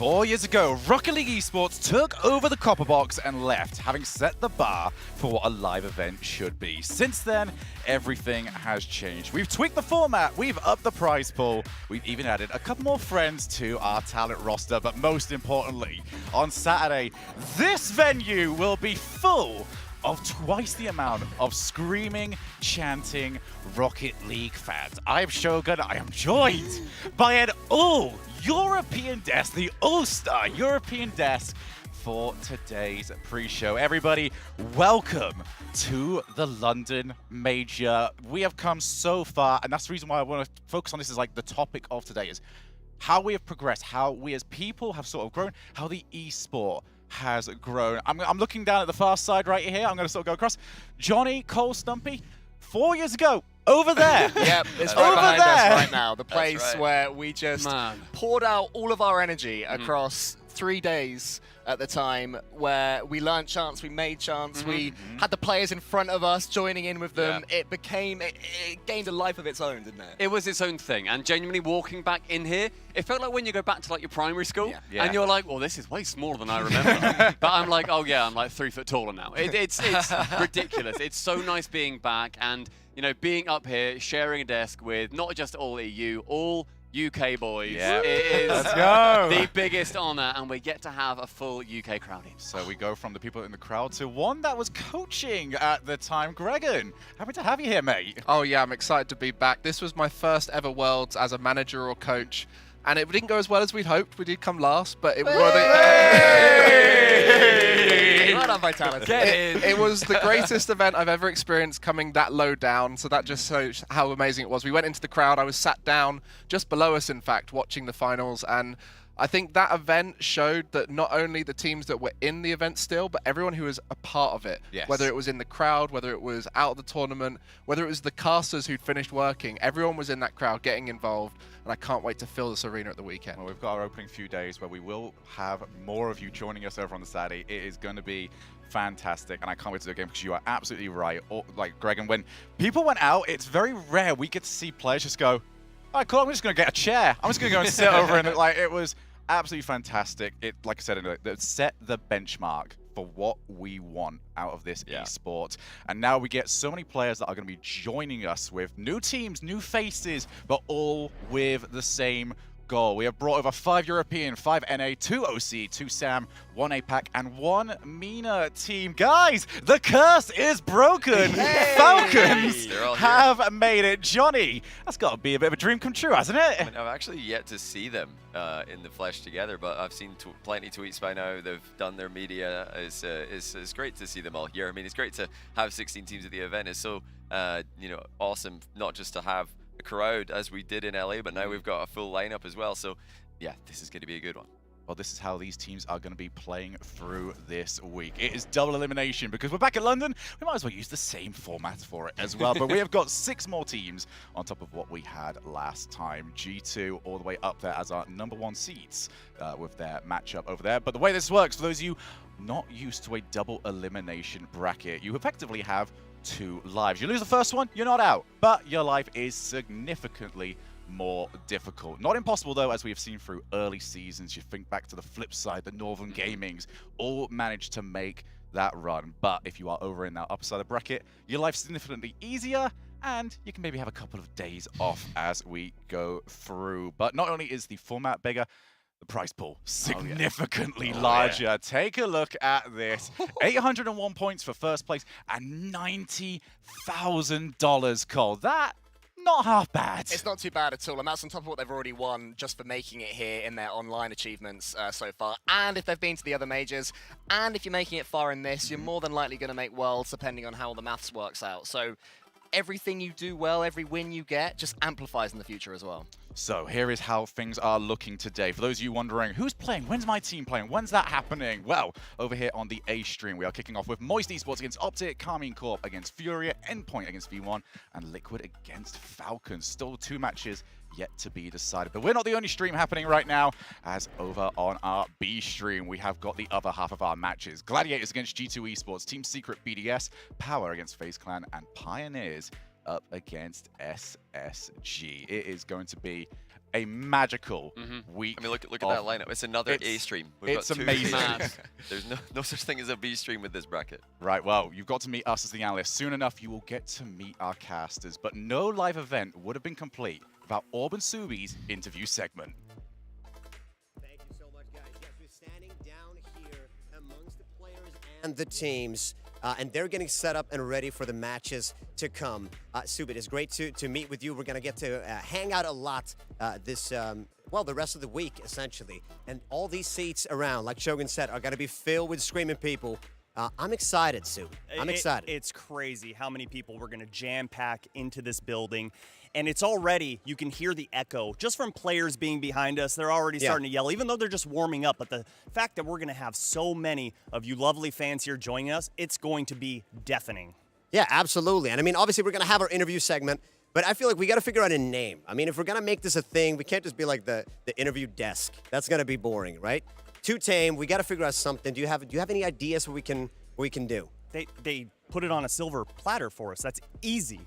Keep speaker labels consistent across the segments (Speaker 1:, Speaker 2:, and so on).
Speaker 1: 4 years ago, Rocket League Esports took over the Copper Box and left, having set the bar for what a live event should be. Since then, everything has changed. We've tweaked the format, we've upped the prize pool, we've even added a couple more friends to our talent roster, but most importantly, on Saturday, this venue will be full of twice the amount of screaming, chanting Rocket League fans. I am Shogun, I am joined by an all-European desk, the All-Star European desk for today's pre-show. Everybody, welcome to the London Major. We have come so far, and that's the reason why I want to focus on this as like the topic of today is how we have progressed, how we as people have sort of grown, how the esport has grown. I'm looking down at the far side right here. I'm going to sort of go across. Johnny, Cole, Stumpy, 4 years ago, over there.
Speaker 2: Yep, it's right behind us right now. The place where we just poured out all of our energy across 3 days at the time, where we learned chants, we made chants, we had the players in front of us joining in with them. It gained a life of its own, didn't it?
Speaker 3: It was its own thing, and genuinely walking back in here, it felt like when you go back to like your primary school, and you're like, well, this is way smaller than I remember. But I'm like, oh yeah, I'm like 3 foot taller now. It's ridiculous. It's so nice being back, and you know, being up here, sharing a desk with not just all EU, all UK boys. It is the biggest honor, and we get to have a full UK crowd in.
Speaker 1: So we go from the people in the crowd to one that was coaching at the time. Gregan, happy to have you here, mate.
Speaker 4: Oh yeah, I'm excited to be back. This was my first ever Worlds as a manager or coach, and it didn't go as well as we'd hoped. We did come last, but it it was the greatest event I've ever experienced, coming that low down, so that just shows how amazing it was. We went into the crowd, I was sat down just below us, in fact, watching the finals, and I think that event showed that not only the teams that were in the event still, but everyone who was a part of it, whether it was in the crowd, whether it was out of the tournament, whether it was the casters who'd finished working, everyone was in that crowd getting involved, and I can't wait to fill this arena at the weekend.
Speaker 1: Well, we've got our opening few days where we will have more of you joining us over on the Saturday. It is going to be fantastic, and I can't wait to do the game because you are absolutely right. Like Greg, and when people went out, it's very rare we get to see players just go, all right, cool, I'm just going to get a chair. I'm just going to go and sit over and like it was absolutely fantastic. It, like I said, it set the benchmark for what we want out of this esport. And now we get so many players that are going to be joining us with new teams, new faces, but all with the same goal. We have brought over 5 European, 5 NA, 2 OC, 2 SAM, 1 APAC, and 1 MENA team. Guys, the curse is broken. Falcons have made it. Johnny, that's got to be a bit of a dream come true, hasn't it?
Speaker 5: I mean, I've actually yet to see them in the flesh together, but I've seen plenty of tweets by now. They've done their media. It's great to see them all here. I mean, it's great to have 16 teams at the event. It's so you know, awesome, not just to have a crowd as we did in LA, but now we've got a full lineup as well. So yeah, this is going to be a good one.
Speaker 1: Well, this is how these teams are going to be playing through this week. It is double elimination because we're back in London. We might as well use the same format for it as well. But we have got 6 more teams on top of what we had last time. G2 all the way up there as our #1 seeds with their matchup over there. But the way this works, for those of you not used to a double elimination bracket, you effectively have 2 lives. You lose the first one, you're not out, but your life is significantly more difficult. Not impossible though, as we have seen through early seasons. You think back to the flip side, the Northern Gamings all managed to make that run. But if you are over in that upper side of the bracket, your life's significantly easier, and you can maybe have a couple of days off as we go through. But not only is the format bigger, the prize pool significantly larger. Take a look at this. 801 points for first place and $90,000, Cole. That, not half bad.
Speaker 2: It's not too bad at all, and that's on top of what they've already won just for making it here in their online achievements so far. And if they've been to the other majors, and if you're making it far in this, you're more than likely going to make Worlds, depending on how the maths works out. So everything you do well, every win you get, just amplifies in the future as well.
Speaker 1: So here is how things are looking today. For those of you wondering, who's playing? When's my team playing? When's that happening? Well, over here on the A stream, we are kicking off with Moist Esports against OpTic, KCorp against Furia, Endpoint against V1, and Liquid against Falcons. Still 2 matches yet to be decided. But we're not the only stream happening right now, as over on our B stream, we have got the other half of our matches. Gladiators against G2 Esports, Team Secret BDS, Power against FaZe Clan, and Pioneers up against SSG. It is going to be a magical week.
Speaker 5: I mean, look at that lineup. It's another A stream. We've
Speaker 1: It's
Speaker 5: got two
Speaker 1: amazing.
Speaker 5: There's no such thing as a B stream with this bracket.
Speaker 1: Right, well, you've got to meet us as the analysts. Soon enough, you will get to meet our casters. But no live event would have been complete without Orb and Subi's interview segment.
Speaker 6: Thank you so much, guys. Yes, we're standing down here amongst the players and the teams, and they're getting set up and ready for the matches to come. Subi, it's great to meet with you. We're going to get to hang out a lot the rest of the week, essentially. And all these seats around, like Shogun said, are going to be filled with screaming people. I'm excited, Subi. I'm excited.
Speaker 7: It's crazy how many people we're going to jam-pack into this building. And it's already, you can hear the echo just from players being behind us. They're already starting to yell, even though they're just warming up. But the fact that we're going to have so many of you lovely fans here joining us, it's going to be deafening.
Speaker 6: Yeah, absolutely. And I mean, obviously, we're going to have our interview segment, but I feel like we got to figure out a name. I mean, if we're going to make this a thing, we can't just be like the interview desk. That's going to be boring, right? Too tame. We got to figure out something. Do you have any ideas what we can do?
Speaker 7: They put it on a silver platter for us. That's easy.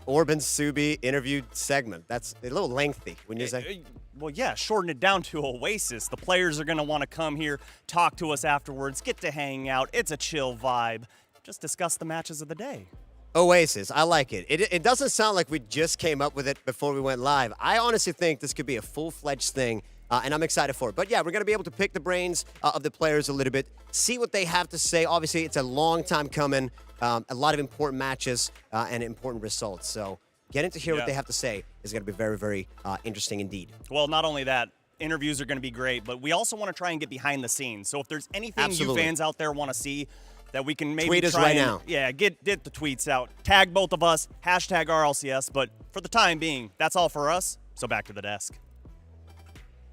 Speaker 6: Orban Subi interview segment. That's a little lengthy, wouldn't you say?
Speaker 7: Well, yeah, shorten it down to Oasis. The players are going to want to come here, talk to us afterwards, get to hang out. It's a chill vibe. Just discuss the matches of the day.
Speaker 6: Oasis, I like it. It doesn't sound like we just came up with it before we went live. I honestly think this could be a full-fledged thing, and I'm excited for it. But yeah, we're going to be able to pick the brains of the players a little bit, see what they have to say. Obviously, it's a long time coming. A lot of important matches and important results. So getting to hear what they have to say is going to be very, very interesting indeed.
Speaker 7: Well, not only that, interviews are going to be great, but we also want to try and get behind the scenes. So if there's anything you fans out there want to see that we can maybe
Speaker 6: tweet us right now.
Speaker 7: Yeah, get the tweets out. Tag both of us, hashtag RLCS. But for the time being, that's all for us. So back to the desk.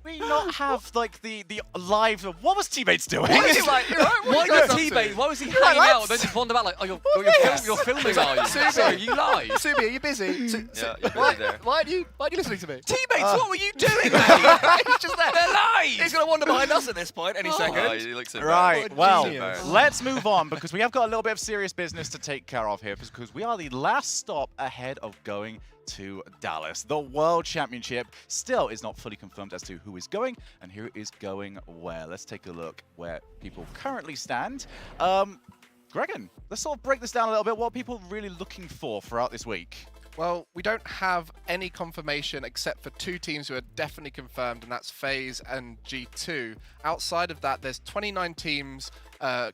Speaker 1: We not have like the live. What was teammates doing?
Speaker 3: Why was he hanging out? They just wander about like, oh, you're filming, are you? Sorry, you lie.
Speaker 4: Subi, are you busy?
Speaker 5: Yeah, you're busy there.
Speaker 4: Why are you listening to me?
Speaker 3: Teammates, what were you doing, mate?
Speaker 2: He's just there.
Speaker 3: They're lies.
Speaker 2: He's going to wander behind us at this point any second.
Speaker 5: Oh, he looks
Speaker 1: Right, well,
Speaker 5: genius.
Speaker 1: let's move on because we have got a little bit of serious business to take care of here because we are the last stop ahead of going to Dallas. The World Championship still is not fully confirmed as to who is going and who is going where. Let's take a look where people currently stand. Gregan, let's sort of break this down a little bit. What are people really looking for throughout this week?
Speaker 4: Well, we don't have any confirmation except for two teams who are definitely confirmed, and that's FaZe and G2. Outside of that, there's 29 teams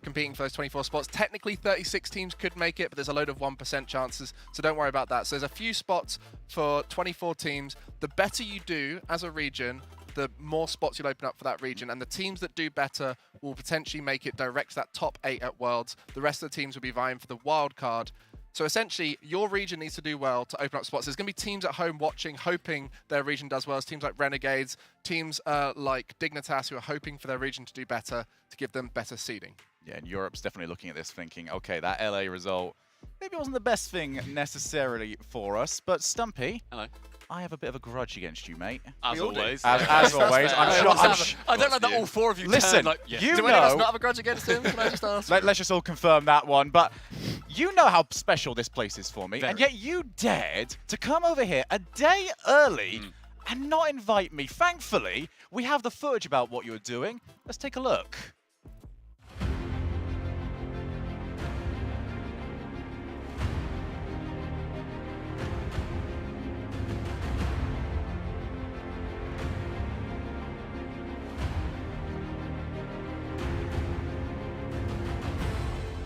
Speaker 4: competing for those 24 spots. Technically, 36 teams could make it, but there's a load of 1% chances, so don't worry about that. So there's a few spots for 24 teams. The better you do as a region, the more spots you'll open up for that region, and the teams that do better will potentially make it direct to that top 8 at Worlds. The rest of the teams will be vying for the wild card. So essentially, your region needs to do well to open up spots. There's going to be teams at home watching, hoping their region does well. There's teams like Renegades, teams like Dignitas who are hoping for their region to do better to give them better seeding.
Speaker 1: Yeah, and Europe's definitely looking at this thinking, okay, that LA result maybe wasn't the best thing necessarily for us, but Stumpy,
Speaker 3: hello.
Speaker 1: I have a bit of a grudge against you, mate.
Speaker 3: As always.
Speaker 1: As always.
Speaker 3: I don't know that all four of you
Speaker 1: listen,
Speaker 3: like, yeah.
Speaker 1: you
Speaker 2: Do
Speaker 1: know,
Speaker 2: any of us not have a grudge against him? Can I just ask?
Speaker 1: let's just all confirm that one, but you know how special this place is for me,
Speaker 3: Very.
Speaker 1: and yet you dared to come over here a day early and not invite me. Thankfully, we have the footage about what you were doing. Let's take a look.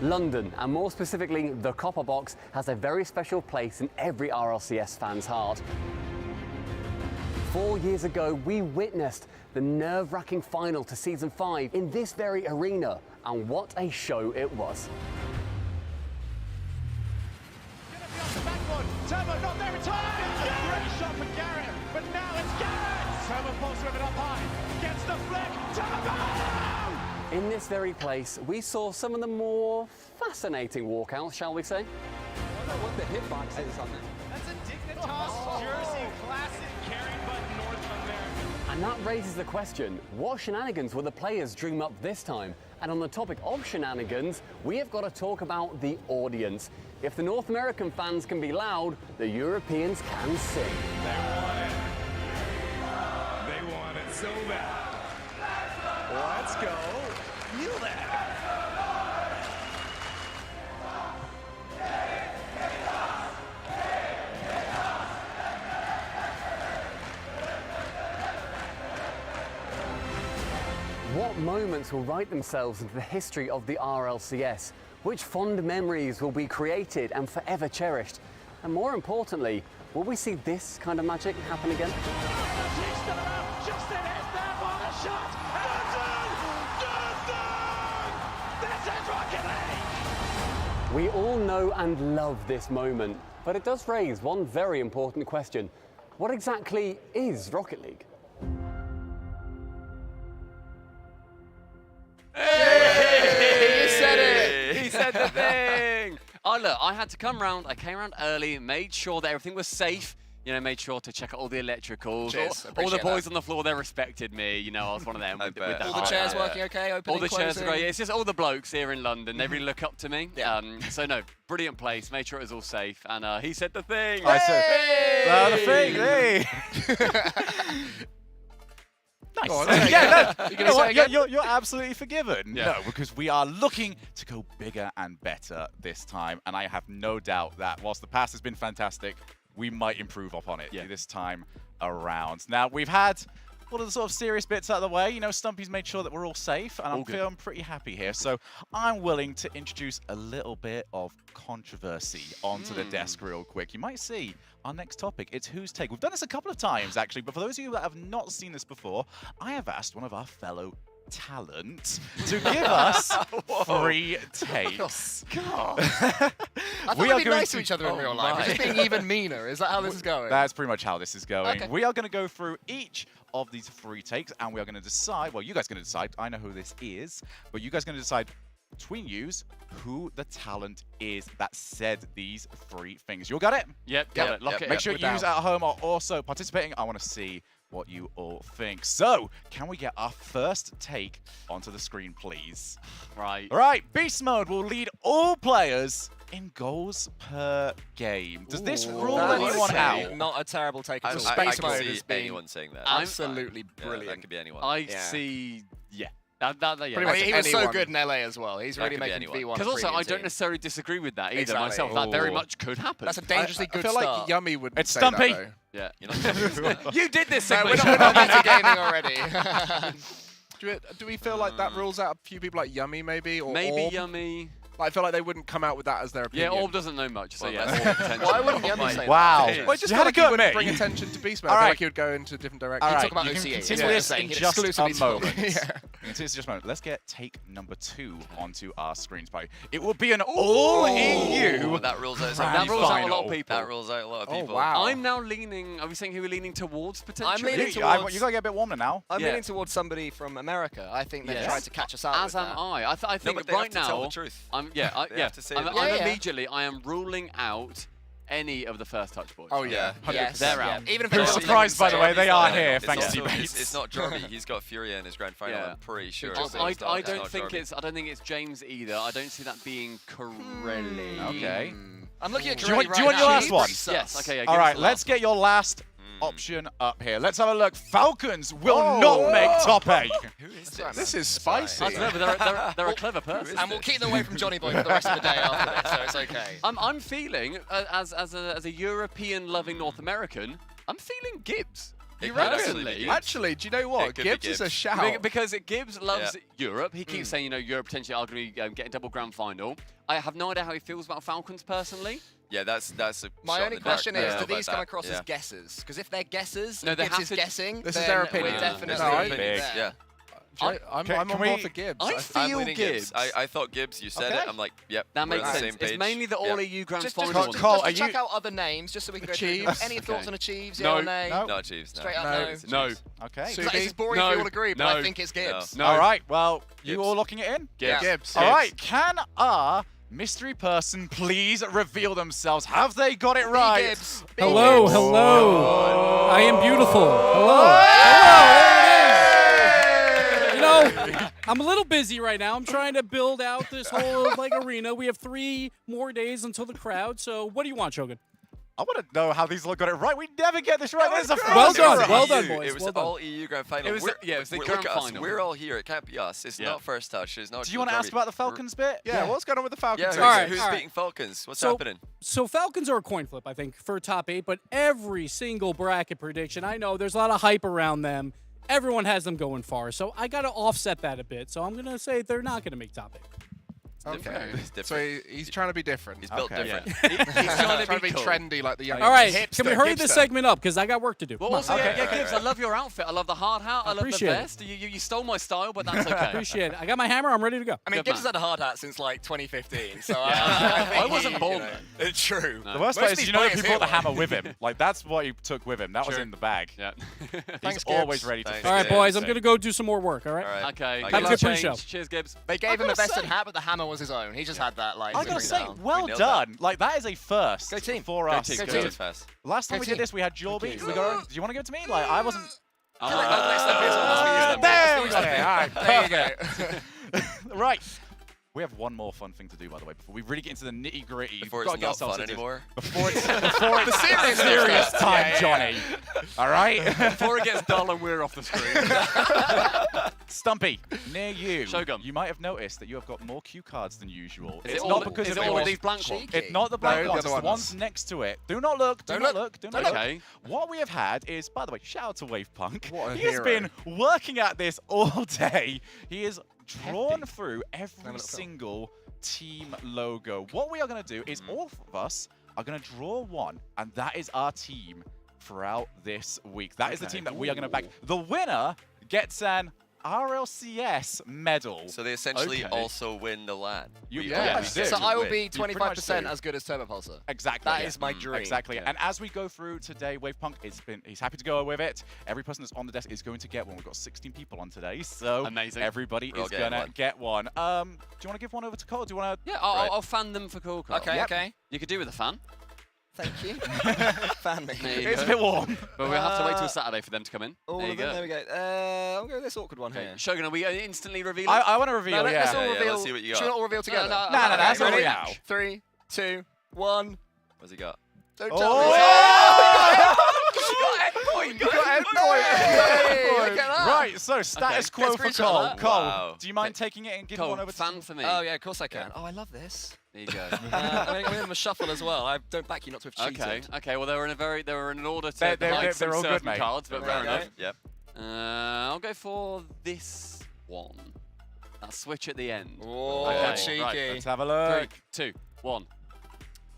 Speaker 8: London, and more specifically the Copper Box, has a very special place in every RLCS fan's heart. 4 years ago, we witnessed the nerve-wracking final to Season 5 in this very arena, and what a show it was.
Speaker 9: Turbo not there in time. It's a great shot from Garrett, but now it's Garrett. Turbo pulls with it up high, gets the flick. Turbo!
Speaker 8: In this very place, we saw some of the more fascinating walkouts, shall we say?
Speaker 9: I wonder what the hitbox is on that. That's a Dignitas jersey, classic carry button North American.
Speaker 8: And that raises the question, what shenanigans will the players dream up this time? And on the topic of shenanigans, we have got to talk about the audience. If the North American fans can be loud, the Europeans can sing.
Speaker 9: They want it. so bad. Let's go. You there.
Speaker 8: What moments will write themselves into the history of the RLCS? Which fond memories will be created and forever cherished? And more importantly, will we see this kind of magic happen again? We all know and love this moment, but it does raise one very important question. What exactly is Rocket League?
Speaker 3: He said it! He said the thing! Oh, look, I had to come round. I came around early, made sure that everything was safe. You know, made sure to check out all the electricals.
Speaker 2: Cheers,
Speaker 3: All the boys
Speaker 2: that.
Speaker 3: on the floor, they respected me. You know, I was one of them. with that
Speaker 2: All the chairs working okay? Opening,
Speaker 3: all the chairs
Speaker 2: closing?
Speaker 3: are great. It's just all the blokes here in London. They really look up to me.
Speaker 2: Yeah.
Speaker 3: So, no, brilliant place. Made sure it was all safe. And he said the thing.
Speaker 1: I said, the thing, hey! Nice.
Speaker 4: Go on,
Speaker 1: Yeah, no,
Speaker 4: You
Speaker 1: you
Speaker 4: gonna
Speaker 1: know
Speaker 4: say
Speaker 1: what?
Speaker 4: again?
Speaker 1: You're absolutely forgiven.
Speaker 3: Yeah.
Speaker 1: No, because we are looking to go bigger and better this time, and I have no doubt that whilst the past has been fantastic, we might improve upon it this time around. Now, we've had all of the sort of serious bits out of the way. You know, Stumpy's made sure that we're all safe, and I'm feeling pretty happy here. So I'm willing to introduce a little bit of controversy onto the desk real quick. You might see our next topic. It's Whose Take. We've done this a couple of times, actually, but for those of you that have not seen this before, I have asked one of our fellow talent to give us 3 takes.
Speaker 2: God. I thought we'd be nice to each other in real life. We're just being even meaner. Is that how this is going?
Speaker 1: That's pretty much how this is going.
Speaker 2: Okay.
Speaker 1: We are going to go through each of these 3 takes, and we are going to decide, well, you guys are going to decide, I know who this is, but you guys are going to decide between yous who the talent is that said these 3 things. You all got it?
Speaker 3: Yep, got it. Lock it
Speaker 1: Make
Speaker 3: up.
Speaker 1: sure yous at home are also participating. I want to see what you all think. So, can we get our first take onto the screen, please?
Speaker 3: Right.
Speaker 1: All right, Beast Mode will lead all players in goals per game. Does this rule anyone out?
Speaker 2: Not a terrible take at all.
Speaker 5: I
Speaker 2: Space
Speaker 5: can
Speaker 2: mode
Speaker 5: see
Speaker 2: has been
Speaker 5: anyone saying that.
Speaker 2: absolutely
Speaker 5: Yeah,
Speaker 2: brilliant.
Speaker 5: that could be anyone.
Speaker 3: I
Speaker 2: Yeah.
Speaker 3: see.
Speaker 1: Yeah.
Speaker 3: Yeah.
Speaker 4: Pretty much
Speaker 2: He was so
Speaker 4: anyone.
Speaker 2: good in LA as well. He's
Speaker 5: That
Speaker 2: really
Speaker 5: could be
Speaker 2: making
Speaker 5: anyone.
Speaker 2: V1
Speaker 3: Because
Speaker 2: a
Speaker 3: also, I
Speaker 2: premium
Speaker 3: don't
Speaker 2: team.
Speaker 3: necessarily disagree with that either
Speaker 2: Exactly.
Speaker 3: myself. That very much could happen.
Speaker 2: That's a dangerously
Speaker 4: I
Speaker 2: good
Speaker 4: feel
Speaker 2: start.
Speaker 4: like Yummy would
Speaker 1: It's
Speaker 4: say
Speaker 1: Stumpy.
Speaker 4: that, though.
Speaker 3: Yeah.
Speaker 5: You're not
Speaker 3: You did this
Speaker 2: No,
Speaker 3: segment.
Speaker 2: we're not metagaming already.
Speaker 4: Do we feel like that rules out a few people like Yummy, maybe? Or
Speaker 3: Maybe
Speaker 4: Orb?
Speaker 3: Yummy.
Speaker 4: Like, I feel like they wouldn't come out with that as their
Speaker 3: Yeah,
Speaker 4: opinion.
Speaker 3: Orb doesn't know much, so
Speaker 5: Well,
Speaker 3: yeah.
Speaker 5: that's-
Speaker 3: Orb potentially.
Speaker 2: Why wouldn't Yummy say
Speaker 1: Wow.
Speaker 2: that?
Speaker 4: Well, I just
Speaker 1: You
Speaker 4: feel
Speaker 1: had a
Speaker 4: like
Speaker 1: go
Speaker 4: he
Speaker 1: at
Speaker 4: wouldn't
Speaker 1: me.
Speaker 4: bring attention to Beast Mode.
Speaker 1: All
Speaker 4: I feel
Speaker 1: right.
Speaker 4: like he would go into different directions.
Speaker 1: All right,
Speaker 2: Talk about
Speaker 1: you can
Speaker 2: OCA.
Speaker 1: continue
Speaker 2: That's
Speaker 1: this
Speaker 2: what I'm
Speaker 1: in
Speaker 2: saying.
Speaker 1: just
Speaker 2: Exclusively
Speaker 1: a
Speaker 2: to Orb.
Speaker 1: moment.
Speaker 4: Yeah.
Speaker 1: You can continue this just a moment. Let's get take number 2 onto our screens, buddy. It will be an all-EU
Speaker 5: that rules out some
Speaker 3: That
Speaker 5: people.
Speaker 3: rules out a lot of people.
Speaker 5: That rules out a lot of
Speaker 4: Oh,
Speaker 5: people.
Speaker 4: wow.
Speaker 3: I'm now leaning. Are we saying who we're leaning towards potentially?
Speaker 2: I'm leaning
Speaker 1: You
Speaker 2: towards-
Speaker 1: got to get a bit warmer now.
Speaker 2: I'm
Speaker 3: Yeah.
Speaker 2: leaning towards somebody from America. I think they've
Speaker 3: Yes.
Speaker 2: tried to catch us out
Speaker 3: As
Speaker 2: with
Speaker 3: am
Speaker 2: that.
Speaker 3: I. I think
Speaker 5: but they have
Speaker 3: right
Speaker 5: to tell
Speaker 3: now.
Speaker 5: the truth.
Speaker 3: I'm
Speaker 5: They have to say
Speaker 3: I'm,
Speaker 5: the
Speaker 3: I'm
Speaker 2: truth. Yeah, yeah.
Speaker 3: immediately. I am ruling out any of the first touch boys.
Speaker 4: Oh, yeah.
Speaker 2: Yes,
Speaker 3: They're
Speaker 2: yeah.
Speaker 3: out.
Speaker 2: Even if
Speaker 1: Who's
Speaker 2: they're not
Speaker 1: surprised, by the way, they are here,
Speaker 5: It's
Speaker 1: thanks to
Speaker 5: also-
Speaker 1: debates.
Speaker 5: It's not Jorby. He's got Furia in his grand final.
Speaker 3: Yeah.
Speaker 5: I'm pretty sure.
Speaker 2: Good
Speaker 5: so
Speaker 2: job.
Speaker 3: I
Speaker 5: it's not-
Speaker 3: don't
Speaker 5: not
Speaker 3: think
Speaker 5: Jorby.
Speaker 3: it's. I don't think it's James either. I don't see that being Corelli.
Speaker 1: Okay.
Speaker 2: I'm looking at
Speaker 1: Do you want-
Speaker 2: Corelli
Speaker 1: do you want
Speaker 2: right
Speaker 1: your
Speaker 2: now.
Speaker 1: last one?
Speaker 2: Sus.
Speaker 3: Yes. Okay. Yeah,
Speaker 1: All
Speaker 3: give
Speaker 1: right,
Speaker 3: us the
Speaker 1: let's
Speaker 3: last
Speaker 1: get your last option up here. Let's have a look. Falcons will not make top 8.
Speaker 5: Who is
Speaker 2: That's
Speaker 4: This is
Speaker 3: one.
Speaker 4: spicy.
Speaker 3: I don't know, but they're a clever person.
Speaker 2: And we'll keep them away from Johnny Boy for the rest of the day after this, so it's okay.
Speaker 3: I'm feeling as a European-loving North American, I'm feeling Gibbs.
Speaker 5: It
Speaker 3: You
Speaker 5: could actually
Speaker 3: reckon?
Speaker 5: be
Speaker 3: Lee?
Speaker 5: Gibbs.
Speaker 4: Actually, do you know what?
Speaker 5: It could be
Speaker 4: Gibbs is a
Speaker 5: Gibbs.
Speaker 4: shout.
Speaker 3: Because Gibbs loves
Speaker 5: Yeah.
Speaker 3: Europe. He keeps saying, Europe potentially are going to be getting double grand final. I have no idea how he feels about Falcons personally.
Speaker 5: Yeah, that's a
Speaker 2: My
Speaker 5: shot
Speaker 2: only
Speaker 5: in the dark.
Speaker 2: question
Speaker 5: I
Speaker 2: is,
Speaker 5: don't
Speaker 2: do
Speaker 5: know
Speaker 2: these
Speaker 5: about
Speaker 2: come
Speaker 5: that.
Speaker 2: across
Speaker 5: Yeah.
Speaker 2: as guesses? Because if they're guesses,
Speaker 3: No,
Speaker 2: and
Speaker 3: they
Speaker 2: Gibbs
Speaker 3: have
Speaker 2: is
Speaker 3: to-
Speaker 2: guessing,
Speaker 4: This is
Speaker 2: then
Speaker 4: their
Speaker 2: we're
Speaker 4: opinion.
Speaker 2: definitely
Speaker 4: No, I-
Speaker 2: there.
Speaker 5: Yeah.
Speaker 4: I'm
Speaker 1: Can
Speaker 4: on
Speaker 1: we-
Speaker 4: board for Gibbs.
Speaker 3: I
Speaker 5: I'm
Speaker 3: feel
Speaker 5: leaning
Speaker 3: Gibbs.
Speaker 5: I thought Gibbs. You said
Speaker 1: Okay.
Speaker 5: it. I'm like, yep.
Speaker 3: That
Speaker 5: we're
Speaker 3: makes
Speaker 5: on the
Speaker 3: sense.
Speaker 5: same page.
Speaker 3: It's mainly the
Speaker 5: Yeah.
Speaker 3: all-EU grand
Speaker 2: Just,
Speaker 3: final.
Speaker 2: just,
Speaker 3: one.
Speaker 2: just,
Speaker 1: Cole,
Speaker 2: just
Speaker 1: are
Speaker 2: to check
Speaker 1: you-
Speaker 2: out other names, just so we can go through them.
Speaker 4: Achieves?
Speaker 2: Any thoughts
Speaker 4: Okay.
Speaker 2: on Achieves?
Speaker 3: No.
Speaker 2: Yeah or nay?
Speaker 1: No.
Speaker 5: No Achieves.
Speaker 2: Straight up
Speaker 4: No.
Speaker 2: no.
Speaker 3: No.
Speaker 1: Okay.
Speaker 4: So-
Speaker 2: This is boring
Speaker 3: No.
Speaker 2: if you all agree, but I
Speaker 3: No.
Speaker 2: think it's Gibbs.
Speaker 3: No.
Speaker 1: All right. Well, you
Speaker 5: Gibbs.
Speaker 1: all looking it in?
Speaker 2: Yeah.
Speaker 4: Gibbs.
Speaker 1: All right. Can our mystery person please reveal themselves? Have they got it right?
Speaker 2: Gibbs. B.
Speaker 10: Hello,
Speaker 2: Gibbs.
Speaker 10: hello. I am beautiful. Hello. You know, I'm a little busy right now. I'm trying to build out this whole arena. We have 3 more days until the crowd. So, what do you want, Shogun?
Speaker 1: I want to know how these all got it right. We never get this right. This is a
Speaker 10: Well
Speaker 1: first
Speaker 10: done,
Speaker 1: for us.
Speaker 10: well done, boys.
Speaker 5: It was
Speaker 10: well done.
Speaker 5: all EU grand final.
Speaker 3: It was the
Speaker 5: Look
Speaker 3: grand
Speaker 5: at us.
Speaker 3: final.
Speaker 5: We're all here. It can't be us. It's not first touch. It's not.
Speaker 1: Do you want to ask about the Falcons bit?
Speaker 4: Yeah, what's going on with the Falcons?
Speaker 5: Yeah,
Speaker 10: All
Speaker 5: who's
Speaker 10: right.
Speaker 5: beating Falcons? What's
Speaker 10: So-
Speaker 5: happening?
Speaker 10: So Falcons are a coin flip, I think, for top 8, but every single bracket prediction, I know there's a lot of hype around them. Everyone has them going far, so I got to offset that a bit. So I'm going to say they're not going to make top 8.
Speaker 4: Okay.
Speaker 5: It's different.
Speaker 4: So he's trying to be different.
Speaker 5: He's built
Speaker 1: Okay.
Speaker 5: different.
Speaker 3: He's trying
Speaker 4: trying to be
Speaker 3: cool.
Speaker 4: trendy like the young.
Speaker 10: All right,
Speaker 4: hipster,
Speaker 10: can we hurry this
Speaker 4: hipster.
Speaker 10: segment up? Because I got work to do.
Speaker 3: Well,
Speaker 10: Come on.
Speaker 3: also,
Speaker 1: Okay.
Speaker 3: yeah, Gibbs, I love your outfit. I love the hard hat. I love the
Speaker 10: Appreciate it.
Speaker 3: vest. You stole my style, but that's okay.
Speaker 10: Appreciate it. I got my hammer. I'm ready to go.
Speaker 2: I mean,
Speaker 3: Good
Speaker 2: Gibbs has
Speaker 3: man.
Speaker 2: had a hard hat since like 2015, so
Speaker 3: I wasn't born
Speaker 2: then.
Speaker 3: then.
Speaker 2: It's true.
Speaker 1: The worst
Speaker 2: Most
Speaker 1: part
Speaker 2: of
Speaker 1: is,
Speaker 2: these
Speaker 1: you know, that
Speaker 2: players
Speaker 1: he brought the
Speaker 2: here
Speaker 1: hammer with him. Like, that's what he took with him. That was
Speaker 3: Sure.
Speaker 1: in the bag.
Speaker 3: Yeah.
Speaker 1: He's
Speaker 4: Thanks,
Speaker 1: always
Speaker 4: Gibbs.
Speaker 1: ready to
Speaker 5: Thanks,
Speaker 10: All right,
Speaker 5: Yeah,
Speaker 10: boys, I'm
Speaker 1: insane.
Speaker 10: going to go do some more work, all right?
Speaker 5: All right.
Speaker 3: Okay.
Speaker 5: I
Speaker 10: Have a
Speaker 5: got
Speaker 10: good
Speaker 5: it.
Speaker 10: pre-show.
Speaker 3: change. Cheers, Gibbs.
Speaker 2: They gave him
Speaker 1: gotta
Speaker 2: the vested
Speaker 1: say-
Speaker 2: hat, but the hammer was his own. He just had that like.
Speaker 1: I gotta
Speaker 2: zippering
Speaker 1: say,
Speaker 2: down.
Speaker 1: well
Speaker 5: nailed
Speaker 1: done. Like, that is a first
Speaker 2: Go team.
Speaker 1: for
Speaker 3: Go
Speaker 1: us.
Speaker 3: team,
Speaker 5: Go
Speaker 3: go
Speaker 5: team.
Speaker 3: team.
Speaker 5: Fast.
Speaker 1: Last time we did this, we had Jorby. We got, do you want to give it to me? Like, I wasn't. There we go. All right,
Speaker 2: There you go.
Speaker 1: right. We have one more fun thing to do, by the way, before we really get into the nitty gritty.
Speaker 5: Before it's not fun anymore.
Speaker 1: Before it's the serious time, Johnny. All right.
Speaker 3: Before it gets dull and we're off the screen.
Speaker 1: Stumpy, near you.
Speaker 3: Shogun.
Speaker 1: You might have noticed that you have got more cue cards than usual.
Speaker 3: Is
Speaker 1: It's
Speaker 3: it
Speaker 1: not
Speaker 3: all,
Speaker 1: because
Speaker 3: is
Speaker 1: of
Speaker 3: it all
Speaker 1: your-
Speaker 3: of these blank ones?
Speaker 2: Cheeky.
Speaker 1: It's not the black
Speaker 4: No,
Speaker 1: ones,
Speaker 4: the
Speaker 1: it's
Speaker 4: other
Speaker 1: the
Speaker 4: ones.
Speaker 1: ones next to it. Do not look, do
Speaker 2: Don't
Speaker 1: not
Speaker 2: look.
Speaker 1: look, do
Speaker 2: Don't
Speaker 1: not
Speaker 2: look.
Speaker 3: Okay.
Speaker 1: look. What we have had is, by the way, shout out to Wavepunk.
Speaker 4: What a
Speaker 1: He has
Speaker 4: hero.
Speaker 1: been working at this all day. He has drawn
Speaker 3: Hefty.
Speaker 1: through every single team logo. What we are going to do is all of us are going to draw one, and that is our team throughout this week. That is the team that we are going to back. The winner gets an RLCS medal.
Speaker 5: So they essentially
Speaker 3: Okay.
Speaker 5: also win the LAN.
Speaker 1: You
Speaker 5: We
Speaker 1: pretty
Speaker 5: all
Speaker 1: much
Speaker 5: get
Speaker 1: do.
Speaker 2: So
Speaker 5: to
Speaker 2: I will
Speaker 5: win.
Speaker 2: be
Speaker 1: pretty much
Speaker 2: 25%
Speaker 1: do.
Speaker 2: as good as Turbo Pulsar.
Speaker 1: Exactly.
Speaker 2: That is my dream.
Speaker 1: Exactly.
Speaker 3: Yeah.
Speaker 1: And as we go through today, Wavepunk he's happy to go with it. Every person that's on the desk is going to get one. We've got 16 people on today, so
Speaker 3: Amazing.
Speaker 1: everybody
Speaker 5: We're all
Speaker 1: is
Speaker 5: getting
Speaker 1: gonna
Speaker 5: one.
Speaker 1: get one. Do you want to give one over to Cole? Do you want to?
Speaker 3: Yeah,
Speaker 5: Right.
Speaker 3: I'll fan them for cool. Carl.
Speaker 2: Okay,
Speaker 1: Yep.
Speaker 2: okay.
Speaker 3: You could do with a fan.
Speaker 2: Thank you. Fan me.
Speaker 3: There you
Speaker 1: It's a
Speaker 3: go.
Speaker 1: bit warm.
Speaker 3: But we'll have to wait till Saturday for them to come in.
Speaker 2: All
Speaker 3: there you
Speaker 2: of them.
Speaker 3: go.
Speaker 2: There we go. I'll go with this awkward one
Speaker 3: Okay.
Speaker 2: here.
Speaker 3: Shogun, are we instantly revealing?
Speaker 1: I want to reveal.
Speaker 2: No, let's
Speaker 1: yeah.
Speaker 2: all
Speaker 5: Yeah,
Speaker 2: reveal.
Speaker 5: let's see what you
Speaker 2: Should we
Speaker 5: got.
Speaker 2: all reveal together?
Speaker 3: no,
Speaker 1: No, that's
Speaker 2: Okay,
Speaker 1: all
Speaker 2: ready?
Speaker 1: now.
Speaker 2: 3, 2, 1.
Speaker 5: What's he got?
Speaker 2: Don't
Speaker 1: Oh,
Speaker 2: tell me.
Speaker 1: yeah!
Speaker 2: You got endpoint. Look at that.
Speaker 1: Right. So status quo
Speaker 2: Let's
Speaker 1: for
Speaker 2: screenshot
Speaker 1: Cole.
Speaker 2: that.
Speaker 1: Cole,
Speaker 5: Wow.
Speaker 1: do you mind taking it and giving
Speaker 3: Cole,
Speaker 1: one over to?
Speaker 3: fan for me.
Speaker 2: Oh yeah, of course I can. Oh, I love this.
Speaker 3: There you go.
Speaker 2: I'm giving them a shuffle as well. I don't back you not to have cheated.
Speaker 3: Okay. Okay. Well, they were in an order to
Speaker 1: They're
Speaker 3: hide some
Speaker 1: all good,
Speaker 3: certain
Speaker 1: mate.
Speaker 3: cards, but
Speaker 2: There
Speaker 3: fair
Speaker 2: we go.
Speaker 3: enough.
Speaker 5: Yep.
Speaker 3: I'll go for this one. That switch at the end.
Speaker 2: Oh,
Speaker 3: Okay,
Speaker 2: cheeky.
Speaker 3: right,
Speaker 1: Let's have a
Speaker 3: 3,
Speaker 1: look.
Speaker 3: 2, 1.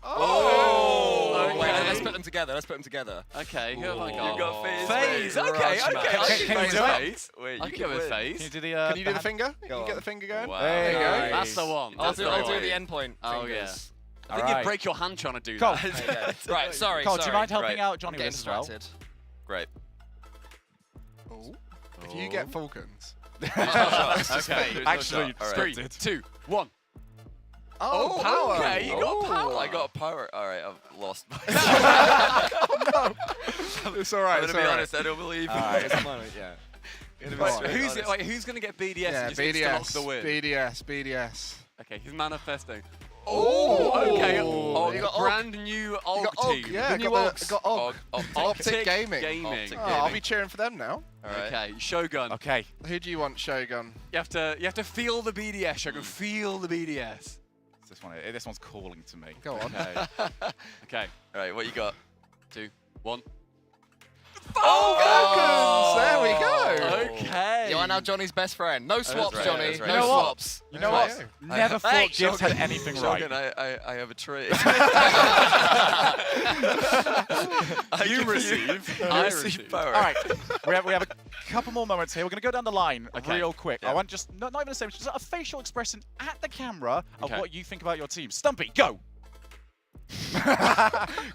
Speaker 2: Oh,
Speaker 3: Okay.
Speaker 2: wait, let's put them together. Let's put them together.
Speaker 3: Okay. Who have I
Speaker 5: You
Speaker 3: got?
Speaker 5: got FaZe.
Speaker 3: FaZe. Okay.
Speaker 2: Grudge
Speaker 3: Okay.
Speaker 2: match.
Speaker 3: I
Speaker 1: Can
Speaker 3: can
Speaker 1: you
Speaker 3: go with
Speaker 1: do it?
Speaker 3: FaZe.
Speaker 5: Wait,
Speaker 3: I can go with
Speaker 1: Can
Speaker 3: FaZe.
Speaker 1: you do the?
Speaker 4: Can you do the
Speaker 1: hand-
Speaker 4: finger? You
Speaker 2: Go
Speaker 4: can get
Speaker 2: on.
Speaker 4: the finger going?
Speaker 5: Wow.
Speaker 1: There you go.
Speaker 3: That's the one.
Speaker 2: I'll
Speaker 3: That's
Speaker 2: do
Speaker 3: the
Speaker 2: the
Speaker 3: one.
Speaker 2: endpoint.
Speaker 3: Oh,
Speaker 2: fingers.
Speaker 3: I think
Speaker 1: Alright.
Speaker 3: you'd break your hand trying to do
Speaker 1: Cole.
Speaker 3: that.
Speaker 2: Right, sorry.
Speaker 1: Cole, do you mind helping
Speaker 5: Right.
Speaker 1: out Johnny
Speaker 2: I'm getting
Speaker 1: with this as well?
Speaker 2: distracted.
Speaker 5: Great.
Speaker 4: If you get Falcons.
Speaker 5: Okay.
Speaker 1: Actually,
Speaker 5: All right.
Speaker 3: 3, 2, 1.
Speaker 4: Oh, power.
Speaker 3: Okay, you got power.
Speaker 5: I got power. All right, I've lost.
Speaker 4: It's all right.
Speaker 5: I'm
Speaker 4: It's
Speaker 5: gonna be
Speaker 4: all right.
Speaker 5: honest. I don't believe.
Speaker 3: Who's going to get BDS?
Speaker 4: Yeah,
Speaker 3: and just insta-lock
Speaker 4: BDS.
Speaker 3: the win?
Speaker 4: BDS.
Speaker 3: Okay, he's manifesting.
Speaker 4: Oh,
Speaker 3: Okay.
Speaker 4: You got Og.
Speaker 3: brand new Og
Speaker 4: Og,
Speaker 3: team.
Speaker 4: yeah,
Speaker 3: The new
Speaker 4: got
Speaker 3: Ogs.
Speaker 4: got Og. OpTic Gaming.
Speaker 5: OpTic
Speaker 4: Oh, I'll be
Speaker 5: Gaming.
Speaker 4: cheering for them now.
Speaker 5: All right.
Speaker 3: Okay, Shogun.
Speaker 1: Okay.
Speaker 4: Who do you want, Shogun?
Speaker 3: You have to feel the BDS, Shogun. Feel the BDS.
Speaker 1: This one's calling to me.
Speaker 4: Go on.
Speaker 1: Okay.
Speaker 3: Okay,
Speaker 5: All right. What you got?
Speaker 3: 2, 1.
Speaker 4: Falcons! There we go.
Speaker 3: Okay.
Speaker 2: You are now Johnny's best friend. No swaps,
Speaker 5: right,
Speaker 2: Johnny.
Speaker 5: that's right.
Speaker 2: No
Speaker 1: You know what?
Speaker 2: swaps.
Speaker 1: You know
Speaker 4: Right.
Speaker 1: what? Never thought
Speaker 2: Hey,
Speaker 1: Gibbs had
Speaker 2: Shogun.
Speaker 1: anything
Speaker 5: Shogun,
Speaker 1: right.
Speaker 5: I have a trade.
Speaker 3: You receive.
Speaker 5: I
Speaker 3: I
Speaker 5: receive
Speaker 3: receive.
Speaker 5: power.
Speaker 1: All right, we have a couple more moments here. We're going to go down the line
Speaker 3: Okay.
Speaker 1: real quick.
Speaker 5: Yeah.
Speaker 1: I want just not even a statement, just a facial expression at the camera of
Speaker 3: Okay.
Speaker 1: what you think about your team. Stumpy, go.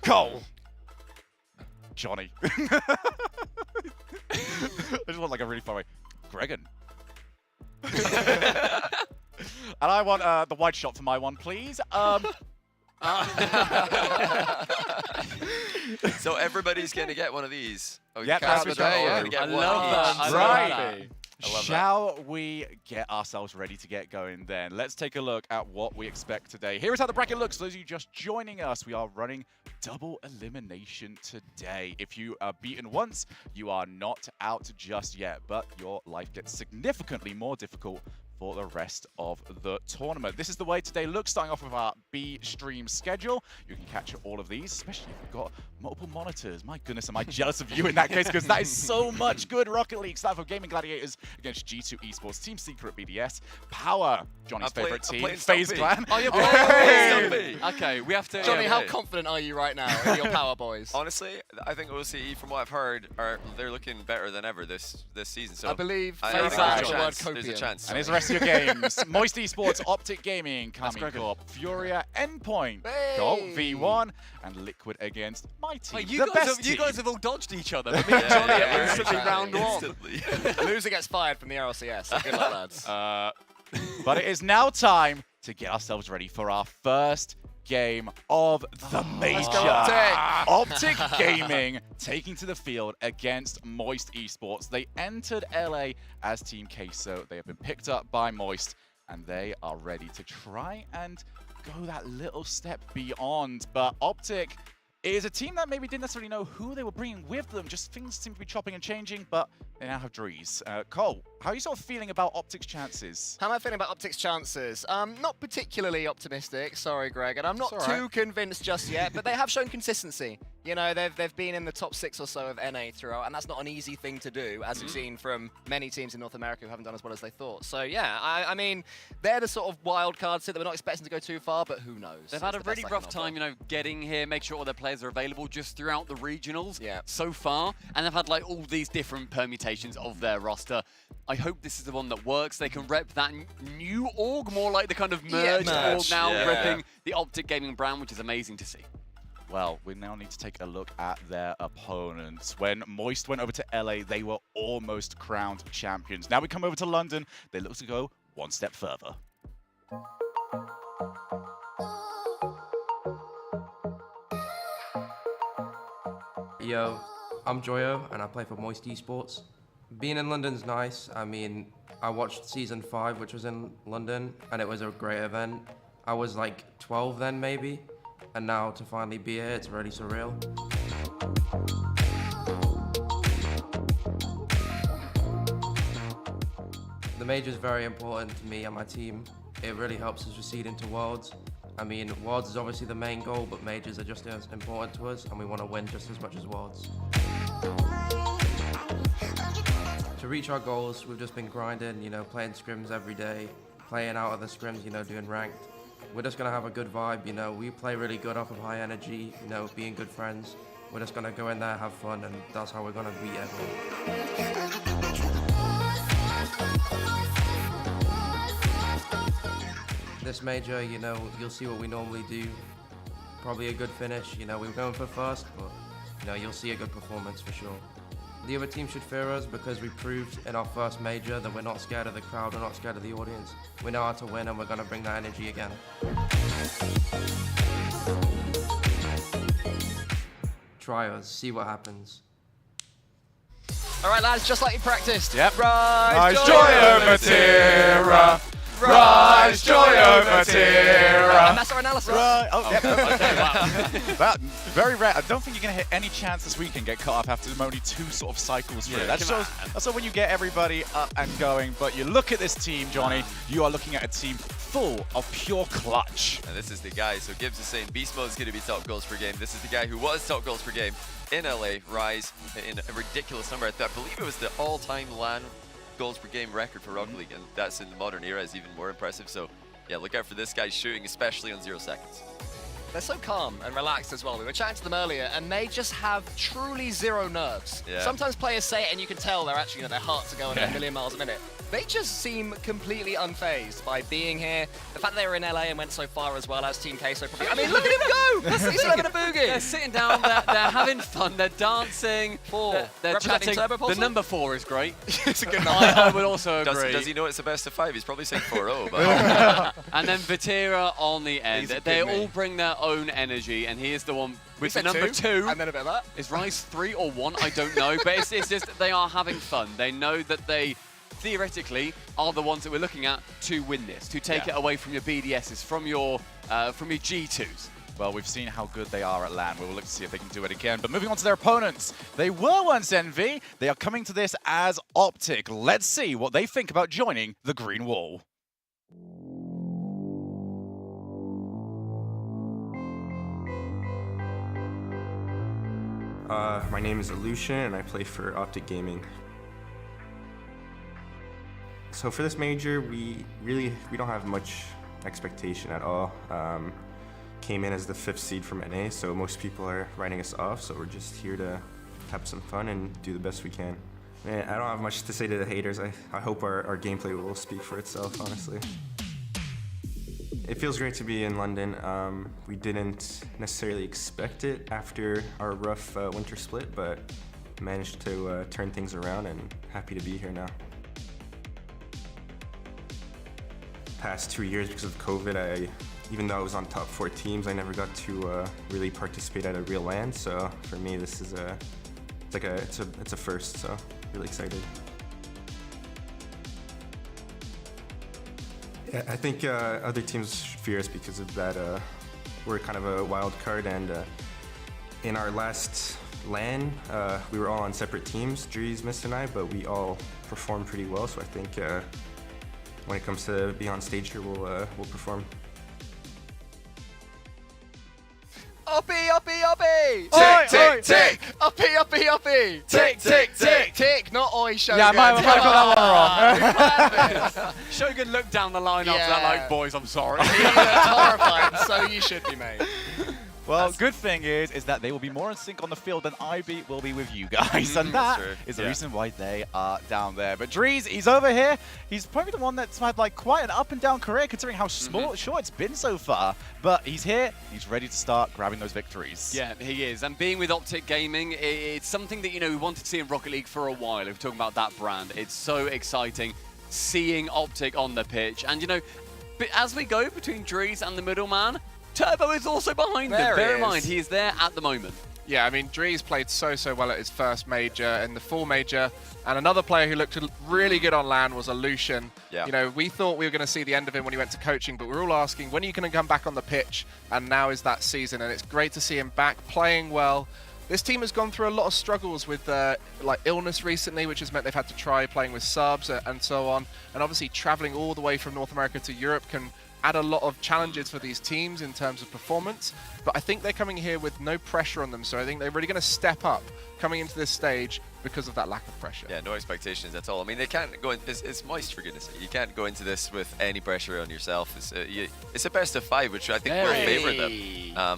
Speaker 1: Cole. Johnny. I just want like a really far away. Gregan. And I want the wide shot for my one, please.
Speaker 5: So everybody's gonna get one of these. Oh,
Speaker 1: Yep,
Speaker 5: Cats
Speaker 1: that's
Speaker 5: are
Speaker 1: what
Speaker 5: all
Speaker 1: you
Speaker 5: gonna
Speaker 1: do.
Speaker 5: get
Speaker 3: I
Speaker 5: one
Speaker 3: love
Speaker 5: each.
Speaker 3: that. I love
Speaker 1: Right.
Speaker 3: that.
Speaker 5: I love
Speaker 1: Shall we get ourselves ready to get going then? Let's take a look at what we expect today. Here is how the bracket looks. Those of you just joining us, we are running double elimination today. If you are beaten once, you are not out just yet, but your life gets significantly more difficult for the rest of the tournament. This is the way today looks, starting off with our B stream schedule. You can catch all of these, especially if you've got multiple monitors. My goodness, am I jealous of you in that case, because that is so much good. Rocket League, Stanford Gaming Gladiators against G2 Esports, Team Secret BDS, Power, Johnny's favorite team, FaZe Clan.
Speaker 3: Oh, you're playing Okay, we have to...
Speaker 2: Johnny, how confident are you right now in your Power boys?
Speaker 5: Honestly, I think OCE, from what I've heard, they're looking better than ever this season. So
Speaker 2: I believe
Speaker 5: there's a chance.
Speaker 1: And here's the rest of your games. Moist Esports, OpTic Gaming, KCorp, Furia, Endpoint, Gold V1, and Liquid against my team.
Speaker 3: You guys have all dodged each other. Me and Johnny are instantly round one.
Speaker 2: Loser gets fired from the RLCS. So good luck, lads.
Speaker 1: But it is now time to get ourselves ready for our first game of the major. OpTic Gaming taking to the field against Moist Esports. They entered LA as Team Queso. They have been picked up by Moist, and they are ready to try and go that little step beyond. But OpTic is a team that maybe didn't necessarily know who they were bringing with them. Just things seem to be chopping and changing, but they now have Drees. Cole, how are you sort of feeling about OpTic's chances?
Speaker 2: How am I feeling about OpTic's chances? Not particularly optimistic, sorry, Greg, and I'm not too convinced just yet, but they have shown consistency. You know, they've been in the top 6 or so of NA throughout, and that's not an easy thing to do, as we've seen from many teams in North America who haven't done as well as they thought. So yeah, I mean, they're the sort of wild cards that we're not expecting to go too far, but who knows?
Speaker 3: They've had a really rough time, you know, getting here, make sure all their players are available just throughout the regionals so far, and they've had like all these different permutations of their roster. I hope this is the one that works. They can rep that new org, more like the kind of merged org now, repping the OpTic Gaming brand, which is amazing to see.
Speaker 1: Well, we now need to take a look at their opponents. When Moist went over to LA, they were almost crowned champions. Now we come over to London, they look to go one step further.
Speaker 11: Yo, I'm Joyo and I play for Moist Esports. Being in London's nice. I mean, I watched season 5, which was in London, and it was a great event. I was like 12 then maybe. And now to finally be here, it's really surreal. The major is very important to me and my team. It really helps us proceed into Worlds. I mean, Worlds is obviously the main goal, but majors are just as important to us, and we want to win just as much as Worlds. To reach our goals, we've just been grinding, you know, playing scrims every day, playing out of the scrims, you know, doing ranked. We're just going to have a good vibe, you know, we play really good off of high energy, you know, being good friends. We're just going to go in there, have fun, and that's how we're going to beat everyone. This major, you know, you'll see what we normally do. Probably a good finish, you know, we were going for first, but, you know, you'll see a good performance for sure. The other team should fear us because we proved in our first major that we're not scared of the crowd, we're not scared of the audience. We know how to win and we're going to bring that energy again. Try us, see what happens.
Speaker 2: All right, lads, just like you practiced.
Speaker 1: Yep.
Speaker 2: Rise,
Speaker 1: joy over Tira. Rise, joy over Tira.
Speaker 2: And that's our analysis.
Speaker 1: Right. Oh, yep. Okay, wow. Well, very rare. I don't think you're going to hit any chance this weekend get cut off after only 2 sort of cycles through. That's so when you get everybody up and going. But you look at this team, Johnny, you are looking at a team full of pure clutch.
Speaker 5: And this is the guy. So Gibbs is saying Beast Mode is going to be top goals per game. This is the guy who was top goals per game in LA. Rise in a ridiculous number. I believe it was the all-time LAN goals per game record for Rocket League, and that's in the modern era is even more impressive. So yeah, look out for this guy shooting, especially on 0 seconds.
Speaker 2: They're so calm and relaxed as well. We were chatting to them earlier, and they just have truly zero nerves.
Speaker 5: Yeah.
Speaker 2: Sometimes players say it, and you can tell they're actually, you know, their hearts are going at a million miles a minute. They just seem completely unfazed by being here. The fact that they were in LA and went so far as well as Team Queso probably. I mean, look at him go! He's having a boogie.
Speaker 3: They're sitting down, they're having fun, they're dancing, they're chatting. The number 4 is great.
Speaker 2: It's a good number.
Speaker 3: I would also agree.
Speaker 5: Does he know it's the best of 5? He's probably saying 4-0. But
Speaker 3: And then Vatira on the end. They all bring their own energy, and he is the one with the number 2.
Speaker 2: And then a bit of that.
Speaker 3: Is Rise 3 or 1? I don't know, but it's just they are having fun. They know that they theoretically, are the ones that we're looking at to win this, to take it away from your BDSs, from your G2s.
Speaker 1: Well, we've seen how good they are at LAN. We will look to see if they can do it again. But moving on to their opponents. They were once Envy. They are coming to this as OpTic. Let's see what they think about joining the Green Wall.
Speaker 12: My name is Aleutian, and I play for OpTic Gaming. So for this major, we don't have much expectation at all. Came in as the 5th seed from NA, so most people are writing us off, so we're just here to have some fun and do the best we can. Man, I don't have much to say to the haters. I hope our gameplay will speak for itself, honestly. It feels great to be in London. We didn't necessarily expect it after our rough winter split, but managed to turn things around, and happy to be here now. Past 2 years, because of COVID, even though I was on top 4 teams, I never got to really participate at a real LAN. So for me, this is it's a first. So really excited. Yeah, I think other teams fear us because of that. We're kind of a wild card, and in our last LAN, we were all on separate teams, Drees, Mist, and I, but we all performed pretty well. So I think when it comes to be on stage here, we'll perform.
Speaker 2: Uppy, uppy, uppy!
Speaker 1: Oi,
Speaker 2: Tick,
Speaker 1: oi,
Speaker 2: tick, tick! Uppy, uppy, uppy! Tick, tick, tick! Tick, not oi, Shogun.
Speaker 1: Yeah, I might have got that one wrong.
Speaker 3: Shogun looked down the line after that like, boys, I'm sorry.
Speaker 2: He looked horrified, so you should be, mate.
Speaker 1: Well, good thing is that they will be more in sync on the field than IB will be with you guys, and that is the reason why they are down there. But Drees, he's over here. He's probably the one that's had like quite an up and down career, considering how short it's been so far. But he's here. He's ready to start grabbing those victories.
Speaker 3: Yeah, he is. And being with OpTic Gaming, it's something that we wanted to see in Rocket League for a while. If we're talking about that brand, it's so exciting seeing OpTic on the pitch. And as we go between Drees and the middleman, Turbo is also behind them. Bear in mind, he is there at the moment.
Speaker 4: Yeah, I mean, Drees played so well at his first major and the full major, and another player who looked really good on LAN was Aleutian. Yeah. We thought we were going to see the end of him when he went to coaching, but we're all asking, when are you going to come back on the pitch? And now is that season, and it's great to see him back playing well. This team has gone through a lot of struggles with illness recently, which has meant they've had to try playing with subs and so on. And obviously traveling all the way from North America to Europe can add a lot of challenges for these teams in terms of performance, but I think they're coming here with no pressure on them, so I think they're really going to step up coming into this stage because of that lack of pressure.
Speaker 5: Yeah, no expectations at all. I mean, they can't go in, it's Moist, for goodness sake. You can't go into this with any pressure on yourself. It's a best of 5, which I think will favor them.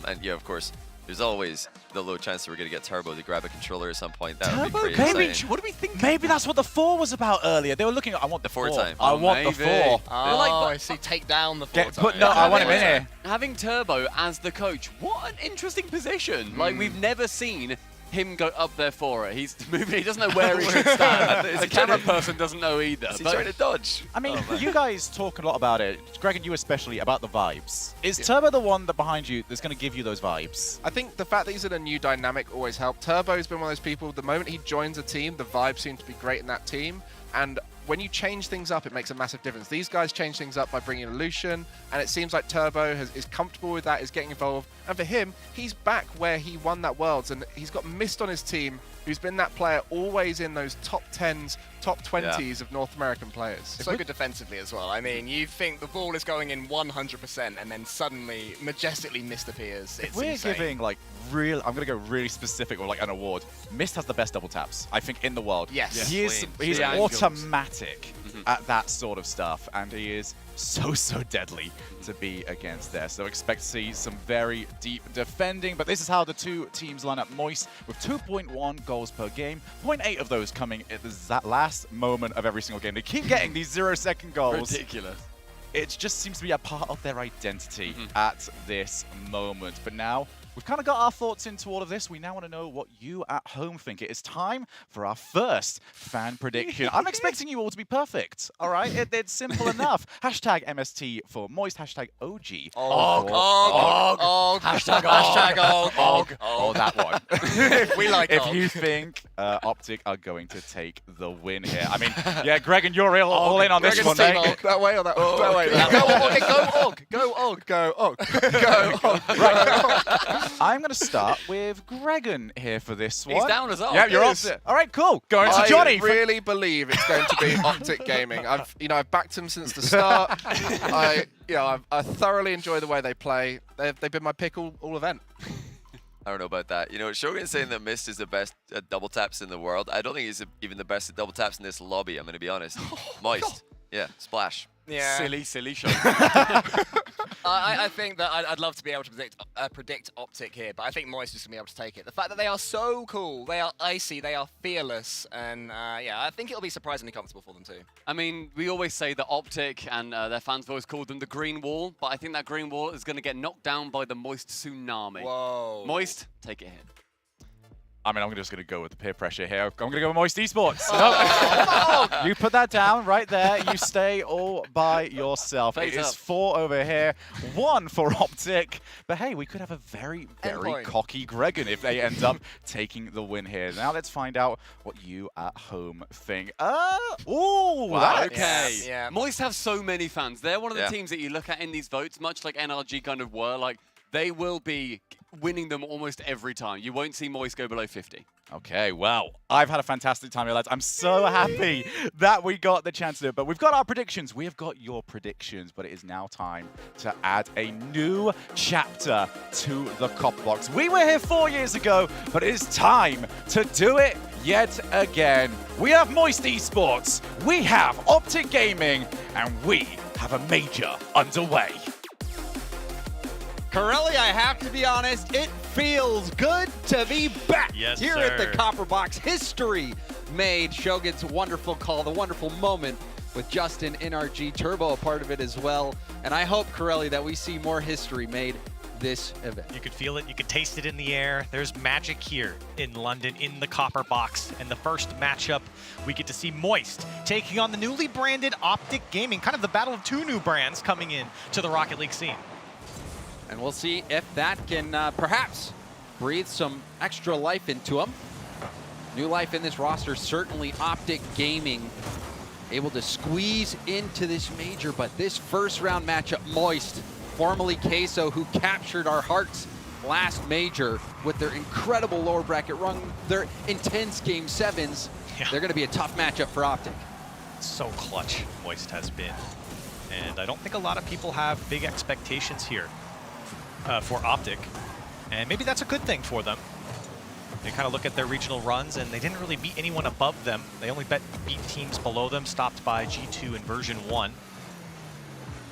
Speaker 5: And yeah, of course, there's always the low chance that we're going to get Turbo to grab a controller at some point. That would be pretty exciting.
Speaker 1: What do we think? Maybe that's what the 4 was about earlier. They were looking at, I want the 4
Speaker 5: time.
Speaker 1: I want the 4.
Speaker 2: Oh, I see. Take down the 4 time.
Speaker 1: No, I want him in here.
Speaker 3: Having Turbo as the coach, what an interesting position. Like, we've never seen him go up there for it. He's moving. He doesn't know where he should stand. The camera person doesn't know either.
Speaker 5: Is he trying to dodge?
Speaker 1: I mean, you guys talk a lot about it. Greg and you especially, about the vibes. Is Turbo the one that behind you that's going to give you those vibes?
Speaker 4: I think the fact that he's in a new dynamic always helps. Turbo's been one of those people, the moment he joins a team, the vibe seems to be great in that team. And when you change things up, it makes a massive difference. These guys change things up by bringing Aleutian, and it seems like Turbo is comfortable with that, is getting involved. And for him, he's back where he won that Worlds, and he's got Mist on his team, who's been that player always in those top 10s, top 20s of North American players.
Speaker 2: So good defensively as well. I mean, you think the ball is going in 100%, and then suddenly, majestically, Mist appears. It's
Speaker 1: We're
Speaker 2: insane.
Speaker 1: giving, like, real... I'm going to go really specific with, like, an award. Mist has the best double taps, I think, in the world.
Speaker 2: Yes.
Speaker 1: He's automatic at that sort of stuff, and he is so deadly to be against there. So expect to see some very deep defending, but this is how the two teams line up. Moist with 2.1 goals per game, 0.8 of those coming at that last moment of every single game. They keep getting these 0-second goals.
Speaker 3: Ridiculous.
Speaker 1: It just seems to be a part of their identity at this moment. But now, we've kind of got our thoughts into all of this. We now want to know what you at home think. It is time for our first fan prediction. I'm expecting you all to be perfect, all right? It's simple enough. Hashtag MST for Moist, hashtag OG.
Speaker 2: Og.
Speaker 1: Hashtag
Speaker 2: Og.
Speaker 1: Og, that one.
Speaker 2: We like
Speaker 1: If
Speaker 2: Og.
Speaker 1: you think OpTic are going to take the win here. I mean, yeah, Greg, and you're all in on this one, mate.
Speaker 4: That way or that way? That way.
Speaker 2: Go Og! Go Og!
Speaker 4: Go Og! Go Og!
Speaker 1: Right. I'm going to start with Gregan here for this one.
Speaker 3: He's down as well.
Speaker 1: Yeah, you're off. All right, cool. Going to Johnny.
Speaker 4: I really believe it's going to be OpTic Gaming. I've backed them since the start. I thoroughly enjoy the way they play. They've been my pick all event.
Speaker 5: I don't know about that. You know, Shogun's saying that Mist is the best at double taps in the world. I don't think he's even the best at double taps in this lobby, I'm going to be honest. Moist. Yeah, Splash.
Speaker 2: Yeah.
Speaker 3: Silly Shogun.
Speaker 2: I think that I'd love to be able to predict OpTic here, but I think Moist is going to be able to take it. The fact that they are so cool, they are icy, they are fearless, and yeah, I think it'll be surprisingly comfortable for them too.
Speaker 3: I mean, we always say that OpTic and their fans have always called them the Green Wall, but I think that Green Wall is going to get knocked down by the Moist Tsunami.
Speaker 2: Whoa.
Speaker 3: Moist, take it here.
Speaker 1: I mean, I'm just going to go with the peer pressure here. I'm going to go with Moist Esports. No. You put that down right there. You stay all by yourself. It is 4 over here, 1 for OpTic. But hey, we could have a very, very cocky Gregan if they end up taking the win here. Now let's find out what you at home think. Ooh,
Speaker 3: wow, okay. Yeah. Moist have so many fans. They're one of the teams that you look at in these votes, much like NRG kind of were. Like, they will be winning them almost every time. You won't see Moist go below 50.
Speaker 1: Okay, well, I've had a fantastic time here, lads. I'm so happy that we got the chance to do it. But we've got our predictions. We have got your predictions. But it is now time to add a new chapter to the Copper Box. We were here 4 years ago, but it is time to do it yet again. We have Moist Esports, we have OpTic Gaming, and we have a major underway.
Speaker 13: Corelli, I have to be honest, it feels good to be back here at the Copper Box. History made. Shogun's wonderful call, the wonderful moment with Justin, NRG, Turbo a part of it as well. And I hope, Corelli, that we see more history made this event.
Speaker 14: You could feel it, you could taste it in the air. There's magic here in London in the Copper Box. And the first matchup, we get to see Moist taking on the newly branded OpTic Gaming, kind of the battle of two new brands coming in to the Rocket League scene.
Speaker 13: And we'll see if that can perhaps breathe some extra life into them. New life in this roster, certainly OpTic Gaming able to squeeze into this major, but this first round matchup, Moist, formerly Queso, who captured our hearts last major with their incredible lower bracket run, their intense game 7s. They're going to be a tough matchup for OpTic.
Speaker 14: So clutch Moist has been. And I don't think a lot of people have big expectations here for OpTic, and maybe that's a good thing for them. They kind of look at their regional runs, and they didn't really beat anyone above them. They only beat teams below them, stopped by G2 in version 1.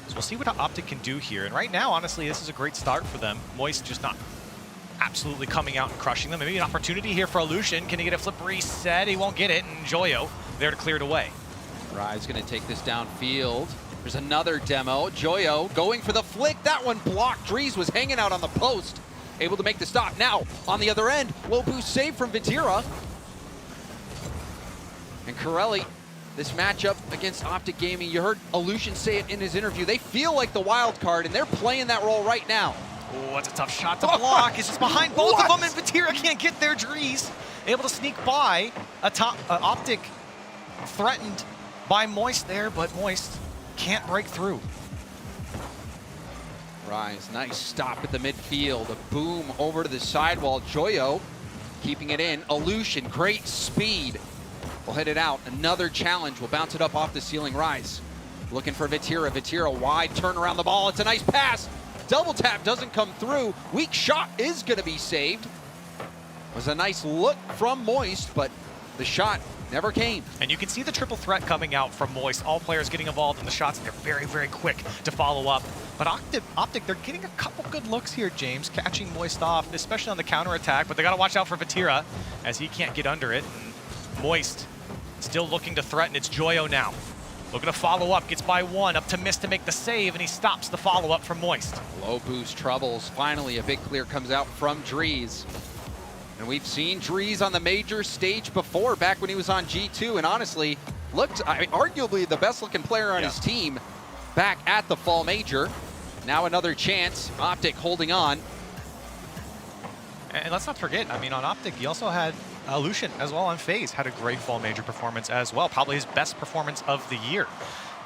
Speaker 14: So we'll see what OpTic can do here. And right now, honestly, this is a great start for them. Moist just not absolutely coming out and crushing them. Maybe an opportunity here for Illusion. Can he get a flip reset? He won't get it, and Joyo there to clear it away.
Speaker 13: Rise going to take this downfield. There's another demo. Joyo going for the flick. That one blocked. Drees was hanging out on the post. Able to make the stop. Now, on the other end, low boost save from Vitira. And Corelli, this matchup against OpTic Gaming, you heard Illusion say it in his interview. They feel like the wild card, and they're playing that role right now.
Speaker 14: Oh, that's a tough shot to block. It's just behind both of them, and Vitira can't get there. Drees able to sneak by. OpTic threatened by Moist there, but Moist can't break through.
Speaker 13: Rise, nice stop at the midfield. A boom over to the sidewall. Joyo keeping it in. Illusion, great speed. We'll hit it out. Another challenge. We'll bounce it up off the ceiling. Rise looking for Vitira. Vitira wide, turn around the ball. It's a nice pass. Double tap doesn't come through. Weak shot is going to be saved. Was a nice look from Moist, but the shot never came.
Speaker 14: And you can see the triple threat coming out from Moist. All players getting involved in the shots, and they're very, very quick to follow up. But OpTic, they're getting a couple good looks here, James, catching Moist off, especially on the counterattack. But they got to watch out for Vitira, as he can't get under it. And Moist still looking to threaten. It's Joyo now. Looking to follow up, gets by one, up to Mist to make the save, and he stops the follow-up from Moist.
Speaker 13: Low boost troubles. Finally, a big clear comes out from Drees. And we've seen Drees on the major stage before, back when he was on G2, and honestly, looked arguably the best-looking player on his team back at the fall major. Now another chance. OpTic holding on.
Speaker 14: And let's not forget, I mean, on OpTic, you also had Lucian as well on FaZe had a great fall major performance as well, probably his best performance of the year.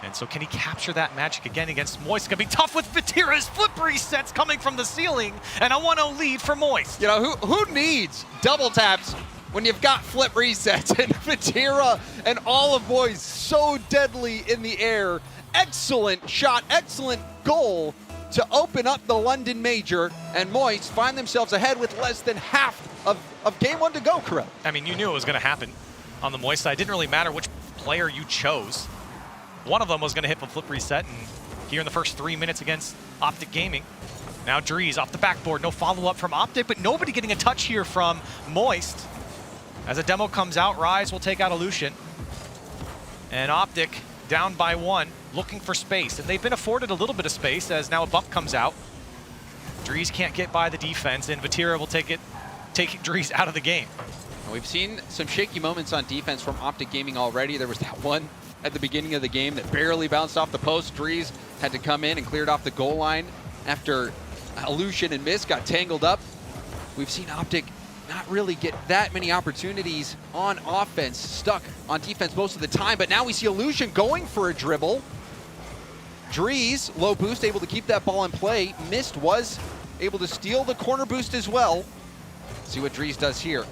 Speaker 14: And so can he capture that magic again against Moist? It's gonna be tough with Vatira's flip resets coming from the ceiling, and a 1-0 lead for Moist.
Speaker 13: You know, who needs double taps when you've got flip resets? And Vatira and all of Moist so deadly in the air. Excellent shot, excellent goal to open up the London Major, and Moist find themselves ahead with less than half of game one to go, correct?
Speaker 14: I mean, you knew it was gonna happen on the Moist side. It didn't really matter which player you chose. One of them was going to hit the flip reset, and here in the first 3 minutes against OpTic Gaming. Now Drees off the backboard, no follow-up from OpTic, but nobody getting a touch here from Moist. As a demo comes out, Rise will take out Illusion. And OpTic down by 1, looking for space. And they've been afforded a little bit of space as now a bump comes out. Drees can't get by the defense, and Vatira will take Drees out of the game.
Speaker 13: We've seen some shaky moments on defense from OpTic Gaming already. There was that one at the beginning of the game that barely bounced off the post. Drees had to come in and cleared off the goal line after Illusion and Miss got tangled up. We've seen OpTic not really get that many opportunities on offense, stuck on defense most of the time, but now we see Illusion going for a dribble. Drees, low boost, able to keep that ball in play. Mist was able to steal the corner boost as well. See what Drees does here.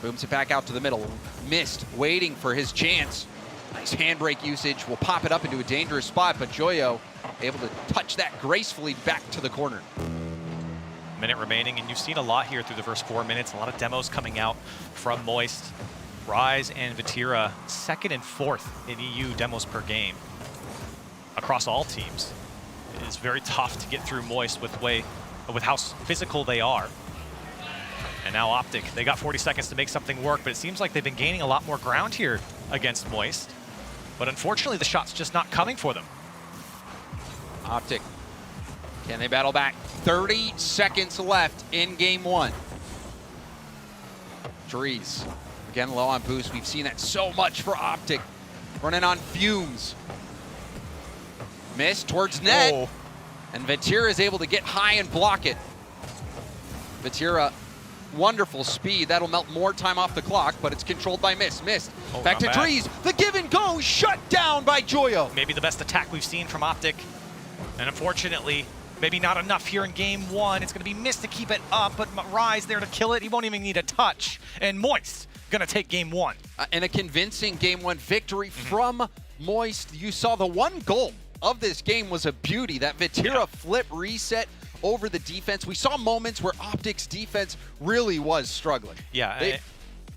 Speaker 13: Booms it back out to the middle. Mist waiting for his chance. Nice handbrake usage, will pop it up into a dangerous spot, but Joyo able to touch that gracefully back to the corner.
Speaker 14: Minute remaining, and you've seen a lot here through the first 4 minutes. A lot of demos coming out from Moist. Rise and Vatira, 2nd and 4th in EU demos per game across all teams. It is very tough to get through Moist with how physical they are. And now OpTic, they got 40 seconds to make something work, but it seems like they've been gaining a lot more ground here against Moist. But unfortunately, the shot's just not coming for them.
Speaker 13: OpTic, can they battle back? 30 seconds left in game one. Drees, again low on boost. We've seen that so much for OpTic, running on fumes. Miss towards net, and Vatira is able to get high and block it. Vatira, wonderful speed. That'll melt more time off the clock, but it's controlled by Mist. Back to Drees. The give and go shut down by Joyo.
Speaker 14: Maybe the best attack we've seen from OpTic. And unfortunately, maybe not enough here in game one. It's going to be Mist to keep it up, but Rise there to kill it. He won't even need a touch. And Moist going to take game one.
Speaker 13: And a convincing game one victory from Moist. You saw the one goal of this game was a beauty. That Vatira flip reset over the defense. We saw moments where OpTic's defense really was struggling.
Speaker 14: Yeah,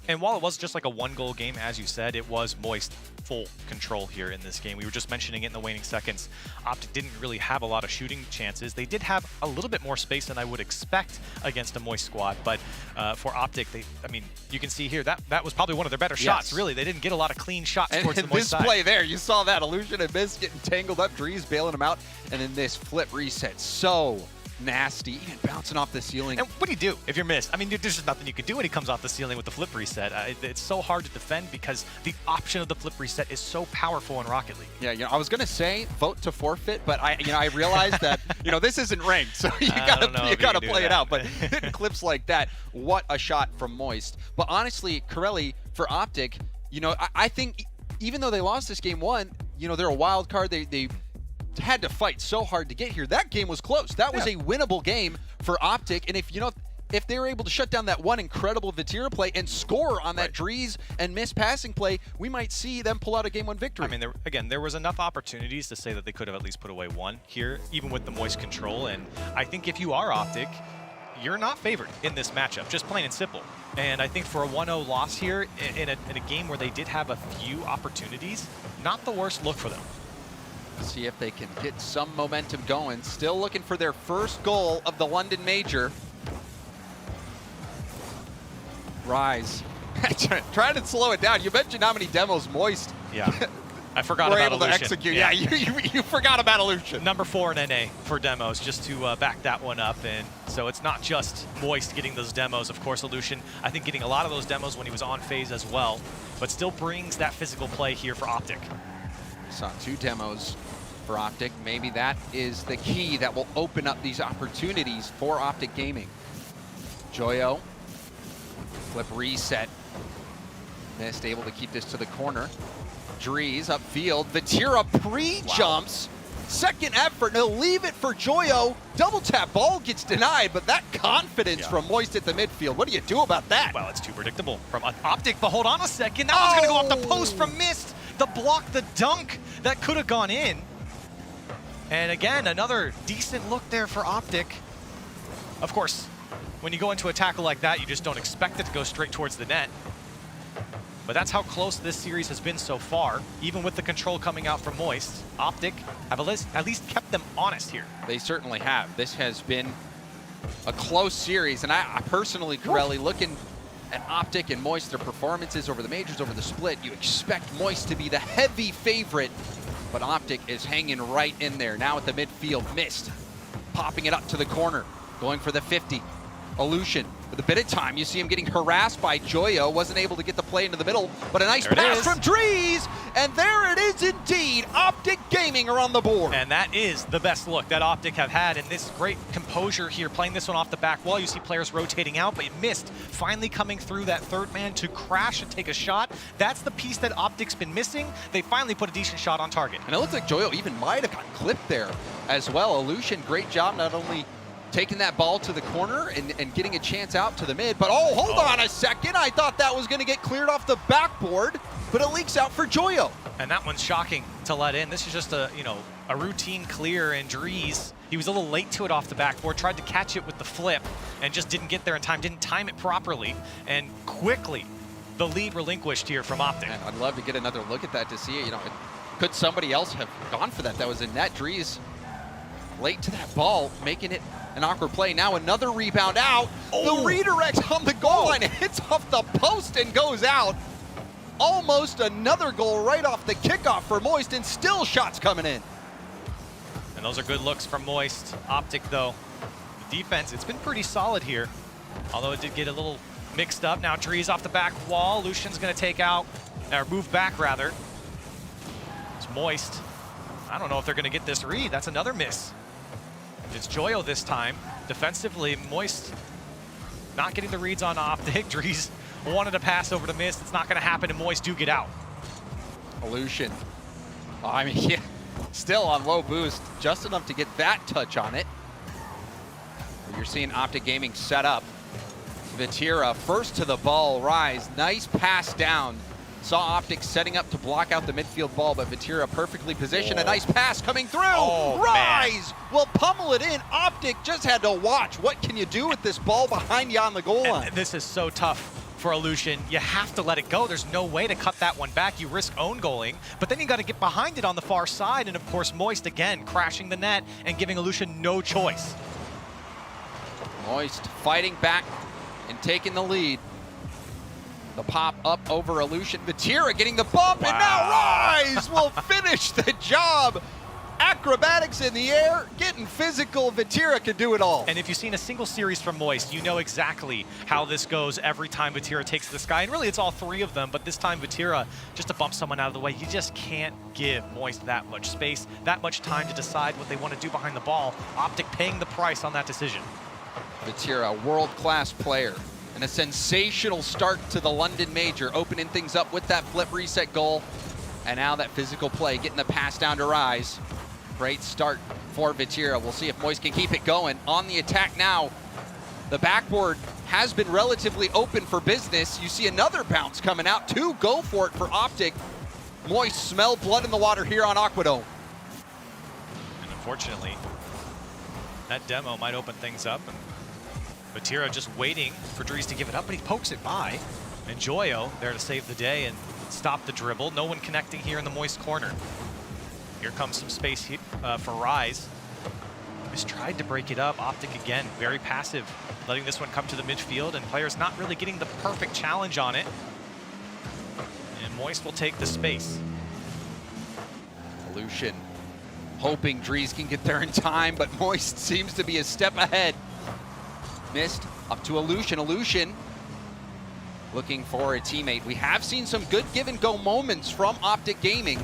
Speaker 14: and while it was just like a 1-goal game, as you said, it was Moist full control here in this game. We were just mentioning it in the waning seconds. OpTic didn't really have a lot of shooting chances. They did have a little bit more space than I would expect against a Moist squad, but for OpTic, I mean, you can see here, that was probably one of their better shots, really. They didn't get a lot of clean shots towards the Moist side.
Speaker 13: This play there, you saw that. Illusion and Miss getting tangled up, Drees bailing them out, and then this flip reset. So nasty, even bouncing off the ceiling.
Speaker 14: And what do you do if you're Missed? I mean, there's just nothing you can do when he comes off the ceiling with the flip reset. It's so hard to defend because the option of the flip reset is so powerful in Rocket League.
Speaker 13: Yeah, I was gonna say vote to forfeit, but I realized that this isn't ranked, so you gotta play it out. But hitting clips like that, what a shot from Moist. But honestly, Corelli, for OpTic, I think even though they lost this game one, they're a wild card. They had to fight so hard to get here. That game was close. That was a winnable game for OpTic. And if they were able to shut down that one incredible Vatira play and score on that Drees and Miss passing play, we might see them pull out a game one victory.
Speaker 14: I mean, there was enough opportunities to say that they could have at least put away one here, even with the Moist control. And I think if you are OpTic, you're not favored in this matchup, just plain and simple. And I think for a 1-0 loss here in a game where they did have a few opportunities, not the worst look for them.
Speaker 13: See if they can get some momentum going. Still looking for their first goal of the London Major. Rise. Trying to slow it down. You mentioned how many demos Moist
Speaker 14: I forgot about
Speaker 13: able to execute. Yeah, you forgot about Illusion.
Speaker 14: Number 4 in NA for demos, just to back that one up. And so it's not just Moist getting those demos. Of course, Illusion, I think, getting a lot of those demos when he was on FaZe as well, but still brings that physical play here for OpTic.
Speaker 13: Saw 2 demos for OpTic. Maybe that is the key that will open up these opportunities for OpTic Gaming. Joyo Flip reset. Mist able to keep this to the corner. Drees upfield. Vatira pre-jumps. Second effort, and he'll leave it for Joyo. Double tap ball gets denied, but that confidence from Moist at the midfield. What do you do about that?
Speaker 14: Well, it's too predictable from OpTic, but hold on a second. That one's going to go off the post from Mist. The block, the dunk that could have gone in. And again, another decent look there for OpTic. Of course, when you go into a tackle like that, you just don't expect it to go straight towards the net. But that's how close this series has been so far, even with the control coming out from Moist. OpTic have at least kept them honest here.
Speaker 13: They certainly have. This has been a close series, and I personally, Corelli, looking at OpTic and Moist, their performances over the majors, over the split, you expect Moist to be the heavy favorite, but OpTic is hanging right in there. Now at the midfield, Mist popping it up to the corner, going for the 50. Illusion with a bit of time. You see him getting harassed by Joyo. Wasn't able to get the play into the middle, but a nice pass from Drees. And there it is indeed. OpTic Gaming are on the board.
Speaker 14: And that is the best look that OpTic have had in this great composure here, playing this one off the back wall. You see players rotating out, but Mist finally coming through that third man to crash and take a shot. That's the piece that OpTic's been missing. They finally put a decent shot on target.
Speaker 13: And it looks like Joyo even might have gotten clipped there as well. Illusion, great job not only taking that ball to the corner and getting a chance out to the mid. But hold on a second. I thought that was going to get cleared off the backboard, but it leaks out for Joyo.
Speaker 14: And that one's shocking to let in. This is just a routine clear, and Drees, he was a little late to it off the backboard, tried to catch it with the flip and just didn't get there in time, didn't time it properly, and quickly the lead relinquished here from OpTic.
Speaker 13: And I'd love to get another look at that to see it. Could somebody else have gone for that? That was in net. Drees late to that ball, making it an awkward play. Now another rebound out. The redirect on the goal line. It hits off the post and goes out. Almost another goal right off the kickoff for Moist, and still shots coming in.
Speaker 14: And those are good looks from Moist. OpTic, though, the defense, it's been pretty solid here, although it did get a little mixed up. Now Drees off the back wall. Lucian's going to take out, or move back, rather. It's Moist. I don't know if they're going to get this read. That's another miss. It's Joyo this time. Defensively, Moist not getting the reads on OpTic. Drees wanted to pass over to Mist. It's not going to happen, and Moist do get out.
Speaker 13: Illusion. Still on low boost, just enough to get that touch on it. You're seeing OpTic Gaming set up. Vatira first to the ball, Rise. Nice pass down. Saw OpTic setting up to block out the midfield ball, but Vatira perfectly positioned. A nice pass coming through. Rise will pummel it in. OpTic just had to watch. What can you do with this ball behind you on the goal line?
Speaker 14: And this is so tough for Illusion. You have to let it go. There's no way to cut that one back. You risk own goaling, but then you got to get behind it on the far side. And of course, Moist again crashing the net and giving Illusion no choice.
Speaker 13: Moist fighting back and taking the lead. The pop up over Illusion. Vatira getting the bump, and now Rise will finish the job. Acrobatics in the air, getting physical. Vatira can do it all.
Speaker 14: And if you've seen a single series from Moist, you know exactly how this goes every time Vatira takes the sky. And really, it's all three of them, but this time Vatira, just to bump someone out of the way, you just can't give Moist that much space, that much time to decide what they want to do behind the ball. OpTic paying the price on that decision.
Speaker 13: Vatira, world-class player. And a sensational start to the London Major, opening things up with that flip reset goal. And now that physical play, getting the pass down to Rise. Great start for Vatira. We'll see if Moist can keep it going. On the attack now, the backboard has been relatively open for business. You see another bounce coming out. Two go for it for OpTic. Moist smell blood in the water here on Aquadome.
Speaker 14: And unfortunately, that demo might open things up. And Vatira just waiting for Drees to give it up, but he pokes it by. And Joyo there to save the day and stop the dribble. No one connecting here in the Moist corner. Here comes some space for Rise. Just tried to break it up. OpTic again, very passive, letting this one come to the midfield, and players not really getting the perfect challenge on it. And Moist will take the space.
Speaker 13: Illusion hoping Drees can get there in time, but Moist seems to be a step ahead. Mist up to Illusion. Illusion looking for a teammate. We have seen some good give and go moments from OpTic Gaming.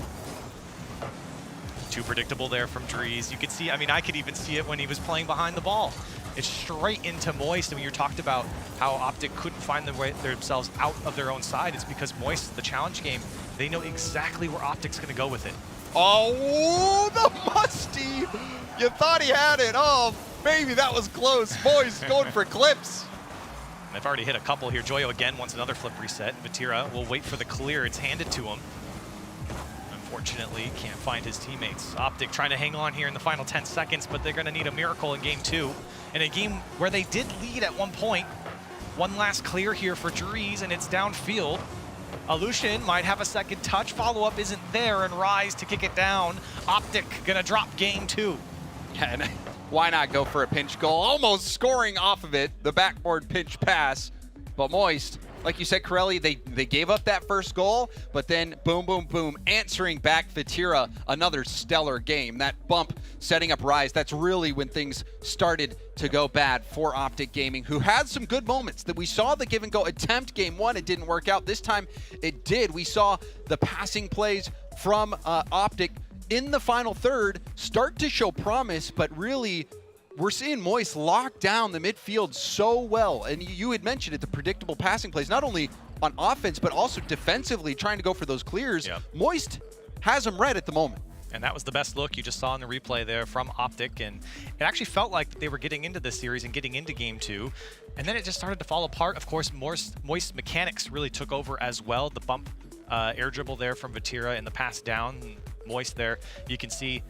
Speaker 14: Too predictable there from Drees. You could see, I mean, I could even see it when he was playing behind the ball. It's straight into Moist. I mean, you talked about how OpTic couldn't find themselves out of their own side. It's because Moist, the challenge game, they know exactly where OpTic's going to go with it.
Speaker 13: Oh, the musty! You thought he had it. Oh, maybe that was close. Moist going for clips.
Speaker 14: They've already hit a couple here. Joyo again wants another flip reset. Vatira will wait for the clear. It's handed to him. Unfortunately, can't find his teammates. OpTic trying to hang on here in the final 10 seconds, but they're going to need a miracle in game 2. In a game where they did lead at one point. One last clear here for Dries, and it's downfield. Alushin might have a second touch. Follow-up isn't there, and Rise to kick it down. OpTic going to drop game 2.
Speaker 13: Yeah, and why not go for a pinch goal? Almost scoring off of it, the backboard pinch pass. But Moist, like you said, Corelli, they gave up that first goal, but then boom, boom, boom, answering back Vatira, another stellar game. That bump setting up Rise, that's really when things started to go bad for OpTic Gaming, who had some good moments. That we saw the give and go attempt game 1, it didn't work out. This time it did. We saw the passing plays from OpTic in the final third start to show promise, but really we're seeing Moist lock down the midfield so well. And you had mentioned it, the predictable passing plays, not only on offense, but also defensively trying to go for those clears. Yep. Moist has them right at the moment.
Speaker 14: And that was the best look you just saw in the replay there from OpTic. And it actually felt like they were getting into this series and getting into game 2. And then it just started to fall apart. Of course, Moist mechanics really took over as well. The bump air dribble there from Vatira and the pass down. Moist there. You can see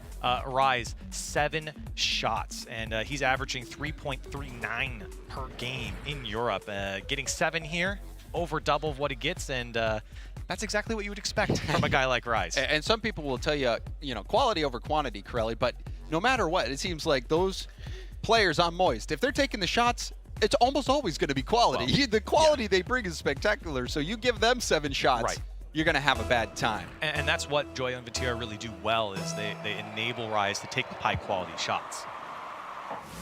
Speaker 14: Rise, 7 shots, and he's averaging 3.39 per game in Europe. Getting 7 here, over double of what he gets, and that's exactly what you would expect from a guy like Rise.
Speaker 13: And some people will tell you, quality over quantity, Corelli, but no matter what, it seems like those players on Moist, if they're taking the shots, it's almost always going to be quality. Well, the quality they bring is spectacular, so you give them 7 shots. Right. You're going to have a bad time.
Speaker 14: And that's what Joyo and Vatira really do well, is they enable Rise to take high-quality shots.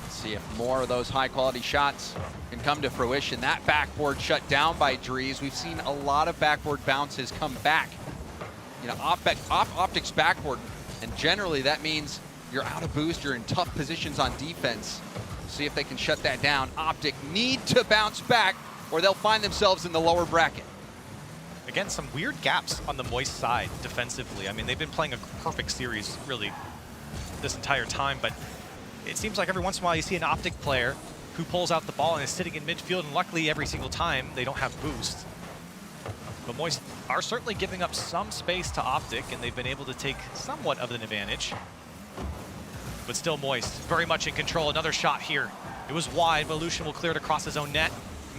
Speaker 13: Let's see if more of those high-quality shots can come to fruition. That backboard shut down by Dries. We've seen a lot of backboard bounces come back. OpTic's backboard, and generally that means you're out of boost, you're in tough positions on defense. See if they can shut that down. OpTic need to bounce back, or they'll find themselves in the lower bracket.
Speaker 14: Again, some weird gaps on the Moist side defensively. I mean, they've been playing a perfect series, really, this entire time, but it seems like every once in a while you see an OpTic player who pulls out the ball and is sitting in midfield, and luckily every single time they don't have boost. But Moist are certainly giving up some space to OpTic, and they've been able to take somewhat of an advantage. But still Moist, very much in control. Another shot here. It was wide, but Lucian will clear it across his own net.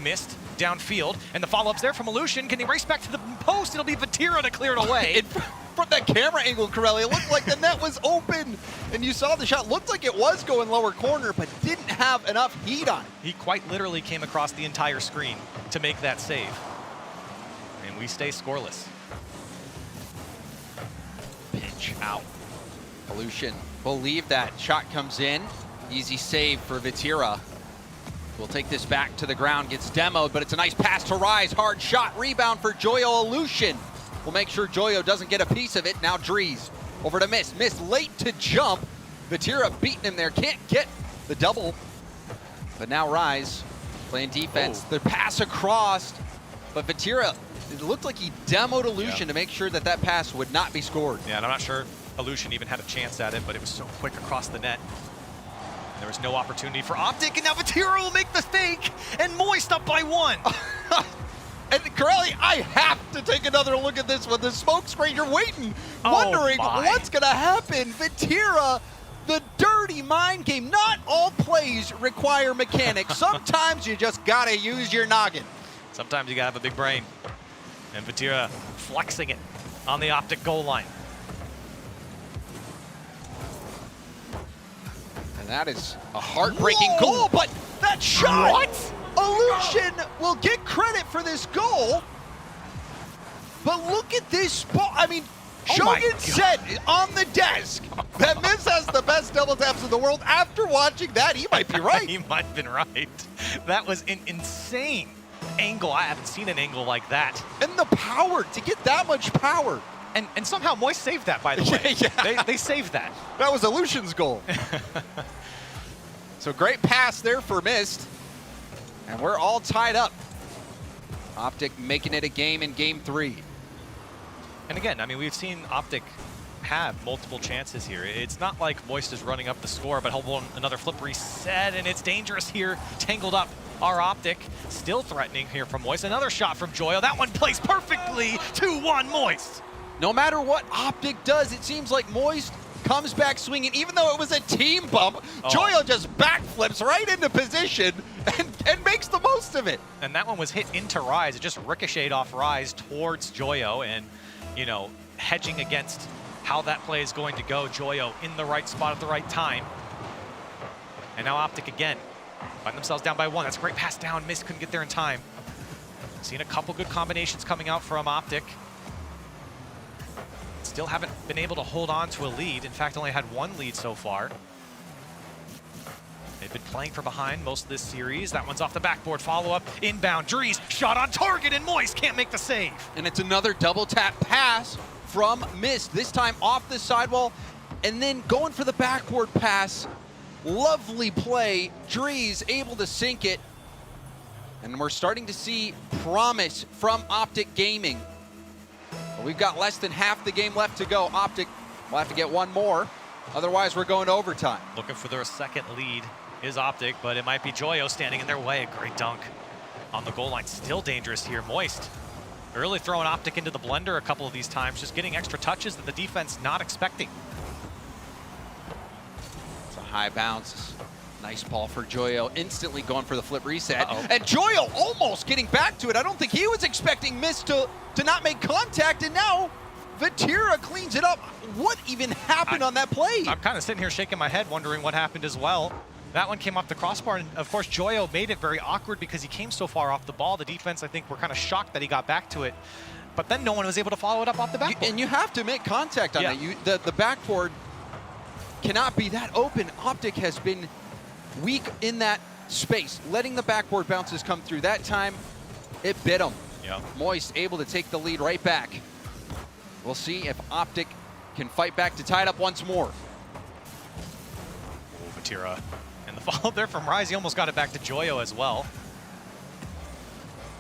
Speaker 14: Missed downfield, and the follow-up's there from Alushin. Can he race back to the post? It'll be Vatira to clear it away.
Speaker 13: From that camera angle, Corelli, it looked like the net was open, and you saw the shot. Looked like it was going lower corner, but didn't have enough heat on it.
Speaker 14: He quite literally came across the entire screen to make that save. And we stay scoreless.
Speaker 13: Pinch out. Alushin, believe that. Shot comes in. Easy save for Vatira. We'll take this back to the ground, gets demoed, but it's a nice pass to Rise. Hard shot, rebound for Joyo Alushin. We'll make sure Joyo doesn't get a piece of it. Now Dries over to Miss. Miss late to jump. Vatira beating him there, can't get the double. But now Rise playing defense. The pass across, but Vatira, it looked like he demoed Alushin to make sure that that pass would not be scored.
Speaker 14: Yeah, and I'm not sure Alushin even had a chance at it, but it was so quick across the net. There was no opportunity for OpTic, and now Vatira will make the fake, and Moist up by 1.
Speaker 13: And Corelli, I have to take another look at this one. The smoke screen, you're waiting, wondering what's going to happen. Vatira, the dirty mind game. Not all plays require mechanics. Sometimes you just got to use your noggin.
Speaker 14: Sometimes you got to have a big brain. And Vatira flexing it on the OpTic goal line.
Speaker 13: And that is a heartbreaking goal, but that shot! What? Alushin will get credit for this goal, but look at this ball. I mean, Shogun said on the desk that Miz has the best double taps in the world. After watching that, he might be right.
Speaker 14: He might have been right. That was an insane angle. I haven't seen an angle like that.
Speaker 13: And the power, to get that much power.
Speaker 14: And somehow Moist saved that, by the way.
Speaker 13: Yeah.
Speaker 14: They saved that.
Speaker 13: That was Alushin's goal. So great pass there for Mist. And we're all tied up. OpTic making it a game in game 3.
Speaker 14: And again, I mean, we've seen OpTic have multiple chances here. It's not like Moist is running up the score, but hold on, another flip reset, and it's dangerous here. Tangled up our OpTic. Still threatening here from Moist. Another shot from Joyo. That one plays perfectly. 2-1 Moist.
Speaker 13: No matter what OpTic does, it seems like Moist comes back swinging. Even though it was a team bump, Joyo just backflips right into position and makes the most of it.
Speaker 14: And that one was hit into Rise. It just ricocheted off Rise towards Joyo, and, you know, hedging against how that play is going to go. Joyo in the right spot at the right time. And now OpTic again. Find themselves down by 1. That's a great pass down. Mist couldn't get there in time. Seen a couple good combinations coming out from OpTic. Still haven't been able to hold on to a lead. In fact, only had 1 lead so far. They've been playing from behind most of this series. That one's off the backboard. Follow-up, inbound. Drees, shot on target, and Moist can't make the save.
Speaker 13: And it's another double tap pass from Mist. This time off the sidewall, and then going for the backboard pass. Lovely play. Drees able to sink it. And we're starting to see promise from OpTic Gaming. But we've got less than half the game left to go. OpTic will have to get 1 more. Otherwise, we're going to overtime.
Speaker 14: Looking for their second lead is OpTic, but it might be Joyo standing in their way. A great dunk on the goal line. Still dangerous here. Moist early throwing OpTic into the blender a couple of these times, just getting extra touches that the defense not expecting.
Speaker 13: It's a high bounce. Nice ball for Joyo, instantly going for the flip reset. And Joyo almost getting back to it. I don't think he was expecting Mist to not make contact, and now Vatira cleans it up. What even happened on that play?
Speaker 14: I'm kind of sitting here shaking my head, wondering what happened as well. That one came off the crossbar, and of course Joyo made it very awkward because he came so far off the ball. The defense, I think, were kind of shocked that he got back to it, but then no one was able to follow it up off the backboard.
Speaker 13: And you have to make contact on that. The backboard cannot be that open. OpTic has been weak in that space, letting the backboard bounces come through. That time, it bit him.
Speaker 14: Yeah.
Speaker 13: Moist able to take the lead right back. We'll see if OpTic can fight back to tie it up once more.
Speaker 14: Oh, Vatira. And the follow there from Rise, he almost got it back to Joyo as well.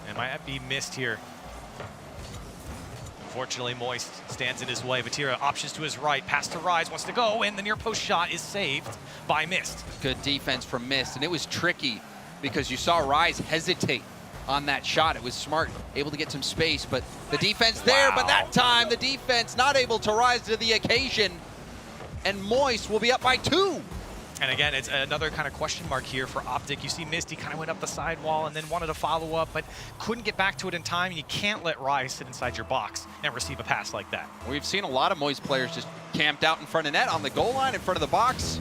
Speaker 14: And might be missed here. Unfortunately, Moist stands in his way. Vatira options to his right, pass to Rise, wants to go, and the near post shot is saved by Mist.
Speaker 13: Good defense from Mist, and it was tricky because you saw Rise hesitate on that shot. It was smart, able to get some space, but the defense there, but that time the defense not able to rise to the occasion, and Moist will be up by 2.
Speaker 14: And again, it's another kind of question mark here for OpTic. You see Mist, he kind of went up the sidewall and then wanted to follow up, but couldn't get back to it in time. You can't let Rise sit inside your box and receive a pass like that.
Speaker 13: We've seen a lot of Moist players just camped out in front of net on the goal line, in front of the box.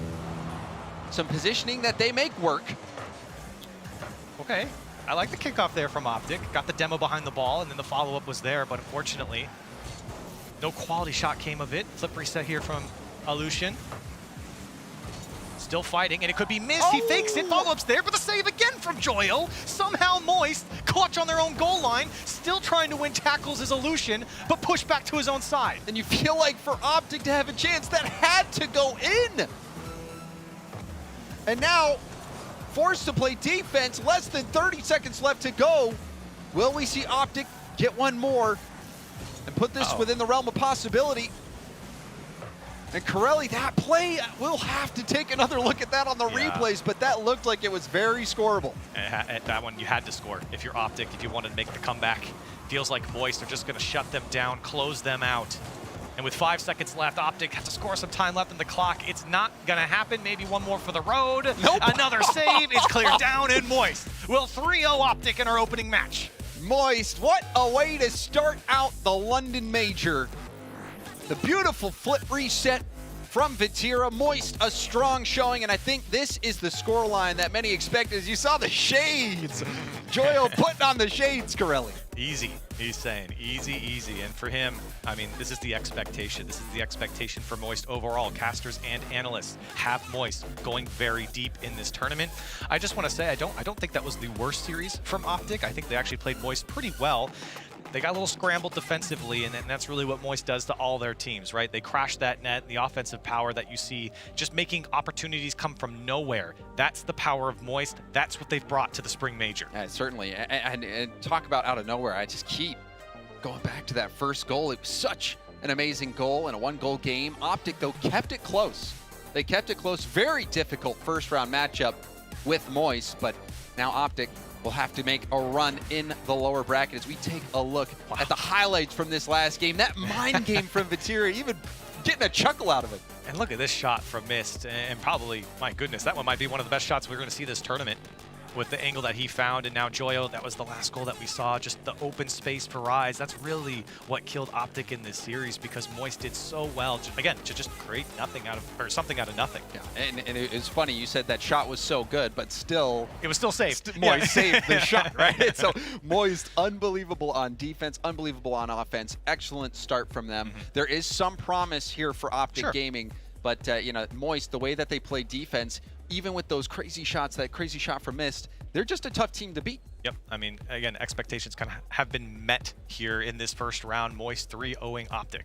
Speaker 13: Some positioning that they make work.
Speaker 14: Okay, I like the kickoff there from OpTic. Got the demo behind the ball, and then the follow-up was there, but unfortunately, no quality shot came of it. Flip reset here from Alushin. Still fighting, and it could be Mist. He fakes it, follow-up's there, but the save again from Joyo. Somehow Moist, clutch on their own goal line, still trying to win tackles as Alushin, but push back to his own side.
Speaker 13: And you feel like for OpTic to have a chance, that had to go in. And now, forced to play defense, less than 30 seconds left to go. Will we see OpTic get 1 more and put this within the realm of possibility? And Corelli, that play, we'll have to take another look at that on the replays, but that looked like it was very scoreable.
Speaker 14: At that one, you had to score. If you're OpTic, if you wanted to make the comeback. Feels like Moist are just going to shut them down, close them out. And with 5 seconds left, OpTic have to score some time left in the clock. It's not going to happen. Maybe 1 more for the road.
Speaker 13: Nope.
Speaker 14: Another save. It's cleared down, and Moist will 3-0 OpTic in our opening match.
Speaker 13: Moist, what a way to start out the London Major. The beautiful flip reset from Vatira. Moist, a strong showing, and I think this is the scoreline that many expected. As you saw the shades. Joyo putting on the shades, Corelli.
Speaker 14: Easy, he's saying. Easy, easy. And for him, I mean, this is the expectation. This is the expectation for Moist overall. Casters and analysts have Moist going very deep in this tournament. I just want to say, I don't think that was the worst series from OpTic. I think they actually played Moist pretty well. they got a little scrambled defensively, and that's really what Moist does to all their teams, right? They crash that net, the offensive power that you see, just making opportunities come from nowhere. That's the power of Moist. That's what they've brought to the Spring Major.
Speaker 13: Yeah, certainly. And talk about out of nowhere, I just keep going back to that first goal. It was such an amazing goal in a one-goal game. OpTic, though, kept it close. They kept it close. Very difficult first-round matchup with Moist, but now OpTic will have to make a run in the lower bracket as we take a look at the highlights from this last game. That mind game from Vatira, even getting a chuckle out of it.
Speaker 14: And look at this shot from Mist, and probably, my goodness, that one might be one of the best shots we're going to see this tournament with the angle that he found. And now Joyo, that was the last goal that we saw, just the open space for Rise. That's really what killed OpTic in this series, because Moist did so well, again, to just create nothing out of, or something out of nothing.
Speaker 13: Yeah, and it's funny, you said that shot was so good, but still...
Speaker 14: It was still safe.
Speaker 13: Moist saved the shot, right? So Moist, unbelievable on defense, unbelievable on offense. Excellent start from them. There is some promise here for OpTic Gaming, but you know, Moist, the way that they play defense, even with those crazy shots, that crazy shot from Mist, they're just a tough team to beat.
Speaker 14: Yep, I mean, again, expectations kind of have been met here in this first round. Moist 3-0ing OpTic.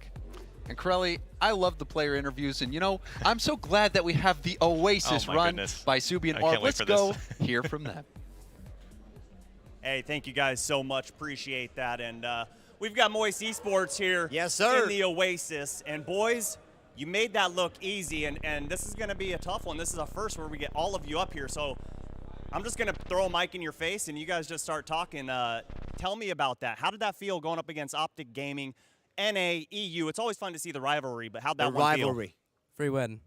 Speaker 13: And Corelli, I love the player interviews, and you know, I'm so glad that we have the Oasis run by Subi and Orb. Let's go hear from them.
Speaker 7: Hey, thank you guys so much. Appreciate that. And we've got Moist Esports here.
Speaker 6: Yes, sir.
Speaker 7: In the Oasis. And boys, you made that look easy, and this is going to be a tough one. This is a first where we get all of you up here. So I'm just going to throw a mic in your face, and you guys just start talking. Tell me about that. How did that feel going up against OpTic Gaming, NA, EU? It's always fun to see the rivalry, but how'd that one feel?
Speaker 15: Free win.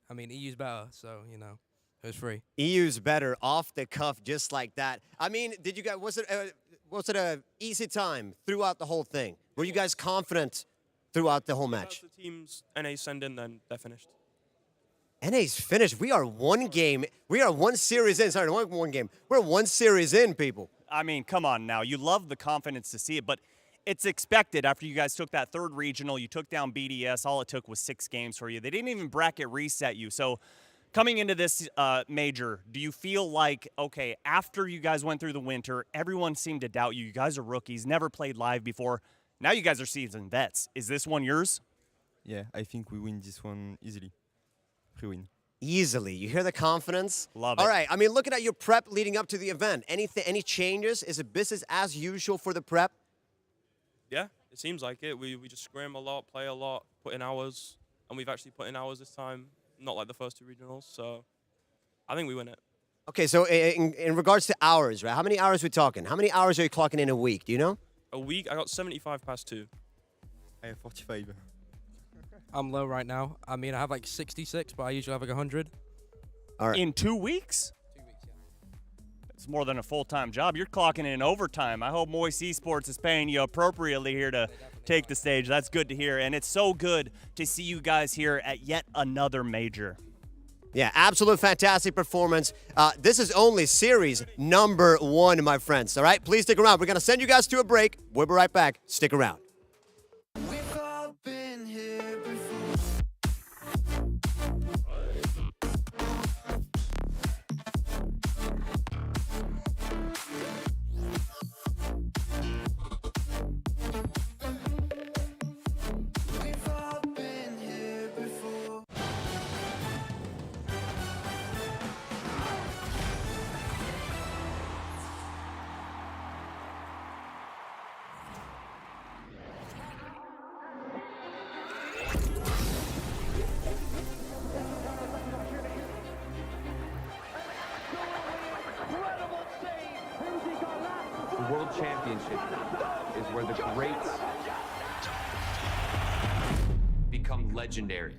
Speaker 15: I mean, EU's better, so, you know, it was free.
Speaker 6: EU's better off the cuff just like that. I mean, did you guys, was it a easy time throughout the whole thing? Were you guys confident throughout the whole match?
Speaker 16: Once the teams NA send in, then they're finished.
Speaker 6: NA's finished. We are one game. We are one series in. Sorry, one game. We're one series in, people.
Speaker 7: I mean, come on now. You love the confidence to see it, but it's expected after you guys took that third regional. You took down BDS. All it took was 6 games for you. They didn't even bracket reset you. So coming into this major, do you feel like, okay, after you guys went through the winter, everyone seemed to doubt you. You guys are rookies, never played live before. Now you guys are seasoned vets. Is this one yours?
Speaker 17: Yeah, I think we win this one easily. Win.
Speaker 6: Easily. You hear the confidence?
Speaker 7: Love it.
Speaker 6: All right. I mean, looking at your prep leading up to the event, any changes? Is it business as usual for the prep?
Speaker 16: Yeah, it seems like it. We just scrim a lot, play a lot, put in hours, and we've actually put in hours this time, not like the first 2 regionals, so I think we win it.
Speaker 6: Okay, so in regards to hours, right? How many hours are we talking? How many hours are you clocking in a week? Do you know?
Speaker 16: A week, I got 75 past 2.
Speaker 17: I have 45.
Speaker 15: I'm low right now. I mean, I have like 66, but I usually have like 100.
Speaker 6: All right.
Speaker 7: In 2 weeks? 2 weeks, yeah. It's more than a full-time job. You're clocking in overtime. I hope Moist Esports is paying you appropriately here to take the stage. That's good to hear, and it's so good to see you guys here at yet another major.
Speaker 6: Yeah, absolute fantastic performance. This is only series number 1, my friends. All right, please stick around. We're going to send you guys to a break. We'll be right back. Stick around.
Speaker 18: The World Championship is where the greats become legendary.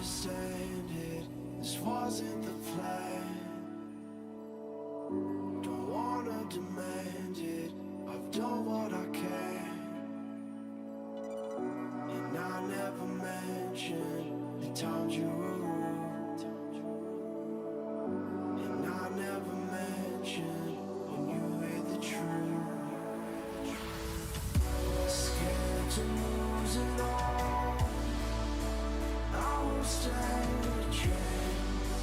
Speaker 9: understand it. This wasn't the plan. Don't wanna demand it. I've done what I can. And I never mentioned the times you were rude. And I never mentioned when you hid the truth. Scared to lose it all. I won't stand a chance.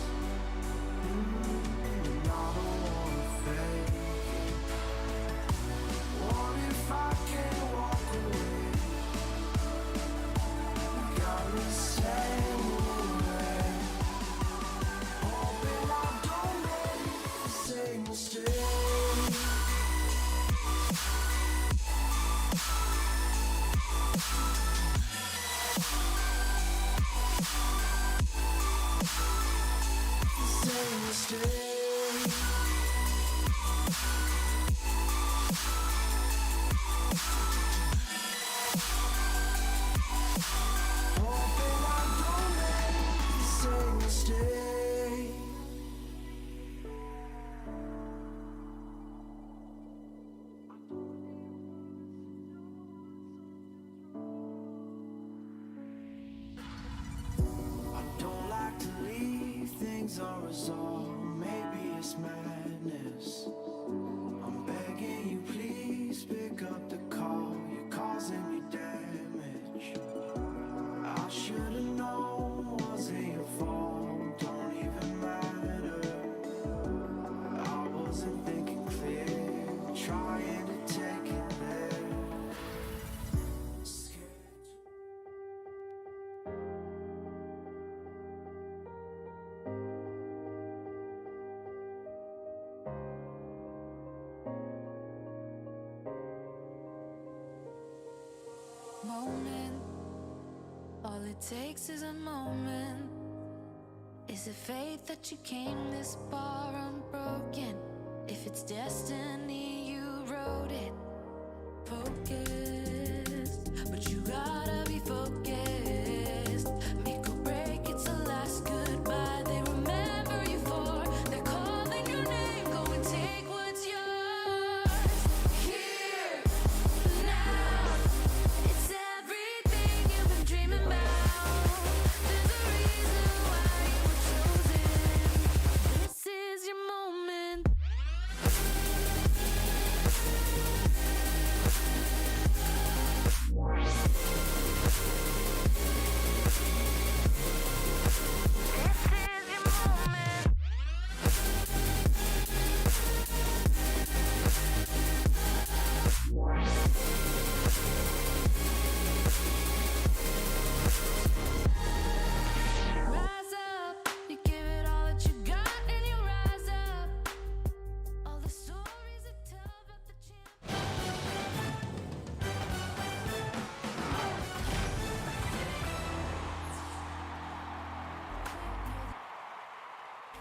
Speaker 9: And I don't wanna fake it. What if I can't walk away? You got me saying away. Hoping I don't make the same mistake. Same mistake. Hoping I don't make the same mistake. I don't like to leave things unresolved. Maybe it's madness. I'm begging you, please pick up the call. You're causing me damage. I should've known wasn't your fault. Don't even matter. I wasn't thinking clear, trying to take it there.
Speaker 19: Moment, all it takes is a moment. Is it fate that you came this far unbroken? If it's destiny, you wrote it. Focused, but you gotta be focused. Make or break, it's the last goodbye they remember you for. They're calling your name, go and take what's yours. Here, now. It's everything you've been dreaming about. There's a reason why you were chosen. This is your moment. Rise up, you give it all that you got, and you rise up. All the stories that tell about the champ.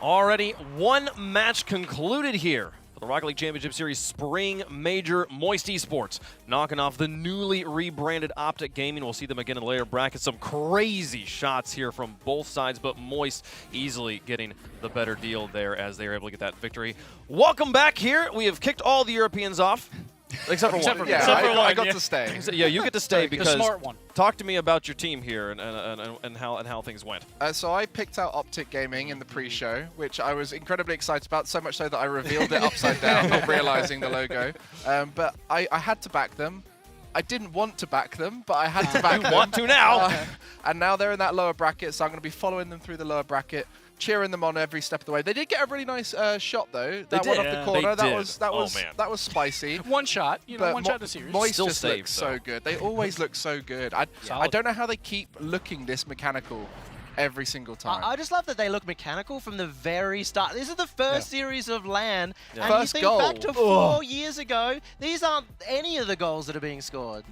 Speaker 20: Already one match concluded here for the Rocket League Championship Series Spring Major. Moist Esports knocking off the newly rebranded OpTic Gaming. We'll see them again in the later brackets. Some crazy shots here from both sides, but Moist easily getting the better deal there as they are able to get that victory. Welcome back here. We have kicked all the Europeans off. Except for one.
Speaker 4: Yeah, I got to stay.
Speaker 20: Yeah, you get to stay because
Speaker 10: smart one.
Speaker 20: talk to me about your team here and how things went.
Speaker 4: So I picked out OpTic Gaming in the pre-show, which I was incredibly excited about, so much so that I revealed it upside down, not realizing the logo. But I had to back them. I didn't want to back them, but I had to back them.
Speaker 20: You want to now.
Speaker 4: And now they're in that lower bracket, so I'm going to be following them through the lower bracket, cheering them on every step of the way. They did get a really nice shot though. That one off the corner. That was spicy.
Speaker 10: One shot, one shot in the series.
Speaker 4: Moist
Speaker 20: Still
Speaker 4: just
Speaker 20: saved,
Speaker 4: looks so good. They always look so good. I don't know how they keep looking this mechanical every single time.
Speaker 21: I just love that they look mechanical from the very start. This is the first series of LAN, and
Speaker 4: First
Speaker 21: you think
Speaker 4: goal.
Speaker 21: back to 4 years ago, these aren't any of the goals that are being scored.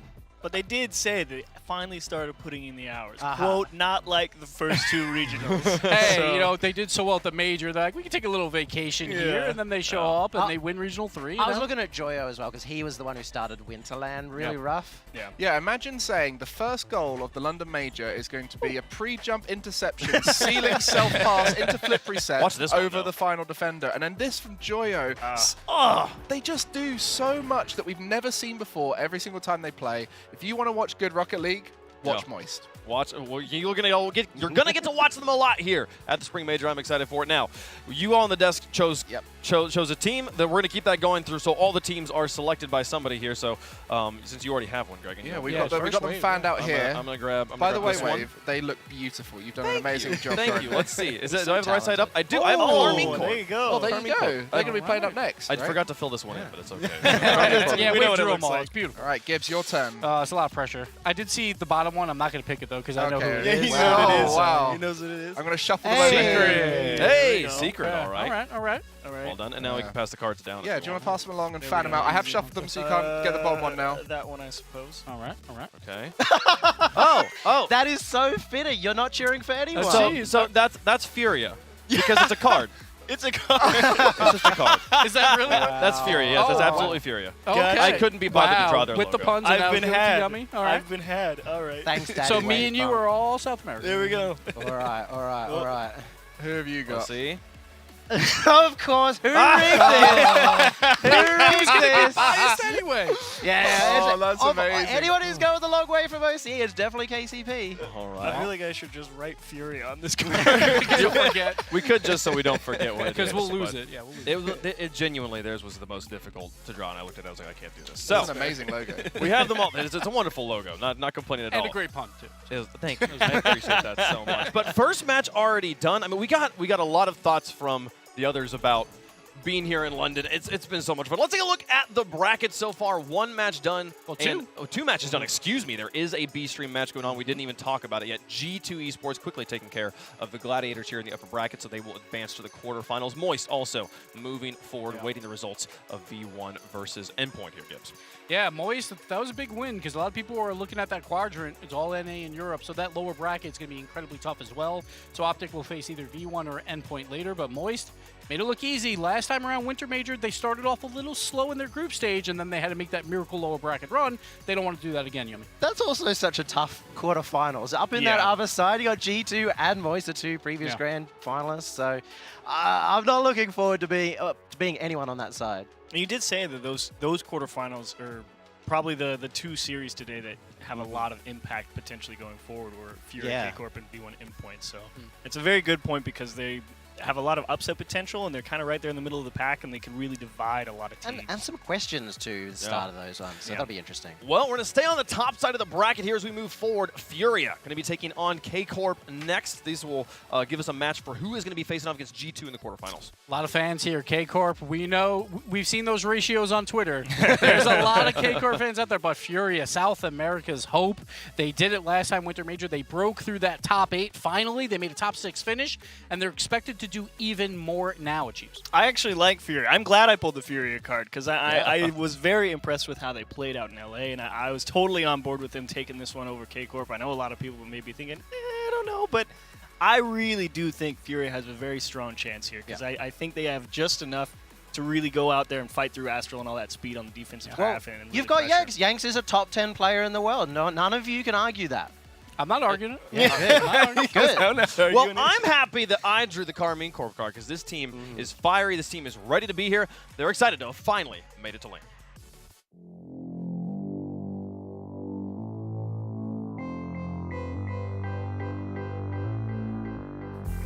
Speaker 8: But they did say they finally started putting in the hours. Quote, not like the first 2 regionals.
Speaker 10: Hey,
Speaker 8: So-
Speaker 10: you know, they did so well at the major. They're like, we can take a little vacation here, and then they show up and they win Regional 3.
Speaker 21: I was looking at Joyo as well, because he was the one who started Winterland really rough.
Speaker 4: Yeah, imagine saying the first goal of the London Major is going to be a pre-jump interception, ceiling self-pass into flip reset
Speaker 20: Watch this one,
Speaker 4: over
Speaker 20: though.
Speaker 4: the final defender. And then this from Joyo. They just do so much that we've never seen before every single time they play. If you want to watch good Rocket League, watch Moist.
Speaker 20: Well, you're gonna get to watch them a lot here at the Spring Major. I'm excited for it. Now, you all on the desk chose a team that we're gonna keep that going through. So all the teams are selected by somebody here. So since you already have one, Greg, and
Speaker 4: Yeah, we got them fanned out here.
Speaker 20: I'm gonna grab.
Speaker 4: By the way,
Speaker 20: this one.
Speaker 4: Wave, they look beautiful. You've done an amazing job.
Speaker 20: Thank you. Let's see. Do I have the right side up? I do.
Speaker 4: Oh,
Speaker 20: I have the Army Corps.
Speaker 8: there you go.
Speaker 4: Well, there you go. They're going to be playing up next.
Speaker 20: I
Speaker 4: right?
Speaker 20: forgot to fill this one in, but it's okay.
Speaker 10: Yeah, we
Speaker 8: know what it
Speaker 10: drew them
Speaker 8: looks
Speaker 10: all.
Speaker 8: like.
Speaker 10: It's beautiful.
Speaker 4: All right, Gibbs, your turn.
Speaker 10: It's a lot of pressure. I did see the bottom one. I'm not going to pick it, though, because I know who it
Speaker 4: Okay.
Speaker 10: is.
Speaker 8: He knows what it is.
Speaker 4: Wow.
Speaker 8: He knows what it is.
Speaker 4: I'm going to shuffle them over here.
Speaker 20: Hey, secret. All right.
Speaker 10: All right.
Speaker 20: Well done. And now we can pass the cards down.
Speaker 4: Yeah, do you want to pass them along and fan them out? I have shuffled them so you can't get the bottom one now.
Speaker 8: That one, I suppose.
Speaker 10: All right.
Speaker 20: Okay.
Speaker 21: That is so fitting. You're not cheering for anyone.
Speaker 20: So that's Furia because it's a card.
Speaker 8: It's a card.
Speaker 20: It's just a card.
Speaker 10: Is that really?
Speaker 20: That's Furia. Yes, that's absolutely Furia.
Speaker 10: Okay.
Speaker 20: I couldn't be bothered to draw their
Speaker 10: With
Speaker 20: logo.
Speaker 10: the puns and
Speaker 8: I've been
Speaker 10: that was
Speaker 8: had.
Speaker 10: yummy. All right.
Speaker 8: I've been had. All right.
Speaker 21: Thanks, Daddy.
Speaker 10: So me and you are all South American.
Speaker 8: There we go.
Speaker 21: All right.
Speaker 4: Who have you got?
Speaker 20: Let's see.
Speaker 21: Of course. Who rigged this? Who rigged this?
Speaker 10: Biased anyway.
Speaker 21: Yeah.
Speaker 4: Oh, that's amazing.
Speaker 21: Anyone who's going the long way from OC is definitely KCP.
Speaker 20: All
Speaker 8: I
Speaker 20: right.
Speaker 8: feel like I should just write Fury on this card.
Speaker 10: You'll forget.
Speaker 20: We could just so we don't forget what it is.
Speaker 10: Because we'll lose
Speaker 20: but
Speaker 10: it. Yeah, we'll lose it.
Speaker 20: It genuinely, theirs was the most difficult to draw, and I looked at it, I was like, I can't do this.
Speaker 4: That's
Speaker 20: So
Speaker 4: an amazing logo.
Speaker 20: we have them all. It's a wonderful logo. Not complaining at all.
Speaker 10: And a great pun, too.
Speaker 20: Thank you. I appreciate that so much. But first match already done. I mean, we got a lot of thoughts from the others about being here in London. It's been so much fun. Let's take a look at the bracket so far. One match done.
Speaker 10: Well, two.
Speaker 20: Two matches done. Excuse me. There is a B-Stream match going on. We didn't even talk about it yet. G2 Esports quickly taking care of the Gladiators here in the upper bracket, so they will advance to the quarterfinals. Moist also moving forward, waiting the results of V1 versus Endpoint here, Gibbs.
Speaker 10: Yeah, Moist, that was a big win because a lot of people are looking at that quadrant. It's all NA in Europe, so that lower bracket is going to be incredibly tough as well. So OpTic will face either V1 or Endpoint later, but Moist made it look easy. Last time around Winter Major, they started off a little slow in their group stage, and then they had to make that miracle lower bracket run. They don't want to do that again, Yummy.
Speaker 21: That's also such a tough quarterfinals. Up in that other side, you got G2 and Moist, the two previous grand finalists. So I'm not looking forward to being anyone on that side.
Speaker 8: You did say that those quarterfinals are probably the two series today that have a lot of impact potentially going forward, where Fury, KCorp, and V1 Endpoint. So it's a very good point because they have a lot of upset potential, and they're kind of right there in the middle of the pack, and they can really divide a lot of teams.
Speaker 21: And some questions to the start of those ones, so that'll be interesting.
Speaker 20: Well, we're going to stay on the top side of the bracket here as we move forward. Furia going to be taking on KCorp next. These will give us a match for who is going to be facing off against G2 in the quarterfinals.
Speaker 10: A lot of fans here. KCorp, we know, we've seen those ratios on Twitter. There's a lot of KCorp fans out there, but Furia, South America's hope. They did it last time Winter Major. They broke through that top 8 finally. They made a top 6 finish, and they're expected to do even more now, it seems.
Speaker 8: I actually like Fury. I'm glad I pulled the Fury card because I was very impressed with how they played out in LA, and I was totally on board with them taking this one over KCorp. I know a lot of people may be thinking, I don't know, but I really do think Fury has a very strong chance here because I think they have just enough to really go out there and fight through Astral and all that speed on the defensive half. And really
Speaker 21: you've got
Speaker 8: pressure.
Speaker 21: Yanks. Yanks is a top 10 player in the world. No, none of you can argue that.
Speaker 10: I'm not arguing it.
Speaker 21: Good.
Speaker 20: Well, I'm happy that I drew the KCorp card because this team is fiery. This team is ready to be here. They're excited to have finally made it to lane.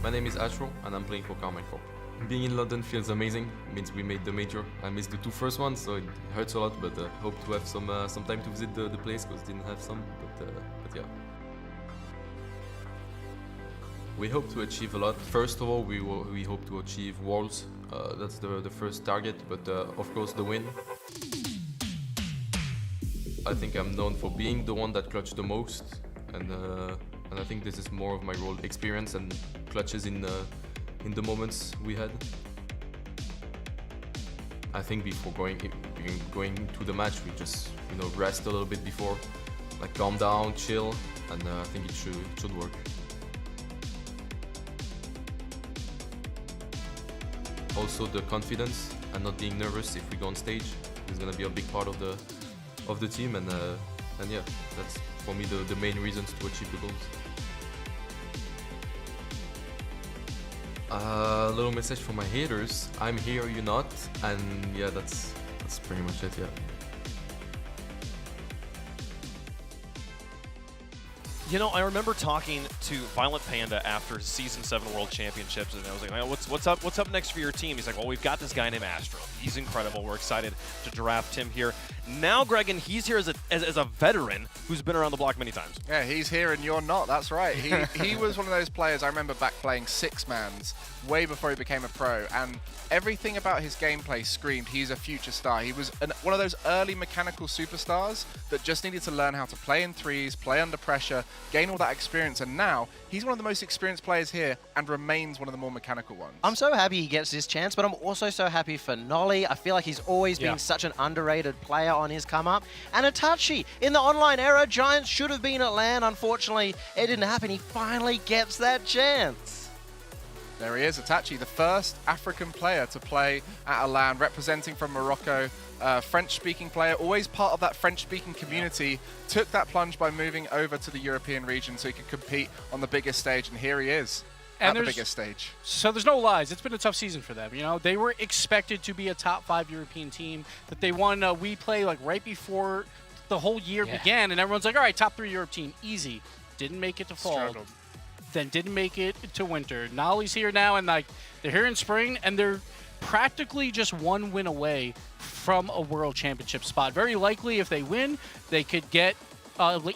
Speaker 17: My name is Astro and I'm playing for KCorp. Being in London feels amazing. It means we made the major. I missed the 2 first ones, so it hurts a lot, but hope to have some time to visit the place because didn't have some, but yeah. We hope to achieve a lot. First of all, we hope to achieve Worlds. That's the first target, but of course the win. I think I'm known for being the one that clutched the most, and I think this is more of my role, experience and clutches in the moments we had. I think before going to the match, we just rest a little bit before, like calm down, chill, and I think it should work. Also the confidence and not being nervous if we go on stage is gonna be a big part of the team, and yeah, that's for me the main reasons to achieve the goals. A little message for my haters: I'm here, you're not, and yeah, that's pretty much it. Yeah.
Speaker 20: You know, I remember talking to Violent Panda after Season 7 World Championships, and I was like, oh, what's up next for your team? He's like, well, we've got this guy named Astro. He's incredible. We're excited to draft him here. Now, Gregan, he's here as a veteran who's been around the block many times.
Speaker 4: Yeah, he's here and you're not. That's right. He was one of those players I remember back playing six-mans way before he became a pro, and everything about his gameplay screamed he's a future star. He was one of those early mechanical superstars that just needed to learn how to play in threes, play under pressure, gain all that experience, and now he's one of the most experienced players here and remains one of the more mechanical ones.
Speaker 21: I'm so happy he gets this chance, but I'm also so happy for Nolly. I feel like he's always been such an underrated player on his come up. And Itachi, in the online era, Giants should have been at LAN. Unfortunately, it didn't happen. He finally gets that chance.
Speaker 4: There he is, Itachi, the first African player to play at a LAN, representing from Morocco. French-speaking player, always part of that French-speaking community, took that plunge by moving over to the European region so he could compete on the biggest stage, and here he is at the biggest stage.
Speaker 10: So there's no lies. It's been a tough season for them. You know, they were expected to be a top 5 European team that they won We Play like right before the whole year began, and everyone's like, all right, top 3 Europe team, easy. Didn't make it to fall.
Speaker 7: Struggled.
Speaker 10: Then didn't make it to winter. Nolly's here now, and like they're here in spring, and they're practically just one win away from a world championship spot. Very likely, if they win, they could get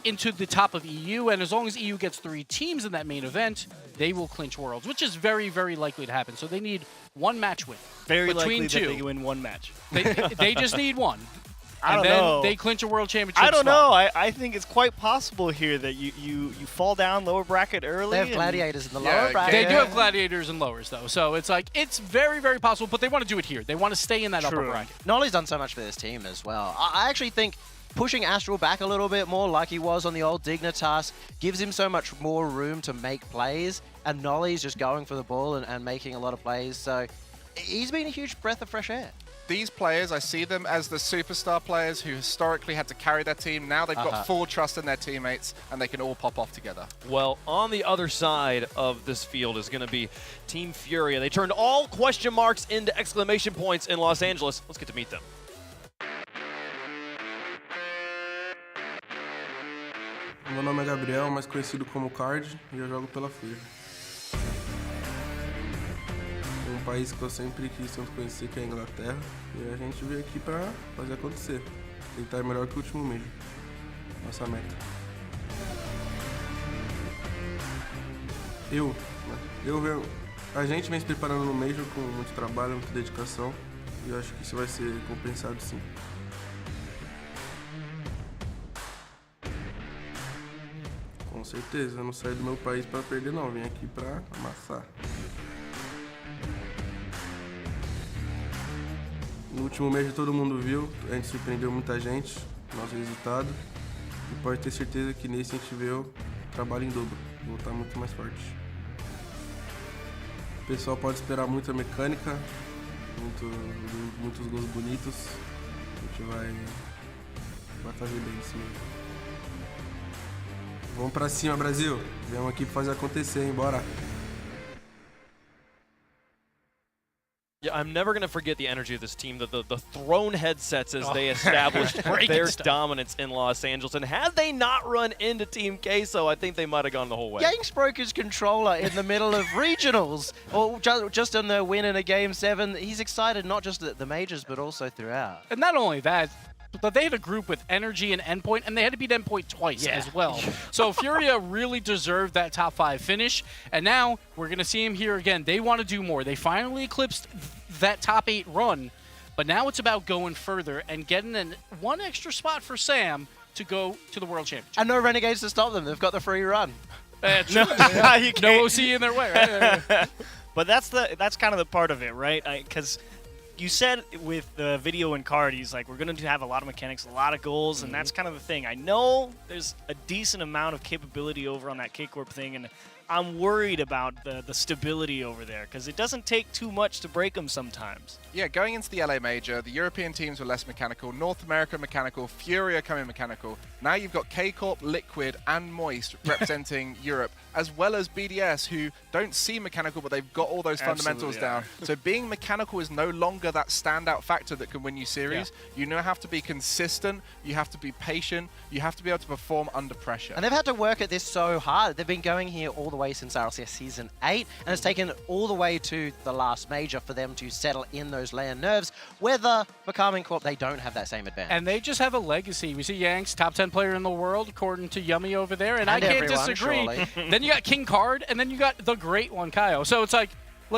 Speaker 10: into the top of EU, and as long as EU gets 3 teams in that main event, they will clinch worlds, which is very, very likely to happen. So they need 1 match win.
Speaker 7: Very
Speaker 10: between
Speaker 7: likely
Speaker 10: 2.
Speaker 7: that they win 1 match.
Speaker 10: They just need 1.
Speaker 7: I don't
Speaker 10: and then
Speaker 7: know.
Speaker 10: they clinch a world championship
Speaker 7: I don't
Speaker 10: spot.
Speaker 7: know. I think it's quite possible here that you fall down lower bracket early.
Speaker 21: They have gladiators in the lower bracket.
Speaker 10: They do have gladiators and lowers, though. So it's like, it's very, very possible, but they want to do it here. They want to stay in that upper bracket.
Speaker 21: Nolly's done so much for this team as well. I actually think pushing Astral back a little bit more like he was on the old Dignitas gives him so much more room to make plays, and Nolly's just going for the ball and making a lot of plays. So he's been a huge breath of fresh air.
Speaker 4: These players, I see them as the superstar players who historically had to carry their team. Now they've got full trust in their teammates, and they can all pop off together.
Speaker 20: Well, on the other side of this field is going to be Team Furia. They turned all question marks into exclamation points in Los Angeles. Let's get to meet them.
Speaker 11: Meu nome é Gabriel, mais conhecido como Card, e eu jogo pela Furia. Um país que eu sempre quis tanto conhecer, que é a Inglaterra, e a gente veio aqui pra fazer acontecer. Tentar melhor que o último Major. Nossa meta. A gente vem se preparando no Major com muito trabalho, muita dedicação, e eu acho que isso vai ser compensado sim. Com certeza, eu não saí do meu país para perder não, vim aqui para amassar. No último mês todo mundo viu, a gente surpreendeu muita gente, nosso resultado. E pode ter certeza que nesse a gente vê o trabalho em dobro, voltar muito mais forte. O pessoal pode esperar muita mecânica, muitos gols bonitos. A gente vai fazer bem isso mesmo. Vamos pra cima, Brasil! Viemos aqui fazer acontecer, hein? Bora!
Speaker 20: Yeah, I'm never going to forget the energy of this team, the thrown headsets as they established their dominance in Los Angeles. And had they not run into Team Queso, I think they might have gone the whole way.
Speaker 21: Yanks broke his controller in the middle of regionals, or just on their win in a Game 7. He's excited not just at the majors, but also throughout.
Speaker 10: And not only that, but they had a group with Energy and Endpoint, and they had to beat Endpoint twice as well. So Furia really deserved that top 5 finish, and now we're going to see him here again. They want to do more. They finally eclipsed that top 8 run, but now it's about going further and getting one extra spot for Sam to go to the World Championship.
Speaker 21: And no Renegades to stop them. They've got the free run.
Speaker 10: No OC in their way, right?
Speaker 7: But that's kind of the part of it, right? Because like you said with the video and card, he's like, we're going to have a lot of mechanics, a lot of goals, and that's kind of the thing. I know there's a decent amount of capability over on that KCorp thing, and I'm worried about the stability over there because it doesn't take too much to break them sometimes.
Speaker 4: Yeah, going into the LA Major, the European teams were less mechanical, North America mechanical, Fury are coming mechanical. Now you've got KCorp, Liquid, and Moist representing Europe, as well as BDS, who don't seem mechanical, but they've got all those fundamentals down. So being mechanical is no longer that standout factor that can win you series. You now have to be consistent, you have to be patient, you have to be able to perform under pressure.
Speaker 21: And they've had to work at this so hard. They've been going here all the way since RLCS Season 8, and it's taken all the way to the last major for them to settle in those land nerves, whether for KarmingCorp, they don't have that same advantage.
Speaker 10: And they just have a legacy. We see Yanks, top 10 player in the world, according to Yummy over there, and I can't disagree. Then you got King Card, and then you got the great one, Kaio. So it's like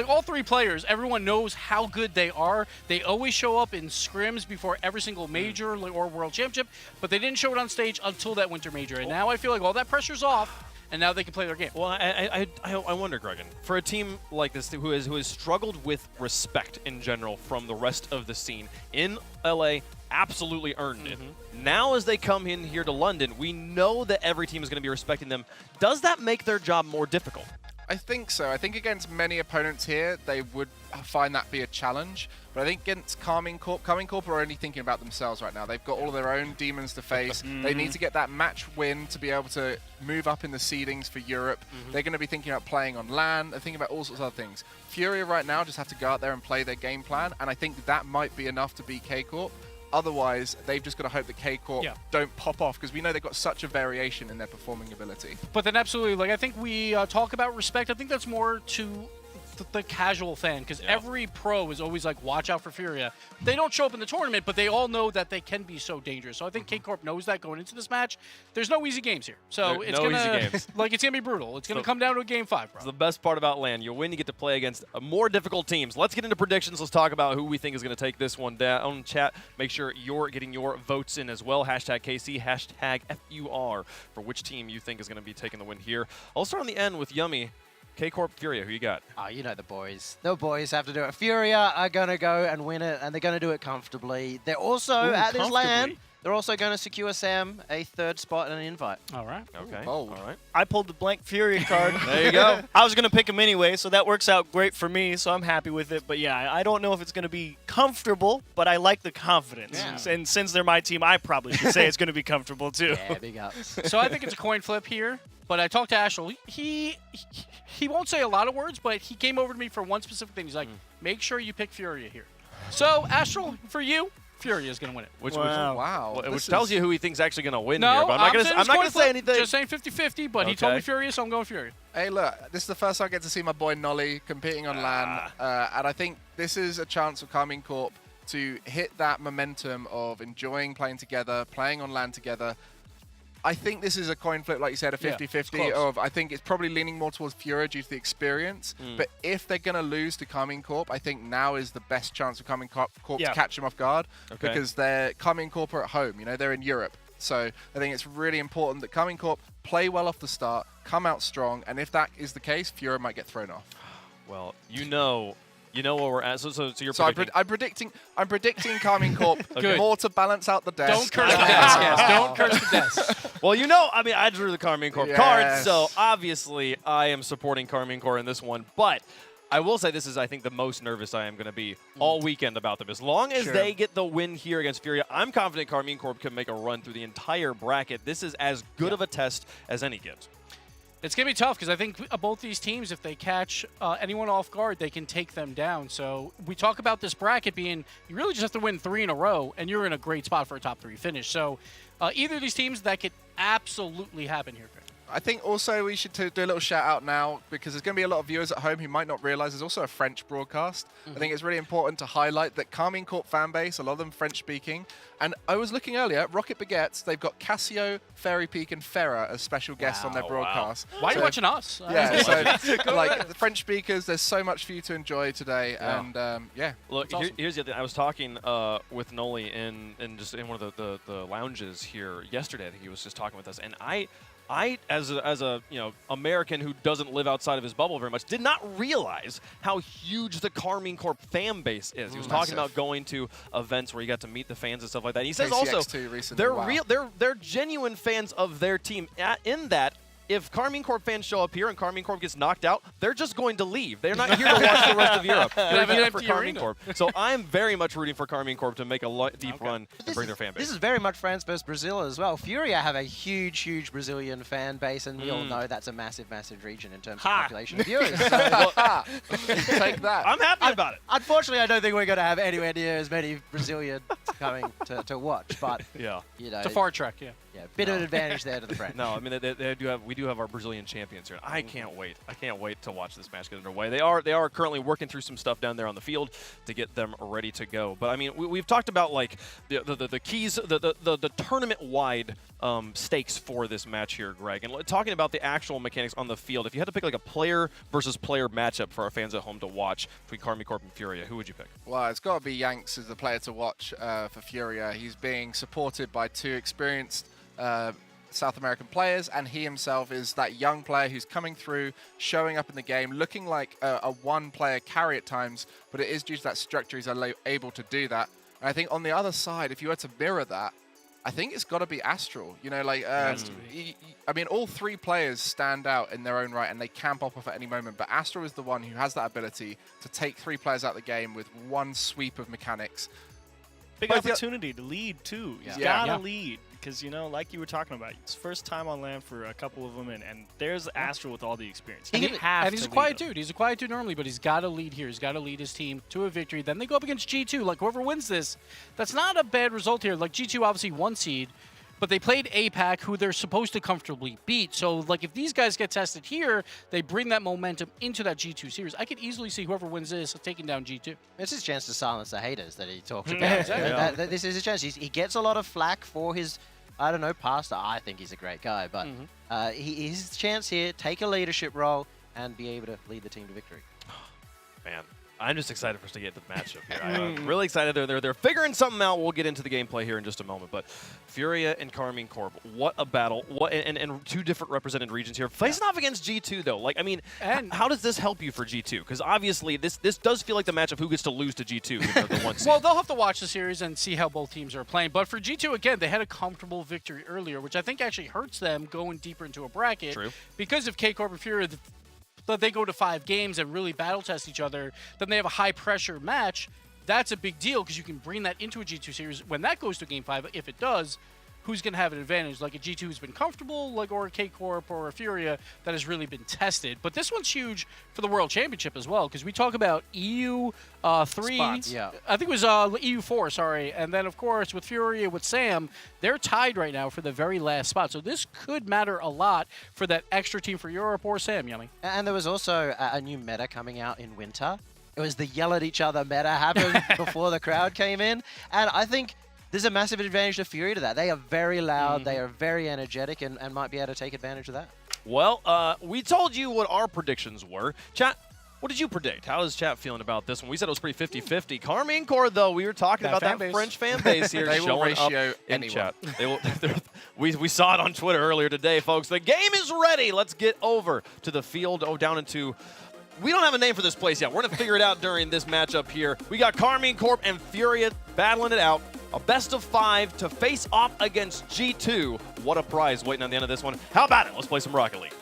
Speaker 10: all three players, everyone knows how good they are. They always show up in scrims before every single major or world championship, but they didn't show it on stage until that winter major. And now I feel like all that pressure's off, and now they can play their game.
Speaker 20: Well, I wonder, Gregan, for a team like this who has struggled with respect in general from the rest of the scene in LA, absolutely earned it. Now as they come in here to London, we know that every team is going to be respecting them. Does that make their job more difficult?
Speaker 4: I think so. I think against many opponents here, they would find that be a challenge. But I think against KarmingCorp are only thinking about themselves right now. They've got all of their own demons to face. They need to get that match win to be able to move up in the seedings for Europe. They're going to be thinking about playing on LAN. They're thinking about all sorts of other things. Fury right now just have to go out there and play their game plan. And I think that might be enough to beat KCorp. Otherwise, they've just got to hope that KCorp don't pop off, because we know they've got such a variation in their performing ability.
Speaker 10: But then absolutely, I think we talk about respect. I think that's more to the casual fan, because every pro is always like, watch out for Furia. They don't show up in the tournament, but they all know that they can be so dangerous. So I think KCorp knows that going into this match. There's no easy games here. So it's gonna it's gonna be brutal. It's gonna come down to a game 5, bro.
Speaker 20: It's the best part about LAN. You win, you get to play against more difficult teams. Let's get into predictions. Let's talk about who we think is going to take this one down. Chat, make sure you're getting your votes in as well. Hashtag KC, hashtag FUR for which team you think is going to be taking the win here. I'll start on the end with Yummy. KCorp, Furia, who you got?
Speaker 21: Oh, you know the boys. The boys have to do it. Furia are going to go and win it, and they're going to do it comfortably. They're also, at this LAN, they're also going to secure Sam a 3rd spot and an invite.
Speaker 10: All right.
Speaker 20: Okay.
Speaker 4: All
Speaker 20: right.
Speaker 7: I pulled the blank Furia card.
Speaker 20: There you go.
Speaker 7: I was going to pick him anyway, so that works out great for me, so I'm happy with it. But yeah, I don't know if it's going to be comfortable, but I like the confidence.
Speaker 21: Yeah.
Speaker 7: And since they're my team, I probably should say it's going to be comfortable too.
Speaker 21: Yeah, big ups.
Speaker 10: So I think it's a coin flip here. But I talked to Ashel. He won't say a lot of words, but he came over to me for one specific thing. He's like, make sure you pick Furia here. So, Ashel, for you, Furia is going to win it.
Speaker 20: Which tells you who he thinks actually going to win
Speaker 10: no,
Speaker 20: here. But I'm not going to say anything.
Speaker 10: Just saying 50-50, but he told me Furia, so I'm going Furia.
Speaker 4: Hey, look, this is the first time I get to see my boy Nolly competing on LAN, and I think this is a chance for KarmingCorp to hit that momentum of enjoying playing together, playing on LAN together. I think this is a coin flip, like you said, a 50-50 I think it's probably leaning more towards Furia due to the experience. But if they're going to lose to KarmingCorp, I think now is the best chance for KarmingCorp to catch them off guard, because they're KarmingCorp are at home. You know, they're in Europe. So I think it's really important that KarmingCorp play well off the start, come out strong, and if that is the case, Furia might get thrown off.
Speaker 20: Well, you know where we're at. So you're predicting.
Speaker 4: I'm predicting KarmingCorp more to balance out the desk.
Speaker 10: Don't curse the desk. Yes, don't curse the desk.
Speaker 20: Well, I mean, I drew the KarmingCorp card, so obviously I am supporting KarmingCorp in this one. But I will say this is, I think, the most nervous I am going to be all weekend about them. As long as they get the win here against Furia, I'm confident KarmingCorp can make a run through the entire bracket. This is as good of a test as any gets.
Speaker 10: It's going to be tough, because I think both these teams, if they catch anyone off guard, they can take them down. So we talk about this bracket being, you really just have to win 3 in a row, and you're in a great spot for a top 3 finish. So either of these teams, that could absolutely happen here, Greg.
Speaker 4: I think also we should do a little shout out now, because there's going to be a lot of viewers at home who might not realize there's also a French broadcast. I think it's really important to highlight that KarmingCorp fan base, a lot of them French speaking. And I was looking earlier, Rocket Baguettes, they've got Cassio, Fairy Peak, and Ferra as special guests on their broadcast.
Speaker 10: Why are you watching us?
Speaker 4: Yeah, so like the French speakers, there's so much for you to enjoy today. And
Speaker 20: Look, here's the other thing. I was talking with Noli in one of the lounges here yesterday. I think he was just talking with us, and I I, as a American who doesn't live outside of his bubble very much, did not realize how huge the KCorp fan base is. He was talking about going to events where you got to meet the fans and stuff like that. He says also they're genuine fans of their team. In that, if KCorp fans show up here and KCorp gets knocked out, they're just going to leave. They're not here to watch the rest of Europe. They're here for KCorp. So I'm very much rooting for KCorp to make a deep run and bring their fan base.
Speaker 21: This is very much France versus Brazil as well. Furia have a huge Brazilian fan base, and we all know that's a massive region in terms of population of viewers. So,
Speaker 4: take that.
Speaker 20: I'm happy about it.
Speaker 21: Unfortunately, I don't think we're going to have anywhere near as many Brazilians coming to watch. But
Speaker 20: yeah,
Speaker 10: it's a far trek.
Speaker 21: Yeah, bit of an advantage there to the French.
Speaker 20: No, I mean we do have our Brazilian champions here. I can't wait. I can't wait to watch this match get underway. They are currently working through some stuff down there on the field to get them ready to go. But I mean, we've talked about like the keys, the tournament-wide stakes for this match here, Greg, and talking about the actual mechanics on the field. If you had to pick like a player versus player matchup for our fans at home to watch between KCorp and Furia, who would you pick?
Speaker 4: Well, it's got to be Yanks as the player to watch for Furia. He's being supported by two experienced South American players, and he himself is that young player who's coming through, showing up in the game, looking like a one-player carry at times, but it is due to that structure he's able to do that. And I think on the other side, if you were to mirror that, I think it's got to be Astral. You know, like, I mean, all three players stand out in their own right, and they can pop off at any moment, but Astral is the one who has that ability to take three players out of the game with one sweep of mechanics.
Speaker 7: Big opportunity to lead, too. He's got to lead. Because, like you were talking about, it's first time on land for a couple of them, and there's Astral with all the experience.
Speaker 10: And he's a quiet dude. He's a quiet dude normally, but he's got to lead here. He's got to lead his team to a victory. Then they go up against G2. Like, whoever wins this, that's not a bad result here. Like, G2 obviously 1 seed, but they played APAC, who they're supposed to comfortably beat. So, like, if these guys get tested here, they bring that momentum into that G2 series. I could easily see whoever wins this taking down G2.
Speaker 21: It's his chance to silence the haters that he talked about. Exactly. This is his chance. He gets a lot of flack for his, I don't know, past. I think he's a great guy, but his chance here, take a leadership role and be able to lead the team to victory.
Speaker 20: Man, I'm just excited for us to get to the matchup here. I'm really excited. They're figuring something out. We'll get into the gameplay here in just a moment. But Furia and KCorp, what a battle! And two different represented regions here. Facing off against G2 though, like, I mean, how does this help you for G2? Because obviously this does feel like the matchup who gets to lose to G2.
Speaker 10: Well, they'll have to watch the series and see how both teams are playing. But for G2 again, they had a comfortable victory earlier, which I think actually hurts them going deeper into a bracket.
Speaker 20: True.
Speaker 10: Because if KCorp and Furia, they go to 5 games and really battle test each other, then they have a high pressure match. That's a big deal because you can bring that into a G2 series. When that goes to Game 5, if it does, who's going to have an advantage? Like a G2 who's been comfortable, like, or a KCorp or a Furia that has really been tested. But this one's huge for the World Championship as well, because we talk about EU 3.
Speaker 21: Spots, yeah.
Speaker 10: I think it was EU 4, sorry. And then, of course, with Furia, with Sam, they're tied right now for the very last spot. So this could matter a lot for that extra team for Europe or Sam, Yummy.
Speaker 21: And there was also a new meta coming out in winter. It was the yell at each other meta happened before the crowd came in. And I think there's a massive advantage to Furia to that. They are very loud, they are very energetic, and might be able to take advantage of that.
Speaker 20: Well, we told you what our predictions were. Chat, what did you predict? How is chat feeling about this one? We said it was pretty 50-50. KCorp, though, we were talking about that French fan base here.
Speaker 4: They will
Speaker 20: showing
Speaker 4: ratio
Speaker 20: up in
Speaker 4: anyone.
Speaker 20: chat. They will, we saw it on Twitter earlier today, folks. The game is ready. Let's get over to the field, down into... We don't have a name for this place yet. We're going to figure it out during this matchup here. We got KCorp and Furia battling it out. A best of 5 to face off against G2. What a prize waiting on the end of this one. How about it? Let's play some Rocket League.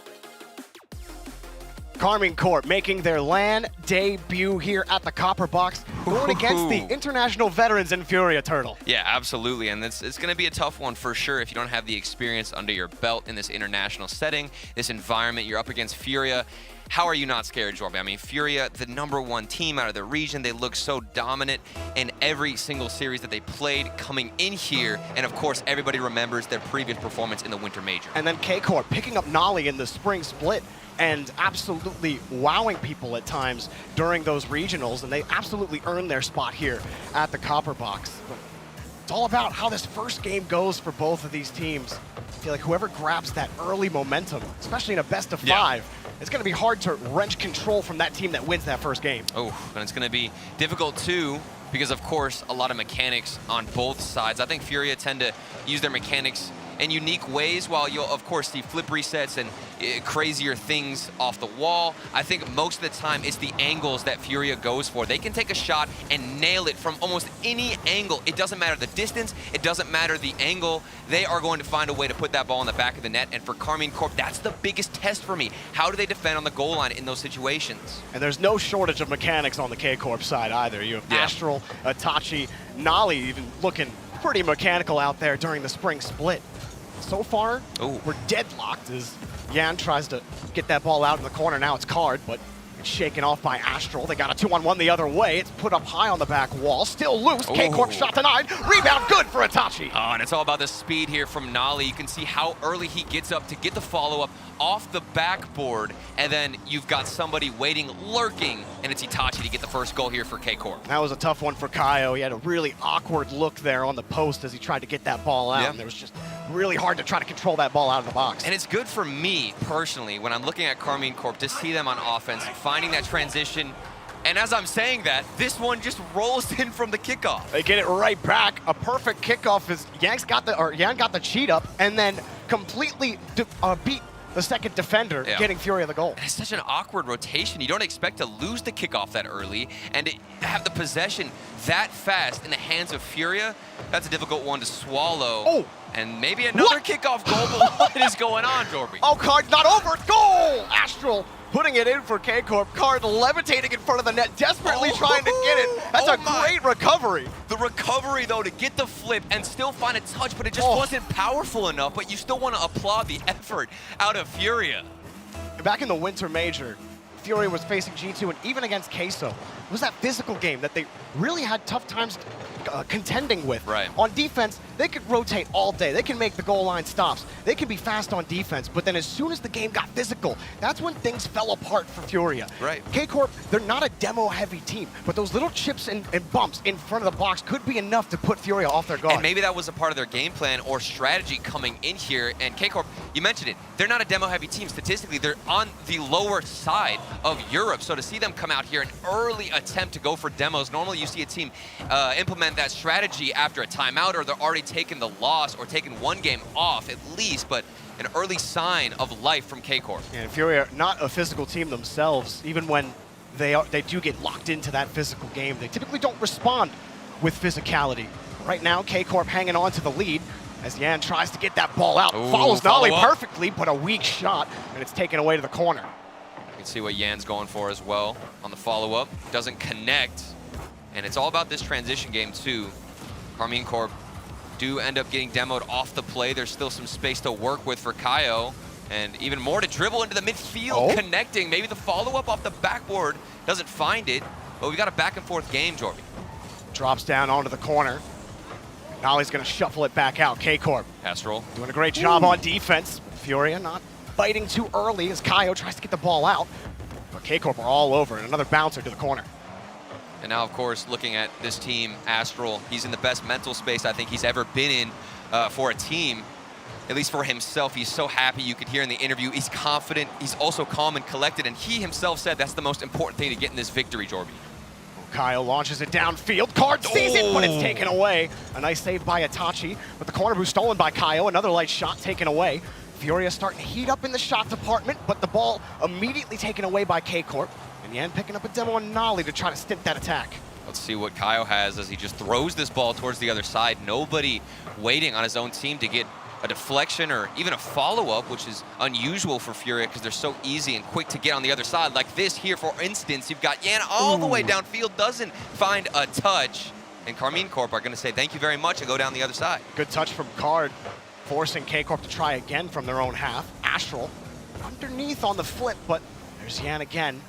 Speaker 12: KCorp making their LAN debut here at the Copper Box, going against the international veterans in Furia Turtle.
Speaker 22: Yeah, absolutely, and it's going to be a tough one for sure if you don't have the experience under your belt in this international setting, this environment. You're up against Furia. How are you not scared, Jorby? I mean, Furia, the #1 team out of the region, they look so dominant in every single series that they played coming in here, and of course, everybody remembers their previous performance in the Winter Major.
Speaker 12: And then KCorp picking up Nolly in the spring split and absolutely wowing people at times during those regionals, and they absolutely earned their spot here at the Copper Box. But it's all about how this first game goes for both of these teams. I feel like whoever grabs that early momentum, especially in a best of 5, it's going to be hard to wrench control from that team that wins that first game.
Speaker 22: Oh, and it's going to be difficult too, because of course, a lot of mechanics on both sides. I think Furia tend to use their mechanics in unique ways, while you'll, of course, see flip resets and crazier things off the wall. I think most of the time it's the angles that Furia goes for. They can take a shot and nail it from almost any angle. It doesn't matter the distance. It doesn't matter the angle. They are going to find a way to put that ball in the back of the net. And for KCorp, that's the biggest test for me. How do they defend on the goal line in those situations?
Speaker 12: And there's no shortage of mechanics on the KCorp side either. You have Astral, Itachi, Nolly even looking pretty mechanical out there during the spring split. So far, we're deadlocked as Yan tries to get that ball out in the corner. Now it's Card, but it's shaken off by Astral. They got a 2-on-1 the other way. It's put up high on the back wall. Still loose. KCorp shot denied. Rebound good for Itachi.
Speaker 22: Oh, and it's all about the speed here from Nolly. You can see how early he gets up to get the follow-up off the backboard. And then you've got somebody waiting, lurking, and it's Itachi to get the first goal here for KCorp.
Speaker 12: That was a tough one for Kaio. He had a really awkward look there on the post as he tried to get that ball out. And it was just really hard to try to control that ball out of the box.
Speaker 22: And it's good for me, personally, when I'm looking at KCorp to see them on offense, finding that transition. And as I'm saying that, this one just rolls in from the kickoff.
Speaker 12: They get it right back. A perfect kickoff as Yan got the cheat up and then completely beat the second defender, getting Furia the goal.
Speaker 22: And it's such an awkward rotation. You don't expect to lose the kickoff that early and to have the possession that fast in the hands of Furia. That's a difficult one to swallow. And maybe another kickoff goal, but what is going on, Jorby?
Speaker 12: Oh, Card's not over. Goal! Astral putting it in for KCorp. Card levitating in front of the net, desperately trying to get it. That's a great recovery.
Speaker 22: The recovery, though, to get the flip and still find a touch, but it just wasn't powerful enough. But you still want to applaud the effort out of Furia.
Speaker 12: Back in the Winter Major, Furia was facing G2, and even against Queso, it was that physical game that they really had tough times contending with. On defense, they could rotate all day. They can make the goal line stops. They can be fast on defense, but then as soon as the game got physical, that's when things fell apart for Furia. KCorp, they're not a demo-heavy team, but those little chips and bumps in front of the box could be enough to put Furia off their guard.
Speaker 22: And maybe that was a part of their game plan or strategy coming in here. And KCorp, you mentioned it, they're not a demo-heavy team. Statistically, they're on the lower side of Europe. So to see them come out here, an early attempt to go for demos, normally you see a team implement that strategy after a timeout, or they're already taking the loss or taking one game off at least, but an early sign of life from KCorp.
Speaker 12: And Furia, not a physical team themselves, even when they do get locked into that physical game, they typically don't respond with physicality. Right now, KCorp hanging on to the lead as Yan tries to get that ball out. Follows Nolly perfectly, but a weak shot, and it's taken away to the corner.
Speaker 22: You can see what Yan's going for as well on the follow-up. Doesn't connect. And it's all about this transition game, too. KCorp do end up getting demoed off the play. There's still some space to work with for Kaio. And even more to dribble into the midfield, connecting. Maybe the follow-up off the backboard doesn't find it. But we got a back-and-forth game, Jorby.
Speaker 12: Drops down onto the corner. Nolly's going to shuffle it back out. KCorp.
Speaker 22: Astral.
Speaker 12: Doing a great job on defense. Furia not biting too early as Kaio tries to get the ball out. But KCorp are all over, and another bouncer to the corner.
Speaker 22: And now, of course, looking at this team, Astral, he's in the best mental space I think he's ever been in for a team, at least for himself. He's so happy. You could hear in the interview, he's confident. He's also calm and collected, and he himself said that's the most important thing to get in this victory, Jorby.
Speaker 12: Kyle launches it downfield. Card sees it, but it's taken away. A nice save by Itachi, but the corner boost stolen by Kaio. Another light shot taken away. Furia starting to heat up in the shot department, but the ball immediately taken away by KCorp. And Yan picking up a demo on Nolly to try to stint that attack.
Speaker 22: Let's see what Kaio has as he just throws this ball towards the other side. Nobody waiting on his own team to get a deflection or even a follow-up, which is unusual for Furia because they're so easy and quick to get on the other side. Like this here, for instance, you've got Yan all the way downfield, doesn't find a touch. And KCorp are going to say thank you very much and go down the other side.
Speaker 12: Good touch from Card, forcing KCorp to try again from their own half. Astral underneath on the flip, but there's Yan again.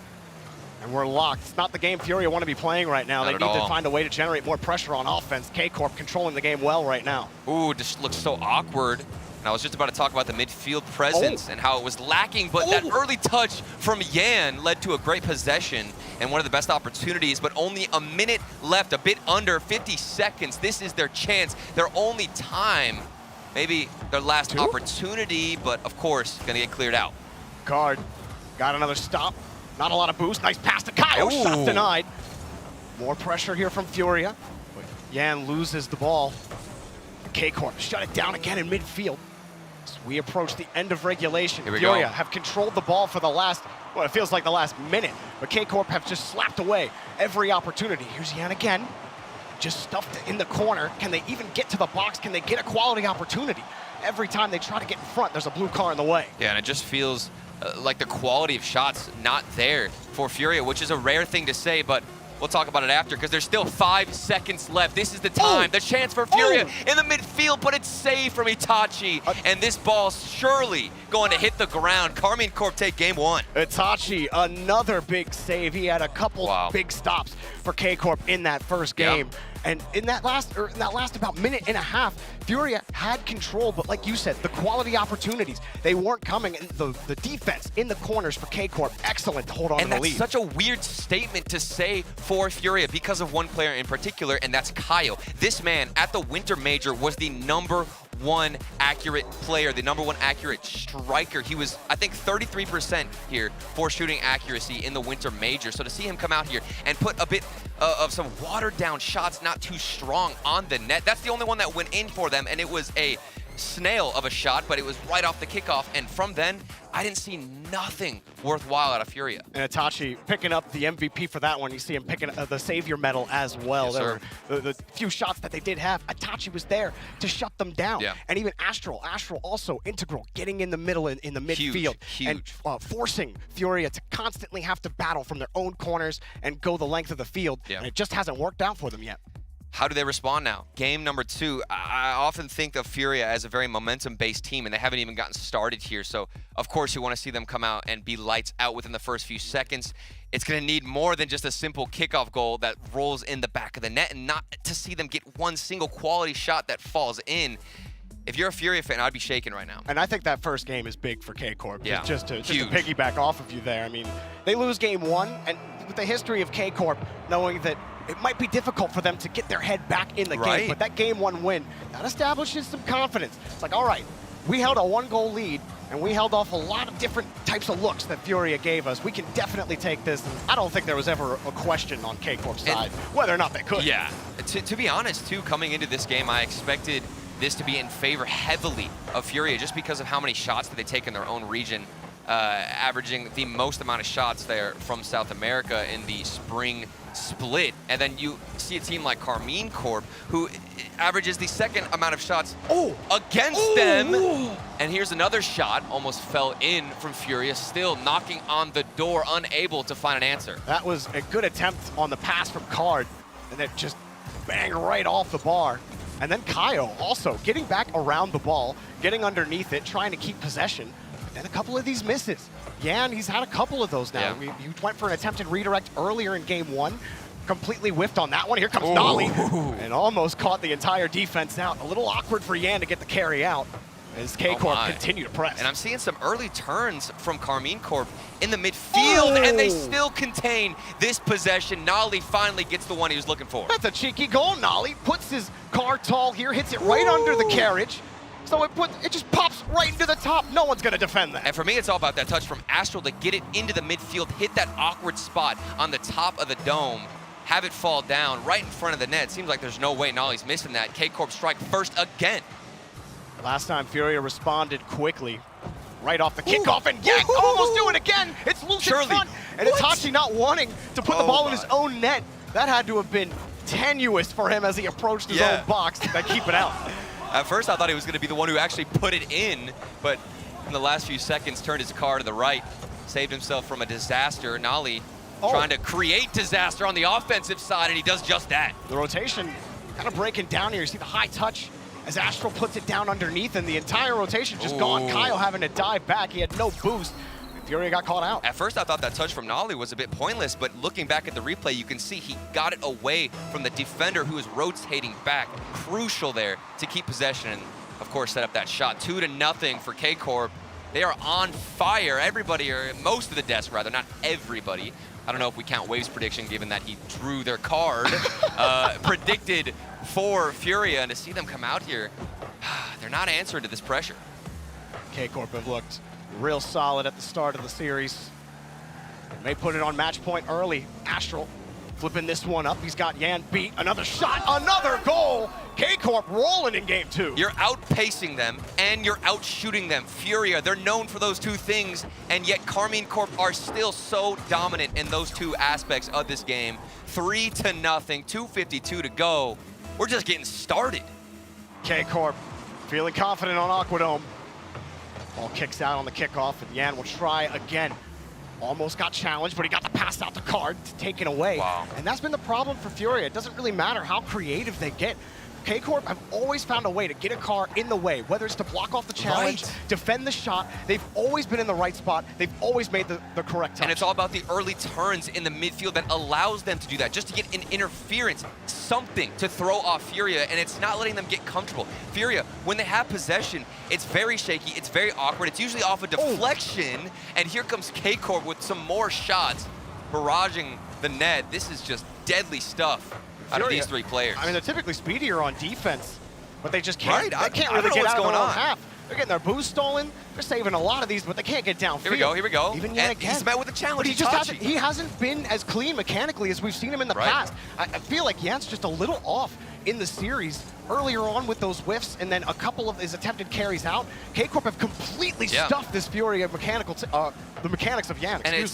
Speaker 12: And we're locked. It's not the game Furia want to be playing right now. They need to find a way to generate more pressure on offense. KCorp controlling the game well right now.
Speaker 22: Ooh, this looks so awkward. And I was just about to talk about the midfield presence and how it was lacking, but that early touch from Yan led to a great possession and one of the best opportunities, but only a minute left, a bit under 50 seconds. This is their chance, their only time, maybe their last opportunity, but of course, gonna get cleared out.
Speaker 12: Card got another stop. Not a lot of boost. Nice pass to Kaio. Shot denied. More pressure here from Furia. But Yan loses the ball. KCorp shut it down again in midfield. as we approach the end of regulation.
Speaker 22: Here we
Speaker 12: Furia
Speaker 22: go.
Speaker 12: have controlled the ball for the last, well, it feels like the last minute, but KCorp have just slapped away every opportunity. Here's Yan again, just stuffed in the corner. Can they even get to the box? Can they get a quality opportunity? Every time they try to get in front, there's a blue car in the way.
Speaker 22: Yeah, and it just feels like the quality of shots not there for Furia, which is a rare thing to say, but we'll talk about it after because there's still 5 seconds left. This is the time, the chance for Furia in the midfield, but it's saved from Itachi. And this ball's surely going to hit the ground. KCorp take game 1.
Speaker 12: Itachi, another big save. He had a couple big stops for KCorp in that first game.
Speaker 22: Yep.
Speaker 12: And in that last about minute and a half, Furia had control, but like you said, the quality opportunities, they weren't coming. And the defense in the corners for KCorp, excellent to hold on to the lead.
Speaker 22: And that's such a weird statement to say for Furia because of one player in particular, and that's Kaio. This man at the Winter Major was the #1 accurate player, the #1 accurate striker. He was, I think, 33% here for shooting accuracy in the Winter Major. So to see him come out here and put a bit of some watered down shots, not too strong on the net, that's the only one that went in for them, and it was a snail of a shot, but it was right off the kickoff. And from then, I didn't see nothing worthwhile out of Furia.
Speaker 12: And Itachi picking up the MVP for that one. You see him picking the Savior medal as well.
Speaker 22: Yes,
Speaker 12: there were the few shots that they did have. Itachi was there to shut them down.
Speaker 22: Yeah.
Speaker 12: And even Astral also integral, getting in the middle in the midfield. And forcing Furia to constantly have to battle from their own corners and go the length of the field.
Speaker 22: Yeah.
Speaker 12: And it just hasn't worked out for them yet.
Speaker 22: How do they respond now? Game number 2, I often think of Furia as a very momentum-based team, and they haven't even gotten started here. So, of course, you want to see them come out and be lights out within the first few seconds. It's going to need more than just a simple kickoff goal that rolls in the back of the net, and not to see them get one single quality shot that falls in. If you're a Furia fan, I'd be shaking right now.
Speaker 12: And I think that first game is big for KCorp.
Speaker 22: Yeah,
Speaker 12: just to piggyback off of you there. I mean, they lose game 1, and with the history of KCorp, knowing that it might be difficult for them to get their head back in the game, but that game 1 win, that establishes some confidence. It's like, all right, we held a 1-goal lead, and we held off a lot of different types of looks that Furia gave us. We can definitely take this. I don't think there was ever a question on KCorp's side whether or not they could.
Speaker 22: Yeah, to be honest, too, coming into this game, I expected this to be in favor heavily of Furia just because of how many shots that they take in their own region, averaging the most amount of shots there from South America in the spring split. And then you see a team like KCorp, who averages the second amount of shots against them. And here's another shot, almost fell in from Furia, still knocking on the door, unable to find an answer.
Speaker 12: That was a good attempt on the pass from Card, and then just bang right off the bar. And then Kaio also getting back around the ball, getting underneath it, trying to keep possession. But then a couple of these misses. Yan, he's had a couple of those now.
Speaker 22: Yeah.
Speaker 12: You went for an attempted redirect earlier in game 1, completely whiffed on that one. Here comes Nolly, and almost caught the entire defense out. A little awkward for Yan to get the carry out as KCorp continue to press.
Speaker 22: And I'm seeing some early turns from KCorp in the midfield, and they still contain this possession. Nolly finally gets the one he was looking for.
Speaker 12: That's a cheeky goal. Nolly puts his car tall here, hits it right under the carriage. So it just pops right into the top. No one's going to defend that.
Speaker 22: And for me, it's all about that touch from Astral to get it into the midfield, hit that awkward spot on the top of the dome, have it fall down right in front of the net. Seems like there's no way Nolly's missing that. KCorp strike first again.
Speaker 12: Last time Furia responded quickly, right off the kickoff, and Yak almost do it again. It's loose in front, and Itachi not wanting to put the ball in his own net. That had to have been tenuous for him as he approached his own box to keep it out.
Speaker 22: At first, I thought he was going to be the one who actually put it in, but in the last few seconds, turned his car to the right, saved himself from a disaster. Nolly trying to create disaster on the offensive side, and he does just that.
Speaker 12: The rotation kind of breaking down here. You see the high touch as Astral puts it down underneath, and the entire rotation just gone. Kaio having to dive back. He had no boost. Furia got caught out.
Speaker 22: At first, I thought that touch from Nolly was a bit pointless, but looking back at the replay, you can see he got it away from the defender who was rotating back. Crucial there to keep possession and, of course, set up that shot. 2-0 for KCorp. They are on fire. Everybody, or most of the desk, rather, not everybody. I don't know if we count Wave's prediction, given that he drew their card, predicted for Furia, and to see them come out here, they're not answering to this pressure.
Speaker 12: KCorp have looked real solid at the start of the series. They may put it on match point early. Astral Flipping this one up, he's got Yan beat. Another shot, another goal. KCorp rolling in game 2.
Speaker 22: You're outpacing them, and you're outshooting them. Furia, they're known for those two things, and yet KCorp are still so dominant in those two aspects of this game. 3-0, 2:52 to go. We're just getting started.
Speaker 12: KCorp feeling confident on Aquadome. Ball kicks out on the kickoff, and Yan will try again. Almost got challenged, but he got the pass out to Card, taken away.
Speaker 22: Wow.
Speaker 12: And that's been the problem for Furia. It doesn't really matter how creative they get. KCorp have always found a way to get a car in the way, whether it's to block off the challenge, defend the shot. They've always been in the right spot. They've always made the correct touch.
Speaker 22: And it's all about the early turns in the midfield that allows them to do that, just to get an interference, something to throw off Furia, and it's not letting them get comfortable. Furia, when they have possession, it's very shaky, it's very awkward, it's usually off a deflection, and here comes KCorp with some more shots, barraging the net. This is just deadly stuff out of these three players.
Speaker 12: I mean, they're typically speedier on defense, but they just can't.
Speaker 22: Right,
Speaker 12: They can't really get out of their own half. They're getting their boost stolen. They're saving a lot of these, but they can't get downfield.
Speaker 22: Here we go.
Speaker 12: Even yet
Speaker 22: And
Speaker 12: again.
Speaker 22: he's met with a challenge.
Speaker 12: But he hasn't been as clean mechanically as we've seen him in the past. I feel like Yan's just a little off in the series earlier on with those whiffs, and then a couple of his attempted carries out. KCorp have completely stuffed this Furia mechanical, the mechanics of Yan.
Speaker 22: And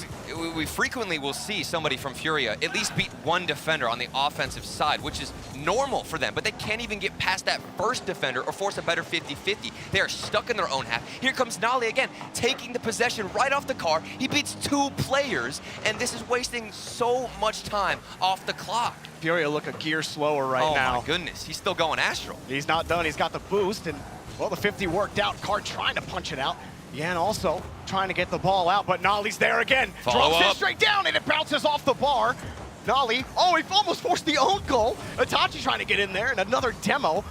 Speaker 22: we frequently will see somebody from Furia at least beat one defender on the offensive side, which is normal for them, but they can't even get past that first defender or force a better 50-50. They are stuck in their own half. Here comes Nolly again, taking the possession right off the car. He beats 2 players, and this is wasting so much time off the clock.
Speaker 12: Furia look a gear slower right now.
Speaker 22: Oh my goodness, he's still going Astral.
Speaker 12: He's not done, he's got the boost, and well, the 50 worked out. Card trying to punch it out. Yan also trying to get the ball out, but Nolly's there again. Drops it straight down, and it bounces off the bar. Nolly, he almost forced the own goal. Itachi trying to get in there, and another demo.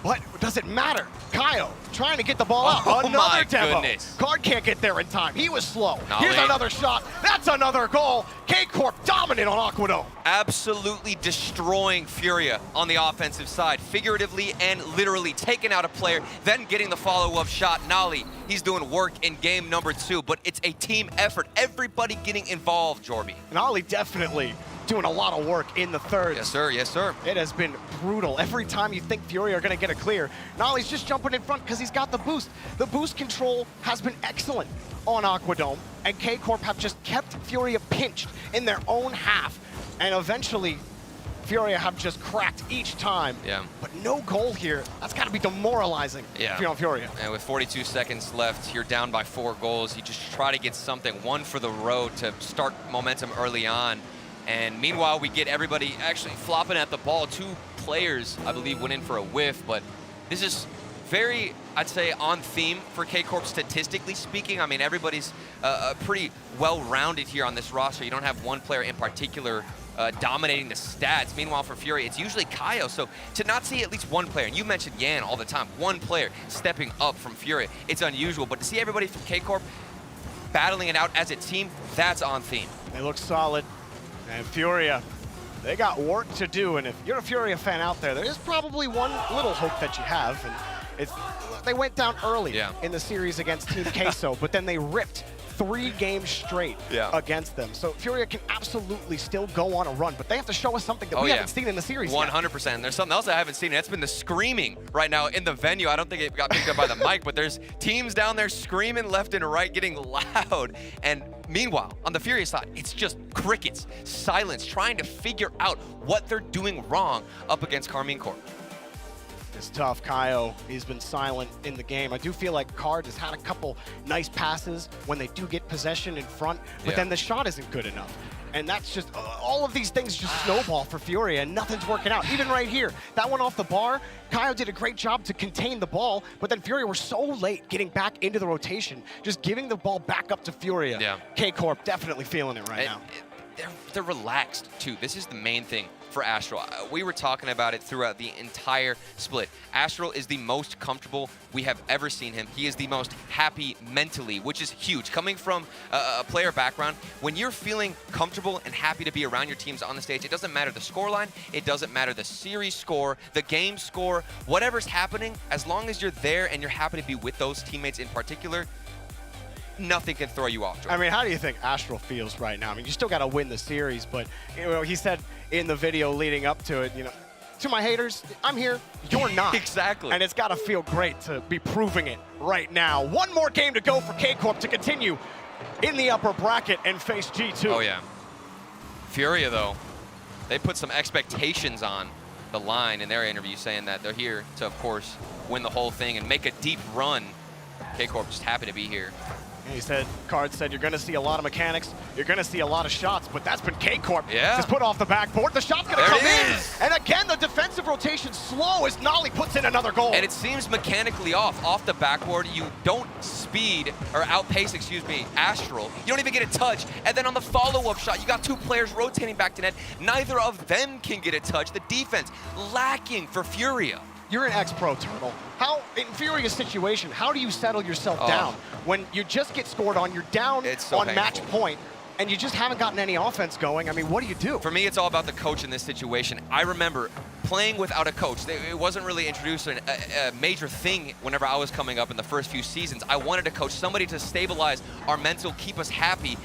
Speaker 12: But does it matter? Kaio trying to get the ball out. Another demo.
Speaker 22: Goodness.
Speaker 12: Card can't get there in time. He was slow.
Speaker 22: Nolly.
Speaker 12: Here's another shot. That's another goal. KCorp dominant on Aquadome.
Speaker 22: Absolutely destroying Furia on the offensive side, figuratively and literally taking out a player, then getting the follow-up shot. Nolly, he's doing work in game number 2, but it's a team effort. Everybody getting involved, Jorby.
Speaker 12: Nolly definitely doing a lot of work in the third.
Speaker 22: Yes, sir. Yes, sir.
Speaker 12: It has been brutal. Every time you think Furia are going to get a clear, Nolly's just jumping in front because he's got the boost. The boost control has been excellent on Aquadome, and KCorp have just kept Furia pinched in their own half, and eventually Furia have just cracked each time.
Speaker 22: Yeah.
Speaker 12: But no goal here. That's got to be demoralizing if you're on Furia.
Speaker 22: And with 42 seconds left, you're down by 4 goals. You just try to get something, one for the road to start momentum early on. And meanwhile, we get everybody actually flopping at the ball. 2 players, I believe, went in for a whiff, but this is very, I'd say, on theme for KCorp statistically speaking. I mean, everybody's pretty well-rounded here on this roster. You don't have one player in particular dominating the stats. Meanwhile, for Fury, it's usually Kaio. So to not see at least one player, and you mentioned Yan all the time, one player stepping up from Fury, it's unusual. But to see everybody from KCorp battling it out as a team, that's on theme.
Speaker 12: They look solid. And Furia, they got work to do, and if you're a Furia fan out there, there is probably one little hope that you have, and they went down early in the series against Team Queso, but then they ripped 3 games straight against them. So Furia can absolutely still go on a run, but they have to show us something that we haven't seen in the series
Speaker 22: 100%.
Speaker 12: yet.
Speaker 22: There's something else I haven't seen, and that's been the screaming right now in the venue. I don't think it got picked up by the mic, but there's teams down there screaming left and right, getting loud. And meanwhile, on the Furia side, it's just crickets, silence, trying to figure out what they're doing wrong up against KCorp.
Speaker 12: It's tough. Kaio, he's been silent in the game. I do feel like Card has had a couple nice passes when they do get possession in front, but then the shot isn't good enough. And that's just, all of these things just snowball for Furia, and nothing's working out. Even right here, that one off the bar, Kaio did a great job to contain the ball, but then Furia were so late getting back into the rotation, just giving the ball back up to Furia. KCorp definitely feeling it right now.
Speaker 22: They're relaxed, too. This is the main thing for Astral. We were talking about it throughout the entire split. Astral is the most comfortable we have ever seen him. He is the most happy mentally, which is huge. Coming from a player background, when you're feeling comfortable and happy to be around your teams on the stage, it doesn't matter the scoreline, it doesn't matter the series score, the game score, whatever's happening, as long as you're there and you're happy to be with those teammates in particular, nothing can throw you off, Jordan.
Speaker 12: I mean, how do you think Astral feels right now? I mean, you still got to win the series, but you know, he said in the video leading up to it, you know, to my haters, I'm here, you're not.
Speaker 22: Exactly.
Speaker 12: And it's got to feel great to be proving it right now. One more game to go for KCorp to continue in the upper bracket and face G2.
Speaker 22: Oh, yeah. Furia, though, they put some expectations on the line in their interview, saying that they're here to, of course, win the whole thing and make a deep run. KCorp just happy to be here.
Speaker 12: He said, Card said, you're going to see a lot of mechanics, you're going to see a lot of shots, but that's been KCorp.
Speaker 22: Yeah.
Speaker 12: Just put off the backboard. The shot's going to come in. And again, the defensive rotation slow as Nolly puts in another goal.
Speaker 22: And it seems mechanically off the backboard. You don't speed, or outpace, excuse me, Astral. You don't even get a touch. And then on the follow-up shot, you got two players rotating back to net. Neither of them can get a touch. The defense lacking for Furia.
Speaker 12: You're an ex-pro, Turtle. How, in Furia's situation, how do you settle yourself down when you just get scored on, you're down on match point, and you just haven't gotten any offense going? I mean, what do you do?
Speaker 22: For me, it's all about the coach in this situation. I remember playing without a coach. It wasn't really introduced a major thing whenever I was coming up in the first few seasons. I wanted a coach, somebody to stabilize our mental, keep us happy.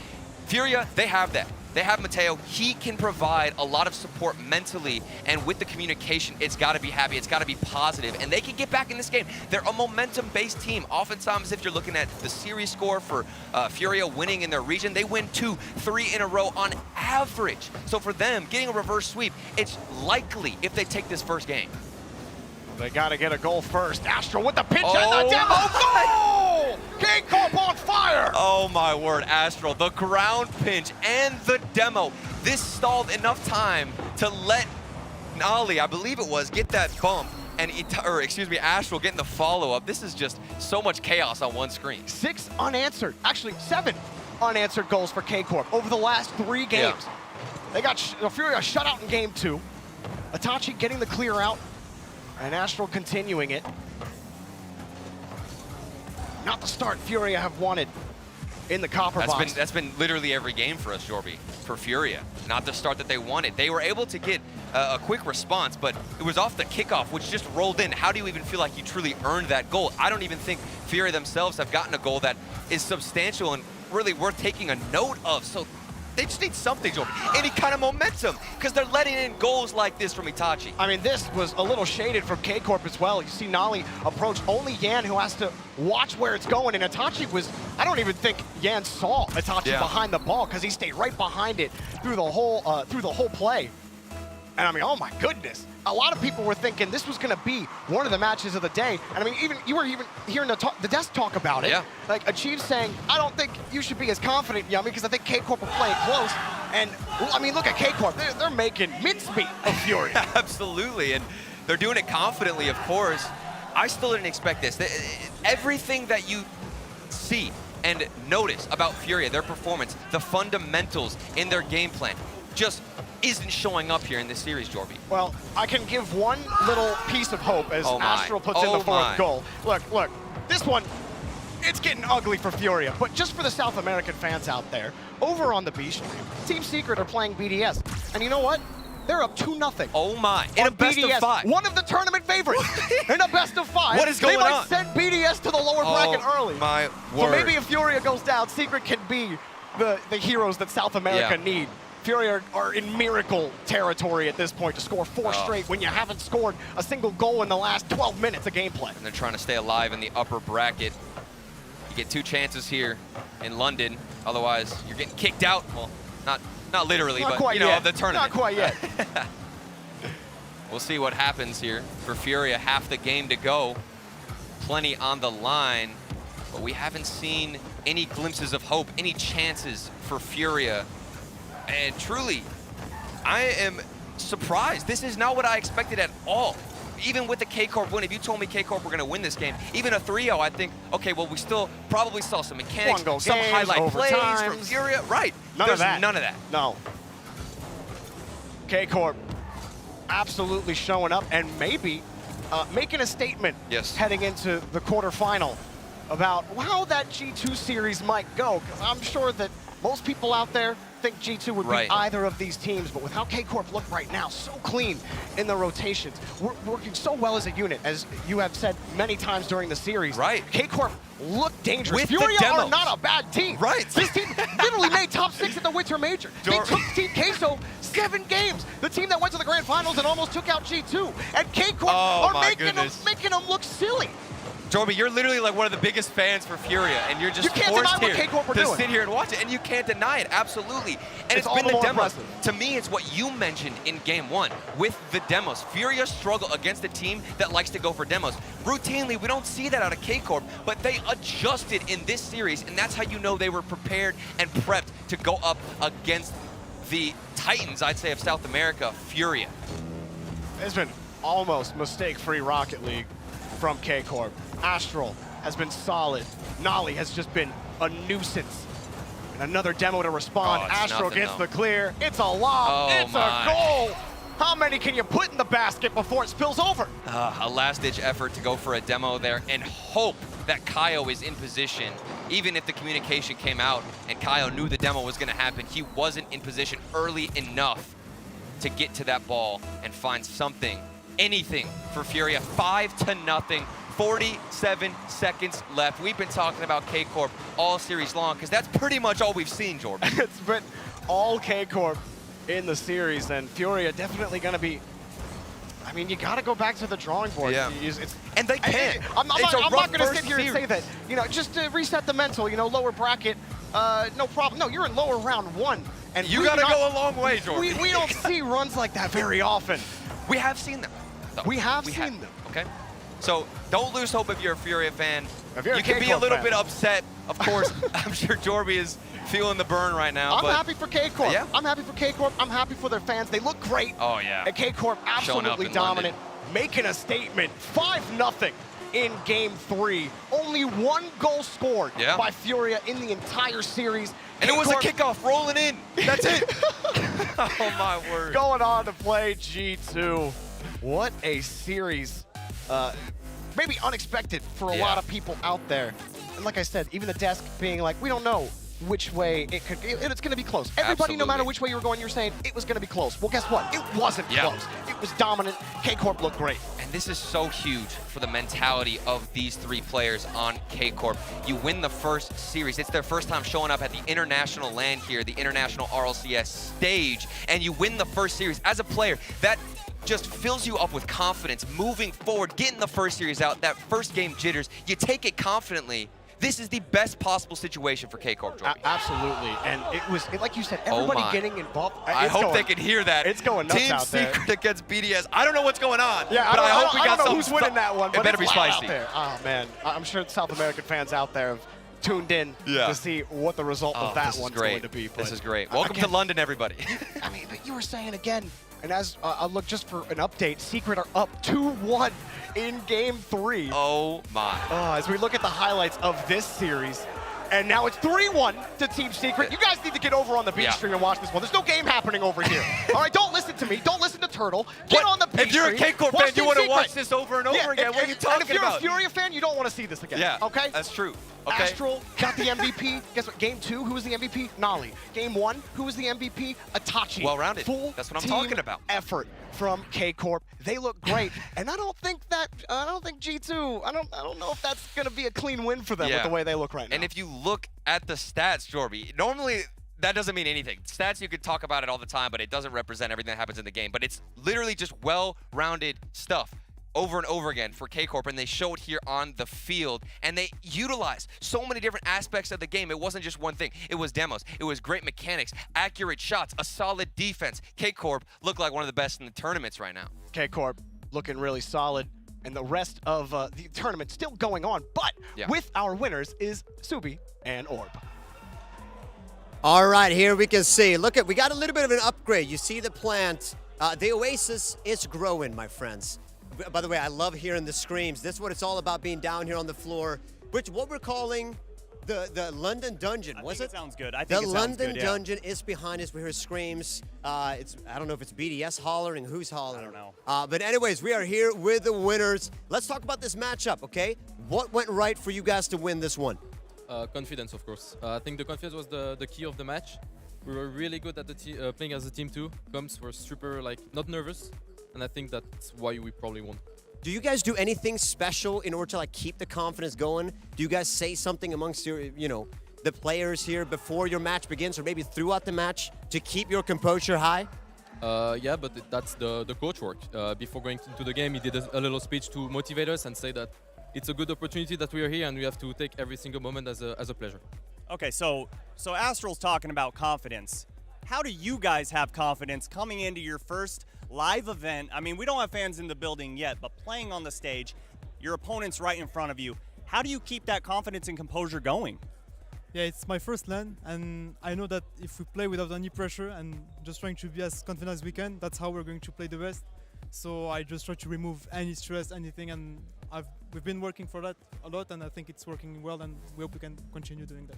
Speaker 22: Furia, they have that. They have Mateo. He can provide a lot of support mentally, and with the communication, it's got to be happy. It's got to be positive, and they can get back in this game. They're a momentum-based team. Oftentimes, if you're looking at the series score for Furia winning in their region, they win 2-3 in a row on average. So for them, getting a reverse sweep, it's likely if they take this first game.
Speaker 12: They got to get a goal first. Astral with the pinch and the demo goal! KCorp on fire!
Speaker 22: Oh my word, Astral, the ground pinch and the demo. This stalled enough time to let Nolly, I believe it was, get that bump, and Astral getting the follow-up. This is just so much chaos on one screen.
Speaker 12: 6 unanswered, actually 7 unanswered goals for KCorp over the last 3 games.
Speaker 22: Yeah.
Speaker 12: They got Furia shut out in game 2. Itachi getting the clear out, and Astral continuing it. Not the start Furia have wanted in the copper box.
Speaker 22: That's been literally every game for us, Jorby, for Furia. Not the start that they wanted. They were able to get a quick response, but it was off the kickoff, which just rolled in. How do you even feel like you truly earned that goal? I don't even think Furia themselves have gotten a goal that is substantial and really worth taking a note of. So they just need something, Jorby. Any kind of momentum, because they're letting in goals like this from Itachi.
Speaker 12: I mean, this was a little shaded from KCorp as well. You see Nolly approach only Yan, who has to watch where it's going, and Itachi was, I don't even think Yan saw Itachi behind the ball, because he stayed right behind it through the whole play. And I mean, oh my goodness. A lot of people were thinking this was going to be one of the matches of the day. And I mean, you were even hearing the desk talk about it.
Speaker 22: Yeah.
Speaker 12: Like, Achieve saying, I don't think you should be as confident, Yummy, because I think KCorp are playing close. And, I mean, look at KCorp. They're making mincemeat of Fury.
Speaker 22: Absolutely. And they're doing it confidently, of course. I still didn't expect this. Everything that you see and notice about Furia, their performance, the fundamentals in their game plan, just isn't showing up here in this series, Jorby.
Speaker 12: Well, I can give one little piece of hope as Astral puts in the fourth goal. Look, this one, it's getting ugly for Furia, but just for the South American fans out there, over on the B stream, Team Secret are playing BDS. And you know what? They're up 2-0.
Speaker 22: Oh my, in a best
Speaker 12: BDS,
Speaker 22: of 5.
Speaker 12: One of the tournament favorites in a best of 5.
Speaker 22: What is going on?
Speaker 12: They might send BDS to the lower bracket early.
Speaker 22: My word.
Speaker 12: So maybe if Furia goes down, Secret can be the heroes that South America need. Furia are in miracle territory at this point to score 4 straight when you haven't scored a single goal in the last 12 minutes of gameplay.
Speaker 22: And they're trying to stay alive in the upper bracket. You get 2 chances here in London. Otherwise, you're getting kicked out. Well, not literally,
Speaker 12: Not
Speaker 22: but
Speaker 12: quite
Speaker 22: you know,
Speaker 12: yet.
Speaker 22: of the tournament.
Speaker 12: Not quite yet.
Speaker 22: We'll see what happens here for Furia. Half the game to go. Plenty on the line. But we haven't seen any glimpses of hope, any chances for Furia. And truly, I am surprised. This is not what I expected at all. Even with the KCorp win, if you told me KCorp were going to win this game, even a 3-0, I think, okay, well, we still probably saw some mechanics, some highlight plays from Furia. Right.
Speaker 12: None of that.
Speaker 22: None of that.
Speaker 12: No. KCorp absolutely showing up and maybe making a statement heading into the quarterfinal about how that G2 series might go, because I'm sure that most people out there think G2 would beat either of these teams, but with how KCorp look right now, so clean in the rotations, we're working so well as a unit, as you have said many times during the series.
Speaker 22: Right.
Speaker 12: KCorp look dangerous.
Speaker 22: With
Speaker 12: Furia
Speaker 22: the
Speaker 12: are
Speaker 22: demos.
Speaker 12: not a bad team.
Speaker 22: Right.
Speaker 12: This team literally made top 6 at the Winter Major. They took Team Queso 7 games. The team that went to the Grand Finals and almost took out G2. And KCorp are making them look silly.
Speaker 22: Jorby, you're literally like one of the biggest fans for Furia, and you're just forced here to sit here and watch it, and you can't deny it, absolutely. And it's been the demos. To me, it's what you mentioned in Game 1 with the demos. Furia struggle against a team that likes to go for demos. Routinely, we don't see that out of KCorp, but they adjusted in this series, and that's how you know they were prepared and prepped to go up against the Titans, I'd say, of South America, Furia.
Speaker 12: It's been almost mistake-free Rocket League from KCorp. Astral has been solid. Nolly has just been a nuisance. And another demo to respond. Astral gets the clear. It's a lob. It's a goal. How many can you put in the basket before it spills over?
Speaker 22: A last-ditch effort to go for a demo there and hope that Kaio is in position. Even if the communication came out and Kaio knew the demo was going to happen, he wasn't in position early enough to get to that ball and find something, anything for Furia. 5-0. 47 seconds left. We've been talking about KCorp all series long because that's pretty much all we've seen, Jordan.
Speaker 12: It's been all KCorp in the series, and Furia definitely going to be. I mean, you got to go back to the drawing board.
Speaker 22: Yeah. And they can.
Speaker 12: I'm not going to sit here and say that. You know, just to reset the mental. You know, lower bracket, no problem. No, you're in lower round 1, and
Speaker 22: you got to go a long way, Jordan.
Speaker 12: We don't see runs like that very often.
Speaker 22: We have seen them. Though.
Speaker 12: We have seen them.
Speaker 22: Okay. So don't lose hope if you're a Furia fan.
Speaker 12: You
Speaker 22: can be a little bit upset. Of course, I'm sure Jorby is feeling the burn right now.
Speaker 12: I'm happy for KCorp.
Speaker 22: Yeah.
Speaker 12: I'm happy for KCorp. I'm happy for their fans. They look great.
Speaker 22: Oh, yeah.
Speaker 12: And KCorp absolutely dominant, making a statement. 5-0 in Game 3. Only 1 goal scored by Furia in the entire series.
Speaker 22: And it was a kickoff rolling in. That's it. Oh, my word.
Speaker 12: Going on to play G2. What a series. Maybe unexpected for a lot of people out there. And like I said, even the desk being like, we don't know which way it could be. It's going to be close. Everybody, no matter which way you were going, you're saying it was going to be close. Well, guess what? It wasn't close. It was dominant. KCorp looked great.
Speaker 22: And this is so huge for the mentality of these 3 players on KCorp. You win the first series. It's their first time showing up at the international LAN here, the international RLCS stage, and you win the first series. As a player, that just fills you up with confidence moving forward, getting the first series out, that first game jitters. You take it confidently. This is the best possible situation for KCorp, Jordan.
Speaker 12: Absolutely. And it was, like you said, everybody getting involved.
Speaker 22: I hope they can hear that.
Speaker 12: It's going nuts
Speaker 22: Team
Speaker 12: out there.
Speaker 22: Secret against BDS. I don't know what's going on.
Speaker 12: Yeah,
Speaker 22: but I hope we
Speaker 12: I
Speaker 22: got
Speaker 12: don't know
Speaker 22: some
Speaker 12: who's winning that one, but
Speaker 22: it better be
Speaker 12: it's loud
Speaker 22: spicy.
Speaker 12: out there. Oh, man. I'm sure South American fans out there have tuned in to see what the result of that one's going to be.
Speaker 22: This is great. Welcome to London, everybody.
Speaker 12: I mean, but you were saying again, and as I look just for an update, Secret are up 2-1 in Game 3.
Speaker 22: Oh, my.
Speaker 12: As we look at the highlights of this series, and now it's 3-1 to Team Secret. You guys need to get over on the B stream and watch this one. There's no game happening over here. All right, don't listen to me. Don't listen to Turtle. Get on the B
Speaker 22: If you're a
Speaker 12: stream.
Speaker 22: KCorp fan, you want to watch this over and over again. What are you talking about?
Speaker 12: And if you're a Furia fan, you don't want to see this again.
Speaker 22: Yeah,
Speaker 12: okay?
Speaker 22: That's true. Okay.
Speaker 12: Astral got the MVP. Guess what? Game 2, who was the MVP? Nolly. Game 1, who was the MVP? Itachi.
Speaker 22: Well-rounded.
Speaker 12: Full
Speaker 22: That's what I'm
Speaker 12: team
Speaker 22: talking about.
Speaker 12: Effort from KCorp. They look great, and I don't think G2. I don't know if that's gonna be a clean win for them with the way they look right now.
Speaker 22: And if you look at the stats, Jorby, normally that doesn't mean anything. Stats, you could talk about it all the time, but it doesn't represent everything that happens in the game. But it's literally just well-rounded stuff over and over again for KCorp, and they show it here on the field, and they utilize so many different aspects of the game. It wasn't just one thing. It was demos. It was great mechanics, accurate shots, a solid defense. KCorp looked like one of the best in the tournaments right now.
Speaker 12: KCorp looking really solid, and the rest of the tournament still going on, but with our winners is Subi and Orb.
Speaker 6: All right, here we can see. Look, we got a little bit of an upgrade. You see the plant. The Oasis is growing, my friends. By the way, I love hearing the screams. This is what it's all about, being down here on the floor, which what we're calling the London Dungeon, was it?
Speaker 7: It sounds good. I think
Speaker 6: the
Speaker 7: it sounds
Speaker 6: London
Speaker 7: good, yeah.
Speaker 6: Dungeon is behind us. We hear screams. I don't know if it's BDS hollering, who's hollering.
Speaker 7: I don't know.
Speaker 6: But anyways, we are here with the winners. Let's talk about this matchup, okay? What went right for you guys to win this one?
Speaker 15: Confidence, of course. I think the confidence was the key of the match.
Speaker 17: We were really good at the playing as a team too. Comps were super not nervous, and I think that's why we probably won.
Speaker 6: Do you guys do anything special in order to keep the confidence going? Do you guys say something amongst your, the players here before your match begins, or maybe throughout the match to keep your composure high?
Speaker 17: Yeah, but that's the coach work. Before going into the game, he did a little speech to motivate us and say that it's a good opportunity that we are here and we have to take every single moment as a pleasure.
Speaker 7: Okay, so Astral's talking about confidence. How do you guys have confidence coming into your first live event? I mean, we don't have fans in the building yet, but playing on the stage, your opponent's right in front of you. How do you keep that confidence and composure going?
Speaker 2: Yeah, it's my first LAN, and I know that if we play without any pressure and just trying to be as confident as we can, that's how we're going to play the best. So I just try to remove any stress, anything, and we've been working for that a lot, and I think it's working well, and we hope we can continue doing that.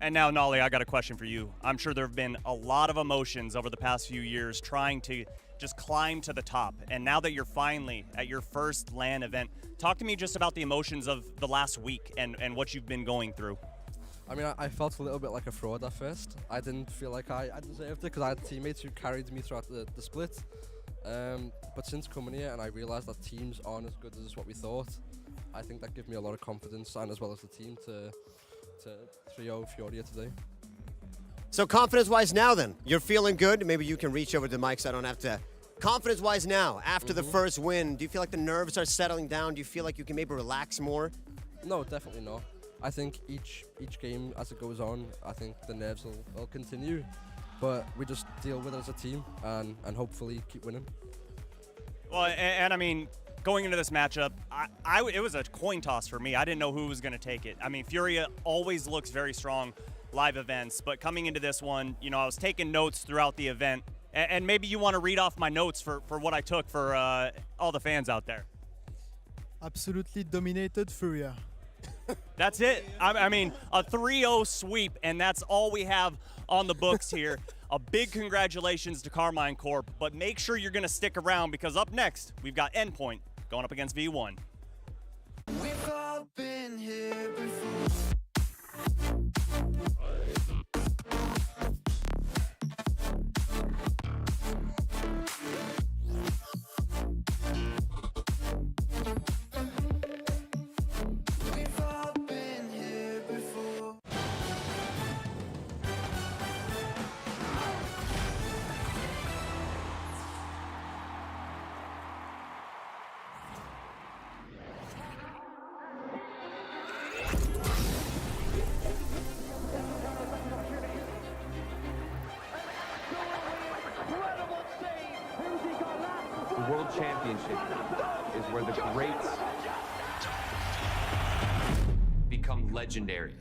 Speaker 7: And now, Nolly, I got a question for you. I'm sure there have been a lot of emotions over the past few years trying to just climb to the top. And now that you're finally at your first LAN event, talk to me just about the emotions of the last week and what you've been going through.
Speaker 15: I mean, I felt a little bit like a fraud at first. I didn't feel like I deserved it because I had teammates who carried me throughout the split. But since coming here and I realised that teams aren't as good as what we thought, I think that gave me a lot of confidence, and as well as the team, to 3-0 Furia today.
Speaker 6: So confidence-wise now then, you're feeling good? Maybe you can reach over to the mic so I don't have to. Confidence-wise now, after the first win, do you feel like the nerves are settling down? Do you feel like you can maybe relax more?
Speaker 15: No, definitely not. I think each game as it goes on, I think the nerves will continue. But we just deal with it as a team and hopefully keep winning.
Speaker 7: Well, and I mean, going into this matchup, it was a coin toss for me. I didn't know who was going to take it. I mean, Furia always looks very strong live events, but coming into this one, I was taking notes throughout the event, and maybe you want to read off my notes for what I took for all the fans out there.
Speaker 2: Absolutely dominated Furia.
Speaker 7: That's it. I mean, a 3-0 sweep, and that's all we have on the books here. A big congratulations to KCorp, but make sure you're going to stick around because up next, we've got Endpoint going up against V1.
Speaker 9: We've all been here before. We've all been here before.
Speaker 18: The World Championship is where the greats become legendary.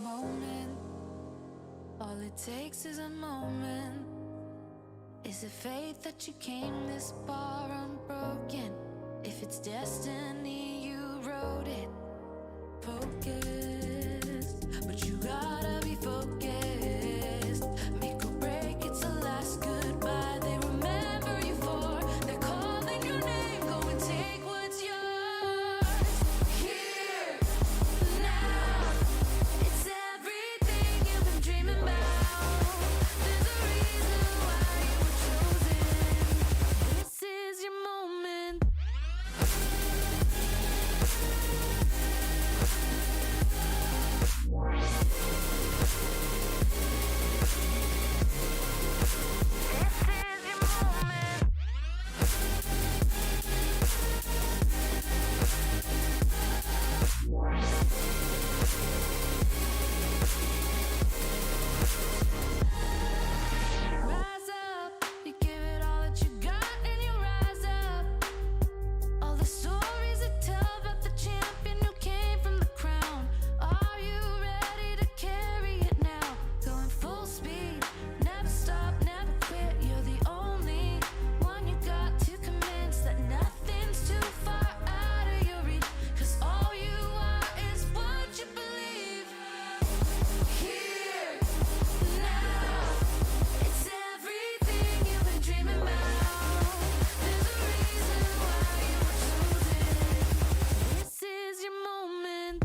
Speaker 19: moment. All it takes is a moment. Is it fate that you came this far unbroken? If it's destiny, you wrote it. Focused, but you gotta be focused. Make or break, it's the last goodbye they remember you for. They're calling your name, go and take what's yours. Here, now, it's everything you've been dreaming about. There's a reason why you were chosen. This is your moment. Rise up, you give it all that you got and you rise up. All the stories that tell about the champion who came from the crown. Are you ready to carry it now? Going full speed, never stop, never quit. You're the only one you got to convince that nothing's too far out of your reach. 'Cause all you are is what you believe. Here, now, it's everything you've been dreaming about. There's a reason why you were chosen. This is your moment.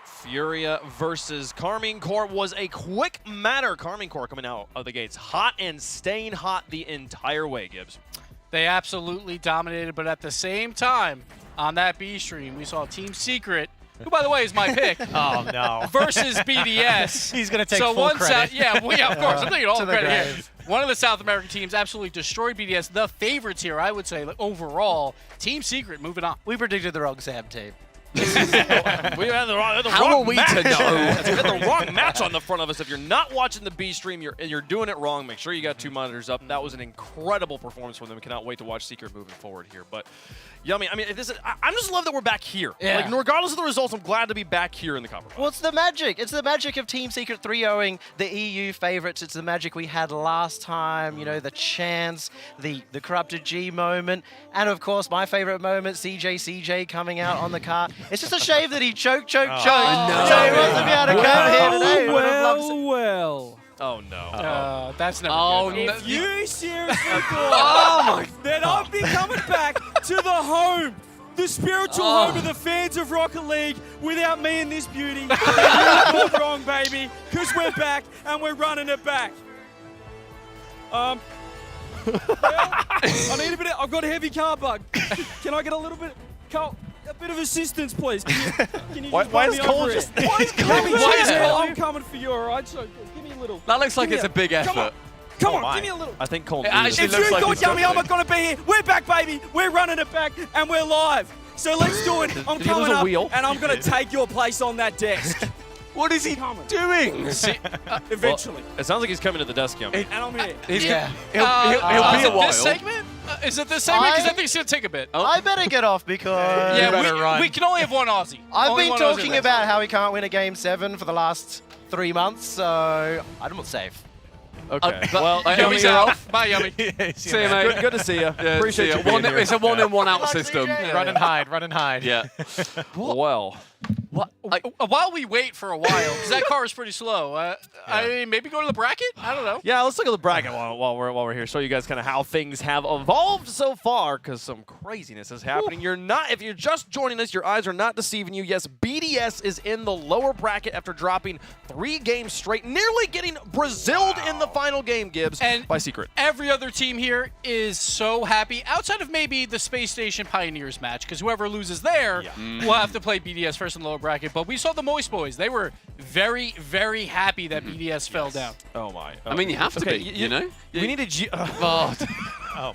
Speaker 20: Furia versus KCorp was a quick matter. KCorp coming out of the gates hot and staying hot the entire way, Gibbs.
Speaker 10: They absolutely dominated, but at the same time, on that B stream, we saw Team Secret, who, by the way, is my pick.
Speaker 3: Oh, no.
Speaker 10: Versus BDS.
Speaker 3: He's going to take
Speaker 10: so
Speaker 3: full
Speaker 10: one
Speaker 3: credit.
Speaker 10: yeah, of course. I'm taking all
Speaker 3: To
Speaker 10: the
Speaker 3: the
Speaker 10: credit here.
Speaker 3: grave.
Speaker 10: One of the South American teams absolutely destroyed BDS. The favorites here, I would say, like, overall, Team Secret moving on.
Speaker 21: We predicted the wrong Sam team.
Speaker 20: We had the wrong,
Speaker 21: How
Speaker 20: wrong
Speaker 21: are we
Speaker 20: match.
Speaker 21: to know?
Speaker 20: We had the wrong match on the front of us. If you're not watching the B stream, you're doing it wrong. Make sure you got 2 monitors up. That was an incredible performance from them. Cannot wait to watch Secret moving forward here. But Yummy, I mean, I just love that we're back here.
Speaker 21: Yeah.
Speaker 20: Like, regardless of the results, I'm glad to be back here in the Copper.
Speaker 21: Well, it's the magic. It's the magic of Team Secret 3-0ing the EU favorites. It's the magic we had last time, you know, the chance, the corrupted G moment, and of course, my favorite moment, CJ coming out on the car. It's just a shame that he choked.
Speaker 10: No.
Speaker 21: So he wasn't able to come here today.
Speaker 10: Well.
Speaker 20: Oh, no.
Speaker 10: That's never good.
Speaker 5: If you seriously thought that I'd be coming back to the home, the spiritual home of the fans of Rocket League without me and this beauty, you're all wrong, baby, because we're back and we're running it back. Well, I need a bit. I've got a heavy car bug. Can I get a little bit? A bit of assistance, please. Can you
Speaker 3: Why
Speaker 5: just bump
Speaker 3: is
Speaker 5: me
Speaker 3: Cole
Speaker 5: over
Speaker 3: just-
Speaker 5: here?
Speaker 3: why is Cole
Speaker 5: Let me
Speaker 3: just-
Speaker 5: check it.
Speaker 3: Cole-
Speaker 5: I'm coming for you, all right? So give me a little.
Speaker 23: That looks like
Speaker 5: Give
Speaker 23: it's
Speaker 5: me
Speaker 23: a big
Speaker 5: Come on,
Speaker 23: effort.
Speaker 5: come on, give me a little.
Speaker 20: I think Cole
Speaker 23: It actually
Speaker 5: If
Speaker 23: looks
Speaker 5: you
Speaker 23: like
Speaker 5: thought
Speaker 23: he's
Speaker 5: Yummy, I'm
Speaker 23: struggling.
Speaker 5: not going to be here, we're back, baby. We're running it back, and we're live. So let's do it. I'm
Speaker 20: Did he lose
Speaker 5: coming
Speaker 20: a
Speaker 5: up,
Speaker 20: wheel?
Speaker 5: and I'm going to take your place on that desk.
Speaker 23: What is he doing?
Speaker 5: Eventually.
Speaker 20: Well, it sounds like he's coming to the desk, Yummy.
Speaker 5: And I'm here.
Speaker 23: He'll be
Speaker 10: Is
Speaker 23: a
Speaker 10: it
Speaker 23: while.
Speaker 10: this segment? Is it this segment? Because I think it's going to take a bit.
Speaker 21: I better get off because
Speaker 10: we can only have one Aussie.
Speaker 21: I've
Speaker 10: Only
Speaker 21: been
Speaker 10: one
Speaker 21: talking
Speaker 10: Aussie
Speaker 21: about how we can't win a Game 7 for the last 3 months, so I'm not safe.
Speaker 20: Okay. Well,
Speaker 10: Yummy's
Speaker 20: you're
Speaker 10: out.
Speaker 20: off.
Speaker 10: Bye, Yummy.
Speaker 23: See you, mate.
Speaker 20: Good to see you.
Speaker 23: Yeah,
Speaker 20: Appreciate
Speaker 23: see
Speaker 20: you
Speaker 23: ya.
Speaker 20: being here.
Speaker 23: It's a one in, one out system.
Speaker 20: Yeah.
Speaker 3: Run and hide, run and hide.
Speaker 23: Yeah.
Speaker 20: Well,
Speaker 13: What?
Speaker 10: While we wait for a while, because that car is pretty slow. I mean, maybe go to the bracket. I don't know.
Speaker 20: Yeah, let's look at the bracket while we're here. Show you guys kind of how things have evolved so far, because some craziness is happening. If you're just joining us, your eyes are not deceiving you. Yes, BDS is in the lower bracket after dropping 3 games straight, nearly getting Braziled in the final game, Gibbs, by Secret.
Speaker 10: Every other team here is so happy, outside of maybe the Space Station Pioneers match, because whoever loses there will have to play BDS first in the lower bracket. But we saw the Moist Boys. They were very, very happy that BDS fell down.
Speaker 20: Oh, my.
Speaker 13: I mean, you have to be, you know?
Speaker 20: We need a
Speaker 13: Oh,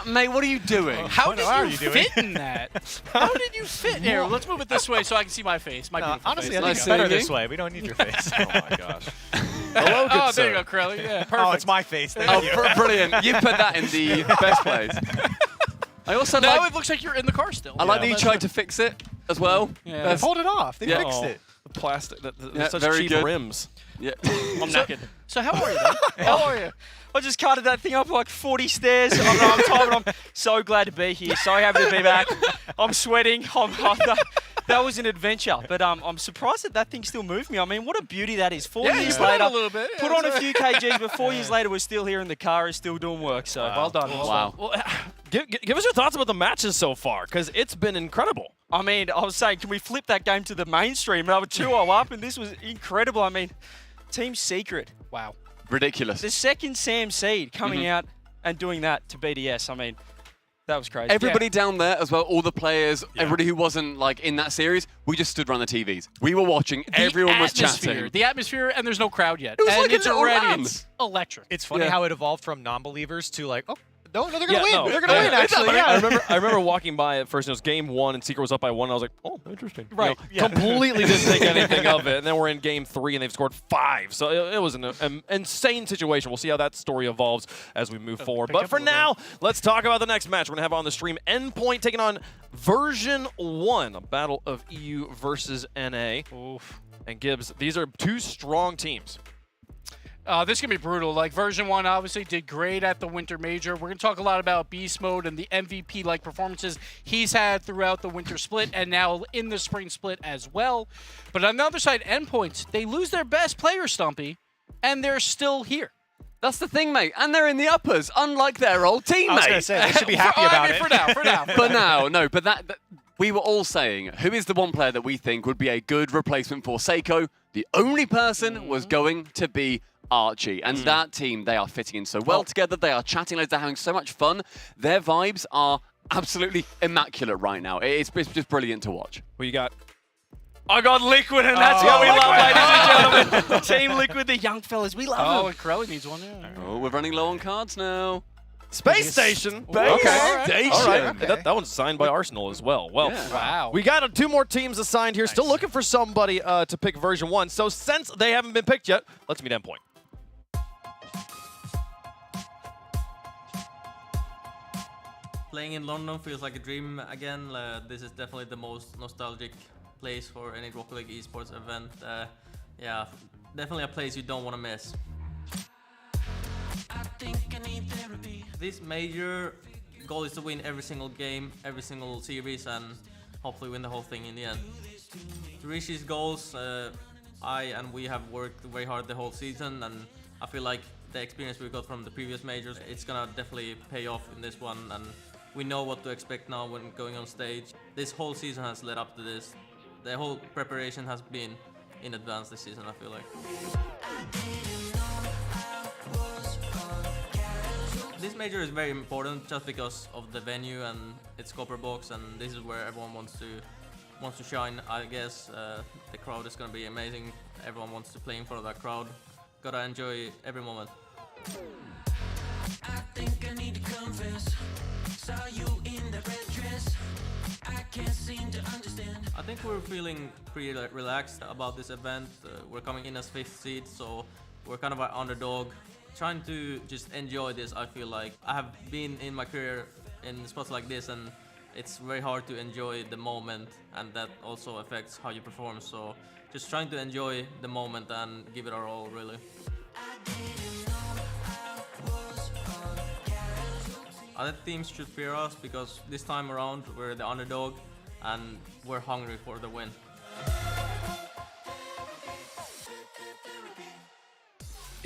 Speaker 13: mate, what are you doing?
Speaker 10: How did you fit in that? How did you fit here? Let's move it this way so I can see my face. My beautiful
Speaker 1: honestly,
Speaker 10: face.
Speaker 1: I think it's better this way. We don't need your face.
Speaker 20: Oh, my gosh. Hello, good
Speaker 10: Oh,
Speaker 20: sir.
Speaker 10: there you go, Crowley. Yeah, perfect.
Speaker 1: Oh, it's my face. Thank you.
Speaker 13: Brilliant. You put that in the best place. I also
Speaker 10: now
Speaker 13: like...
Speaker 10: it looks like you're in the car still.
Speaker 13: I like that you tried to fix it as well.
Speaker 10: Yeah.
Speaker 1: They pulled it off. They fixed it.
Speaker 20: The plastic, such
Speaker 13: very
Speaker 20: cheap
Speaker 13: good.
Speaker 20: rims.
Speaker 13: Yeah.
Speaker 10: I'm naked. So how are you, man? How are you?
Speaker 5: I just carted that thing up like 40 stairs. I'm tired, but I'm so glad to be here. So happy to be back. I'm sweating. That was an adventure, but I'm surprised that thing still moved me. I mean, what a beauty that is. 4 years later,
Speaker 10: a little bit.
Speaker 5: put on a few kgs, but 4 years later, we're still here in the car, is still doing work. So well done.
Speaker 13: Wow.
Speaker 20: Well, give us your thoughts about the matches so far, because it's been incredible.
Speaker 5: I mean, I was saying, can we flip that game to the mainstream? They were 2-0 up, and this was incredible. I mean, Team Secret.
Speaker 10: Wow.
Speaker 13: Ridiculous.
Speaker 5: The second Sam Seed coming out and doing that to BDS. I mean, that was crazy.
Speaker 13: Everybody down there as well, all the players, everybody who wasn't like in that series, we just stood around the TVs. We were watching, everyone was chatting.
Speaker 10: The atmosphere, and there's no crowd yet.
Speaker 13: It was
Speaker 10: and
Speaker 13: like a
Speaker 10: it's
Speaker 13: little
Speaker 10: already
Speaker 13: round.
Speaker 10: Electric.
Speaker 1: It's funny how it evolved from non-believers to like, oh, no, they're gonna win.
Speaker 20: No.
Speaker 1: They're gonna win. Actually, yeah.
Speaker 20: I remember walking by at first. And it was game 1, and Secret was up by 1. And I was like, oh, interesting.
Speaker 5: Right.
Speaker 20: You know, completely didn't think anything of it. And then we're in game 3, and they've scored 5. So it was an insane situation. We'll see how that story evolves as we move forward. But for now, let's talk about the next match we're gonna have on the stream. Endpoint taking on Version 1, a battle of EU versus NA.
Speaker 10: Oof.
Speaker 20: And Gibbs, these are 2 strong teams.
Speaker 10: This can be brutal. Like, Version 1 obviously did great at the Winter Major. We're going to talk a lot about Beast Mode and the MVP-like performances he's had throughout the Winter Split and now in the Spring Split as well. But on the other side, Endpoint, they lose their best player, Stumpy, and they're still here.
Speaker 13: That's the thing, mate. And they're in the uppers, unlike their old teammate.
Speaker 1: I was gonna say they should be happy about it.
Speaker 10: For now.
Speaker 13: But now, no. But that we were all saying, who is the one player that we think would be a good replacement for Seiko? The only person was going to be Archie. And that team, they are fitting in so well together. They are chatting loads. They're having so much fun. Their vibes are absolutely immaculate right now. It's just brilliant to watch.
Speaker 20: What you got?
Speaker 5: I got Liquid, and that's what we love, ladies and gentlemen. Team Liquid, the young fellas, we love them.
Speaker 10: Oh, and Crowley needs one, yeah.
Speaker 13: Oh, we're running low on cards now.
Speaker 20: Space Station.
Speaker 13: Okay. Station.
Speaker 20: All right. That one's signed by Arsenal as well. Well,
Speaker 10: Wow.
Speaker 20: we got 2 more teams assigned here. Still looking for somebody to pick Version 1. So since they haven't been picked yet, let's meet Endpoint.
Speaker 3: Playing in London feels like a dream again. This is definitely the most nostalgic place for any Rocket League Esports event. Yeah, definitely a place you don't want to miss. This major goal is to win every single game, every single series, and hopefully win the whole thing in the end. To reach these goals, we have worked very hard the whole season, and I feel like the experience we got from the previous majors, it's gonna definitely pay off in this one, and we know what to expect now when going on stage. This whole season has led up to this. The whole preparation has been in advance this season, I feel like. This major is very important just because of the venue and its copper box, and this is where everyone wants to shine. I guess the crowd is gonna be amazing. Everyone wants to play in front of that crowd. Gotta enjoy every moment.
Speaker 19: I think I need to confess. Saw you in the red dress. I can't seem to understand.
Speaker 3: I think we're feeling pretty relaxed about this event. We're coming in as 5th seed, so we're kind of an underdog. Trying to just enjoy this, I feel like. I have been in my career in spots like this, and it's very hard to enjoy the moment, and that also affects how you perform. So just trying to enjoy the moment and give it our all, really. Other teams should fear us because this time around we're the underdog and we're hungry for the win.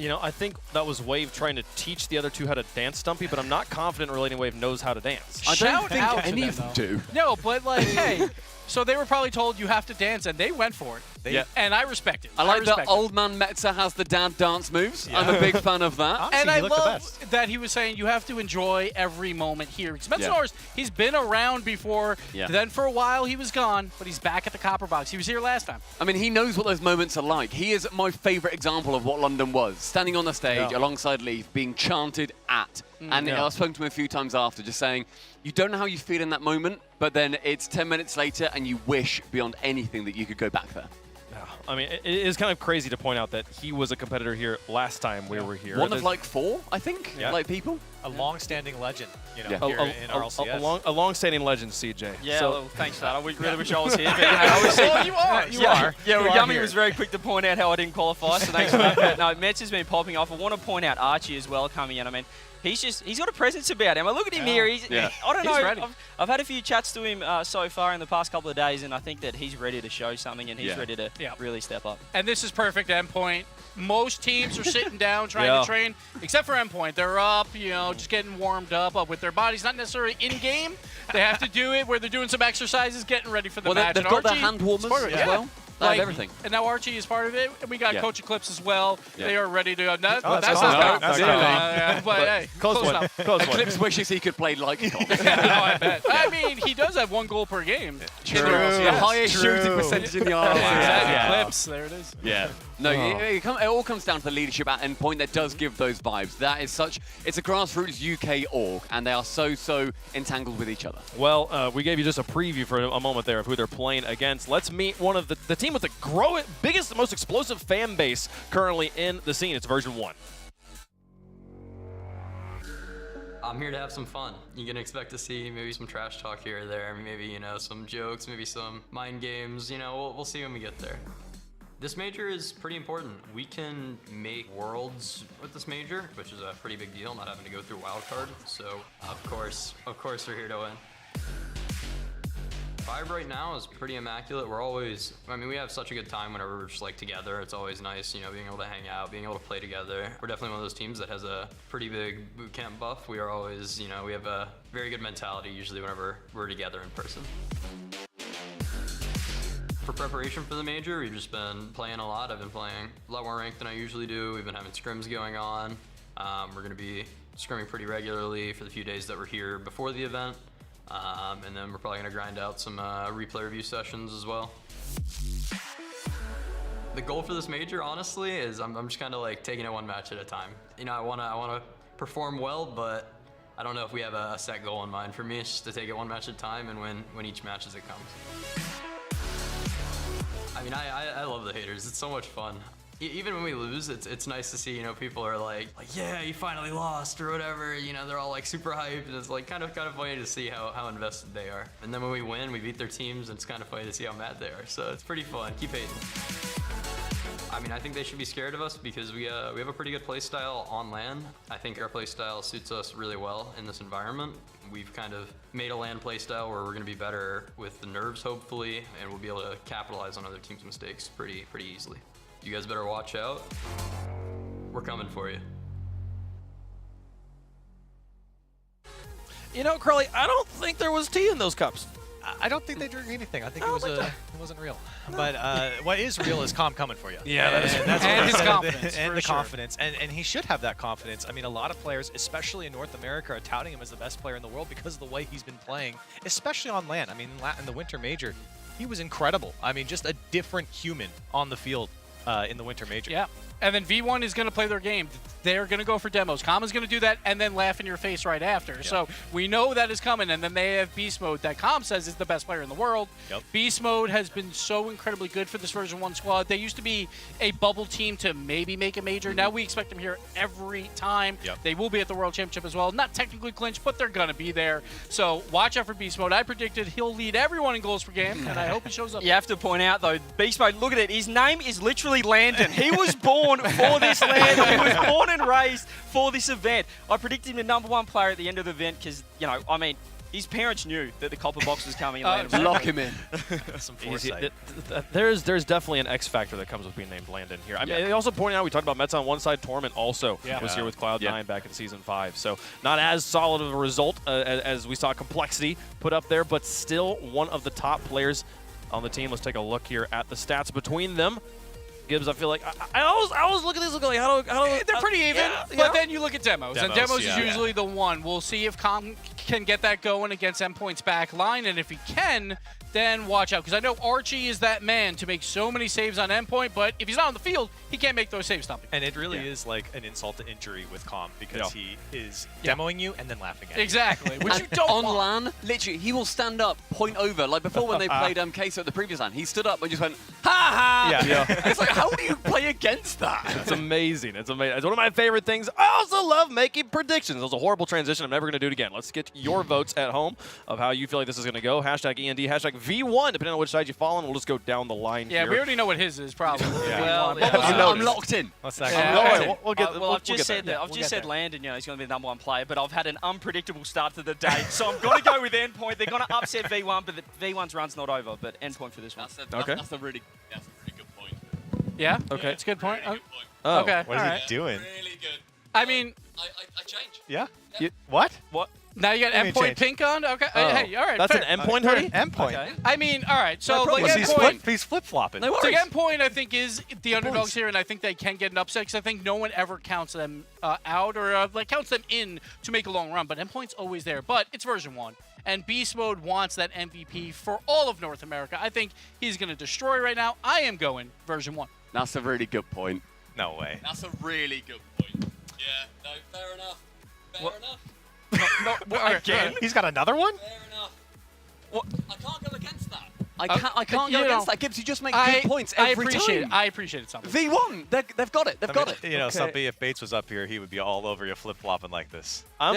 Speaker 20: You know, I think that was Wave trying to teach the other two how to dance Stumpy, but I'm not confident Relating Wave knows how to dance.
Speaker 10: I don't think any of them do. No, but like, hey, so they were probably told you have to dance, and they went for it. And I respect it.
Speaker 8: I like that old man Metza has the dad dance moves. I'm a big fan of that.
Speaker 10: Honestly, and I love that he was saying you have to enjoy every moment here. Because Metzanor's, he's been around before. Then for a while he was gone, but he's back at the Copper Box. He was here last time.
Speaker 8: I mean, he knows what those moments are like. He is my favorite example of what London was. Standing on the stage alongside Leaf, being chanted at. And I've spoken to him a few times after, just saying, you don't know how you feel in that moment, but then it's 10 minutes later and you wish beyond anything that you could go back there.
Speaker 20: I mean, it is kind of crazy to point out that he was a competitor here last time we were here.
Speaker 8: One of like 4, I think, like people.
Speaker 1: A long-standing legend, you know, here in RLCS.
Speaker 20: A long-standing legend, CJ.
Speaker 14: Yeah,
Speaker 20: so,
Speaker 14: well, thanks for that. I really wish I was here. But, well, you are. You are. Yeah, well, Yummy was very quick to point out how I didn't qualify, so thanks for that. No, Metz has been popping off. I want to point out Archie as well coming in. I mean, he's got a presence about him. I look at him here. I don't know. I've had a few chats to him so far in the past couple of days, and I think that he's ready to show something, and he's ready to really step up.
Speaker 10: And this is perfect Endpoint. Most teams are sitting down trying to train, except for Endpoint. They're up, you know, just getting warmed up with their bodies, not necessarily in-game. They have to do it where they're doing some exercises, getting ready for the match.
Speaker 8: They've got their hand warmers as well.
Speaker 10: Like,
Speaker 8: everything.
Speaker 10: And now Archie is part of it. And we got Coach Eclipse as well. They are ready to go. That's but hey, close one.
Speaker 8: Eclipse wishes he could play like
Speaker 10: I bet. I mean, he does have 1 goal per game.
Speaker 8: True. The highest shooting percentage in the RLCS.
Speaker 10: Eclipse, there it is.
Speaker 8: Yeah. No, it all comes down to the leadership at Endpoint that does give those vibes. That is it's a grassroots UK org, and they are so entangled with each other.
Speaker 20: Well, we gave you just a preview for a moment there of who they're playing against. Let's meet one of the team with the biggest, most explosive fan base currently in the scene. It's version 1.
Speaker 16: I'm here to have some fun. You can expect to see maybe some trash talk here or there, maybe, you know, some jokes, maybe some mind games. You know, we'll see when we get there. This major is pretty important. We can make worlds with this major, which is a pretty big deal, not having to go through wildcard. So, of course, we're here to win. Vibe right now is pretty immaculate. We have such a good time whenever we're just like together. It's always nice, you know, being able to hang out, being able to play together. We're definitely one of those teams that has a pretty big boot camp buff. We are always, you know, we have a very good mentality usually whenever we're together in person. For preparation for the major, we've just been playing a lot. I've been playing a lot more ranked than I usually do. We've been having scrims going on. We're going to be scrimming pretty regularly for the few days that we're here before the event. And then we're probably going to grind out some replay review sessions as well. The goal for this major, honestly, is I'm just kind of like taking it one match at a time. You know, I want to perform well, but I don't know if we have a set goal in mind. For me, it's just to take it one match at a time and win each match as it comes. I mean, I love the haters. It's so much fun. Even when we lose, it's nice to see, you know, people are like, yeah, you finally lost or whatever. You know, they're all like super hyped, and it's like kind of funny to see how invested they are. And then when we win, we beat their teams, and it's kind of funny to see how mad they are. So it's pretty fun. Keep hating. I mean, I think they should be scared of us because we have a pretty good play style on LAN. I think our play style suits us really well in this environment. We've kind of made a LAN play style where we're going to be better with the nerves, hopefully, and we'll be able to capitalize on other teams' mistakes pretty easily. You guys better watch out. We're coming for you.
Speaker 20: You know, Crowley, I don't think there was tea in those cups.
Speaker 1: I don't think they drank anything. I think it wasn't real. But what is real is Calm coming for you.
Speaker 20: Yeah,
Speaker 1: that's
Speaker 10: and his confidence.
Speaker 1: And the confidence. And he should have that confidence. I mean, a lot of players, especially in North America, are touting him as the best player in the world because of the way he's been playing, especially on LAN. I mean, in the Winter Major, he was incredible. I mean, just a different human on the field in the Winter Major.
Speaker 10: Yeah. And then V1 is going to play their game. They're going to go for demos. Calm is going to do that and then laugh in your face right after. Yep. So we know that is coming. And then they have Beast Mode that Calm says is the best player in the world.
Speaker 1: Yep.
Speaker 10: Beast Mode has been so incredibly good for this version 1 squad. They used to be a bubble team to maybe make a major. Now we expect them here every time.
Speaker 1: Yep.
Speaker 10: They will be at the World Championship as well. Not technically clinched, but they're going to be there. So watch out for Beast Mode. I predicted he'll lead everyone in goals per game, and I hope he shows up.
Speaker 14: You have to point out, though, Beast Mode, look at it. His name is literally Landon. He was born for this land. He was born and raised for this event. I predicted him the #1 player at the end of the event because, you know, I mean, His parents knew that the copper box was coming. And
Speaker 8: Lock him in.
Speaker 1: Some
Speaker 20: Easy.
Speaker 1: foresight.
Speaker 20: There's definitely an X factor that comes with being named Landon here. I mean, they also pointed out, we talked about Mets on one side, Torment also was here with Cloud9 back in Season 5. So not as solid of a result as we saw Complexity put up there, but still one of the top players on the team. Let's take a look here at the stats between them. Gibbs, I feel like I always look at these looking like how
Speaker 10: they're pretty even, but then you look at demos and demos is
Speaker 1: yeah.
Speaker 10: usually the one. We'll see if Com can get that going against Endpoint's back line, and if he can, then watch out, because I know Archie is that man to make so many saves on Endpoint, but if he's not on the field, he can't make those saves, Stumpy.
Speaker 1: And it really is like an insult to injury with Com, because he is demoing you and then laughing at you.
Speaker 10: Exactly, which you don't
Speaker 8: on
Speaker 10: want.
Speaker 8: LAN, literally, he will stand up, point over. Like before when they played KCorp at the previous LAN, he stood up and just went, ha ha!
Speaker 20: Yeah.
Speaker 8: It's like, how do you play against that?
Speaker 20: It's amazing. It's amazing. It's one of my favorite things. I also love making predictions. It was a horrible transition. I'm never going to do it again. Let's get your votes at home of how you feel like this is going to go. Hashtag END, hashtag V1, depending on which side you fall on. We'll just go down the line
Speaker 10: Yeah,
Speaker 20: here.
Speaker 10: we already know what his is, probably.
Speaker 14: Well,
Speaker 8: I'm locked in.
Speaker 1: What's that?
Speaker 14: I've just said Landon, he's going to be the #1 player, but I've had an unpredictable start to the day, so I'm going to go with Endpoint. They're going to upset V1, but the V1's run's not over, but Endpoint for this one.
Speaker 8: That's a really good point.
Speaker 10: Yeah?
Speaker 20: Okay.
Speaker 10: It's a good point.
Speaker 20: Oh,
Speaker 10: okay.
Speaker 1: What is he doing?
Speaker 8: Really good.
Speaker 10: I mean,
Speaker 8: I changed.
Speaker 1: Yeah? What?
Speaker 10: now you got
Speaker 1: What do you mean
Speaker 10: Endpoint
Speaker 1: change?
Speaker 10: pink on? Okay.
Speaker 20: Oh.
Speaker 10: Hey, all right.
Speaker 20: That's
Speaker 10: fair.
Speaker 20: an Endpoint hoodie?
Speaker 1: Endpoint.
Speaker 14: Okay.
Speaker 10: I mean, all right. So, like,
Speaker 1: He's flip-flopping.
Speaker 10: So Endpoint, I think, is the underdogs here, and I think they can get an upset because I think no one ever counts them out or counts them in to make a long run. But Endpoint's always there. But it's version 1. And Beast Mode wants that MVP for all of North America. I think he's going to destroy right now. I am going version 1.
Speaker 8: That's a really good point.
Speaker 1: No way.
Speaker 8: That's a really good point. Yeah, no, fair enough. Fair enough.
Speaker 1: No, again? He's got another one?
Speaker 8: Fair enough. What? I can't go against that. I can't go against that. Gibbs, you just make good points every time.
Speaker 10: I appreciate it, something.
Speaker 8: V1, they've got it. They've got it.
Speaker 1: You know, Stumpy, if Bates was up here, he would be all over you flip-flopping like this.
Speaker 20: I'm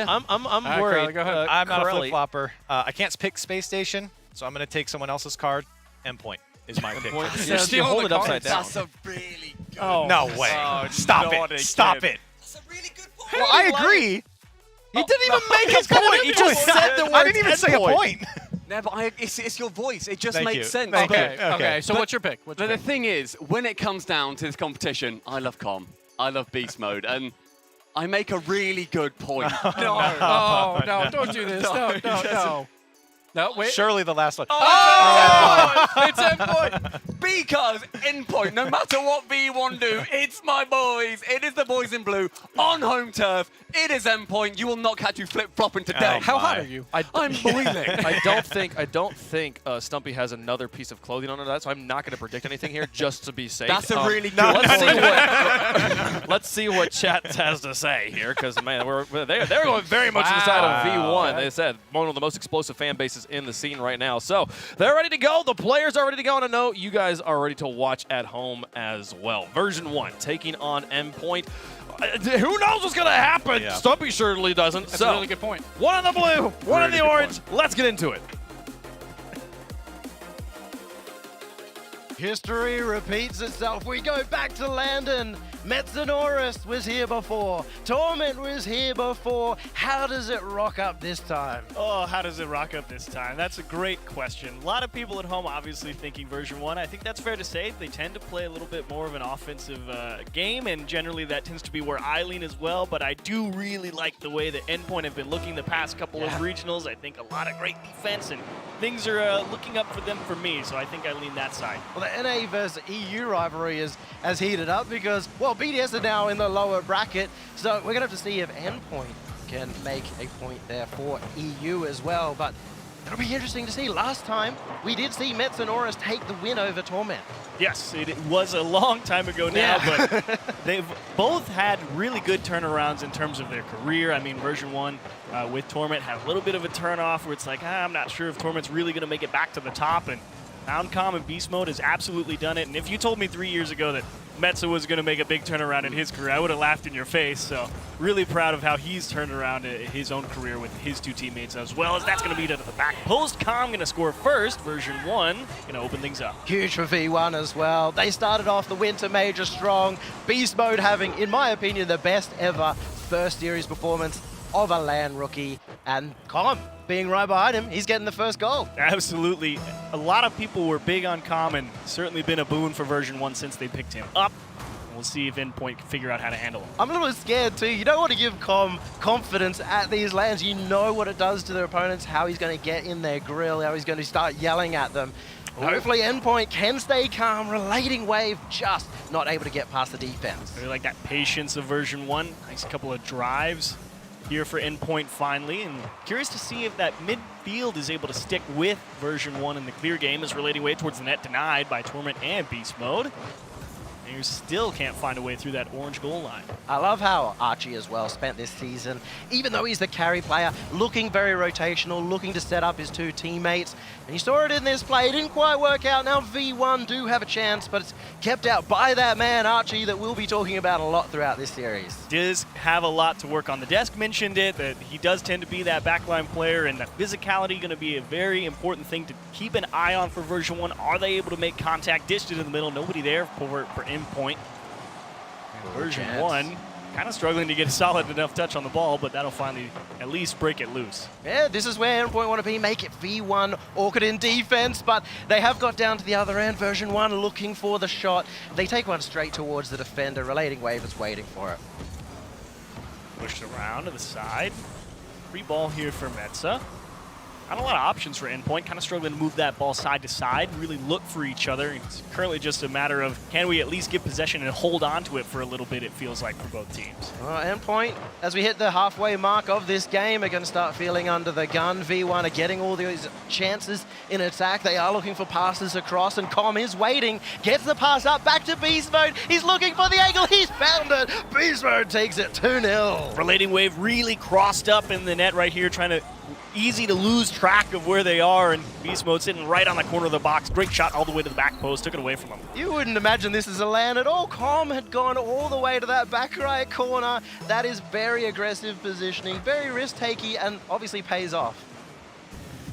Speaker 20: worried.
Speaker 10: Carly, go ahead.
Speaker 1: I'm not a
Speaker 20: Corelli.
Speaker 1: flip-flopper. I can't pick Space Station, so I'm going to take someone else's card. Endpoint is my pick.
Speaker 20: You hold it upside down.
Speaker 8: That's a really good
Speaker 1: No way. Stop it. Stop it.
Speaker 8: That's a really good point.
Speaker 1: Well, I agree.
Speaker 20: He didn't even make a point. He just said the word.
Speaker 1: I didn't even say a point.
Speaker 8: No, but it's your voice. It just
Speaker 1: Thank
Speaker 8: makes
Speaker 1: you.
Speaker 8: sense.
Speaker 1: Thank you.
Speaker 10: Okay. So what's your pick?
Speaker 8: But the thing is, when it comes down to this competition, I love Com. I love Beast Mode. And I make a really good point.
Speaker 10: No, don't do this. No. No, wait.
Speaker 1: Surely the last one.
Speaker 10: It's Endpoint.
Speaker 8: Because Endpoint, no matter what V1 do, it's my boys. It is the boys in blue on home turf. It is Endpoint. You will not catch you flip-flopping today.
Speaker 10: How hot are you?
Speaker 8: I'm boiling.
Speaker 20: I don't think Stumpy has another piece of clothing under that, so I'm not going to predict anything here just to be safe.
Speaker 8: That's a really good
Speaker 20: Let's see what chat has to say here, because man, they're going very much to the side of V1. They said one of the most explosive fan bases in the scene right now. So they're ready to go. The players are ready to go, and I know you guys are ready to watch at home as well. Version 1 taking on Endpoint. Who knows what's going to happen?
Speaker 1: Yeah.
Speaker 20: Stumpy surely doesn't.
Speaker 10: That's a really good point.
Speaker 20: One in the blue, one in the orange. Let's get into it.
Speaker 4: History repeats itself. We go back to Landon. Metzanoris was here before. Torment was here before. How does it rock up this time?
Speaker 11: Oh, how does it rock up this time? That's a great question. A lot of people at home obviously thinking version 1. I think that's fair to say. They tend to play a little bit more of an offensive game, and generally that tends to be where I lean as well, but I do really like the way that Endpoint have been looking the past couple of regionals. I think a lot of great defense, and things are looking up for them for me, so I think I lean that side.
Speaker 4: Well, the NA versus EU rivalry has heated up because, well, BDS are now in the lower bracket, so we're going to have to see if Endpoint can make a point there for EU as well, but it'll be interesting to see. Last time, we did see Metzanoris take the win over Torment.
Speaker 11: Yes, it was a long time ago now, but they've both had really good turnarounds in terms of their career. I mean, version 1 with Torment had a little bit of a turn-off where it's like, I'm not sure if Torment's really going to make it back to the top, and Downcom and Beast Mode has absolutely done it. And if you told me 3 years ago that Metza was going to make a big turnaround in his career, I would have laughed in your face. So really proud of how he's turned around his own career with his two teammates, as well as that's going to be to the back post. Com going to score first. Version 1 going to open things up.
Speaker 4: Huge for V1 as well. They started off the Winter Major strong. Beast Mode having, in my opinion, the best ever first series performance of a LAN rookie. And Com being right behind him, he's getting the first goal.
Speaker 11: Absolutely. A lot of people were big on Common. Certainly been a boon for version 1 since they picked him up. We'll see if Endpoint can figure out how to handle him.
Speaker 4: I'm a little scared too. You don't want to give Com confidence at these lands. You know what it does to their opponents, how he's going to get in their grill, how he's going to start yelling at them.
Speaker 11: Ooh.
Speaker 4: Hopefully Endpoint can stay calm. Relating wave just not able to get past the defense.
Speaker 11: Really like that patience of version 1. Nice couple of drives here for Endpoint finally. And curious to see if that midfield is able to stick with version 1 in the clear game as Relating wave towards the net denied by Torment and Beast Mode. And you still can't find a way through that orange goal line.
Speaker 4: I love how Archie as well spent this season, even though he's the carry player, looking very rotational, looking to set up his two teammates. And you saw it in this play, it didn't quite work out. Now V1 do have a chance, but it's kept out by that man, Archie, that we'll be talking about a lot throughout this series.
Speaker 11: Does have a lot to work on. The desk mentioned it, that he does tend to be that backline player, and that physicality going to be a very important thing to keep an eye on for version 1. Are they able to make contact? Dished it in the middle, nobody there for Endpoint. And version 1 kind of struggling to get a solid enough touch on the ball, but that'll finally at least break it loose.
Speaker 4: Yeah, this is where Endpoint want to be, make it V1 awkward in defense, but they have got down to the other end. Version 1 looking for the shot. They take one straight towards the defender. Relating wave is waiting for it.
Speaker 11: Pushed around to the side. Free ball here for Metza. Not a lot of options for Endpoint, kind of struggling to move that ball side to side, really look for each other. It's currently just a matter of, can we at least get possession and hold on to it for a little bit, it feels like, for both teams.
Speaker 4: Endpoint, as we hit the halfway mark of this game, are going to start feeling under the gun. V1 are getting all these chances in attack. They are looking for passes across, and Com is waiting, gets the pass up, back to Beast Mode. He's looking for the angle, he's found it. Beast Mode takes it 2-0.
Speaker 11: Relating wave really crossed up in the net right here, trying to easy to lose track of where they are, and Beast Mode sitting right on the corner of the box. Great shot all the way to the back post, took it away from him.
Speaker 4: You wouldn't imagine this is a LAN at all. Com had gone all the way to that back right corner. That is very aggressive positioning, very risk-taking, and obviously pays off.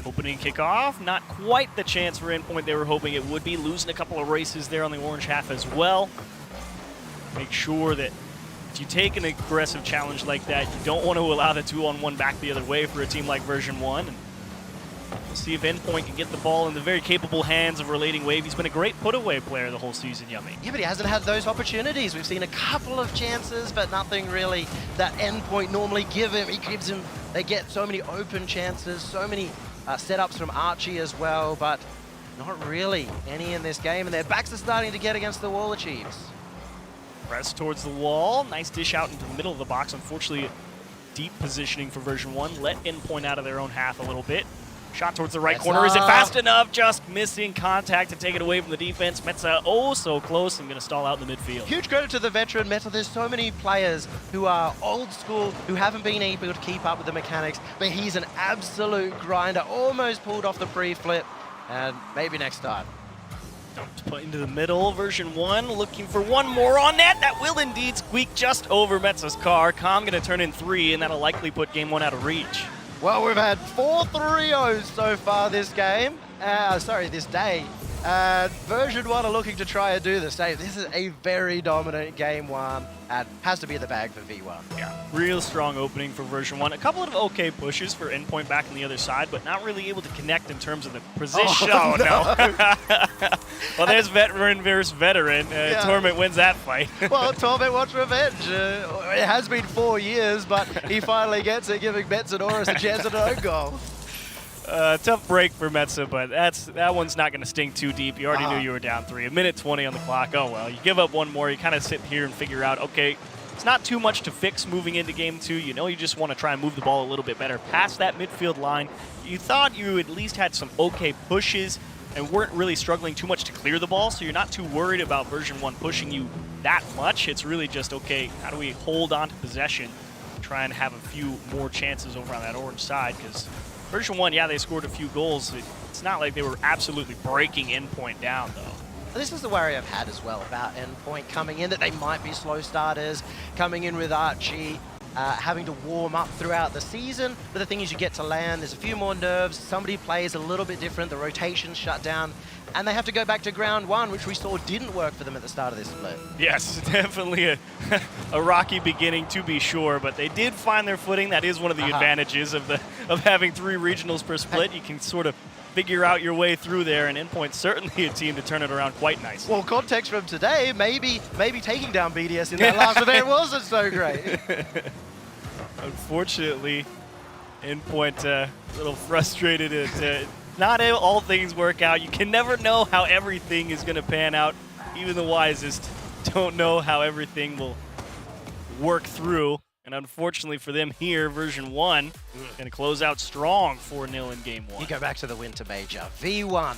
Speaker 11: Opening kickoff, not quite the chance for Endpoint they were hoping it would be. Losing a couple of races there on the orange half as well. Make sure that if you take an aggressive challenge like that, you don't want to allow the 2-on-1 back the other way for a team like version 1. And we'll see if Endpoint can get the ball in the very capable hands of Relating Wave. He's been a great put-away player the whole season, Yummy.
Speaker 4: Yeah, but he hasn't had those opportunities. We've seen a couple of chances, but nothing really that Endpoint normally give him. He gives him, they get so many open chances, so many setups from Archie as well, but not really any in this game. And their backs are starting to get against the wall, the Chiefs.
Speaker 11: Press towards the wall. Nice dish out into the middle of the box. Unfortunately, deep positioning for version 1. Let Endpoint out of their own half a little bit. Shot towards the right corner. Is it fast enough? Just missing contact to take it away from the defense. Metza, oh, so close. I'm going to stall out in the midfield.
Speaker 4: Huge credit to the veteran Metza. There's so many players who are old school, who haven't been able to keep up with the mechanics, but he's an absolute grinder. Almost pulled off the pre-flip, and maybe next time.
Speaker 11: Dumped put into the middle. Version 1 looking for one more on net. That will indeed squeak just over Metza's car. Com going to turn in 3, and that'll likely put game 1 out of reach.
Speaker 4: Well, we've had 4 3-0s so far this game. This day. Version 1 are looking to try and do the same. This is a very dominant game 1, and has to be the bag for V1.
Speaker 11: Yeah, real strong opening for version 1. A couple of okay pushes for Endpoint back on the other side, but not really able to connect in terms of the position. Oh, no. Well, there's veteran versus veteran. Torment wins that fight.
Speaker 4: Well, Torment wants revenge. It has been 4 years, but he finally gets it, giving Metza and Horus a chance at an own goal.
Speaker 11: Tough break for Metza, but that one's not going to sting too deep. You already knew you were down 3. A minute 20 on the clock. Oh, well. You give up one more. You kind of sit here and figure out, okay, it's not too much to fix moving into game 2. You know you just want to try and move the ball a little bit better. Past that midfield line, you thought you at least had some okay pushes and weren't really struggling too much to clear the ball, so you're not too worried about version 1 pushing you that much. It's really just, okay, how do we hold on to possession, try and have a few more chances over on that orange side, because version 1, yeah, they scored a few goals. It's not like they were absolutely breaking Endpoint down, though.
Speaker 4: This is the worry I've had as well about Endpoint coming in, that they might be slow starters, coming in with Archie, having to warm up throughout the season. But the thing is, you get to LAN, there's a few more nerves, somebody plays a little bit different, the rotation's shut down,
Speaker 21: and they have to go back to ground one, which we saw didn't work for them at the start of this split.
Speaker 11: Yes, definitely a rocky beginning to be sure, but they did find their footing. That is one of the advantages of having 3 regionals per split. You can sort of figure out your way through there, and Endpoint certainly a team to turn it around quite nicely.
Speaker 21: Well, context from today, maybe taking down BDS in that last event wasn't so great.
Speaker 11: Unfortunately, Endpoint a little frustrated at not all things work out. You can never know how everything is going to pan out. Even the wisest don't know how everything will work through. And unfortunately for them here, version 1 going to close out strong 4-0 in game 1.
Speaker 21: You go back to the Winter Major. V1,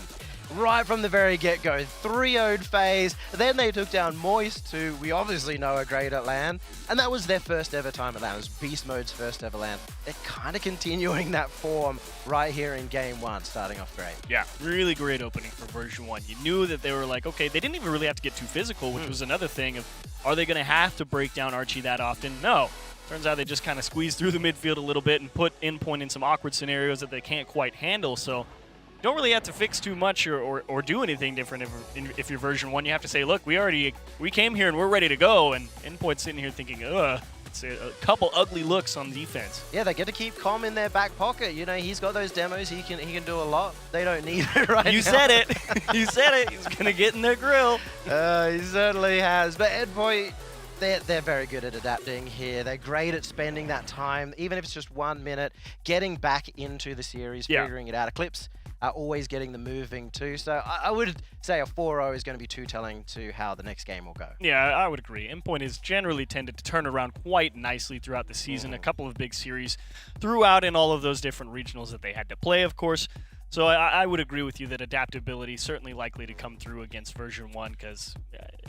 Speaker 21: right from the very get-go, 3-0'd FaZe. Then they took down Moist, who we obviously know are great at LAN. And that was their first ever time at LAN. It was Beast Mode's first ever LAN. They're kind of continuing that form right here in game 1, starting off great.
Speaker 11: Yeah, really great opening for version 1. You knew that they were like, okay, they didn't even really have to get too physical, which was another thing of, are they going to have to break down Archie that often? No. Turns out they just kind of squeezed through the midfield a little bit and put Endpoint in some awkward scenarios that they can't quite handle. So you don't really have to fix too much or do anything different if you're version 1. You have to say, look, we came here and we're ready to go. And Endpoint's sitting here thinking, it's a couple ugly looks on defense.
Speaker 21: Yeah, they get to keep Com in their back pocket. You know, he's got those demos. He can do a lot. They don't need it right now.
Speaker 11: You said it. You said it. He's going to get in their grill.
Speaker 21: He certainly has. But Endpoint, they're very good at adapting here. They're great at spending that time, even if it's just 1 minute, getting back into the series, figuring it out. Eclipse are always getting them moving too. So I would say a 4-0 is going to be too telling to how the next game will go.
Speaker 11: Yeah, I would agree. Endpoint has generally tended to turn around quite nicely throughout the season. A couple of big series throughout in all of those different regionals that they had to play, of course. So I would agree with you that adaptability is certainly likely to come through against version 1, because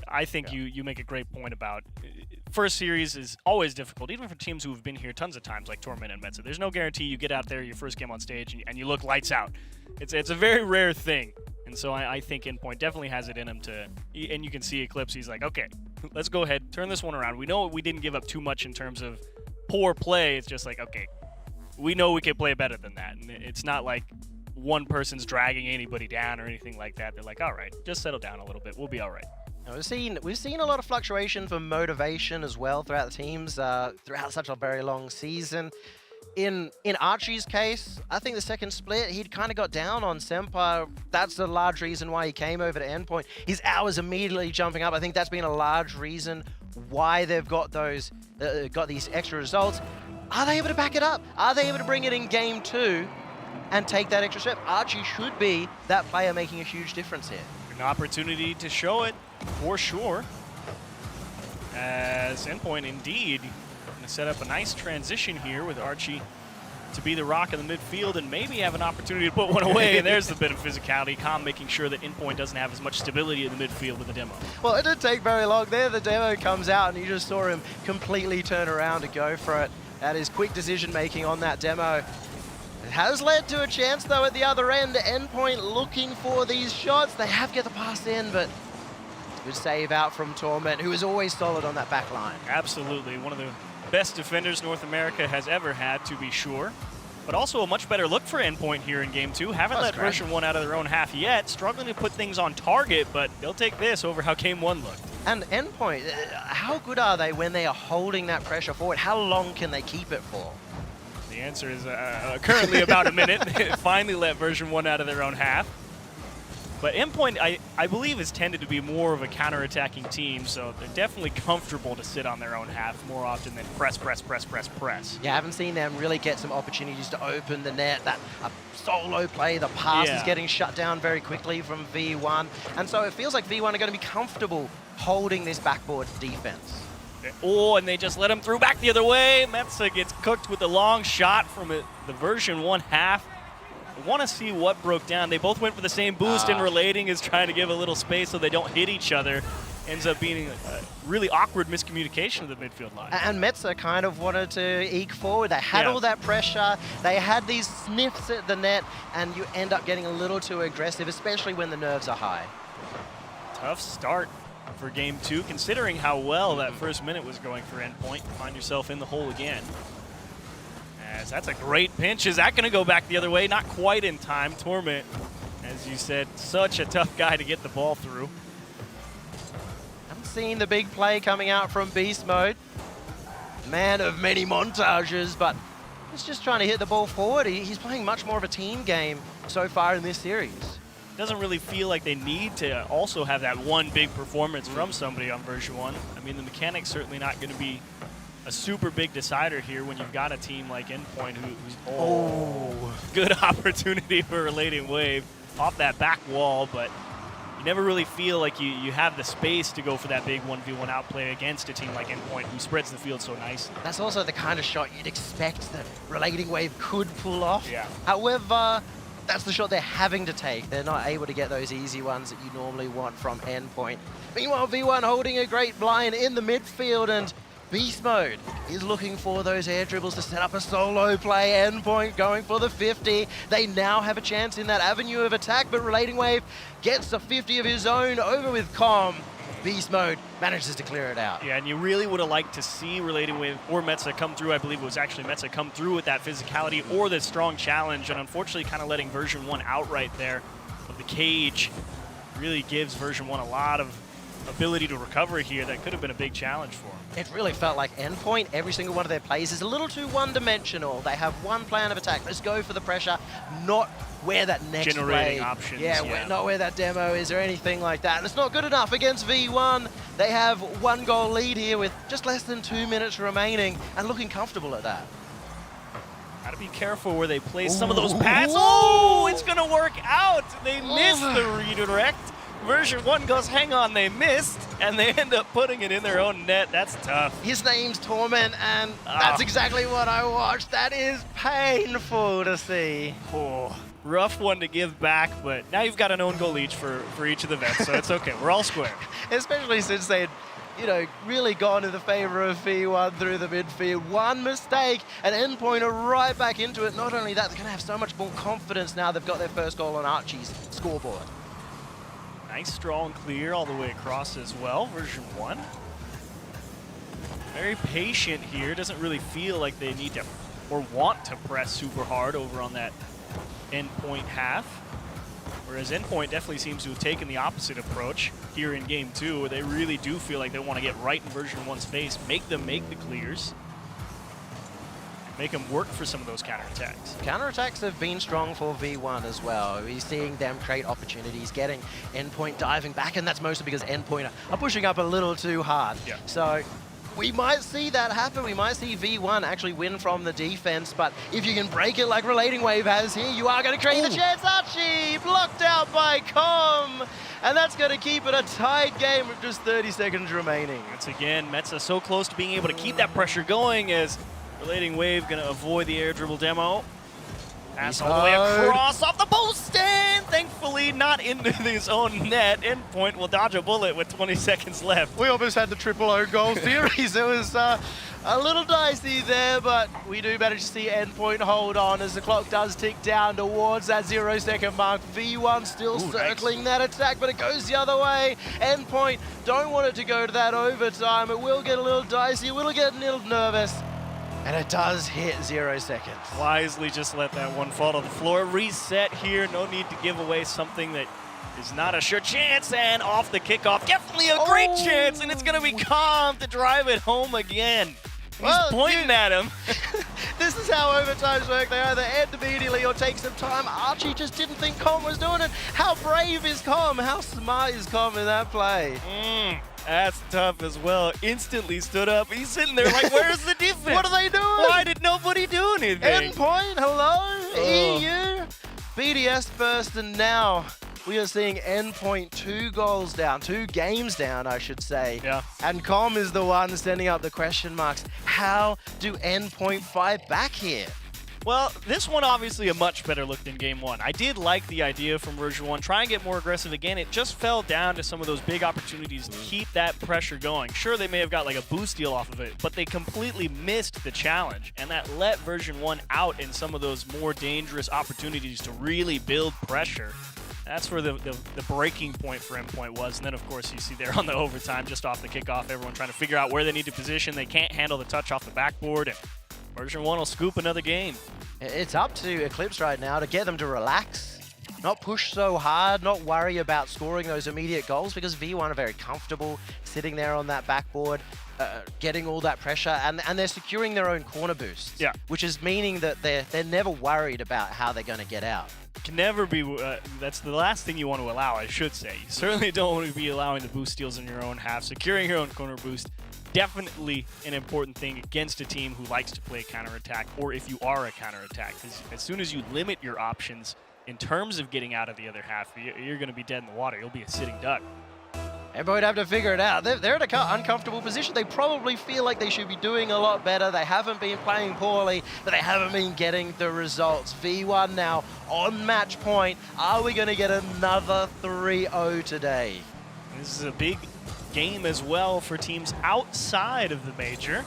Speaker 11: I think you make a great point about first series is always difficult, even for teams who have been here tons of times like Torment and Metza. There's no guarantee you get out there your first game on stage and you look lights out. It's a very rare thing. And so I think Endpoint definitely has it in him to, and you can see Eclipse, he's like, okay, let's go ahead, turn this one around. We know we didn't give up too much in terms of poor play. It's just like, okay, we know we can play better than that. And it's not like one person's dragging anybody down or anything like that. They're like, all right, just settle down a little bit. We'll be all right.
Speaker 21: Now, we've seen a lot of fluctuation for motivation as well throughout the teams, throughout such a very long season. In Archie's case, I think the second split, he'd kind of got down on Senpai. That's a large reason why he came over to Endpoint. His hours immediately jumping up. I think that's been a large reason why they've got these extra results. Are they able to back it up? Are they able to bring it in game 2 and take that extra step? Archie should be that player making a huge difference here.
Speaker 11: An opportunity to show it for sure. As Endpoint indeed going to set up a nice transition here with Archie to be the rock in the midfield and maybe have an opportunity to put one away. And there's the bit of physicality. Com making sure that Endpoint doesn't have as much stability in the midfield with the demo.
Speaker 21: Well, it didn't take very long there. The demo comes out and you just saw him completely turn around to go for it. That is quick decision making on that demo. It has led to a chance though at the other end. Endpoint looking for these shots. They have to get the pass in, but good save out from Torment, who is always solid on that back line.
Speaker 11: Absolutely. One of the best defenders North America has ever had, to be sure. But also a much better look for Endpoint here in Game 2. Haven't let version 1 out of their own half yet. Struggling to put things on target, but they'll take this over how Game 1 looked.
Speaker 21: And Endpoint, how good are they when they are holding that pressure forward? How long can they keep it for?
Speaker 11: The answer is currently about a minute. They finally let version 1 out of their own half. But Endpoint, I believe, has tended to be more of a counter-attacking team, so they're definitely comfortable to sit on their own half more often than press.
Speaker 21: Yeah, I haven't seen them really get some opportunities to open the net. That solo play, the pass is getting shut down very quickly from V1. And so it feels like V1 are going to be comfortable holding this backboard defense.
Speaker 11: Oh, and they just let him through back the other way. Metza gets cooked with a long shot from the version 1 half. I want to see what broke down. They both went for the same boost, and Relating is trying to give a little space so they don't hit each other. Ends up being a really awkward miscommunication of the midfield line.
Speaker 21: And Metza kind of wanted to eke forward. They had all that pressure. They had these sniffs at the net, and you end up getting a little too aggressive, especially when the nerves are high.
Speaker 11: Tough start for Game 2, considering how well that first minute was going for Endpoint. Find yourself in the hole again. As that's a great pinch. Is that going to go back the other way? Not quite in time. Torment, as As you said, such a tough guy to get the ball through.
Speaker 21: Haven't seen the big play coming out from Beast Mode. Man of many montages, but he's just trying to hit the ball forward. He's playing much more of a team game so far in this series.
Speaker 11: Doesn't really feel like they need to also have that one big performance from somebody on version 1. I mean, the mechanic's certainly not going to be a super big decider here when you've got a team like Endpoint who's good opportunity for Relating Wave off that back wall, but you never really feel like you have the space to go for that big 1v1 outplay against a team like Endpoint who spreads the field so nicely.
Speaker 21: That's also the kind of shot you'd expect that Relating Wave could pull off.
Speaker 11: Yeah.
Speaker 21: However, that's the shot they're having to take. They're not able to get those easy ones that you normally want from Endpoint. Meanwhile, V1 holding a great blind in the midfield, and Beast Mode is looking for those air dribbles to set up a solo play. Endpoint going for the 50. They now have a chance in that avenue of attack, but Relating Wave gets a 50 of his own over with Com. Beast Mode manages to clear it out.
Speaker 11: Yeah, and you really would have liked to see Relating Wave or Metza come through. I believe it was actually Metza come through with that physicality or the strong challenge, and unfortunately kind of letting version 1 outright there of the cage really gives version 1 a lot of ability to recover here. That could have been a big challenge for him.
Speaker 21: It really felt like Endpoint, every single one of their plays is a little too one-dimensional. They have one plan of attack. Let's go for the pressure, not where that next
Speaker 11: generating
Speaker 21: play.
Speaker 11: options.
Speaker 21: Yeah, not where that demo is or anything like that. And it's not good enough against V1. They have 1 goal lead here with just less than 2 minutes remaining and looking comfortable at that.
Speaker 11: Gotta be careful where they place some of those pads. Oh, it's gonna work out. They missed the redirect. Version 1 goes, hang on, they missed, and they end up putting it in their own net. That's tough.
Speaker 21: His name's Torment, and that's exactly what I watched. That is painful to see.
Speaker 11: Oh, rough one to give back, but now you've got an own goal each for each of the vets, so it's okay. We're all square.
Speaker 21: Especially since they'd, really gone in the favor of V1 through the midfield. One mistake, and Endpoint are right back into it. Not only that, they're going to have so much more confidence now they've got their first goal on Archie's scoreboard.
Speaker 11: Nice, strong, clear all the way across as well, version 1. Very patient here. Doesn't really feel like they need to or want to press super hard over on that Endpoint half. Whereas Endpoint definitely seems to have taken the opposite approach here in game 2, where they really do feel like they want to get right in version 1's face, make them make the clears, make them work for some of those counterattacks.
Speaker 21: Counterattacks have been strong for V1 as well. We're seeing them create opportunities, getting Endpoint diving back, and that's mostly because Endpoint are pushing up a little too hard.
Speaker 11: Yeah.
Speaker 21: So we might see that happen. We might see V1 actually win from the defense, but if you can break it like Relating Wave has here, you are going to create the chance. Archie blocked out by Com, and that's going to keep it a tied game with just 30 seconds remaining.
Speaker 11: Once again, Metza so close to being able to keep that pressure going as Relating Wave going to avoid the air dribble demo. Pass all the way across off the post, and thankfully not into his own net. Endpoint will dodge a bullet with 20 seconds left.
Speaker 21: We almost had the triple O goal series. It was a little dicey there, but we do manage to see Endpoint hold on as the clock does tick down towards that 0 second mark. V1 still circling that attack, but it goes the other way. Endpoint don't want it to go to that overtime. It will get a little dicey, it will get a little nervous. And it does hit 0 seconds.
Speaker 11: Wisely just let that one fall to the floor. Reset here. No need to give away something that is not a sure chance. And off the kickoff, definitely a great chance. And it's going to be Com to drive it home again. He's pointing at him.
Speaker 21: This is how overtimes work. They either end immediately or take some time. Archie just didn't think Com was doing it. How brave is Com? How smart is Com in that play?
Speaker 11: That's tough as well. Instantly stood up. He's sitting there like, where's the defense?
Speaker 21: What are they doing?
Speaker 11: Why did nobody do anything?
Speaker 21: Endpoint, hello? EU? BDS first, and now we are seeing Endpoint 2 goals down, 2 games down, I should say.
Speaker 11: Yeah.
Speaker 21: And Com is the one sending up the question marks. How do Endpoint fight back here?
Speaker 11: Well, this one obviously a much better look than game 1. I did like the idea from version 1. Try and get more aggressive again. It just fell down to some of those big opportunities to keep that pressure going. Sure, they may have got like a boost deal off of it, but they completely missed the challenge. And that let version 1 out in some of those more dangerous opportunities to really build pressure. That's where the breaking point for Endpoint was. And then, of course, you see there on the overtime, just off the kickoff, everyone trying to figure out where they need to position. They can't handle the touch off the backboard. And version 1 will scoop another game.
Speaker 21: It's up to Eclipse right now to get them to relax. not push so hard, not worry about scoring those immediate goals, because V1 are very comfortable sitting there on that backboard, getting all that pressure, and they're securing their own corner boosts.
Speaker 11: Yeah.
Speaker 21: Which is meaning that they're never worried about how they're going to get out.
Speaker 11: Can never be, that's the last thing you want to allow, I should say. You certainly don't want to be allowing the boost steals in your own half. Securing your own corner boost, definitely an important thing against a team who likes to play counterattack, or if you are a counterattack. Because as soon as you limit your options in terms of getting out of the other half, you're going to be dead in the water. You'll be a sitting duck.
Speaker 21: Everybody would have to figure it out. They're in an uncomfortable position. They probably feel like they should be doing a lot better. They haven't been playing poorly, but they haven't been getting the results. V1 now on match point. Are we going to get another 3-0 today?
Speaker 11: This is a big game as well for teams outside of the major.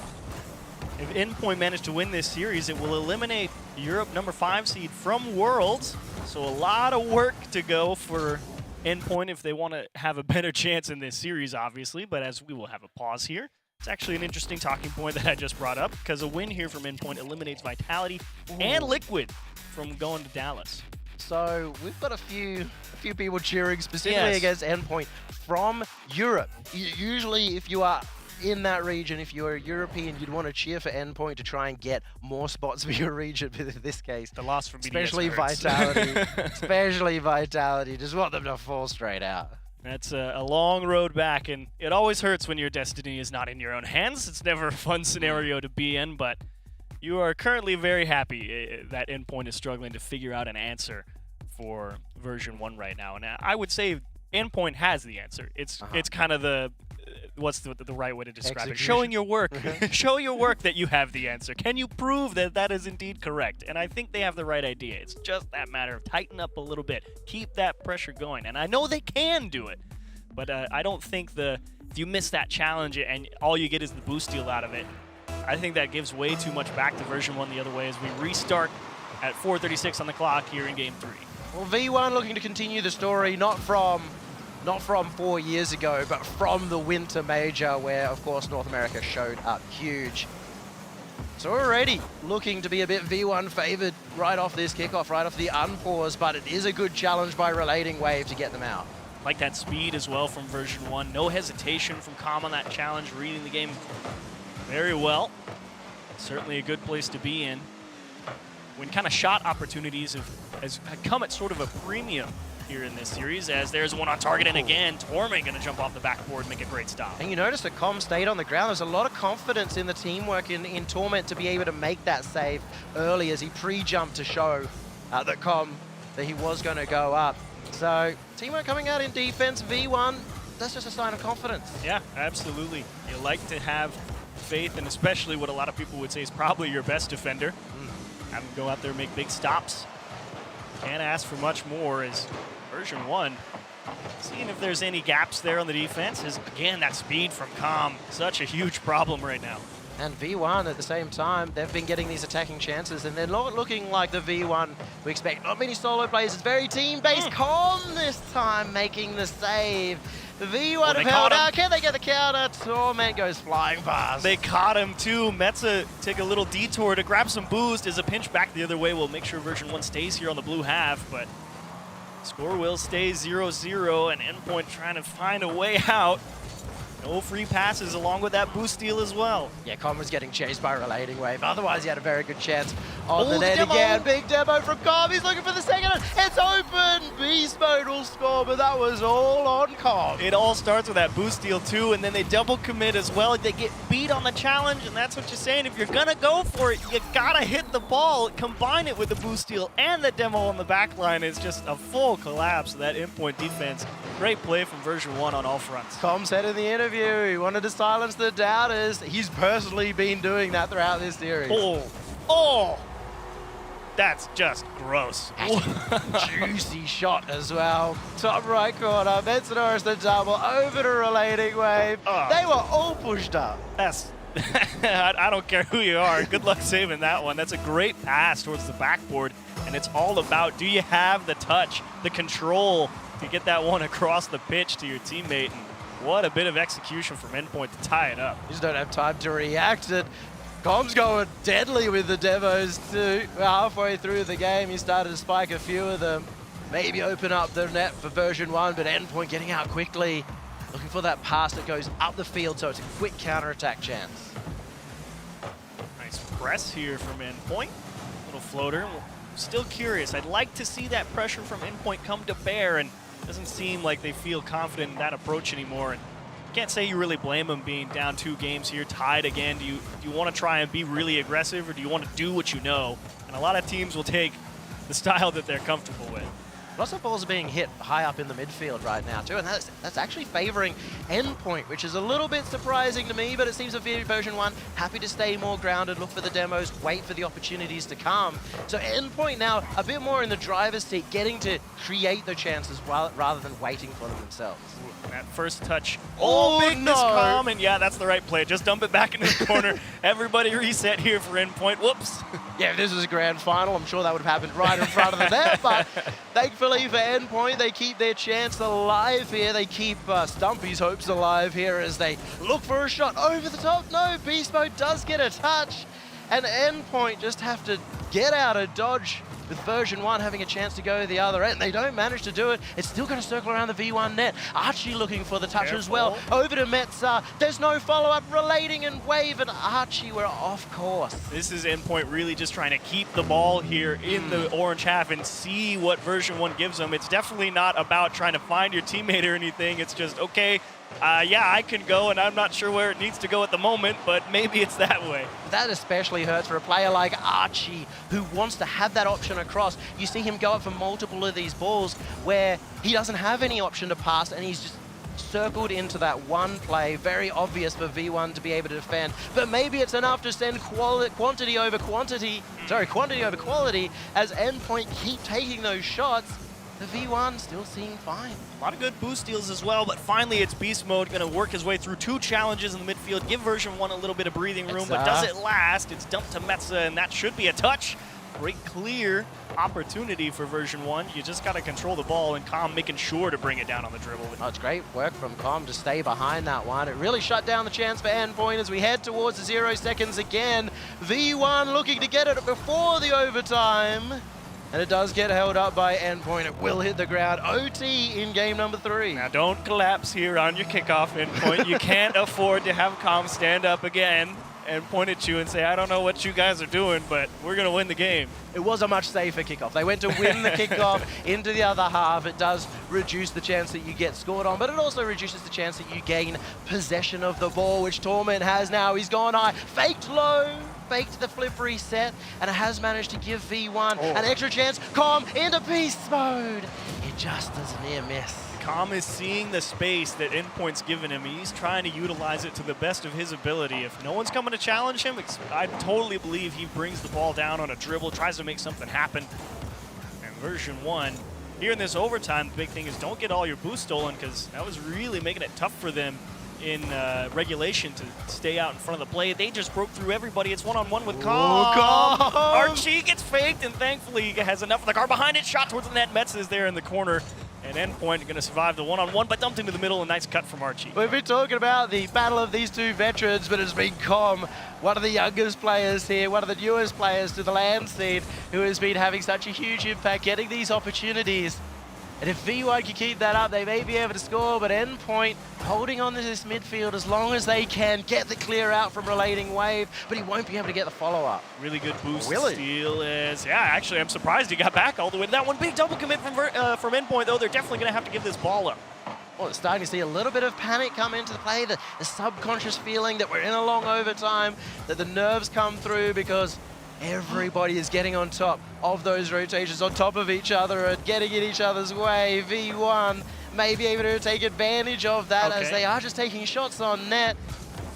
Speaker 11: If Endpoint managed to win this series, it will eliminate Europe #5 seed from Worlds. So a lot of work to go for Endpoint if they want to have a better chance in this series, obviously. But as we will have a pause here, it's actually an interesting talking point that I just brought up, because a win here from Endpoint eliminates Vitality and Liquid from going to Dallas.
Speaker 21: So we've got a few people cheering specifically against Endpoint from Europe. Usually if you are in that region, if you're a European, you'd want to cheer for Endpoint to try and get more spots for your region, but in this case,
Speaker 11: the loss from BDS
Speaker 21: especially
Speaker 11: hurts.
Speaker 21: Vitality, just want them to fall straight out.
Speaker 11: That's a long road back, and it always hurts when your destiny is not in your own hands. It's never a fun scenario to be in, but you are currently very happy that Endpoint is struggling to figure out an answer for version 1 right now. And I would say Endpoint has the answer. It's kind of the what's the right way to describe it? Showing your work. Show your work that you have the answer. Can you prove that that is indeed correct? And I think they have the right idea. It's just that matter of tighten up a little bit. Keep that pressure going. And I know they can do it, but I don't think if you miss that challenge and all you get is the boost steal out of it, I think that gives way too much back to version 1 the other way as we restart at 4:36 on the clock here in Game 3.
Speaker 21: Well, V1 looking to continue the story, not from 4 years ago, but from the Winter Major, where, of course, North America showed up huge. So already looking to be a bit V1 favored right off this kickoff, right off the unpause, but it is a good challenge by Relating Wave to get them out.
Speaker 11: Like that speed as well from version 1. No hesitation from Com on that challenge, reading the game very well. Certainly a good place to be in. When kind of shot opportunities have come at sort of a premium here in this series, as there's one on target, and again, Torment going to jump off the backboard and make a great stop.
Speaker 21: And you notice that Com stayed on the ground. There's a lot of confidence in the teamwork in Torment to be able to make that save early as he pre-jumped to show that he was going to go up. So teamwork coming out in defense, V1, that's just a sign of confidence.
Speaker 11: Yeah, absolutely. You like to have faith, and especially what a lot of people would say is probably your best defender. Have him go out there and make big stops. Can't ask for much more as version 1, seeing if there's any gaps there on the defense, is again that speed from Com, such a huge problem right now.
Speaker 21: And V1 at the same time, they've been getting these attacking chances, and they're not looking like the V1 we expect. Not many solo players, it's very team-based. Com this time making the save. The V1 have held out. Can they get the counter? Torment goes flying past.
Speaker 11: They caught him too. Metza take a little detour to grab some boost as a pinch back the other way will make sure version 1 stays here on the blue half, but score will stay 0-0, and Endpoint trying to find a way out. No free passes along with that boost steal as well.
Speaker 21: Yeah, Com was getting chased by Relating Wave. Otherwise, he had a very good chance on the net again. Big demo from Com. He's looking for the second. It's open. Beast Mode will score, but that was all on Com.
Speaker 11: It all starts with that boost steal too, and then they double commit as well. They get beat on the challenge, and that's what you're saying. If you're going to go for it, you got to hit the ball. Combine it with the boost steal and the demo on the back line is just a full collapse of that Endpoint defense. Great play from version 1 on all fronts.
Speaker 21: Com said in the interview he wanted to silence the doubters. He's personally been doing that throughout this series.
Speaker 11: Oh, that's just gross.
Speaker 21: Juicy shot as well. Top right corner, Metsadorus the double, over to Relating Wave. They were all pushed up.
Speaker 11: That's I don't care who you are. Good luck saving that one. That's a great pass towards the backboard, and it's all about, do you have the touch, the control to get that one across the pitch to your teammate? And what a bit of execution from Endpoint to tie it up.
Speaker 21: You just don't have time to react. Com's going deadly with the demos too. Halfway through the game, he started to spike a few of them. maybe open up the net for version 1, but Endpoint getting out quickly. Looking for that pass that goes up the field, so it's a quick counter-attack chance.
Speaker 11: Nice press here from Endpoint. Little floater. Still curious. I'd like to see that pressure from Endpoint come to bear, and it doesn't seem like they feel confident in that approach anymore. And can't say you really blame them being down 2 games here, tied again. Do you want to try and be really aggressive, or do you want to do what you know? And a lot of teams will take the style that they're comfortable with.
Speaker 21: Lots of balls are being hit high up in the midfield right now too, and that's actually favoring Endpoint, which is a little bit surprising to me, but it seems to be version 1 happy to stay more grounded, look for the demos, wait for the opportunities to come. So Endpoint now a bit more in the driver's seat, getting to create the chances rather than waiting for them themselves.
Speaker 11: That first touch.
Speaker 21: Oh,
Speaker 11: big
Speaker 21: no.
Speaker 11: miscomm, and yeah, that's the right play. Just dump it back into the corner. Everybody reset here for Endpoint. Whoops.
Speaker 21: Yeah, if this was a grand final, I'm sure that would have happened right in front of the net, but thankfully for Endpoint, they keep their chance alive here. They keep Stumpy's hopes alive here as they look for a shot over the top. No, Beast Mode does get a touch, and Endpoint just have to get out of dodge with version 1 having a chance to go the other end. They don't manage to do it. It's still going to circle around the V1 net. Archie looking for the touch as well. Over to Metza. There's no follow-up. Relating and Wave, and Archie were off course.
Speaker 11: This is Endpoint really just trying to keep the ball here in the orange half and see what version 1 gives them. It's definitely not about trying to find your teammate or anything. It's just, okay, yeah, I can go, and I'm not sure where it needs to go at the moment, but maybe it's that way.
Speaker 21: That especially hurts for a player like Archie, who wants to have that option across. You see him go up for multiple of these balls where he doesn't have any option to pass, and he's just circled into that one play. Very obvious for V1 to be able to defend, but maybe it's enough to send quantity over quality as Endpoint keep taking those shots. The V1 still seem fine.
Speaker 11: A lot of good boost steals as well, but finally it's Beast Mode going to work his way through 2 challenges in the midfield, give version 1 a little bit of breathing room, but does it last? It's dumped to Metza, and that should be a touch. Great clear opportunity for version 1. You just got to control the ball, and Com making sure to bring it down on the dribble.
Speaker 21: Oh, it's great work from Com to stay behind that one. It really shut down the chance for Endpoint as we head towards the 0 seconds again. V1 looking to get it before the overtime. And it does get held up by Endpoint. It will hit the ground. OT in game number 3.
Speaker 11: Now don't collapse here on your kickoff, Endpoint. You can't afford to have Com stand up again and point at you and say, I don't know what you guys are doing, but we're going to win the game.
Speaker 21: It was a much safer kickoff. They went to win the kickoff into the other half. It does reduce the chance that you get scored on, but it also reduces the chance that you gain possession of the ball, which Torment has now. He's gone high, faked low, faked the flip reset, and it has managed to give V1 an extra chance. Com into Beast Mode. It just does a near miss.
Speaker 11: Com is seeing the space that Endpoint's given him. He's trying to utilize it to the best of his ability. If no one's coming to challenge him, I totally believe he brings the ball down on a dribble, tries to make something happen. And version 1, here in this overtime, the big thing is don't get all your boost stolen, because that was really making it tough for them in regulation to stay out in front of the play. They just broke through everybody. It's one-on-one with Com. Archie gets faked, and thankfully he has enough of the car behind it. Shot towards the net. Metz is there in the corner. And Endpoint going to survive the one-on-one, but dumped into the middle. A nice cut from Archie.
Speaker 21: We've been talking about the battle of these 2 veterans, but it's been Com, one of the youngest players here, one of the newest players to the LAN scene, who has been having such a huge impact, getting these opportunities. And if V1 can keep that up, they may be able to score, but Endpoint holding on to this midfield as long as they can, get the clear out from Relating Wave, but he won't be able to get the follow-up.
Speaker 11: Really good boost steal is, yeah, actually I'm surprised he got back all the way to that one. Big double commit from Endpoint, though. They're definitely going to have to give this ball up.
Speaker 21: Well, it's starting to see a little bit of panic come into the play, the subconscious feeling that we're in a long overtime, that the nerves come through because everybody is getting on top of those rotations, on top of each other and getting in each other's way. V1 may be able to take advantage of that as they are just taking shots on net.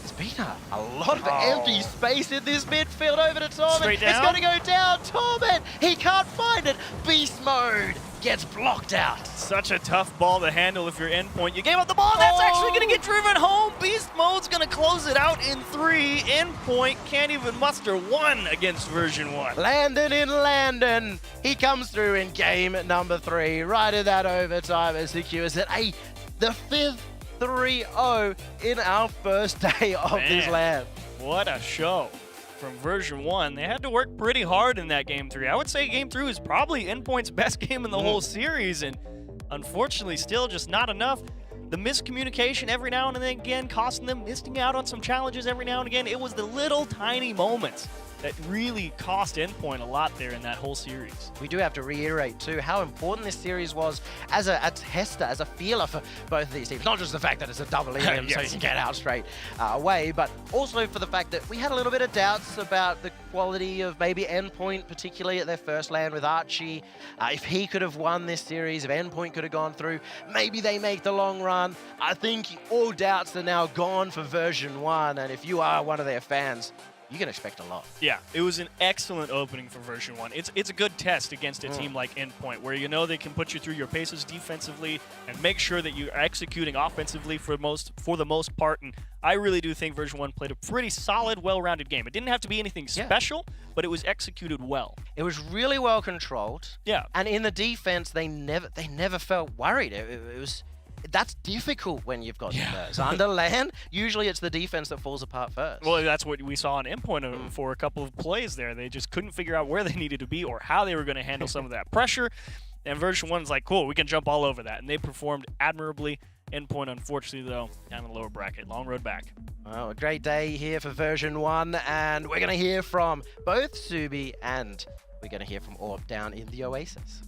Speaker 21: There's been a lot of empty space in this midfield. Over to Torment. It's going to go down. Torment, he can't find it. Beast Mode gets blocked out.
Speaker 11: Such a tough ball to handle if you're Endpoint. You gave up the ball. That's actually going to get driven home. Beast Mode's going to close it out in 3. Endpoint can't even muster 1 against version 1.
Speaker 21: Landon in Landon. He comes through in game number 3. Right in that overtime and secures it. The 5th 3-0 in our first day of this LAN.
Speaker 11: What a show. from version 1. They had to work pretty hard in that game 3. I would say game 3 was probably Endpoint's best game in the whole series, and unfortunately still just not enough. The miscommunication every now and then again, costing them missing out on some challenges every now and again. It was the little tiny moments that really cost Endpoint a lot there in that whole series.
Speaker 4: We do have to reiterate too how important this series was as a tester, as a feeler for both of these teams. Not just the fact that it's a double EM so you can get out straight away, but also for the fact that we had a little bit of doubts about the quality of maybe Endpoint, particularly at their first LAN with Archie. If he could have won this series, if Endpoint could have gone through, maybe they make the long run. I think all doubts are now gone for version 1, and if you are one of their fans, you can expect a lot.
Speaker 11: Yeah, it was an excellent opening for version 1. It's a good test against a team like Endpoint, where you know they can put you through your paces defensively and make sure that you're executing offensively for the most part. And I really do think version 1 played a pretty solid, well-rounded game. It didn't have to be anything special, but it was executed well.
Speaker 4: It was really well controlled.
Speaker 11: Yeah.
Speaker 4: And in the defense, they never felt worried. It was. That's difficult when you've got those. Under LAN, usually it's the defense that falls apart first.
Speaker 11: Well, that's what we saw on Endpoint for a couple of plays there. They just couldn't figure out where they needed to be or how they were going to handle some of that pressure. And version 1's like, cool, we can jump all over that. And they performed admirably. Endpoint, unfortunately, though, down in the lower bracket. Long road back.
Speaker 4: Well, a great day here for version 1. And we're going to hear from both Subi and we're going to hear from Orb down in the Oasis.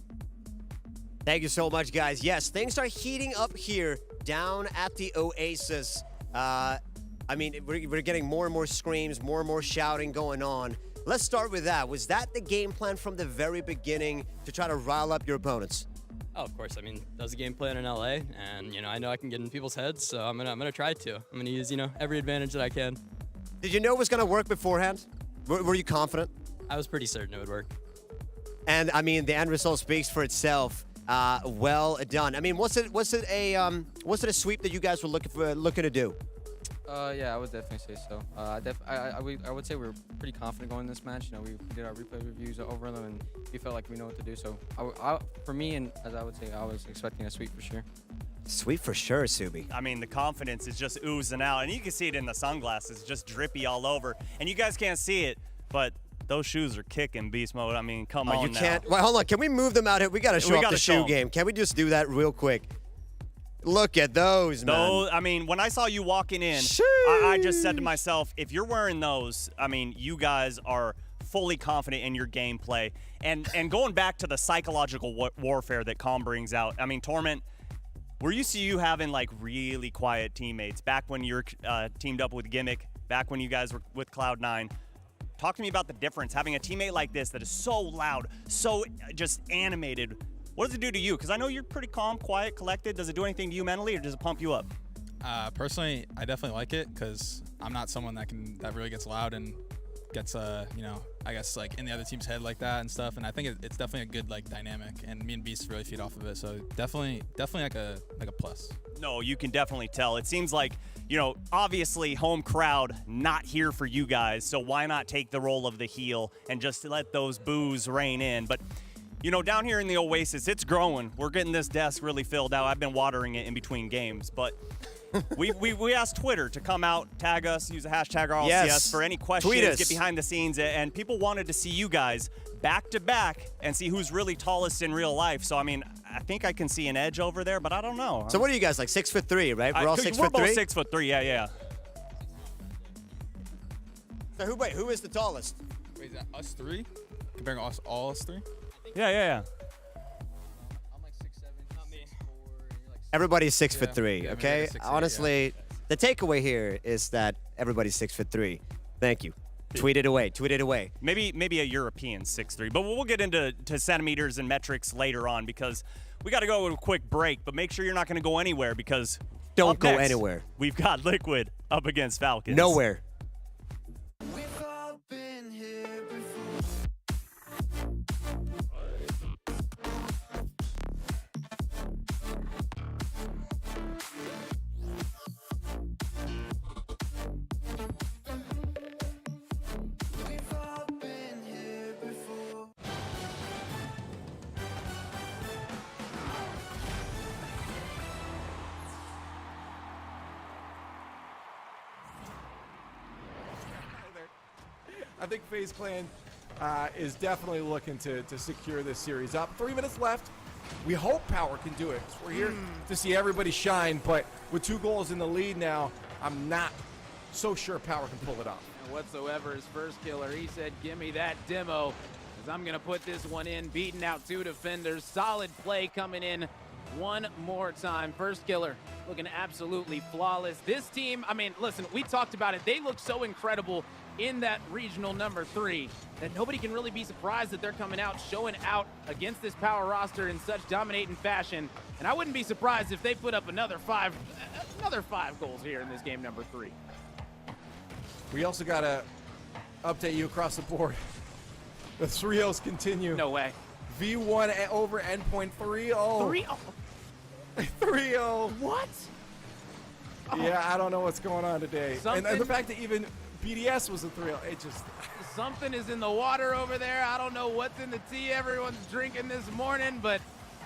Speaker 6: Thank you so much, guys. Yes, things are heating up here down at the Oasis. I mean, we're getting more and more screams, more and more shouting going on. Let's start with that. Was that the game plan from the very beginning to try to rile up your opponents?
Speaker 12: Oh, of course. I mean, that was a game plan in LA, and I know I can get in people's heads, so I'm gonna try to. I'm gonna use every advantage that I can.
Speaker 6: Did you know it was gonna work beforehand? Were you confident?
Speaker 12: I was pretty certain it would work.
Speaker 6: And I mean, the end result speaks for itself. Well done. I mean, was it a sweep that you guys were looking to do?
Speaker 17: Yeah, I would definitely say so. I would say we were pretty confident going this match. We did our replay reviews over them, and we felt like we know what to do. So, for me, and as I would say, I was expecting a sweep for sure.
Speaker 6: Sweep for sure, Subi.
Speaker 7: I mean, the confidence is just oozing out, and you can see it in the sunglasses, just drippy all over. And you guys can't see it, but those shoes are kicking beast mode. I mean, come on
Speaker 6: you can't. Wait, hold on. Can we move them out here? We got to show off the shoe game. Can we just do that real quick? Look at those, man.
Speaker 7: I mean, when I saw you walking in, I just said to myself, if you're wearing those, I mean, you guys are fully confident in your gameplay. And going back to the psychological warfare that Calm brings out, I mean, Torment, we're used to you having, like, really quiet teammates. Back when you were teamed up with Gimmick, back when you guys were with Cloud9. Talk to me about the difference, having a teammate like this that is so loud, so just animated. What does it do to you? Because I know you're pretty calm, quiet, collected. Does it do anything to you mentally, or does it pump you up?
Speaker 22: Personally, I definitely like it because I'm not someone that really gets loud and gets I guess like in the other team's head like that and stuff. And I think it's definitely a good like dynamic, and me and Beast really feed off of it. So definitely like a plus.
Speaker 7: No, you can definitely tell. It seems like, obviously home crowd not here for you guys, so why not take the role of the heel and just let those boos rein in? But, down here in the Oasis, it's growing. We're getting this desk really filled out. I've been watering it in between games, but we asked Twitter to come out, tag us, use the hashtag RLCS for any questions, get behind the scenes, and people wanted to see you guys back to back and see who's really tallest in real life. So, I mean, I think I can see an edge over there, but I don't know.
Speaker 6: So what are you guys, like 6'3", right? We're all 6'3"?
Speaker 7: We're both 6'3", yeah.
Speaker 6: So who is the tallest?
Speaker 22: Wait, is that us three? Comparing all us three?
Speaker 7: Yeah.
Speaker 17: I'm like 6'7", not me.
Speaker 6: Everybody's 6'3",
Speaker 22: Yeah,
Speaker 6: okay?
Speaker 22: 6'8",
Speaker 6: Honestly, the takeaway here is that everybody's 6'3". Thank you. Tweet it away.
Speaker 7: Maybe a European 6'3", but we'll get into centimeters and metrics later on because we got to go to a quick break. But make sure you're not going to go anywhere because
Speaker 6: don't go anywhere.
Speaker 7: We've got Liquid up against Falcons.
Speaker 6: Nowhere.
Speaker 2: I think FaZe Clan is definitely looking to secure this series up. 3 minutes left. We hope Power can do it. We're here to see everybody shine, but with 2 goals in the lead now, I'm not so sure Power can pull it off.
Speaker 9: Whatsoever his first killer, he said, give me that demo, because I'm going to put this one in, beating out 2 defenders. Solid play coming in one more time. First killer looking absolutely flawless. This team, I mean, listen, we talked about it. They look so incredible in that regional number 3 that nobody can really be surprised that they're coming out, showing out against this Power roster in such dominating fashion. And I wouldn't be surprised if they put up another 5 goals here in this game number 3.
Speaker 2: We also got to update you across the board. The 3-0s continue.
Speaker 9: No way.
Speaker 2: V1 over Endpoint 3-0.
Speaker 9: 3-0.
Speaker 2: 3-0.
Speaker 9: What?
Speaker 2: Yeah, I don't know what's going on today. And the
Speaker 9: Something-
Speaker 2: fact that even BDS was a 3-0, it just...
Speaker 9: Something is in the water over there. I don't know what's in the tea everyone's drinking this morning, but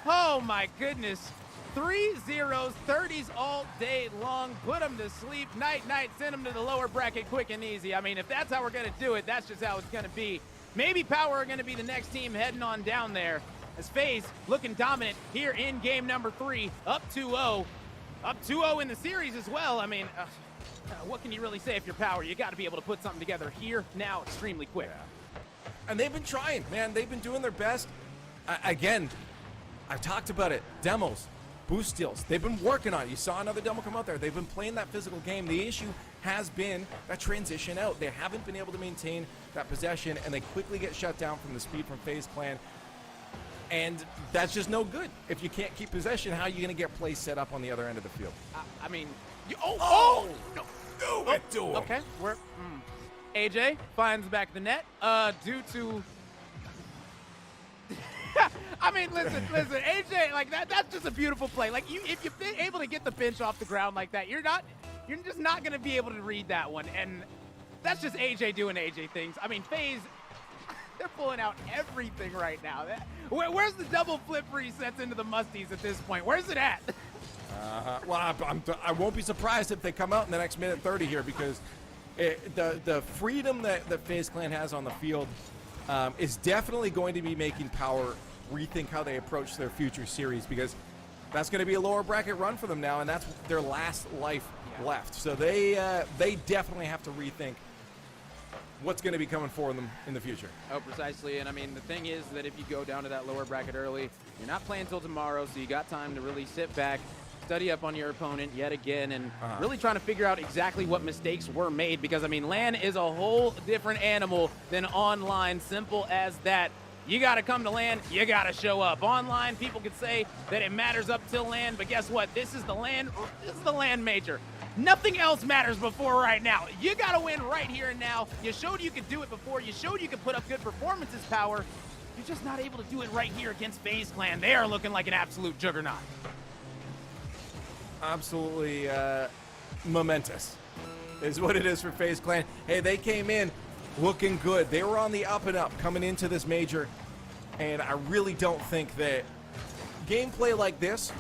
Speaker 9: oh my goodness. 3-0s, 30s all day long. Put them to sleep. Night, night. Send them to the lower bracket quick and easy. I mean, if that's how we're going to do it, that's just how it's going to be. Maybe Power are going to be the next team heading on down there. As FaZe looking dominant here in game number 3. Up 2-0. Up 2-0 in the series as well. I mean, what can you really say if you're Power? You got to be able to put something together here, now, extremely quick.
Speaker 2: And they've been trying, man. They've been doing their best. Again, I've talked about it. Demos, boost steals. They've been working on it. You saw another demo come out there. They've been playing that physical game. The issue has been that transition out. They haven't been able to maintain that possession, and they quickly get shut down from the speed from FaZe Clan. And that's just no good. If you can't keep possession, how are you going to get plays set up on the other end of the field?
Speaker 9: I mean,
Speaker 2: No. Do it to him.
Speaker 9: Okay, AJ finds the back of the net. Due to, I mean, listen, AJ, like that's just a beautiful play. Like if you've been able to get the bench off the ground like that, you're just not gonna be able to read that one. And that's just AJ doing AJ things. I mean, FaZe, they're pulling out everything right now. Where's the double flip resets into the musties at this point? Where's it at?
Speaker 2: Well, I won't be surprised if they come out in the next minute 30 here, because the freedom that FaZe Clan has on the field is definitely going to be making Power rethink how they approach their future series, because that's going to be a lower bracket run for them now, and that's their last life left. So they definitely have to rethink what's going to be coming for them in the future.
Speaker 9: Oh, precisely. And I mean, the thing is that if you go down to that lower bracket early, you're not playing until tomorrow, so you got time to really sit back, study up on your opponent yet again, and really trying to figure out exactly what mistakes were made, because I mean, LAN is a whole different animal than online. Simple as that. You got to come to LAN, you got to show up. Online, people could say that it matters up till LAN, but guess what? This is the LAN major. Nothing else matters before right now. You got to win right here and now. You showed you could do it before. You showed you could put up good performances, Power. You're just not able to do it right here against FaZe Clan. They are looking like an absolute juggernaut.
Speaker 2: Absolutely momentous is what it is for FaZe Clan. Hey, they came in looking good. They were on the up and up coming into this major, and I really don't think that gameplay like this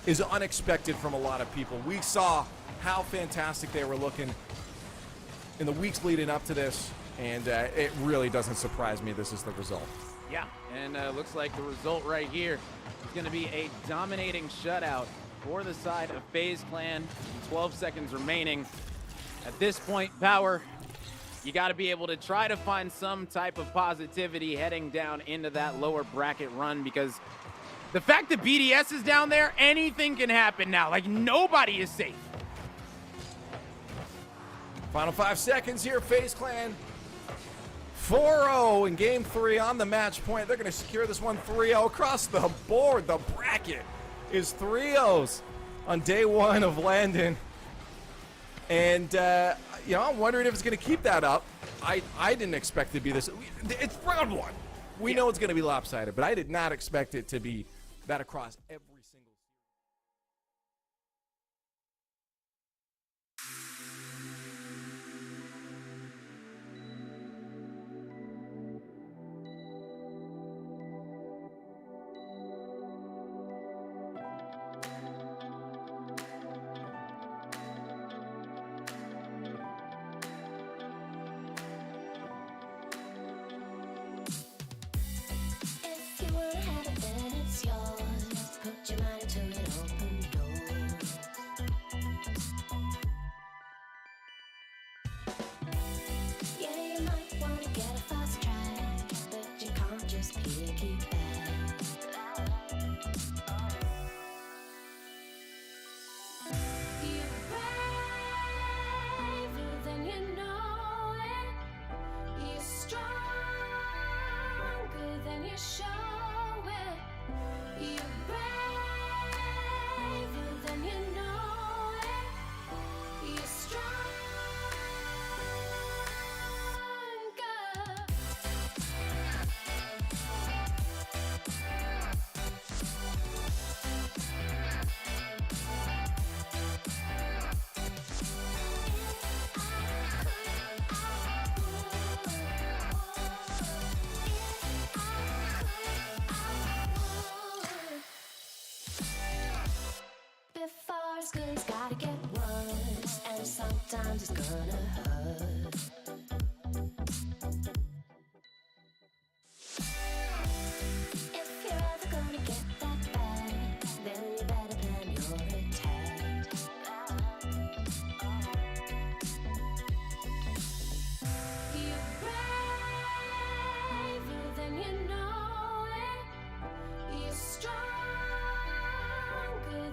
Speaker 2: is unexpected from a lot of people. We saw how fantastic they were looking in the weeks leading up to this, and it really doesn't surprise me this is the result.
Speaker 9: Yeah, and looks like the result right here is going to be a dominating shutout for the side of FaZe Clan. 12 seconds remaining. At this point, Power, you got to be able to try to find some type of positivity heading down into that lower bracket run, because the fact that BDS is down there, anything can happen now. Like, nobody is safe.
Speaker 2: Final 5 seconds here, FaZe Clan. 4-0 in game 3 on the match point. They're going to secure this one 3-0 across the board. The bracket is 3-0s on day 1 of Landon. And, you know, I'm wondering if it's going to keep that up. I didn't expect it to be this. It's round 1. We know it's going to be lopsided, but I did not expect it to be that across every single.
Speaker 19: than you know it. You're stronger than you show it. You're braver than you know it. You're stronger. Before it's good, it's gotta get worse, and sometimes it's gonna hurt. If you're ever gonna get that bad, then you better plan your attack. You're braver than you know it. You're stronger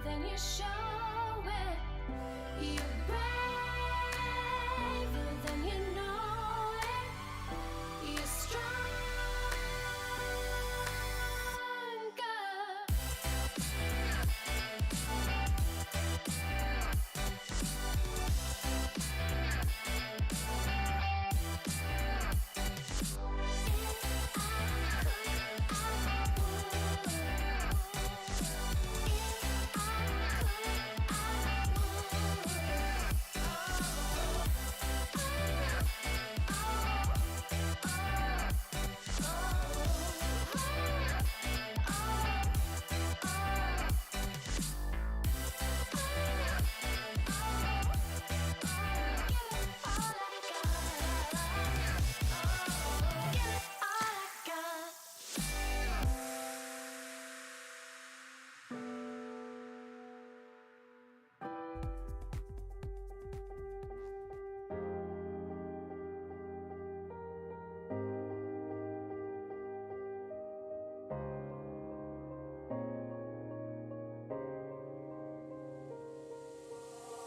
Speaker 19: than you show it. You're braver than you know it. You're stronger.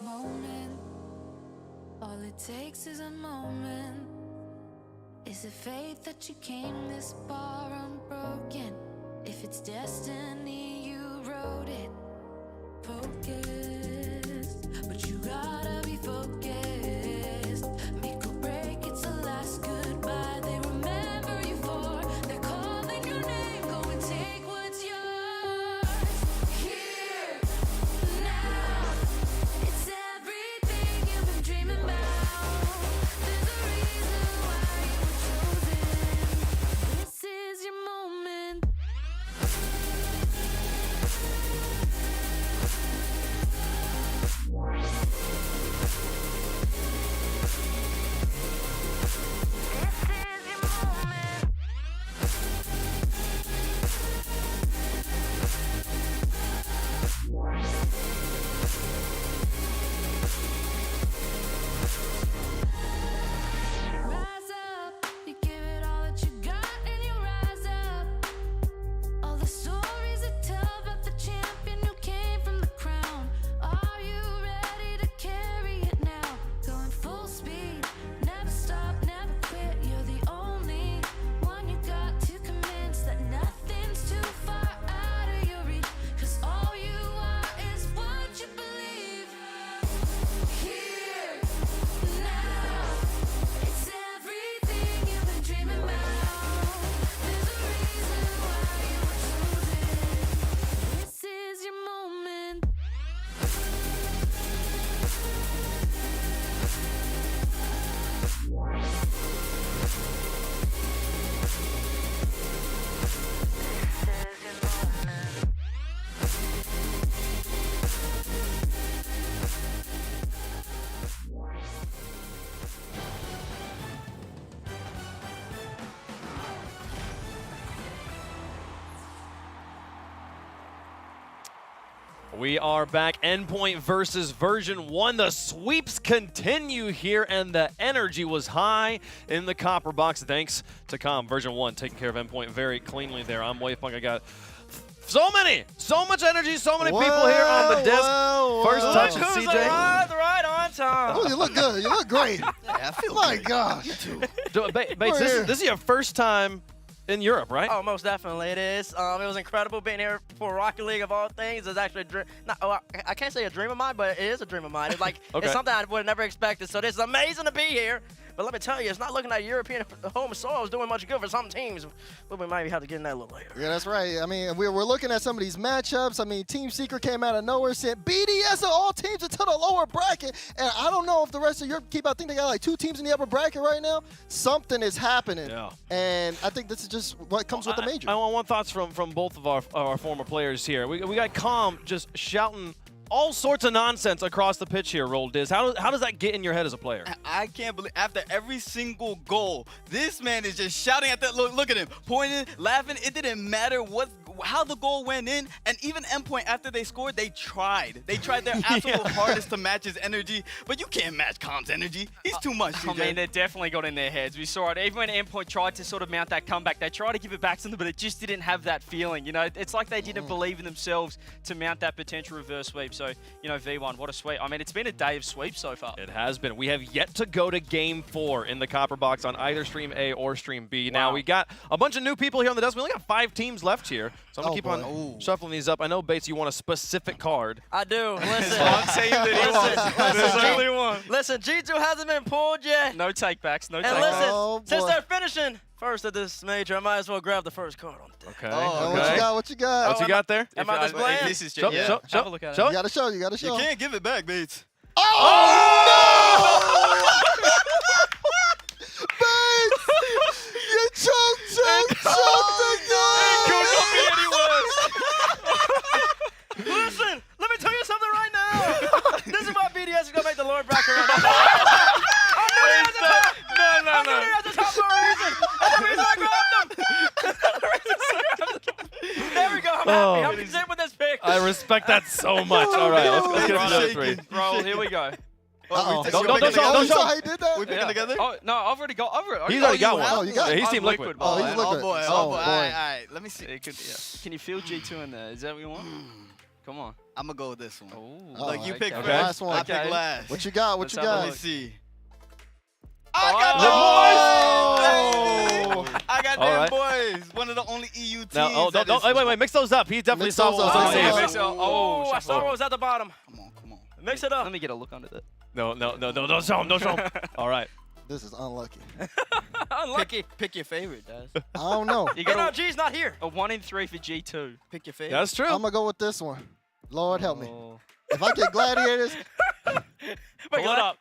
Speaker 19: Moment, all it takes is a moment. Is it fate that you came this far unbroken? If it's destiny, you wrote it. Focused, but you gotta be focused. Make or break, it's the last goodbye they remember you for. They're calling your name, go and take what's yours. Here, now, it's everything you've been dreaming about. There's a reason why you were chosen. This is your moment. Rise up, you give it all that you got and you rise up. All the stories that tell about the champion who came from the crown. Are you ready to carry it now? Going full speed, never stop, never quit. You're the only one you got to convince that nothing's too far out of your reach. 'Cause all you are is what you believe. Here, now, it's everything you've been dreaming about. There's a reason why you were chosen. This is your moment.
Speaker 20: We are back. Endpoint versus version 1. The sweeps continue here, and the energy was high in the copper box. Thanks to Com. Version 1 taking care of Endpoint very cleanly there. I'm Wavepunk. I got so much energy, so many people here on the disc. First touch,
Speaker 14: Look who's
Speaker 20: CJ.
Speaker 14: arrived right on
Speaker 3: time.
Speaker 15: Oh, you look good. You look great.
Speaker 18: Yeah, I feel
Speaker 15: My
Speaker 18: great.
Speaker 15: gosh.
Speaker 20: Bates, this is your first time in Europe, right?
Speaker 4: Oh, most definitely it is. It was incredible being here for Rocket League of all things. It's actually a dream. I can't say a dream of mine, but it is a dream of mine. It's like it's something I would have never expected. So this is amazing to be here. But let me tell you, it's not looking like European home soil is doing much good for some teams. But we might have to get in that a little later.
Speaker 15: Yeah, that's right. I mean, we're looking at some of these matchups. I mean, Team Secret came out of nowhere, sent BDS of all teams into the lower bracket. And I don't know if the rest of Europe keep. I think they got like 2 teams in the upper bracket right now. Something is happening.
Speaker 20: Yeah.
Speaker 15: And I think this is just what comes with the major.
Speaker 20: I want thoughts from both of our former players here. We got Calm just shouting all sorts of nonsense across the pitch here, Roll Diz. How does that get in your head as a player?
Speaker 23: I can't believe after every single goal, this man is just shouting at that. Look at him, pointing, laughing. It didn't matter how the goal went in, and even Endpoint, after they scored, they tried. They tried their absolute hardest to match his energy, but you can't match Calm's energy. He's too much,
Speaker 14: I mean, they definitely got in their heads. We saw it. Even when Endpoint tried to sort of mount that comeback, they tried to give it back to them, but it just didn't have that feeling. You know, it's like they didn't believe in themselves to mount that potential reverse sweep. So, you know, V1, what a sweep. I mean, it's been a day of sweeps so far.
Speaker 20: It has been. We have yet to go to Game 4 in the Copper Box on either Stream A or Stream B.
Speaker 14: Wow.
Speaker 20: Now, we got a bunch of new people here on the desk. We only got 5 teams left here, so I'm going to keep on shuffling these up. I know, Bates, you want a specific card.
Speaker 4: I do. Listen.
Speaker 14: One team that he wants. There's only one.
Speaker 4: Listen, G2 hasn't been pulled yet.
Speaker 14: No takebacks. No
Speaker 4: And
Speaker 14: takebacks.
Speaker 4: listen, since they're finishing first at this major, I might as well grab the first card on the deck.
Speaker 20: Okay.
Speaker 15: What you got? What you got?
Speaker 20: What you got there?
Speaker 4: Am I displaying?
Speaker 23: This is
Speaker 20: Show,
Speaker 23: just,
Speaker 20: show,
Speaker 14: Have a look at
Speaker 20: show
Speaker 15: You gotta show. You gotta show.
Speaker 23: You can't give it back, Bates.
Speaker 15: Bates! You choked again!
Speaker 14: Could not be any worse.
Speaker 4: Listen, let me tell you something right now. This is why BDS is gonna make the lower bracket.
Speaker 14: No.
Speaker 4: I'm not here at the top for a reason. That's the reason I grabbed them. There we go. I'm happy. I'm content with this pick.
Speaker 20: I respect that so much. All right, let's get to the other 3.
Speaker 14: Roll, here we go.
Speaker 20: Don't show.
Speaker 15: How he did that?
Speaker 23: We picking together?
Speaker 14: Oh, no, I've already got.
Speaker 20: He's already got one.
Speaker 15: Oh, you got
Speaker 20: Yeah, he's
Speaker 14: I'm
Speaker 20: Team Liquid.
Speaker 15: Oh, he's liquid.
Speaker 23: Oh, boy.
Speaker 15: Oh,
Speaker 23: All
Speaker 15: boy.
Speaker 23: right. Let me see.
Speaker 14: It could, yeah. Can you feel G2 in there? Is that what you want? Come on.
Speaker 23: I'm going to go with this one.
Speaker 14: Oh,
Speaker 23: Look, you pick
Speaker 20: Okay.
Speaker 23: first.
Speaker 15: Last one.
Speaker 23: I pick last.
Speaker 15: What you got? What
Speaker 14: Let's
Speaker 15: you
Speaker 14: have a
Speaker 15: got?
Speaker 23: Let me
Speaker 14: look.
Speaker 23: see.
Speaker 14: I
Speaker 23: got
Speaker 20: Oh!
Speaker 23: I got
Speaker 20: All
Speaker 23: them
Speaker 20: right.
Speaker 23: boys. One of the only EU teams.
Speaker 20: Now,
Speaker 23: that is-
Speaker 20: wait, mix those up. He definitely
Speaker 15: Mix
Speaker 20: saw
Speaker 15: those
Speaker 20: what
Speaker 15: up.
Speaker 20: was
Speaker 15: Oh,
Speaker 20: on
Speaker 15: yeah,
Speaker 20: the
Speaker 15: mix
Speaker 20: table.
Speaker 4: Oh, I saw what was at the bottom.
Speaker 23: Come on.
Speaker 4: Mix it up.
Speaker 14: Let me get a look under that.
Speaker 20: No, don't show him, don't show him. All right.
Speaker 15: This is unlucky.
Speaker 4: Unlucky.
Speaker 23: Pick your favorite, Daz.
Speaker 15: I don't know.
Speaker 14: You got
Speaker 4: NRG's not here.
Speaker 14: a 1 in 3 for G2.
Speaker 23: Pick your favorite.
Speaker 20: That's true.
Speaker 15: I'm gonna go with this one. Lord help me.
Speaker 14: Oh.
Speaker 15: If I get gladiators,
Speaker 14: Pull it up.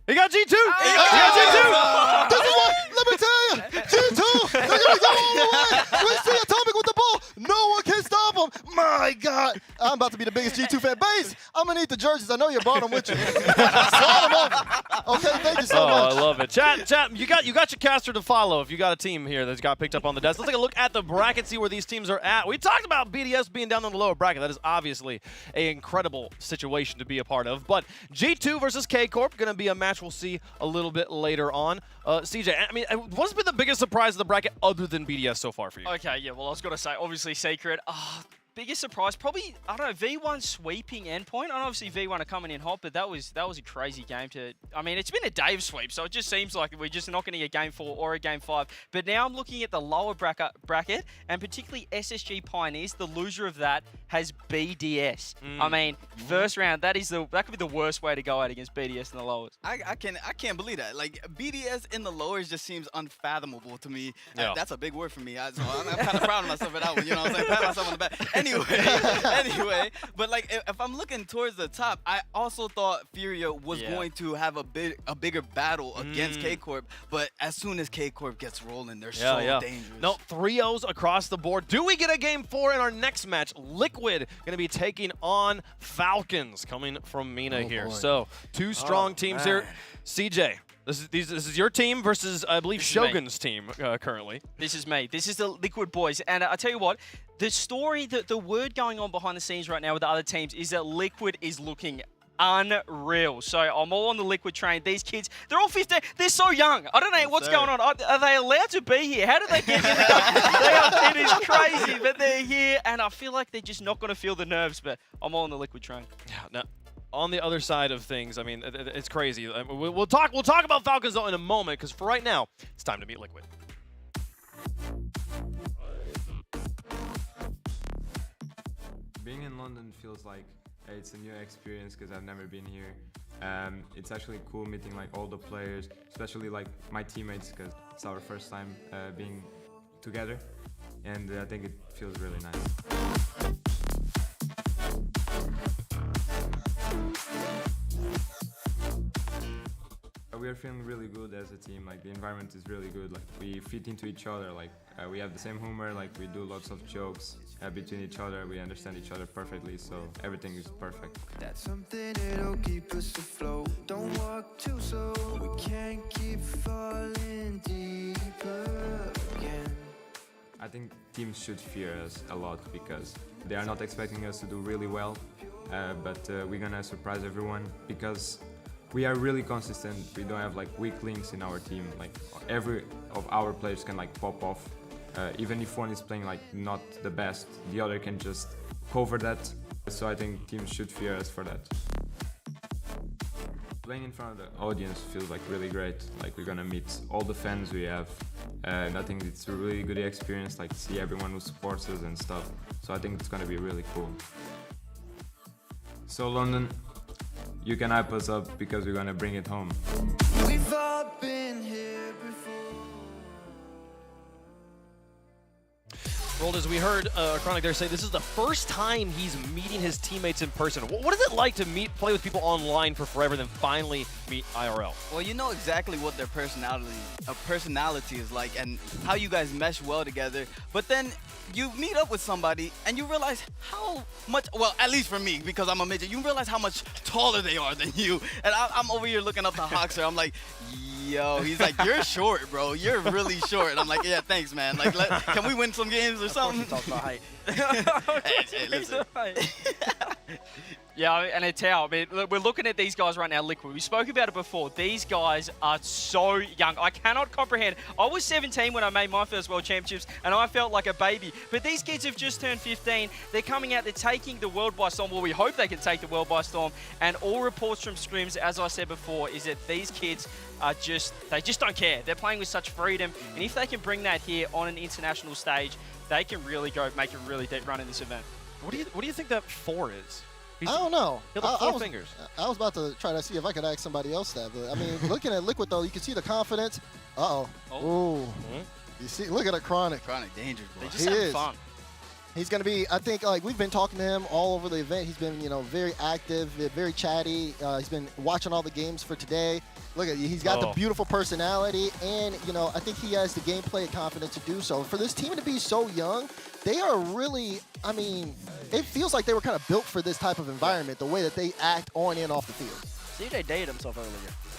Speaker 20: He got G2. He got
Speaker 15: This is what. Let me tell you, G2. They're gonna go all the way. We see Atomic with the ball. No one can stop him. My God, I'm about to be the biggest G2 fan. Base, I'm gonna need the jerseys. I know you brought them with you. Slide them over. Okay, thank you so much.
Speaker 20: I love it. Chat, you got your caster to follow if you got a team here that's got picked up on the desk. Let's take a look at the bracket, see where these teams are at. We talked about BDS being down in the lower bracket. That is obviously an incredible situation to be a part of. But G2 versus KCorp, going to be a match we'll see a little bit later on. CJ, I mean, what's been the biggest surprise of the bracket other than BDS so far for you?
Speaker 14: Okay, yeah, well, I was going to say, obviously, Secret. Biggest surprise, probably, I don't know, V1 sweeping Endpoint. And obviously V1 are coming in hot, but that was a crazy game to, I mean, it's been a day of sweep, so it just seems like we're just not going to get Game 4 or a Game 5. But now I'm looking at the lower bracket, and particularly SSG Pioneers, the loser of that has BDS. I mean, first round, that could be the worst way to go out against BDS in the lowers.
Speaker 23: I can't believe that. Like, BDS in the lowers just seems unfathomable to me.
Speaker 20: Yeah.
Speaker 23: That's a big word for me. So I'm kind of proud of myself for that one. You know what I'm saying? Pat myself on the back. Anyway, but like if I'm looking towards the top, I also thought Furia was going to have a bigger battle against KCorp. But as soon as KCorp gets rolling, they're so dangerous.
Speaker 20: No, 3-0s across the board. Do we get a Game 4 in our next match? Liquid going to be taking on Falcons coming from Mina here.
Speaker 15: Boy.
Speaker 20: So 2 strong teams here. CJ, this is your team versus, I believe, Shogun's team currently.
Speaker 14: This is me. This is the Liquid boys. And I tell you what, the story, the word going on behind the scenes right now with the other teams is that Liquid is looking unreal. So I'm all on the Liquid train. These kids, they're all 15. They're so young. I don't know what's going on. Are they allowed to be here? How did they get here? It is crazy, but they're here, and I feel like they're just not going to feel the nerves, but I'm all on the Liquid train.
Speaker 20: No. on the other side of things, I mean, it's crazy. We'll talk about Falcons though in a moment, because for right now, it's time to meet Liquid.
Speaker 5: Being in London feels like it's a new experience because I've never been here. It's actually cool meeting like all the players, especially like my teammates, because it's our first time being together, and I think it feels really nice. We are feeling really good as a team. Like the environment is really good. Like we fit into each other. Like we have the same humor. Like we do lots of jokes between each other. We understand each other perfectly. So everything is perfect.
Speaker 19: That's something that'll keep us afloat. Don't walk too slow. We can't keep falling deeper again.
Speaker 5: I think teams should fear us a lot because they are not expecting us to do really well. But we're gonna surprise everyone because we are really consistent. We don't have like weak links in our team. Like every of our players can like pop off. Even if one is playing like not the best, the other can just cover that. So I think teams should fear us for that. Playing in front of the audience feels like really great. Like we're gonna meet all the fans we have. And I think it's a really good experience, like see everyone who supports us and stuff. So I think it's gonna be really cool. So London, you can hype us up because we're gonna bring it home.
Speaker 19: We've all been here before.
Speaker 20: Rolled, as we heard Chronic there say, this is the first time he's meeting his teammates in person. What is it like to play with people online for forever, then finally meet IRL?
Speaker 23: Well, you know exactly what their personality is like and how you guys mesh well together. But then you meet up with somebody and you realize how much, well, at least for me, because I'm a midget, you realize how much taller they are than you. And I'm over here looking up to Hoxer. I'm like, yo, he's like, you're short, bro. You're really short. And I'm like, yeah, thanks, man. Like, can we win some games or something?
Speaker 21: Talk about height.
Speaker 23: Hey, listen.
Speaker 14: Yeah, and it's how. I mean, look, we're looking at these guys right now, Liquid. We spoke about it before. These guys are so young. I cannot comprehend. I was 17 when I made my first World Championships, and I felt like a baby. But these kids have just turned 15. They're coming out. They're taking the world by storm. Well, we hope they can take the world by storm. And all reports from scrims, as I said before, is that these kids are they just don't care. They're playing with such freedom. And if they can bring that here on an international stage, they can really go make a really deep run in this event.
Speaker 20: What do you think that 4 is?
Speaker 15: I don't know.
Speaker 20: He had 4 fingers.
Speaker 15: I was about to try to see if I could ask somebody else that. But I mean, looking at Liquid though, you can see the confidence. Uh-oh. Oh. You see, look at a Chronic.
Speaker 23: Chronic dangerous, boy.
Speaker 14: They just have fun.
Speaker 15: He's going to be, I think, like we've been talking to him all over the event. He's been, very active, very chatty. He's been watching all the games for today. Look at, he's got the beautiful personality, and, I think he has the gameplay and confidence to do so. For this team to be so young, they are really, I mean, it feels like they were kind of built for this type of environment, the way that they act on and off the field.
Speaker 21: CJ dated himself earlier.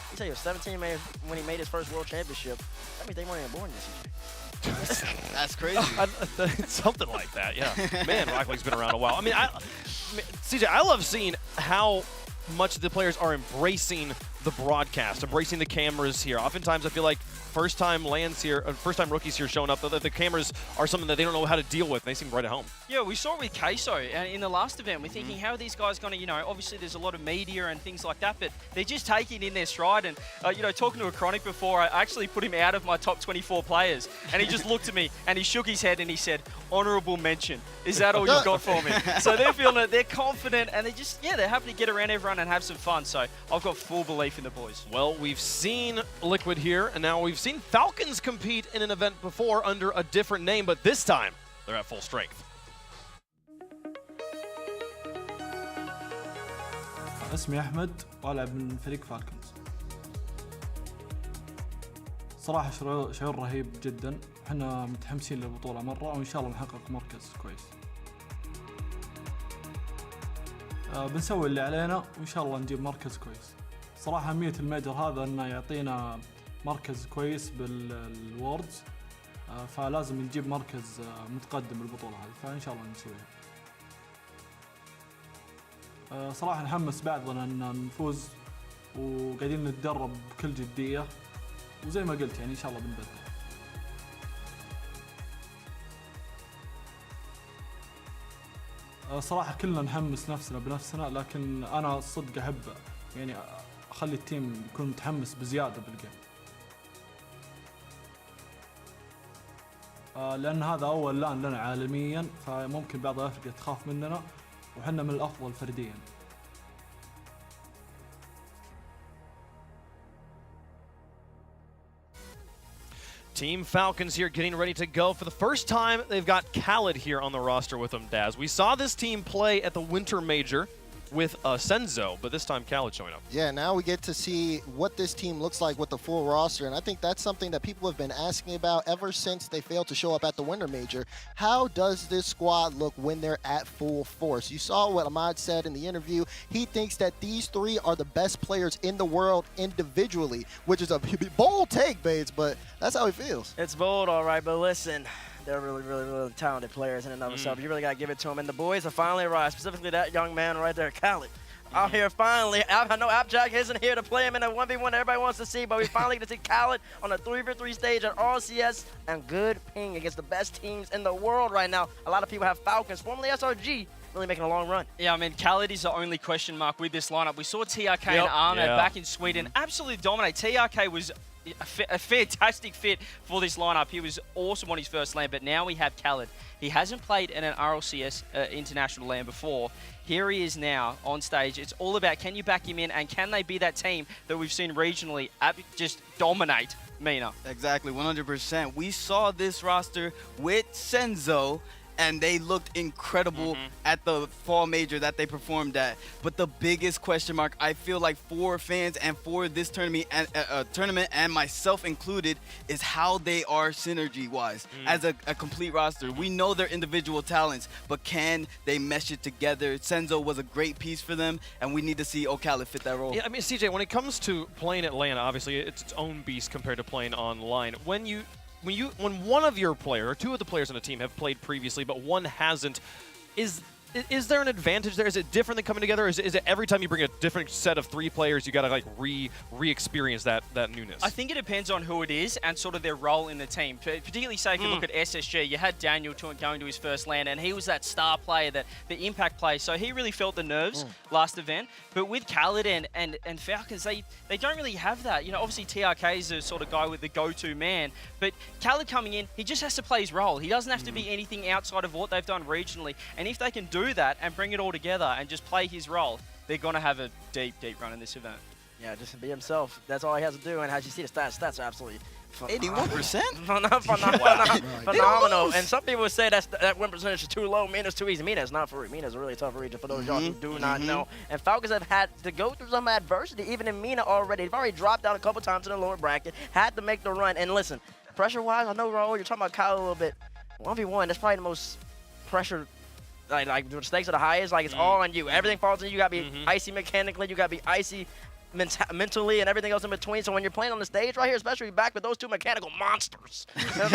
Speaker 21: He said he was 17 when he made his first world championship. That means they weren't even born yet, CJ.
Speaker 23: That's crazy.
Speaker 20: Something like that, yeah. Man, Rocket League's been around a while. I mean, CJ, I love seeing how much the players are embracing the broadcast, embracing the cameras here. Oftentimes, I feel like first-time rookies here showing up, the cameras are something that they don't know how to deal with. They seem right at home.
Speaker 14: Yeah, we saw it with Queso in the last event. We're thinking, how are these guys going to, obviously there's a lot of media and things like that, but they're just taking in their stride. And, talking to a Chronic before, I actually put him out of my top 24 players. And he just looked at me and he shook his head and he said, honorable mention. Is that all you've got for me? So they're feeling it. They're confident and they're happy to get around everyone and have some fun. So I've got full belief in the boys.
Speaker 20: Well, we've seen Liquid here, and now we've seen Falcons compete in an event before under a different name, but this time they're at full strength.
Speaker 13: اسمي أحمد وألعب من فريق فالكونز. صراحة شعور رهيب جدا. احنا متحمسين للبطولة مرة وإن شاء الله نحقق مركز كويس. بنسوي اللي علينا وإن شاء الله نجيب مركز كويس. صراحة أهمية الميجر هذا إنه يعطينا مركز كويس بالووردز، فلازم نجيب مركز متقدم بالبطولة هذه، فإن شاء الله نسويها. صراحة نحمس بعضنا إن نفوز وقاعدين نتدرب بكل جدية، وزي ما قلت إن شاء الله بنبدأ. صراحة كلنا نحمس نفسنا بنفسنا، لكن أنا الصدق أحب يعني أخلي التيم يكون متحمس بزيادة بالجيم. لأن هذا أول لان لنا عالميا، فممكن بعض الأفرقة تخاف مننا وحنا من الأفضل فرديا.
Speaker 20: Team Falcons here getting ready to go. For the first time, they've got Khaled here on the roster with them, Daz. We saw this team play at the Winter Major with Senzo, but this time Khaled showing up.
Speaker 15: Yeah, now we get to see what this team looks like with the full roster, and I think that's something that people have been asking about ever since they failed to show up at the Winter Major. How does this squad look when they're at full force? You saw what Ahmad said in the interview. He thinks that these three are the best players in the world individually, which is a bold take, Bates, but that's how he feels.
Speaker 4: It's bold, all right, but listen, they're really talented players in and of themselves. You really got to give it to them. And the boys have finally arrived, specifically that young man right there, Khaled. Out here finally. I know OpTic isn't here to play him in a 1v1 everybody wants to see, but we finally get to see Khaled on a 3v3 stage at RLCS, and good ping against the best teams in the world right now. A lot of people have Falcons, formerly SRG, really making a long run.
Speaker 14: Yeah, I mean, Khaled is the only question mark with this lineup. We saw TRK and Ahmed back in Sweden absolutely dominate. TRK was a fantastic fit for this lineup. He was awesome on his first LAN, but now we have Khaled. He hasn't played in an RLCS international LAN before. Here he is now on stage. It's all about, can you back him in, and can they be that team that we've seen regionally just dominate MENA?
Speaker 23: Exactly, 100%. We saw this roster with Senzo, and they looked incredible at the fall major that they performed at. But the biggest question mark, I feel like, for fans and for this tournament and myself included, is how they are synergy-wise as a complete roster. We know their individual talents, but can they mesh it together? Senzo was a great piece for them, and we need to see Khaled fit that role.
Speaker 20: Yeah, I mean, CJ, when it comes to playing Atlanta, obviously it's its own beast compared to playing online. When one of your players, or two of the players on the team have played previously, but one hasn't, is there an advantage there? Is it different than coming together? Is it every time you bring a different set of three players, you got to like re-experience that newness?
Speaker 14: I think it depends on who it is and sort of their role in the team. Particularly, say, if you look at SSG, you had Daniel going to his first LAN, and he was that star player, the impact player. So he really felt the nerves last event. But with Khaled and Falcons, they don't really have that. You know, obviously TRK is the sort of guy with the go-to man, but Khaled coming in, he just has to play his role. He doesn't have to be anything outside of what they've done regionally. And if they can do that and bring it all together and just play his role, they're going to have a deep run in this event.
Speaker 4: Yeah, just be himself. That's all he has to do. And as you see, the stats are absolutely
Speaker 23: 81%?
Speaker 4: Phenomenal. And some people would say that win percentage is too low. MENA's too easy. MENA's not for MENA's a really tough region for those y'all who do not know. And Falcons have had to go through some adversity, even in MENA already. They've already dropped out a couple times in the lower bracket, had to make the run. And listen, pressure-wise, I know, Raul, you're talking about Kyle a little bit. 1v1, that's probably the most pressure. Like the stakes are the highest. Like, it's all on you. Everything falls on you. You got to be icy mechanically. You got to be icy mentally and everything else in between. So when you're playing on the stage right here, especially back with those two mechanical monsters, then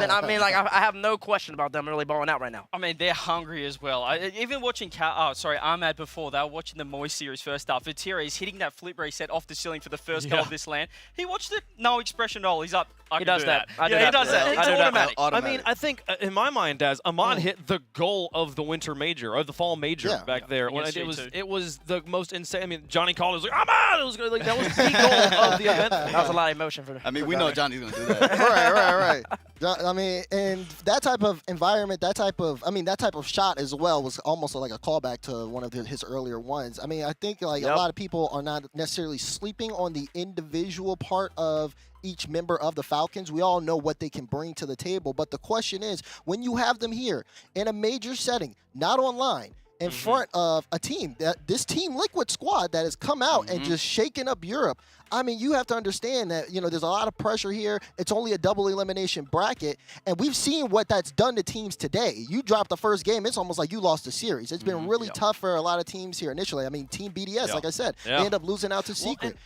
Speaker 4: I mean, like, I have no question about them really balling out right now.
Speaker 14: I mean, they're hungry as well. Even watching Ahmad before, they were watching the Moist series first up. Vatira, he's hitting that flip reset off the ceiling for the first goal of this LAN. He watched it, no expression at all. He's up.
Speaker 4: He does that.
Speaker 14: He does that. It's automatic.
Speaker 20: I mean, I think in my mind, Daz, Ahmad hit the goal of the Winter Major, or the Fall Major back there. When it was the most insane. I mean, Johnny called. It was like, Ahmad! It was like, that was the goal of the event.
Speaker 4: That was a lot of emotion for.
Speaker 23: I mean, we know Johnny's gonna do that.
Speaker 15: right. I mean, and that type of environment, that type of shot as well was almost like a callback to one of his earlier ones. I mean, I think like a lot of people are not necessarily sleeping on the individual part of each member of the Falcons. We all know what they can bring to the table, but the question is, when you have them here in a major setting, not online, in front of a team, this Team Liquid squad that has come out and just shaken up Europe, I mean, you have to understand that, you know, there's a lot of pressure here. It's only a double elimination bracket, and we've seen what that's done to teams today. You drop the first game, it's almost like you lost the series. It's been really tough for a lot of teams here initially. I mean, Team BDS, like I said, they end up losing out to Secret.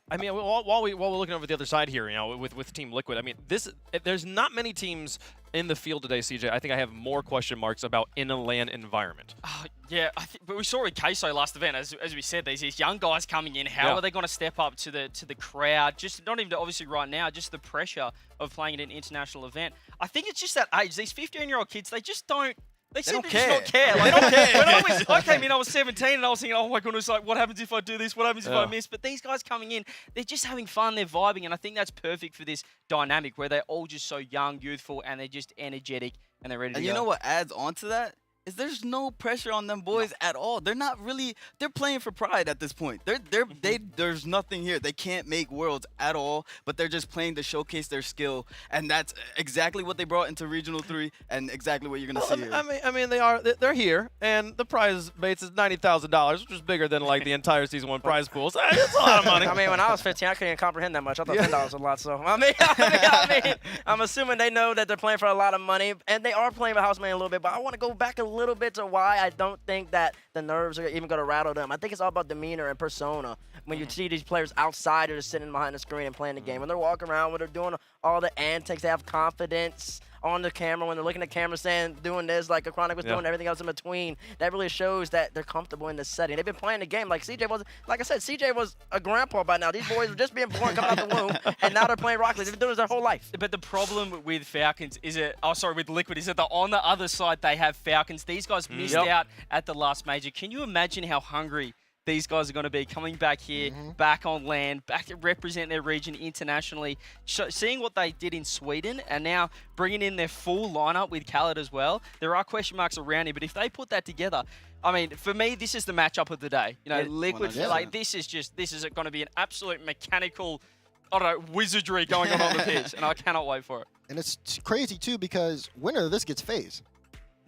Speaker 20: I mean, while we're looking over the other side here, you know, with Team Liquid, I mean, there's not many teams in the field today, CJ. I think I have more question marks about in a LAN environment.
Speaker 14: Yeah, but we saw with KCorp last event, as we said, these young guys coming in. How are they going to step up to the crowd? Just not even obviously right now, just the pressure of playing at an international event. I think it's just that age. These 15-year-old kids, they They seem
Speaker 11: don't
Speaker 14: to just not care.
Speaker 11: They
Speaker 14: Like,
Speaker 11: don't care.
Speaker 14: when I came in, I was 17, and I was thinking, oh my goodness, like, what happens if I do this? What happens if I miss? But these guys coming in, they're just having fun, they're vibing, and I think that's perfect for this dynamic where they're all just so young, youthful, and they're just energetic, and they're ready to
Speaker 23: And
Speaker 14: go.
Speaker 23: you know what adds on to that? Is there's no pressure on them boys at all. They're not really. They're playing for pride at this point. There's nothing here. They can't make worlds at all, but they're just playing to showcase their skill, and that's exactly what they brought into Regional 3, and exactly what you're gonna see here.
Speaker 20: I mean, they're here, and the prize base is $90,000, which is bigger than like the entire season 1 prize pool. So it's a lot of money.
Speaker 4: I mean, when I was 15, I couldn't even comprehend that much. I thought $10 was a lot. So I'm assuming they know that they're playing for a lot of money, and they are playing for Houseman a little bit. But I want to go back a little bit to why I don't think that the nerves are even going to rattle them. I think it's all about demeanor and persona. When you see these players outside, they're just sitting behind the screen and playing the game. When they're walking around, when they're doing all the antics, they have confidence on the camera. When they're looking at the camera saying, doing this, like Acronic was doing, everything else in between, that really shows that they're comfortable in the setting. They've been playing the game. Like CJ was, like I said, CJ was a grandpa by now. These boys were just being born coming out the womb, and now they're playing Rocket League. They've been doing this their whole life.
Speaker 14: But the problem with Falcons is with Liquid is that on the other side they have Falcons. These guys missed out at the last major. Can you imagine how hungry these guys are going to be coming back here, back on land, back to represent their region internationally, seeing what they did in Sweden, and now bringing in their full lineup with Khaled as well. There are question marks around here, but if they put that together, I mean, for me, this is the matchup of the day. You know, Liquid, like this is going to be an absolute mechanical, I don't know, wizardry going on the pitch, and I cannot wait for it.
Speaker 15: And it's crazy too because winner of this gets FaZe.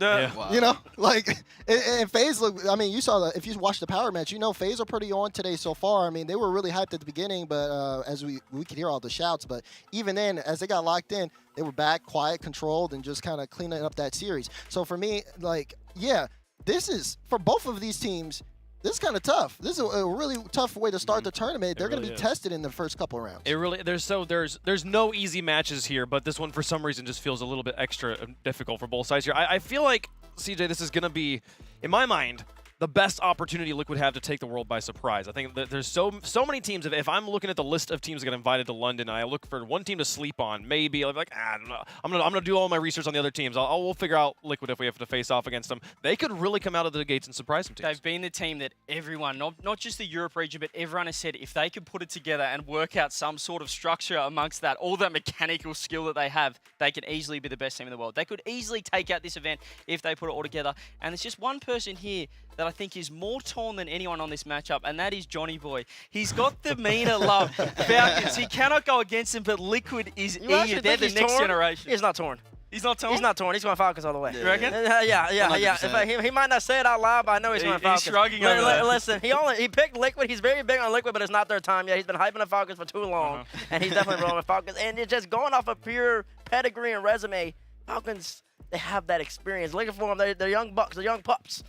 Speaker 14: Wow.
Speaker 15: You know, like, and FaZe, look, I mean, you saw that if you watched the power match, you know, FaZe are pretty on today so far. I mean, they were really hyped at the beginning, but as we could hear all the shouts, but even then, as they got locked in, they were back, quiet, controlled, and just kind of cleaning up that series. So for me, like, yeah, this is, for both of these teams, this is kind of tough. This is a really tough way to start the tournament. They're going to be tested in the first couple rounds.
Speaker 20: It really there's no easy matches here, but this one for some reason just feels a little bit extra difficult for both sides here. I feel like, CJ, this is going to be, in my mind, the best opportunity Liquid have to take the world by surprise. I think that there's so many teams. If I'm looking at the list of teams that get invited to London, and I look for one team to sleep on, maybe I'm like, I don't know. I'm gonna do all my research on the other teams. We'll figure out Liquid if we have to face off against them. They could really come out of the gates and surprise some teams.
Speaker 14: They've been the team that everyone, not just the Europe region, but everyone has said if they could put it together and work out some sort of structure amongst that, all that mechanical skill that they have, they can easily be the best team in the world. They could easily take out this event if they put it all together. And there's just one person here that I think is more torn than anyone on this matchup, and that is Johnny Boy. He's got the meaner love. Falcons, he cannot go against him, but Liquid is eager. They're the next generation.
Speaker 4: He's not torn.
Speaker 14: He's not torn?
Speaker 4: He's not torn. He's going Falcons all the way.
Speaker 14: You reckon?
Speaker 4: Yeah. He might not say it out loud, but I know he's going Falcons.
Speaker 14: He's shrugging over there.
Speaker 4: Listen, he picked Liquid. He's very big on Liquid, but it's not their time yet. He's been hyping the Falcons for too long, and he's definitely rolling with Falcons. And it's just going off of pure pedigree and resume. Falcons, they have that experience. Looking for them, they're young bucks, they're young pups.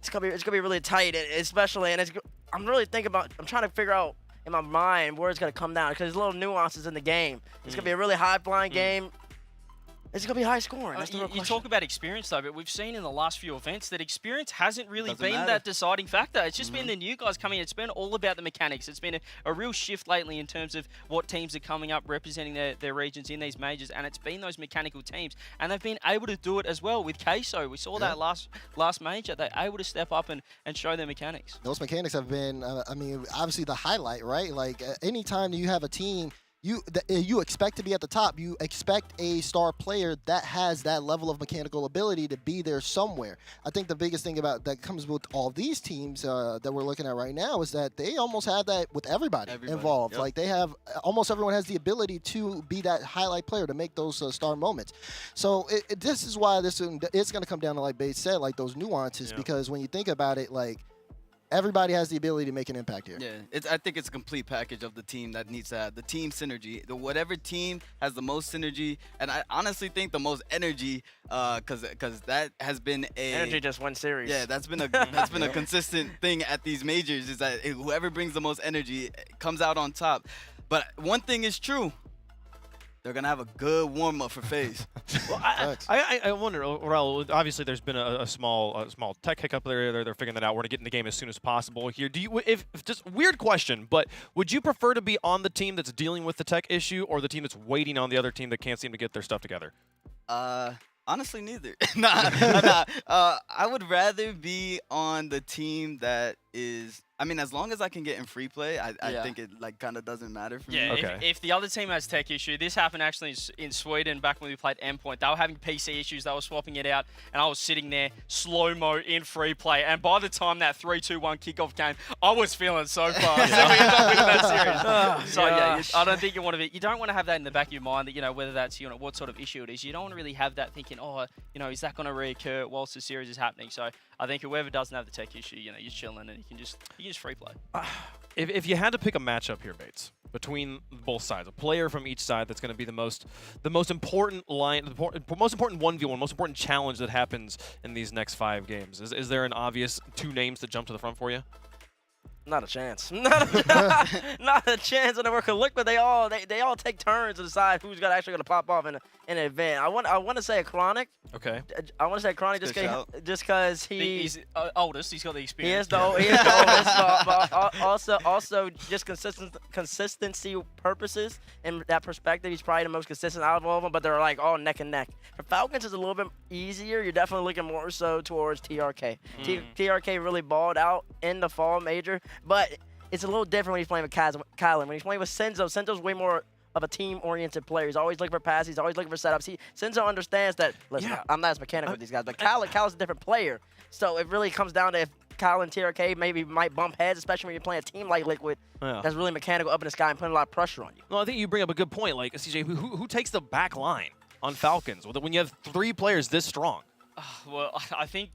Speaker 4: It's gonna be really tight, especially, and I'm really thinking about. I'm trying to figure out in my mind where it's gonna come down because there's little nuances in the game. It's gonna be a really high-flying game. It's going to be high scoring. That's the real
Speaker 14: you
Speaker 4: question.
Speaker 14: talk about experience, though, but we've seen in the last few events that experience hasn't really
Speaker 23: Doesn't
Speaker 14: been
Speaker 23: matter.
Speaker 14: that deciding factor. It's just been the new guys coming in. It's been all about the mechanics. It's been a real shift lately in terms of what teams are coming up representing their regions in these majors, and it's been those mechanical teams. And they've been able to do it as well with KCorp. We saw that last major. They're able to step up and show their mechanics.
Speaker 15: Those mechanics have been, I mean, obviously the highlight, right? Like, anytime you have a team, you expect to be at the top. You expect a star player that has that level of mechanical ability to be there somewhere. I think the biggest thing about that comes with all these teams that we're looking at right now is that they almost have that with everybody involved.
Speaker 23: Yep.
Speaker 15: Like, they have, almost everyone has the ability to be that highlight player to make those star moments. So this is why it's going to come down to, like Bates said, like those nuances, because when you think about it, like, everybody has the ability to make an impact here.
Speaker 23: Yeah, I think it's a complete package of the team that needs to have the team synergy. Whatever team has the most synergy, and I honestly think the most energy, because that has been
Speaker 4: Energy just won series.
Speaker 23: Yeah, that's been a consistent thing at these majors, is that whoever brings the most energy comes out on top. But one thing is true. They're going to have a good warm-up for FaZe.
Speaker 20: Well, I wonder, Raul, obviously there's been a small tech hiccup there. They're figuring that out. We're going to get in the game as soon as possible here. If just weird question, but would you prefer to be on the team that's dealing with the tech issue or the team that's waiting on the other team that can't seem to get their stuff together?
Speaker 23: Honestly, neither. nah. I would rather be on the team that is. I mean, as long as I can get in free play, I think it like kind of doesn't matter for me.
Speaker 14: Yeah, if the other team has tech issue, this happened actually in Sweden back when we played Endpoint. They were having PC issues, they were swapping it out, and I was sitting there slow-mo in free play. And by the time that 3-2-1 kickoff came, I was feeling so far. So we ended up winning that series. So yeah, I don't think you want to be. You don't want to have that in the back of your mind that whether that's what sort of issue it is. You don't want to really have that thinking, is that going to reoccur whilst the series is happening? So I think whoever doesn't have the tech issue, you're chilling and you can just free play.
Speaker 20: If you had to pick a matchup here, Bates, between both sides, a player from each side that's going to be the most important line, the most important 1v1, most important challenge that happens in these next 5 games, is there an obvious 2 names that jump to the front for you?
Speaker 4: Not a chance. Not a chance. When they work with Liquid, they all take turns to decide who's actually going to pop off in an event. I want to say a Chronic.
Speaker 20: Okay.
Speaker 4: I want to say Chronic just because
Speaker 14: he's oldest. He's got the experience.
Speaker 4: He is the oldest. But also just consistency purposes. In that perspective, he's probably the most consistent out of all of them. But they're like all neck and neck. For Falcons, it's a little bit easier. You're definitely looking more so towards TRK. TRK really balled out in the fall major. But it's a little different when he's playing with Kylan. When he's playing with Senzo, Senzo's way more of a team-oriented player. He's always looking for passes. He's always looking for setups. Senzo understands that, listen, I'm not as mechanical with these guys, but Kylan's a different player. So it really comes down to if Kylan and TRK maybe might bump heads, especially when you're playing a team like Liquid that's really mechanical up in the sky and putting a lot of pressure on you.
Speaker 20: Well, I think you bring up a good point. Like, CJ, who takes the back line on Falcons when you have 3 players this strong?
Speaker 14: Well, I think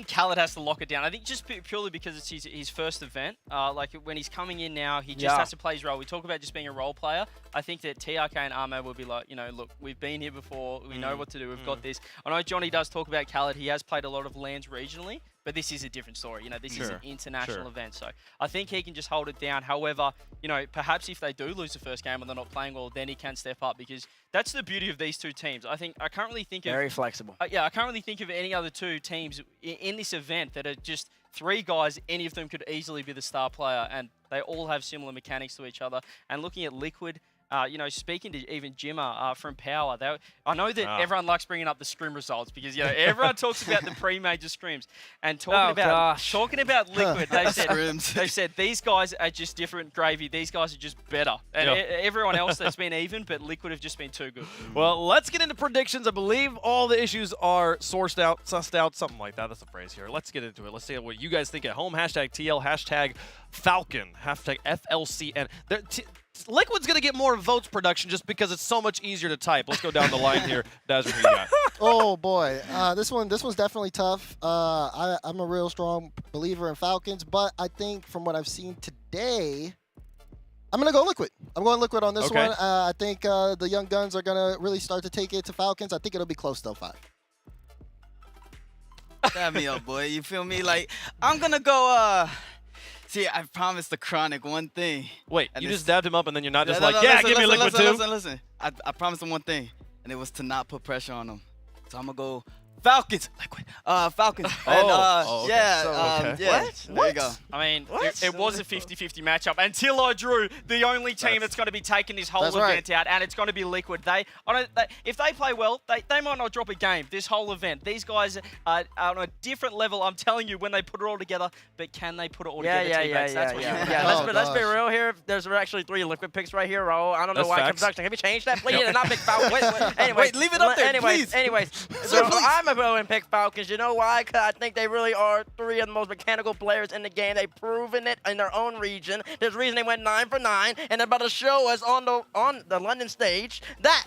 Speaker 14: Khaled has to lock it down. I think just purely because it's his first event. Like when he's coming in now, he just has to play his role. We talk about just being a role player. I think that TRK and Ahmed will be like, look, we've been here before. We know what to do. We've got this. I know Johnny does talk about Khaled. He has played a lot of LANs regionally, but this is a different story. This is an international event. So I think he can just hold it down. However, perhaps if they do lose the first game and they're not playing well, then he can step up because that's the beauty of these 2 teams. I can't really think of
Speaker 4: very flexible.
Speaker 14: I can't really think of any other 2 teams in this event that are just 3 guys. Any of them could easily be the star player, and they all have similar mechanics to each other. And looking at Liquid, speaking to even Jimmer from Power, I know that everyone likes bringing up the scrim results because everyone talks about the pre-major scrims and talking about Liquid. They said these guys are just different gravy. These guys are just better, and everyone else that's been even, but Liquid have just been too good.
Speaker 20: Well, let's get into predictions. I believe all the issues are sourced out, sussed out, something like that. That's the phrase here. Let's get into it. Let's see what you guys think at home. #TL, #Falcon, #FLCN. Liquid's going to get more votes production just because it's so much easier to type. Let's go down the line here. Dazzer, who you got?
Speaker 15: Oh, boy. This one's definitely tough. I'm a real strong believer in Falcons, but I think from what I've seen today, I'm going to go Liquid. I'm going Liquid on this one. I think the young guns are going to really start to take it to Falcons. I think it'll be close, though, 5.
Speaker 23: Dab me up, boy. You feel me? Like, I'm going to go... See, I promised the Chronic one thing.
Speaker 20: Wait, you just dabbed him up and then you're not just give me Liquid too?
Speaker 23: Listen. I promised him one thing, and it was to not put pressure on him. So I'm going to go Falcons. Liquid. Falcons.
Speaker 14: What?
Speaker 23: There you go.
Speaker 14: I mean, it was a 50-50 matchup until I drew the only team that's going to be taking this whole event out, and it's going to be Liquid. If they play well, they might not drop a game this whole event. These guys are on a different level, I'm telling you, when they put it all together. But can they put it all together, teammates?
Speaker 4: Let's be real here. There's actually 3 Liquid picks right here, Raul. I don't know why. Production. Can we change that, please? And not pick Falcons.
Speaker 23: Wait, leave it up there, please.
Speaker 4: So I'm going to go and pick Falcons. You know why? Because I think they really are 3 of the most mechanical players in the game. They've proven it in their own region. There's a reason they went 9 for 9, and they're about to show us on the London stage that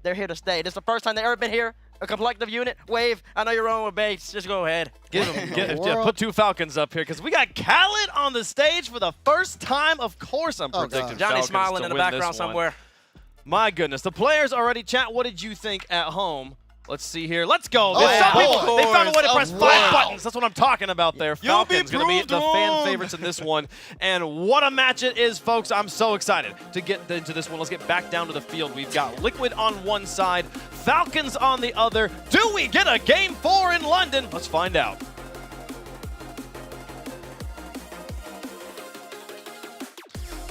Speaker 4: they're here to stay. This is the first time they've ever been here. A collective unit. Wave, I know you're rolling with Bates. Just go ahead.
Speaker 20: Put 2 Falcons up here because we got Khaled on the stage for the first time. Of course, I'm predicting
Speaker 4: Johnny's
Speaker 20: Falcons
Speaker 4: smiling
Speaker 20: to
Speaker 4: in the
Speaker 20: win
Speaker 4: background
Speaker 20: this one.
Speaker 4: somewhere.
Speaker 20: My goodness. The players already chat. What did you think at home? Let's see here. Let's go.
Speaker 23: They
Speaker 20: found a way to press 5 buttons. That's what I'm talking about there. Falcons going to be the fan favorites in this one. And what a match it is, folks. I'm so excited to get into this one. Let's get back down to the field. We've got Liquid on one side, Falcons on the other. Do we get a Game 4 in London? Let's find out.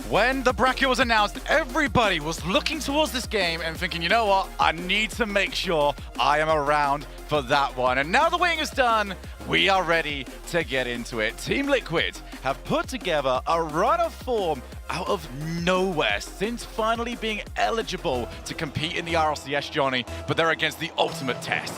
Speaker 8: When the bracket was announced, everybody was looking towards this game and thinking, you know what, I need to make sure I am around for that one. And now the waiting is done, we are ready to get into it. Team Liquid have put together a run of form out of nowhere since finally being eligible to compete in the RLCS, Johnny, but they're against the ultimate test.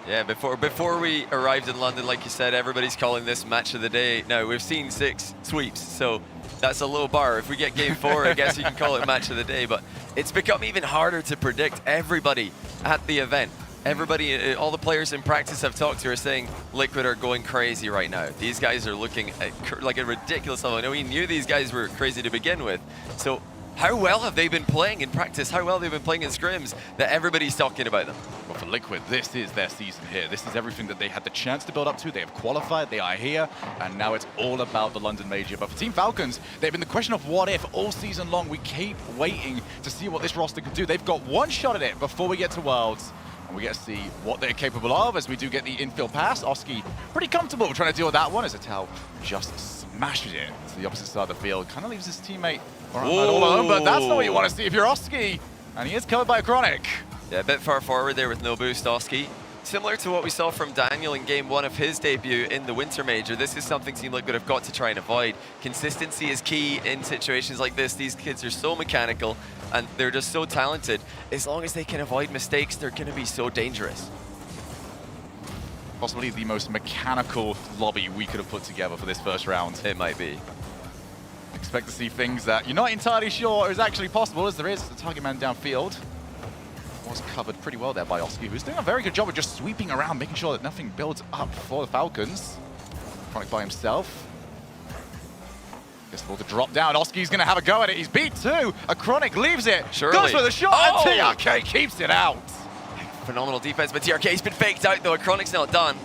Speaker 16: Yeah, before we arrived in London, like you said, everybody's calling this match of the day. Now, we've seen 6 sweeps, so that's a low bar. If we get game 4, I guess you can call it match of the day, but it's become even harder to predict. Everybody at the event, everybody, all the players in practice I've talked to are saying Liquid are going crazy right now. These guys are looking at like a ridiculous level. I know we knew these guys were crazy to begin with, so how well have they been playing in practice? How well they've been playing in scrims that everybody's talking about them?
Speaker 8: Well, for Liquid, this is their season here. This is everything that they had the chance to build up to. They have qualified, they are here, and now it's all about the London Major. But for Team Falcons, they've been the question of what if all season long. We keep waiting to see what this roster can do. They've got one shot at it before we get to Worlds, and we get to see what they're capable of as we do get the infield pass. Oski pretty comfortable trying to deal with that one as Atal just smashes it to the opposite side of the field. Kind of leaves his teammate all alone, but that's not what you want to see if you're Oski. And he is covered by a Chronic.
Speaker 16: Yeah, a bit far forward there with no boost, Oski. Similar to what we saw from Daniel in game 1 of his debut in the Winter Major, this is something Team Liquid have got to try and avoid. Consistency is key in situations like this. These kids are so mechanical and they're just so talented. As long as they can avoid mistakes, they're going to be so dangerous.
Speaker 8: Possibly the most mechanical lobby we could have put together for this first round.
Speaker 16: It might be.
Speaker 8: Expect to see things that you're not entirely sure is actually possible, as there is the target man downfield. Was covered pretty well there by Oski, who's doing a very good job of just sweeping around, making sure that nothing builds up for the Falcons. Chronic by himself. Gets the ball to drop down. Oski's going to have a go at it. He's beat too. A Chronic leaves it.
Speaker 16: Surely.
Speaker 8: Goes for the shot, and TRK keeps it out.
Speaker 16: Phenomenal defense, but TRK's been faked out though. A Chronic's not done.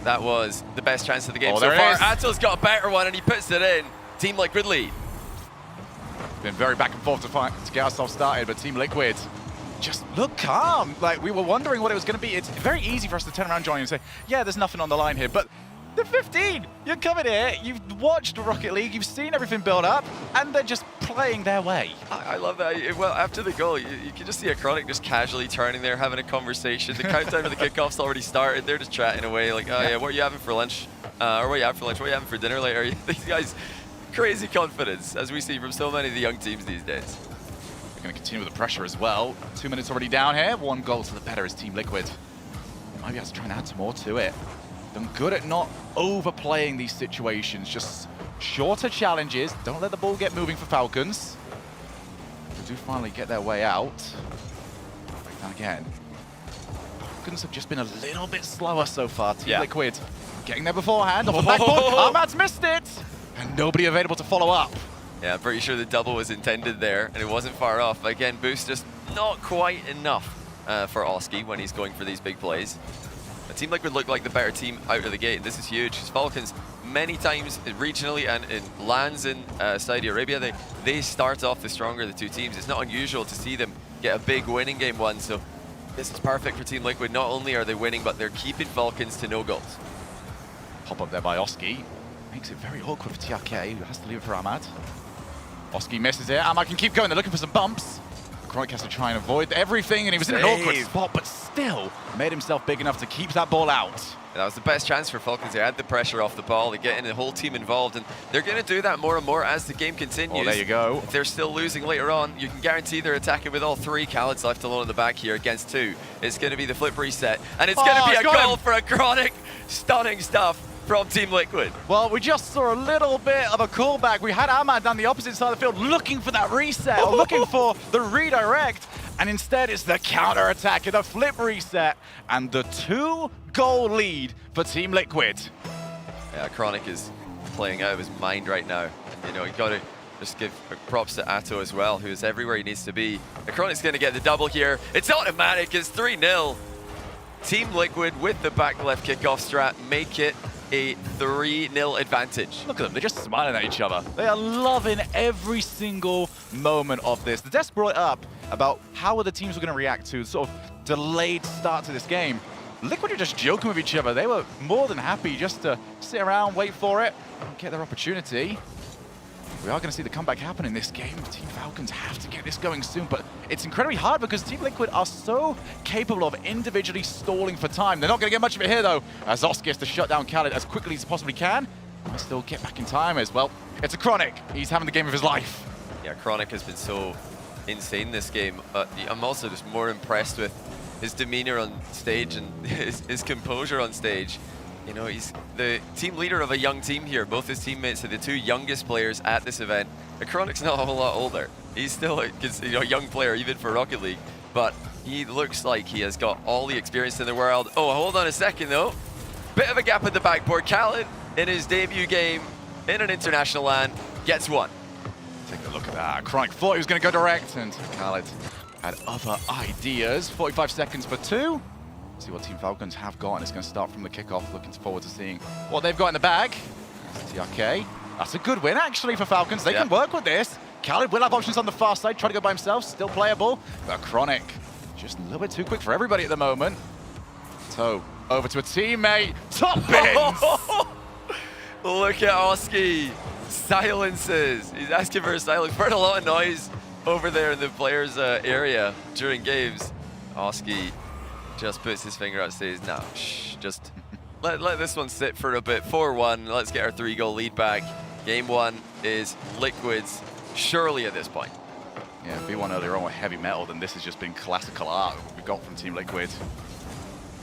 Speaker 16: That was the best chance of the game so far. Ato's got a better one and he puts it in. Team Liquid lead.
Speaker 8: Been very back and forth to get ourselves started, but Team Liquid just look calm. Like, we were wondering what it was going to be. It's very easy for us to turn around, Johnny, and say, yeah, there's nothing on the line here, but they're 15. You're coming here, you've watched Rocket League, you've seen everything build up, and they're just playing their way.
Speaker 16: I love that. Well, after the goal, you can just see a Chronic just casually turning there, having a conversation. The countdown for the kickoff's already started. They're just chatting away, like, oh yeah, what are you having for lunch? Or what are you having for lunch? What are you having for dinner later? These guys, crazy confidence, as we see from so many of the young teams these days.
Speaker 8: They're going to continue with the pressure as well. 2 minutes already down here. 1 goal to the better is Team Liquid. Might be able to try and add some more to it. Done good at not overplaying these situations. Just shorter challenges. Don't let the ball get moving for Falcons. They do finally get their way out. Break down again. Falcons have just been a little bit slower so far. Team Liquid getting there beforehand. Off the backboard. Ahmad's missed it. And nobody available to follow up.
Speaker 16: Yeah, I'm pretty sure the double was intended there, and it wasn't far off. Again, boost just not quite enough for Oski when he's going for these big plays. A Team Liquid look like the better team out of the gate. This is huge, because Falcons, many times regionally and in lands in Saudi Arabia, they start off the stronger of the two teams. It's not unusual to see them get a big win in game 1, so this is perfect for Team Liquid. Not only are they winning, but they're keeping Falcons to no goals.
Speaker 8: Pop up there by Oski. Makes it very awkward for TRK, who has to leave it for Ahmad. Oski misses it. Ahmad can keep going. They're looking for some bumps. Chronic has to try and avoid everything, and he was in an awkward spot, but still made himself big enough to keep that ball out.
Speaker 16: That was the best chance for Falcons. They had the pressure off the ball. They're getting the whole team involved, and they're going to do that more and more as the game continues.
Speaker 8: Oh, there you go.
Speaker 16: If they're still losing later on, you can guarantee they're attacking with all 3. Khaled's left alone in the back here against 2. It's going to be the flip reset, and it's going to be a goal for a Chronic. Stunning stuff from Team Liquid.
Speaker 8: Well, we just saw a little bit of a callback. We had Ahmad down the opposite side of the field looking for that reset, or looking for the redirect, and instead it's the counter-attack, the flip reset, and the 2-goal lead for Team Liquid.
Speaker 16: Yeah, Chronic is playing out of his mind right now. And, you know, you got to just give props to Atto as well, who is everywhere he needs to be. The Chronic's going to get the double here. It's automatic. It's 3-0. Team Liquid with the back left kickoff strat make it a 3-0 advantage.
Speaker 8: Look at them, they're just smiling at each other. They are loving every single moment of this. The desk brought up about how other teams were going to react to sort of delayed start to this game. Liquid were just joking with each other. They were more than happy just to sit around, wait for it, and get their opportunity. we are going to see the comeback happen in this game. Team Falcons have to get this going soon, but it's incredibly hard because Team Liquid are so capable of individually stalling for time. They're not going to get much of it here, though, as Oski has to shut down Khaled as quickly as he possibly can. Might still get back in time as well. It's a Chronic. He's having the game of his life.
Speaker 16: Yeah, Chronic has been so insane this game. I'm also just more impressed with his demeanor on stage and his composure on stage. You know, he's the team leader of a young team here. Both his teammates are the two youngest players at this event. Chronic's not a whole lot older. He's still a young player, even for Rocket League. But he looks like he has got all the experience in the world. Oh, hold on a second, though. Bit of a gap in the backboard. Khaled, in his debut game in an international LAN, gets one.
Speaker 8: Take a look at that. Chronic thought he was going to go direct, and Khaled had other ideas. 45 seconds for 2. See what Team Falcons have got, and it's going to start from the kickoff. Looking forward to seeing what they've got in the bag. That's TRK. That's a good win, actually, for Falcons. They can work with this. Khaled will have options on the far side, try to go by himself, still playable. But Chronic, just a little bit too quick for everybody at the moment. So, over to a teammate. Top bins!
Speaker 16: Look at Oski. Silences. He's asking for a silence. Heard a lot of noise over there in the players' area during games. Oski just puts his finger out, says, no, shh, just let this one sit for a bit. 4-1, let's get our 3-goal lead back. Game 1 is Liquid's, surely at this point.
Speaker 8: Yeah, V1 earlier on were heavy metal, then this has just been classical art we've got from Team Liquid.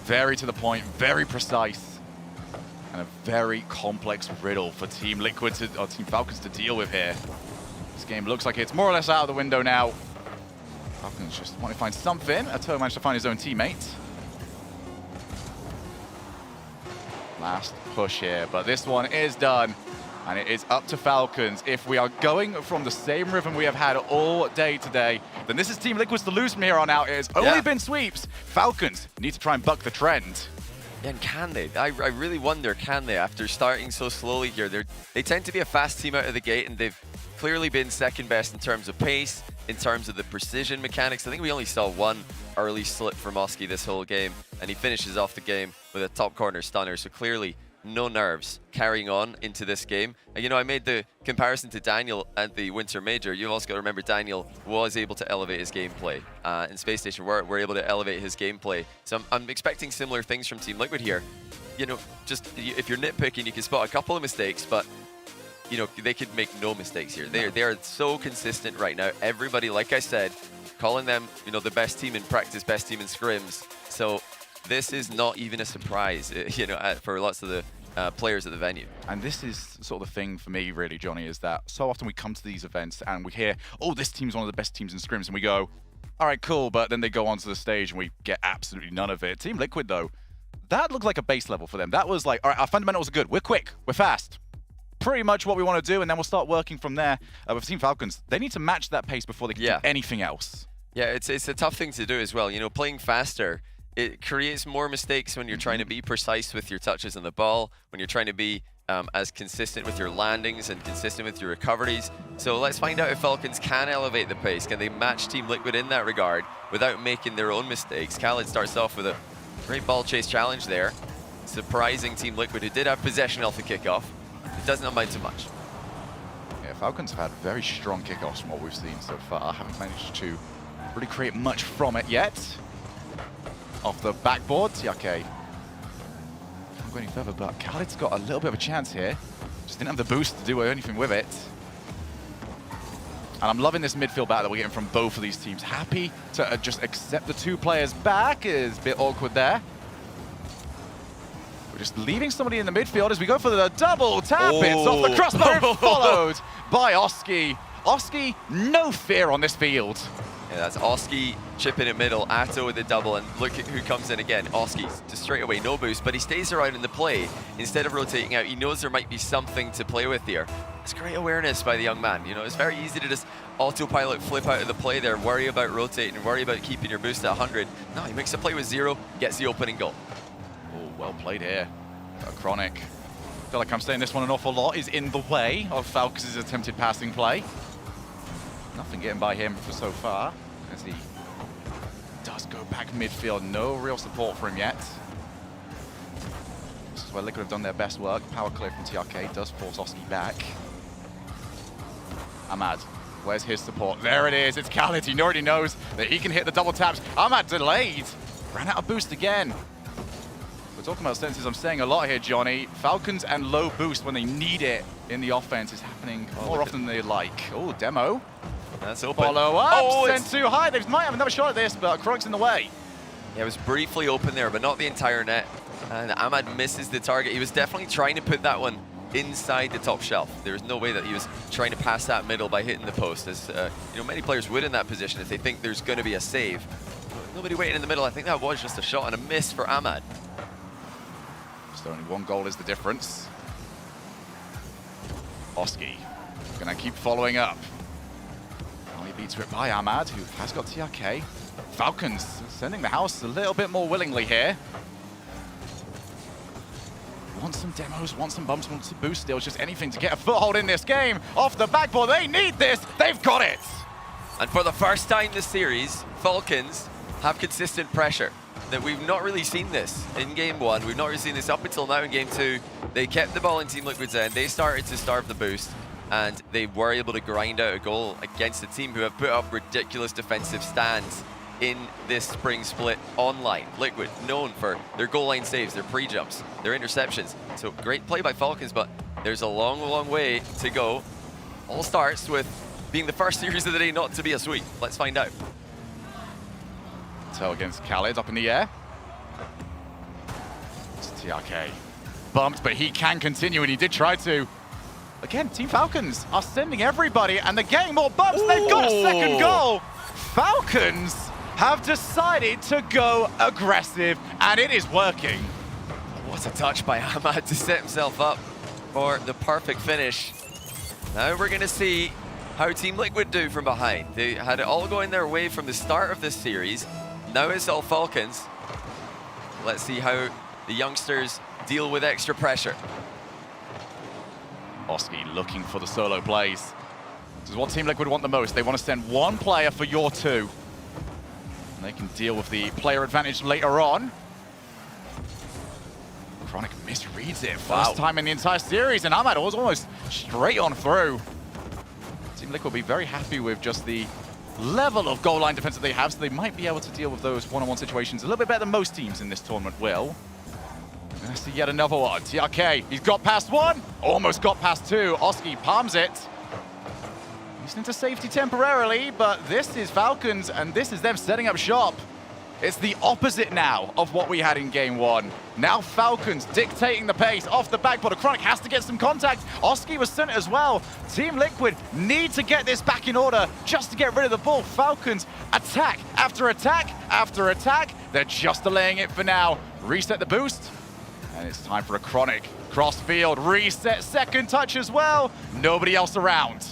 Speaker 8: Very to the point, very precise, and a very complex riddle for Team Liquid or Team Falcons to deal with here. This game looks like it's more or less out of the window now. Falcons just want to find something. Ato managed to find his own teammate. Last push here, but this one is done. And it is up to Falcons. If we are going from the same rhythm we have had all day today, then this is Team Liquid's to lose from here on out. It has only been sweeps. Falcons need to try and buck the trend.
Speaker 16: Yeah, and can they? I really wonder, can they? After starting so slowly here, they tend to be a fast team out of the gate, and they've clearly been second best in terms of pace, in terms of the precision mechanics. I think we only saw one early slip from Oski this whole game, and he finishes off the game with a top corner stunner. So clearly, no nerves carrying on into this game. You know, I made the comparison to Daniel at the Winter Major. You've also got to remember Daniel was able to elevate his gameplay. In Space Station, we're able to elevate his gameplay. So I'm expecting similar things from Team Liquid here. You know, just if you're nitpicking, you can spot a couple of mistakes, but you know, they could make no mistakes here. They are so consistent right now. Everybody, like I said, calling them, you know, the best team in practice, best team in scrims. So this is not even a surprise, you know, for lots of the players at the venue.
Speaker 8: And this is sort of the thing for me, really, Johnny, is that so often we come to these events and we hear, oh, this team's one of the best teams in scrims, and we go, all right, cool, but then they go onto the stage and we get absolutely none of it. Team Liquid, though, that looked like a base level for them. That was like, all right, our fundamentals are good. We're quick. We're fast. Pretty much what we want to do, and then we'll start working from there. With Team Falcons, they need to match that pace before they can do anything else.
Speaker 16: Yeah, it's a tough thing to do as well. You know, playing faster, it creates more mistakes when you're trying to be precise with your touches on the ball, when you're trying to be as consistent with your landings and consistent with your recoveries. So let's find out if Falcons can elevate the pace. Can they match Team Liquid in that regard without making their own mistakes? Khaled starts off with a great ball chase challenge there. Surprising Team Liquid, who did have possession off the kickoff. It doesn't amount to much.
Speaker 8: Yeah, Falcons have had very strong kickoffs from what we've seen so far. Haven't managed to really create much from it yet. Off the backboard, TRK can't go any further, but Khaled's got a little bit of a chance here. Just didn't have the boost to do anything with it. And I'm loving this midfield battle that we're getting from both of these teams. Happy to just accept the 2 players back. Is a bit awkward there. We're just leaving somebody in the midfield as we go for the double tap. It's off the crossbar, followed by Oski. Oski, no fear on this field.
Speaker 16: Yeah, that's Oski chipping in middle, Atto with the double, and look at who comes in again. Oski, just straight away, no boost, but he stays around in the play. Instead of rotating out, he knows there might be something to play with here. It's great awareness by the young man. You know, it's very easy to just autopilot flip out of the play there, worry about rotating, and worry about keeping your boost at 100. No, he makes a play with 0, gets the opening goal.
Speaker 8: Oh, well played here. Chronic. I feel like I'm saying this one an awful lot, is in the way of Falcons' attempted passing play. Nothing getting by him for so far, as he does go back midfield. No real support for him yet. This is where Liquid have done their best work. Power clear from TRK does force Oski back. Ahmad, where's his support? There it is. It's Khaled. He already knows that he can hit the double taps. Ahmad delayed. Ran out of boost again. We're talking about senses. I'm saying a lot here, Johnny. Falcons and low boost when they need it in the offense is happening more often than they like. Oh, demo.
Speaker 16: That's open.
Speaker 8: Follow up.
Speaker 16: Oh,
Speaker 8: Sent too high. They might have another shot at this, but Krog's in the way.
Speaker 16: Yeah, it was briefly open there, but not the entire net. And Ahmad misses the target. He was definitely trying to put that one inside the top shelf. There was no way that he was trying to pass that middle by hitting the post, as you know, many players would in that position if they think there's going to be a save. Nobody waiting in the middle. I think that was just a shot and a miss for Ahmad.
Speaker 8: So only one goal is the difference. Oski gonna keep following up. Only beats it by Ahmad, who has got TRK. Falcons sending the house a little bit more willingly here. Want some demos, want some bumps, want some boost steals, just anything to get a foothold in this game. Off the backboard, they need this, they've got it!
Speaker 16: And for the first time this series, Falcons have consistent pressure. That we've not really seen this in game one. We've not really seen this up until now in game two. They kept the ball in Team Liquid's end. They started to starve the boost, and they were able to grind out a goal against a team who have put up ridiculous defensive stands in this spring split online. Liquid, known for their goal line saves, their pre-jumps, their interceptions. So great play by Falcons, but there's a long, long way to go. All starts with being the first series of the day not to be a sweep. Let's find out.
Speaker 8: So against Khaled up in the air. It's TRK. Bumped, but he can continue, and he did try to. Again, Team Falcons are sending everybody, and they're getting more bumps. Ooh. They've got a second goal. Falcons have decided to go aggressive, and it is working.
Speaker 16: What a touch by Ahmad to set himself up for the perfect finish. Now we're going to see how Team Liquid do from behind. They had it all going their way from the start of this series. Now it's all Falcons. Let's see how the youngsters deal with extra pressure.
Speaker 8: Oski looking for the solo plays. This is what Team Liquid want the most. They want to send one player for your two. And they can deal with the player advantage later on. Chronic misreads it. First time in the entire series, and Ahmad was almost straight on through. Team Liquid will be very happy with just the level of goal line defense that they have, so they might be able to deal with those one-on-one situations a little bit better than most teams in this tournament will. And I see yet another one. TRK, he's got past one, almost got past two. Oski palms it. He's into safety temporarily, but this is Falcons, and this is them setting up shop. It's the opposite now of what we had in game one. Now Falcons dictating the pace off the backboard. Chronic has to get some contact. Oski was sent as well. Team Liquid need to get this back in order just to get rid of the ball. Falcons attack after attack after attack. They're just delaying it for now. Reset the boost. And it's time for a Chronic cross field. Reset second touch as well. Nobody else around.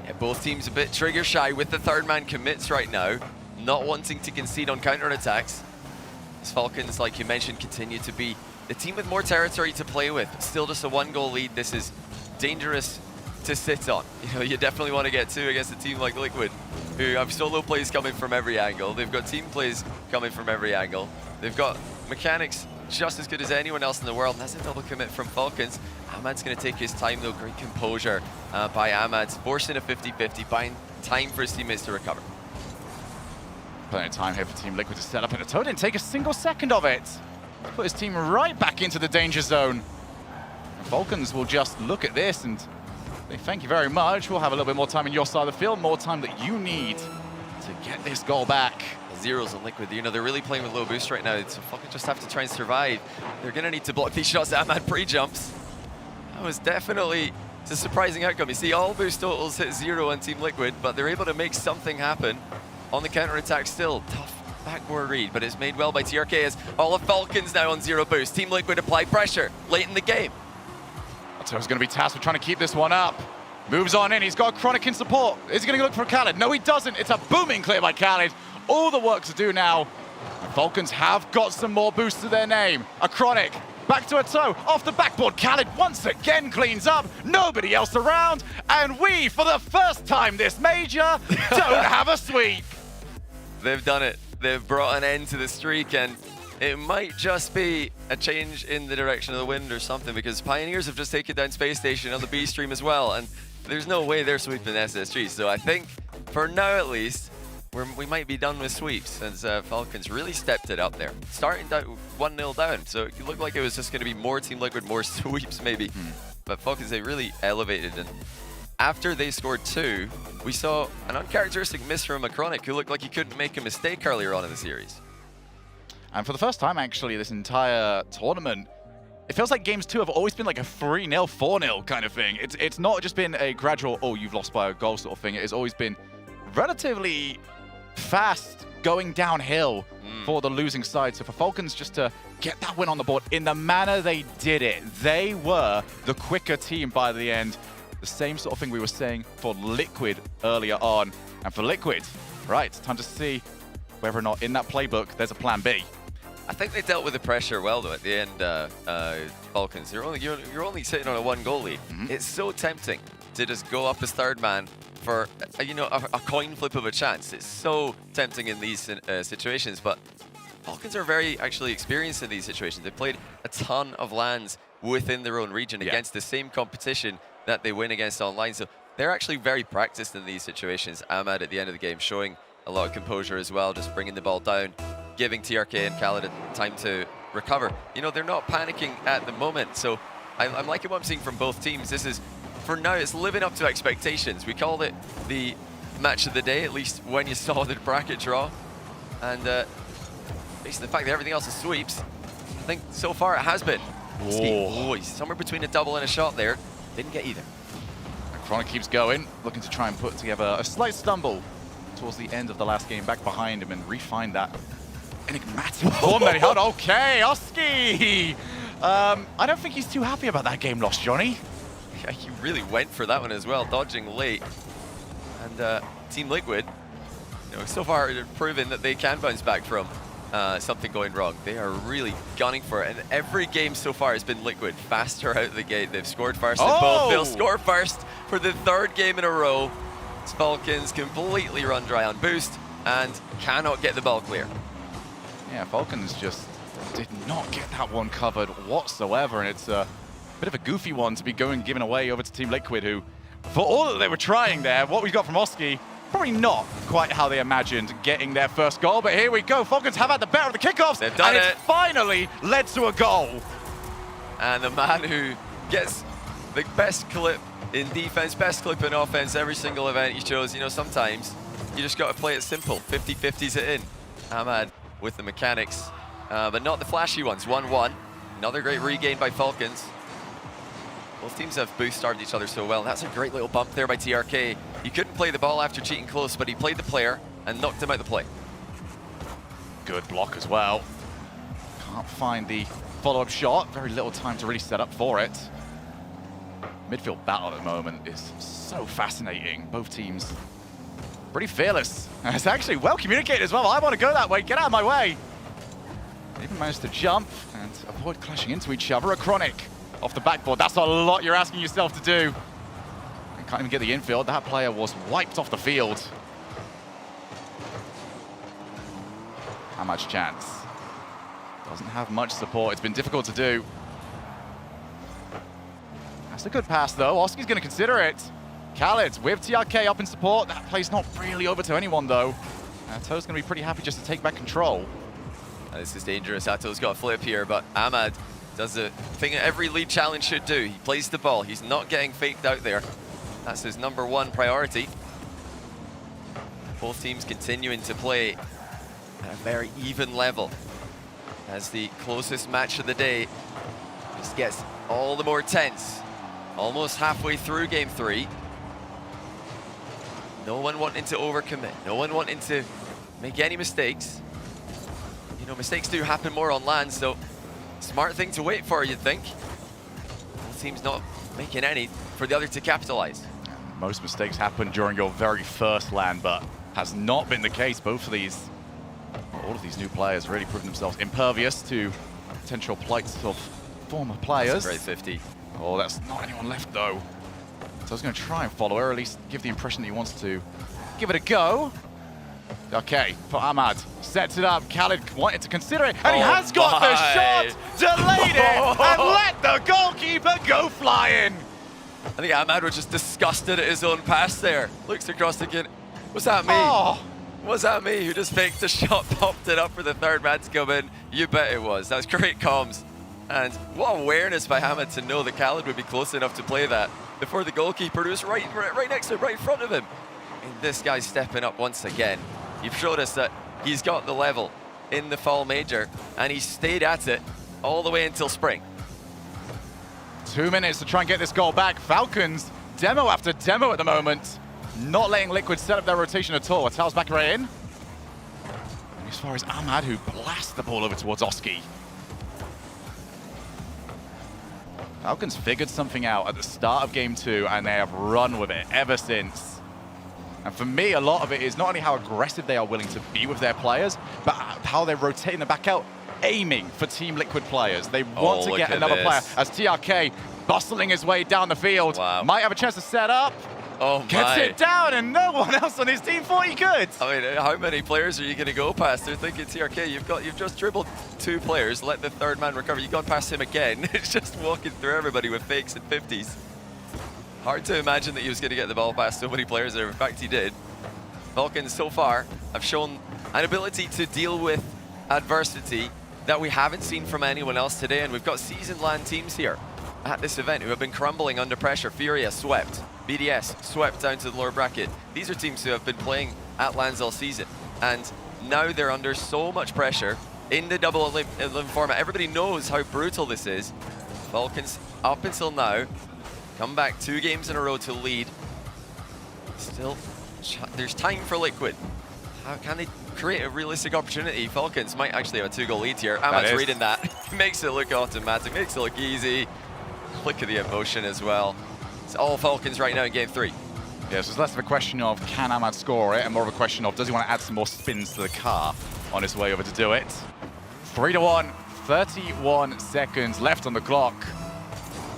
Speaker 16: Yeah, both teams a bit trigger shy with the third man commits right now. Not wanting to concede on counterattacks. As Falcons, like you mentioned, continue to be the team with more territory to play with. Still just a one-goal lead. This is dangerous to sit on. You know, you definitely want to get two against a team like Liquid, who have solo plays coming from every angle. They've got team plays coming from every angle. They've got mechanics just as good as anyone else in the world. And that's a double commit from Falcons. Ahmad's going to take his time, though. Great composure by Ahmad, forcing a 50-50, buying time for his teammates to recover.
Speaker 8: Plenty of time here for Team Liquid to set up, and Atoe didn't take a single second of it. Put his team right back into the danger zone. And Falcons will just look at this and say, thank you very much. We'll have a little bit more time in your side of the field, more time that you need to get this goal back.
Speaker 16: Zeros on Liquid, you know, they're really playing with low boost right now, so Falcons just have to try and survive. They're going to need to block these shots that Ahmad pre-jumps. That was definitely a surprising outcome. You see, all boost totals hit 0 on Team Liquid, but they're able to make something happen. On the counter-attack still, tough backboard read, but it's made well by TRK as all of Falcons now on 0 boost. Team Liquid apply pressure late in the game.
Speaker 8: Atoe's going to be tasked with trying to keep this one up. Moves on in, he's got Chronic in support. Is he going to look for Khaled? No, he doesn't. It's a booming clear by Khaled. All the work to do now. And Falcons have got some more boost to their name. A Chronic, back to Atoe, off the backboard. Khaled once again cleans up. Nobody else around. And we, for the first time this major, don't have a sweep.
Speaker 16: They've done it. They've brought an end to the streak, and it might just be a change in the direction of the wind or something, because Pioneers have just taken down Space Station on the B stream as well, and there's no way they're sweeping SSG. So I think for now at least, we might be done with sweeps since Falcons really stepped it up there. Starting down 1-0 down, so it looked like it was just going to be more Team Liquid, more sweeps maybe. But Falcons, they really elevated, and after they scored 2, we saw an uncharacteristic miss from Chronic, who looked like he couldn't make a mistake earlier on in the series.
Speaker 1: And for the first time, actually, this entire tournament, it feels like games 2 have always been like a 3-0, 4-0 kind of thing. It's not just been a gradual, oh, you've lost by a goal sort of thing. It has always been relatively fast going downhill for the losing side. So for Falcons just to get that win on the board in the manner they did it, they were the quicker team by the end. The same sort of thing we were saying for Liquid earlier on. And for Liquid, right, time to see whether or not in that playbook there's a plan B.
Speaker 16: I think they dealt with the pressure well, though, at the end, Falcons. You're only sitting on a 1-goal lead. It's so tempting to just go up as third man for, a coin flip of a chance. It's so tempting in these situations, but Falcons are very actually experienced in these situations. They played a ton of LANs within their own region against the same competition that they win against online. So they're actually very practiced in these situations. Ahmad at the end of the game showing a lot of composure as well, just bringing the ball down, giving TRK and Khaled time to recover. They're not panicking at the moment. So I'm liking what I'm seeing from both teams. This is, for now, it's living up to expectations. We called it the match of the day, at least when you saw the bracket draw. And based on the fact that everything else is sweeps, I think so far it has been. He's somewhere between a double and a shot there. Didn't get either.
Speaker 1: Chronic keeps going, looking to try and put together a slight stumble towards the end of the last game, back behind him and refine that enigmatic form that he held. Okay, Oski! I don't think he's too happy about that game loss, Johnny.
Speaker 16: Yeah, he really went for that one as well, dodging late. And Team Liquid, so far proven that they can bounce back from something going wrong. They are really gunning for it, and every game so far has been Liquid faster out of the gate. They've scored first in both. They'll score first for the 3rd game in a row. Falcons completely run dry on boost and cannot get the ball clear.
Speaker 1: Yeah, Falcons just did not get that one covered whatsoever, and it's a bit of a goofy one to be given away over to Team Liquid, who, for all that they were trying there, what we got from Oski, probably not quite how they imagined getting their first goal, but here we go. Falcons have had the better of the kickoffs,
Speaker 16: They've done
Speaker 1: and it's finally led to a goal.
Speaker 16: And the man who gets the best clip in defense, best clip in offense, every single event he chose. Sometimes you just got to play it simple. 50-50s it in. Ahmad with the mechanics, but not the flashy ones. 1-1. Another great regain by Falcons. Both teams have boost starved each other so well. That's a great little bump there by TRK. He couldn't play the ball after cheating close, but he played the player and knocked him out the play.
Speaker 1: Good block as well. Can't find the follow-up shot. Very little time to really set up for it. Midfield battle at the moment is so fascinating. Both teams pretty fearless. It's actually well communicated as well. I want to go that way. Get out of my way. They even managed to jump and avoid clashing into each other. A Chronic off the backboard. That's a lot you're asking yourself to do. And can't even get the infield. That player was wiped off the field. How much chance? Doesn't have much support. It's been difficult to do. That's a good pass, though. Oski's going to consider it. Khaled with TRK up in support. That play's not really over to anyone, though. Toe's going to be pretty happy just to take back control.
Speaker 16: This is dangerous. Ato's got a flip here, but Ahmad does the thing that every lead challenge should do. He plays the ball. He's not getting faked out there. That's his #1 priority. Both teams continuing to play at a very even level as the closest match of the day just gets all the more tense. Almost halfway through game 3. No one wanting to overcommit. No one wanting to make any mistakes. Mistakes do happen more on LAN, so smart thing to wait for, you'd think. Both teams not making any for the other to capitalize.
Speaker 1: Most mistakes happen during your very first LAN, but has not been the case. Both of these, all of these new players really proven themselves impervious to potential plights of former players.
Speaker 16: That's a great 50.
Speaker 1: Oh, that's not anyone left, though. So I was going to try and follow her, or at least give the impression that he wants to give it a go. Okay, for Ahmad, sets it up. Khaled wanted to consider it, and he has got the shot, delayed it, and let the goalkeeper go flying.
Speaker 16: I think Ahmad was just disgusted at his own pass there. Looks across the kid. Was that me?
Speaker 1: Oh.
Speaker 16: Was that me who just faked a shot, popped it up for the third man to come in? You bet it was. That was great comms. And what awareness by Ahmad to know that Khaled would be close enough to play that before the goalkeeper, who was right next to him, right in front of him. And this guy's stepping up once again. You've showed us that he's got the level in the fall major, and he stayed at it all the way until spring.
Speaker 1: 2 minutes to try and get this goal back. Falcons, demo after demo at the moment. Not letting Liquid set up their rotation at all. Atal's back right in. And as far as Ahmad, who blasts the ball over towards Oski. Falcons figured something out at the start of game 2, and they have run with it ever since. And for me, a lot of it is not only how aggressive they are willing to be with their players, but how they're rotating them back out, aiming for Team Liquid players. They want to get another player, as TRK bustling his way down the field.
Speaker 16: Wow.
Speaker 1: Might have a chance to set up.
Speaker 16: Oh,
Speaker 1: Gets it down, and no one else on his team thought he could.
Speaker 16: I mean, how many players are you going to go past? They're thinking, TRK, you've just dribbled 2 players, let the third man recover. You've gone past him again. It's just walking through everybody with fakes and 50s. Hard to imagine that he was going to get the ball past so many players there. In fact, he did. Falcons so far have shown an ability to deal with adversity that we haven't seen from anyone else today, and we've got seasoned LAN teams here at this event who have been crumbling under pressure. Furia swept, BDS swept down to the lower bracket. These are teams who have been playing at LANs all season, and now they're under so much pressure in the double elim format. Everybody knows how brutal this is. Falcons, up until now, come back 2 games in a row to lead. Still, there's time for Liquid. How can they create a realistic opportunity? Falcons might actually have a 2-goal lead here. Ahmad's reading that. Makes it look automatic, makes it look easy. Look at the emotion as well. It's all Falcons right now in game 3.
Speaker 1: Yeah, so it's less of a question of can Ahmad score it, and more of a question of does he want to add some more spins to the car on his way over to do it. 3-1, 31 seconds left on the clock.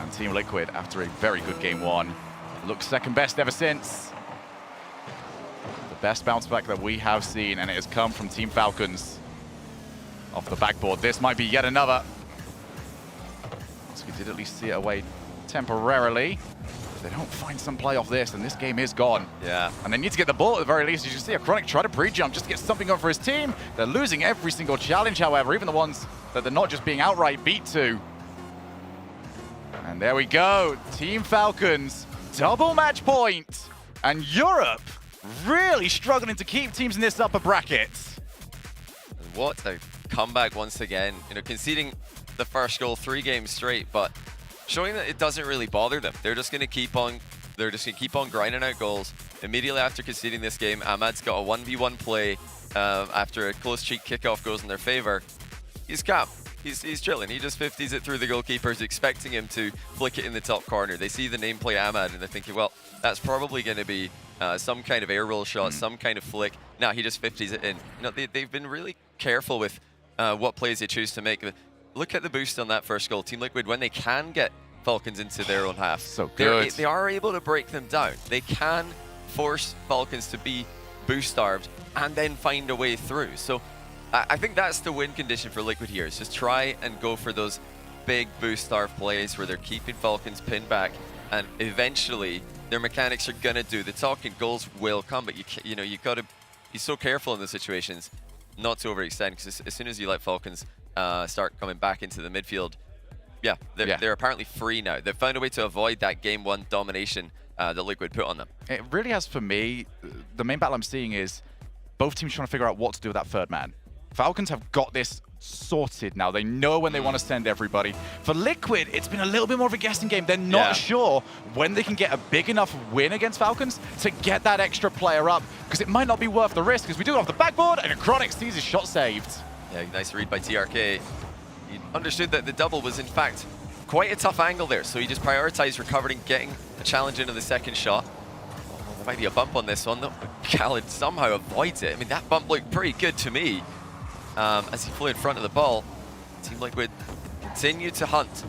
Speaker 1: And Team Liquid, after a very good game 1, looks second best ever since. The best bounce back that we have seen, and it has come from Team Falcons. Off the backboard, this might be yet another. So we did at least see it away temporarily. If they don't find some play off this, and this game is gone.
Speaker 16: Yeah. And
Speaker 1: they need to get the ball at the very least. As you can see, Chronic try to pre-jump just to get something on for his team. They're losing every single challenge, however, even the ones that they're not just being outright beat to. And there we go. Team Falcons, double match point. And Europe really struggling to keep teams in this upper bracket.
Speaker 16: What a comeback once again. You know, conceding the first goal 3 games straight, but showing that it doesn't really bother them. They're just going to keep on grinding out goals. Immediately after conceding this game, Ahmad's got a 1v1 play after a close cheek kickoff goes in their favor. He's calm. He's chilling. He just 50s it through the goalkeepers, expecting him to flick it in the top corner. They see the nameplate Ahmad and they're thinking, well, that's probably going to be some kind of air roll shot, some kind of flick. No, he just 50s it in. You know, they've been really careful with what plays they choose to make. Look at the boost on that first goal. Team Liquid, when they can get Falcons into their own half,
Speaker 1: so good.
Speaker 16: They are able to break them down. They can force Falcons to be boost starved and then find a way through. So I think that's the win condition for Liquid here, is just try and go for those big boost starved plays where they're keeping Falcons pinned back, and eventually their mechanics are gonna do the talking. Goals will come, but you know, you gotta be so careful in those situations not to overextend, because as soon as you let Falcons start coming back into the midfield, they're apparently free now. They've found a way to avoid that game 1 domination that Liquid put on them.
Speaker 1: It really has, for me, the main battle I'm seeing is both teams trying to figure out what to do with that third man. Falcons have got this sorted now. They know when they want to send everybody. For Liquid, it's been a little bit more of a guessing game. They're not sure when they can get a big enough win against Falcons to get that extra player up, because it might not be worth the risk, because we do have the backboard, and Chronic sees his shot saved.
Speaker 16: Yeah, nice read by TRK. He understood that the double was, in fact, quite a tough angle there, so he just prioritized recovering, getting a challenge into the second shot. Oh, there might be a bump on this one, though. Khaled somehow avoids it. I mean, that bump looked pretty good to me. As he flew in front of the ball, Team Liquid continue to hunt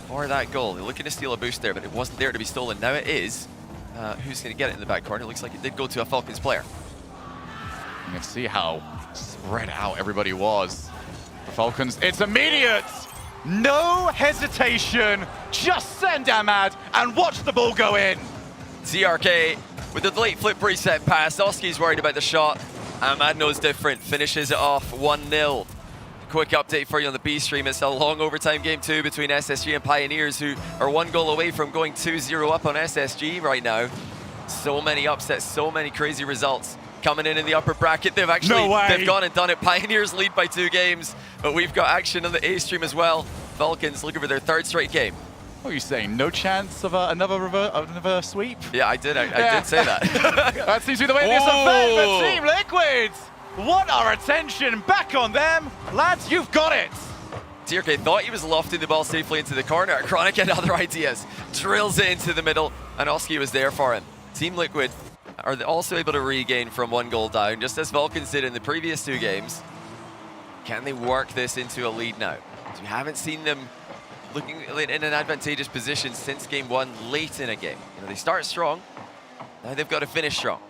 Speaker 16: for that goal. They're looking to steal a boost there, but it wasn't there to be stolen. Now it is. Who's going to get it in the back corner? It looks like it did go to a Falcons player.
Speaker 1: You can see how spread out everybody was. The Falcons, it's immediate! No hesitation. Just send Ahmad and watch the ball go in.
Speaker 16: TRK with the late flip reset pass. Oski's worried about the shot. Ahmad knows different. Finishes it off 1-0. Quick update for you on the B stream. It's a long overtime game 2 between SSG and Pioneers, who are 1 goal away from going 2-0 up on SSG right now. So many upsets, so many crazy results coming in the upper bracket. They've actually they've gone and done it. Pioneers lead by 2 games, but we've got action on the A stream as well. Falcons looking for their 3rd straight game.
Speaker 1: What are you saying? No chance of another sweep?
Speaker 16: Yeah, I did. I did say that.
Speaker 1: That seems to be the way it is to fate for Team Liquid. Want our attention back on them. Lads, you've got it.
Speaker 16: TRK thought he was lofting the ball safely into the corner. Chronic had other ideas. Drills it into the middle, and Oski was there for him. Team Liquid are also able to regain from 1 goal down, just as Falcons did in the previous 2 games. Can they work this into a lead now? So we haven't seen them looking in an advantageous position since game 1 late in a game. You know, they start strong, now they've got to finish strong.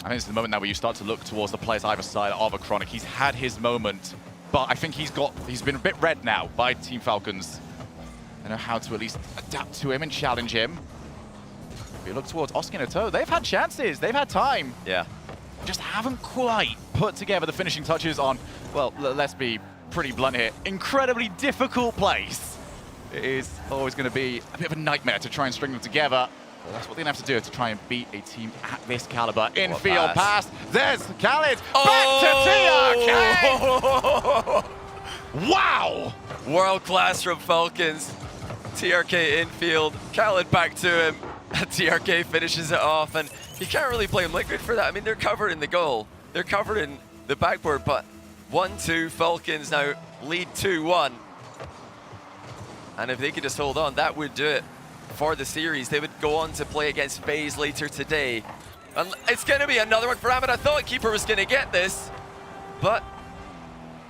Speaker 1: I think it's the moment now where you start to look towards the players either side of a Chronic. He's had his moment, but I think he's been a bit read now by Team Falcons. They know how to at least adapt to him and challenge him. If you look towards Oski and Oto, they've had chances, they've had time.
Speaker 16: Yeah.
Speaker 1: Just haven't quite put together the finishing touches on, well, let's be pretty blunt here, incredibly difficult place. It is always going to be a bit of a nightmare to try and string them together. Well, that's what they're going to have to do to try and beat a team at this caliber. Infield pass. There's Khaled. Back to TRK. Wow.
Speaker 16: World class from Falcons. TRK infield. Khaled back to him. TRK finishes it off. And you can't really blame Liquid for that. I mean, they're covered in the goal. They're covered in the backboard. But 1-2, Falcons now lead 2-1. And if they could just hold on, that would do it for the series. They would go on to play against FaZe later today. And it's going to be another one for Ahmad. I thought Keeper was going to get this, but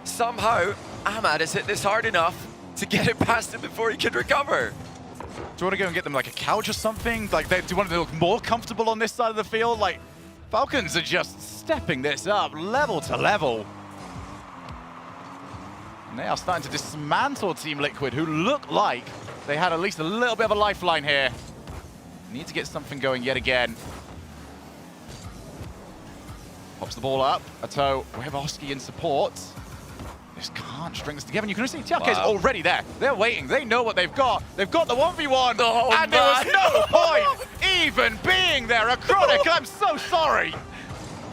Speaker 16: somehow Ahmad has hit this hard enough to get it past him before he could recover.
Speaker 1: Do you want to go and get them like a couch or something? Like, do you want them to look more comfortable on this side of the field? Like, Falcons are just stepping this up level to level. And they are starting to dismantle Team Liquid, who look like they had at least a little bit of a lifeline here. Need to get something going yet again. Pops the ball up. Ato with Oski in support. Just can't string this together. And you can see TRK is already there. They're waiting. They know what they've got. They've got the 1v1.
Speaker 16: Oh,
Speaker 1: and there was no point even being there. A Chronic, I'm so sorry.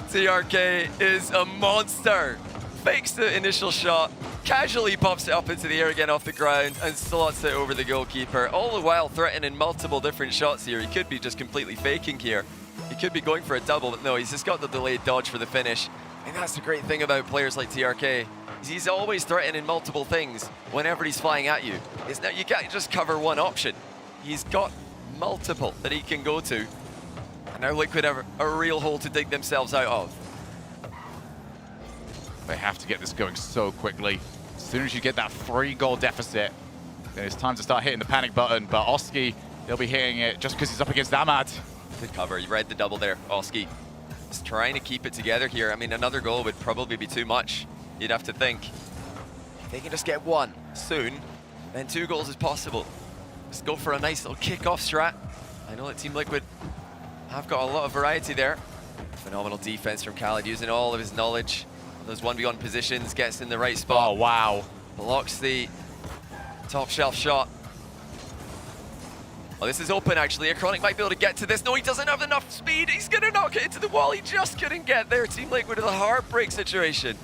Speaker 16: TRK is a monster. Fakes the initial shot, casually pops it up into the air again off the ground and slots it over the goalkeeper, all the while threatening multiple different shots here. He could be just completely faking here. He could be going for a double, but no, he's just got the delayed dodge for the finish. And that's the great thing about players like TRK. He's always threatening multiple things whenever he's flying at you. You can't just cover one option. He's got multiple that he can go to. And now Liquid have a real hole to dig themselves out of.
Speaker 1: They have to get this going so quickly. As soon as you get that 3-goal deficit, then it's time to start hitting the panic button. But Oski, they'll be hitting it just because he's up against Ahmad.
Speaker 16: Good cover. You read the double there. Oski is trying to keep it together here. I mean, another goal would probably be too much, you'd have to think. If they can just get 1 soon, then 2 goals is possible. Just go for a nice little kick-off strat. I know that Team Liquid have got a lot of variety there. Phenomenal defense from Khaled, using all of his knowledge. Those 1v1 positions, gets in the right spot.
Speaker 1: Oh, wow.
Speaker 16: Blocks the top shelf shot. Oh, this is open, actually. Chronic might be able to get to this. No, he doesn't have enough speed. He's going to knock it into the wall. He just couldn't get there. Team Liquid with a heartbreak situation.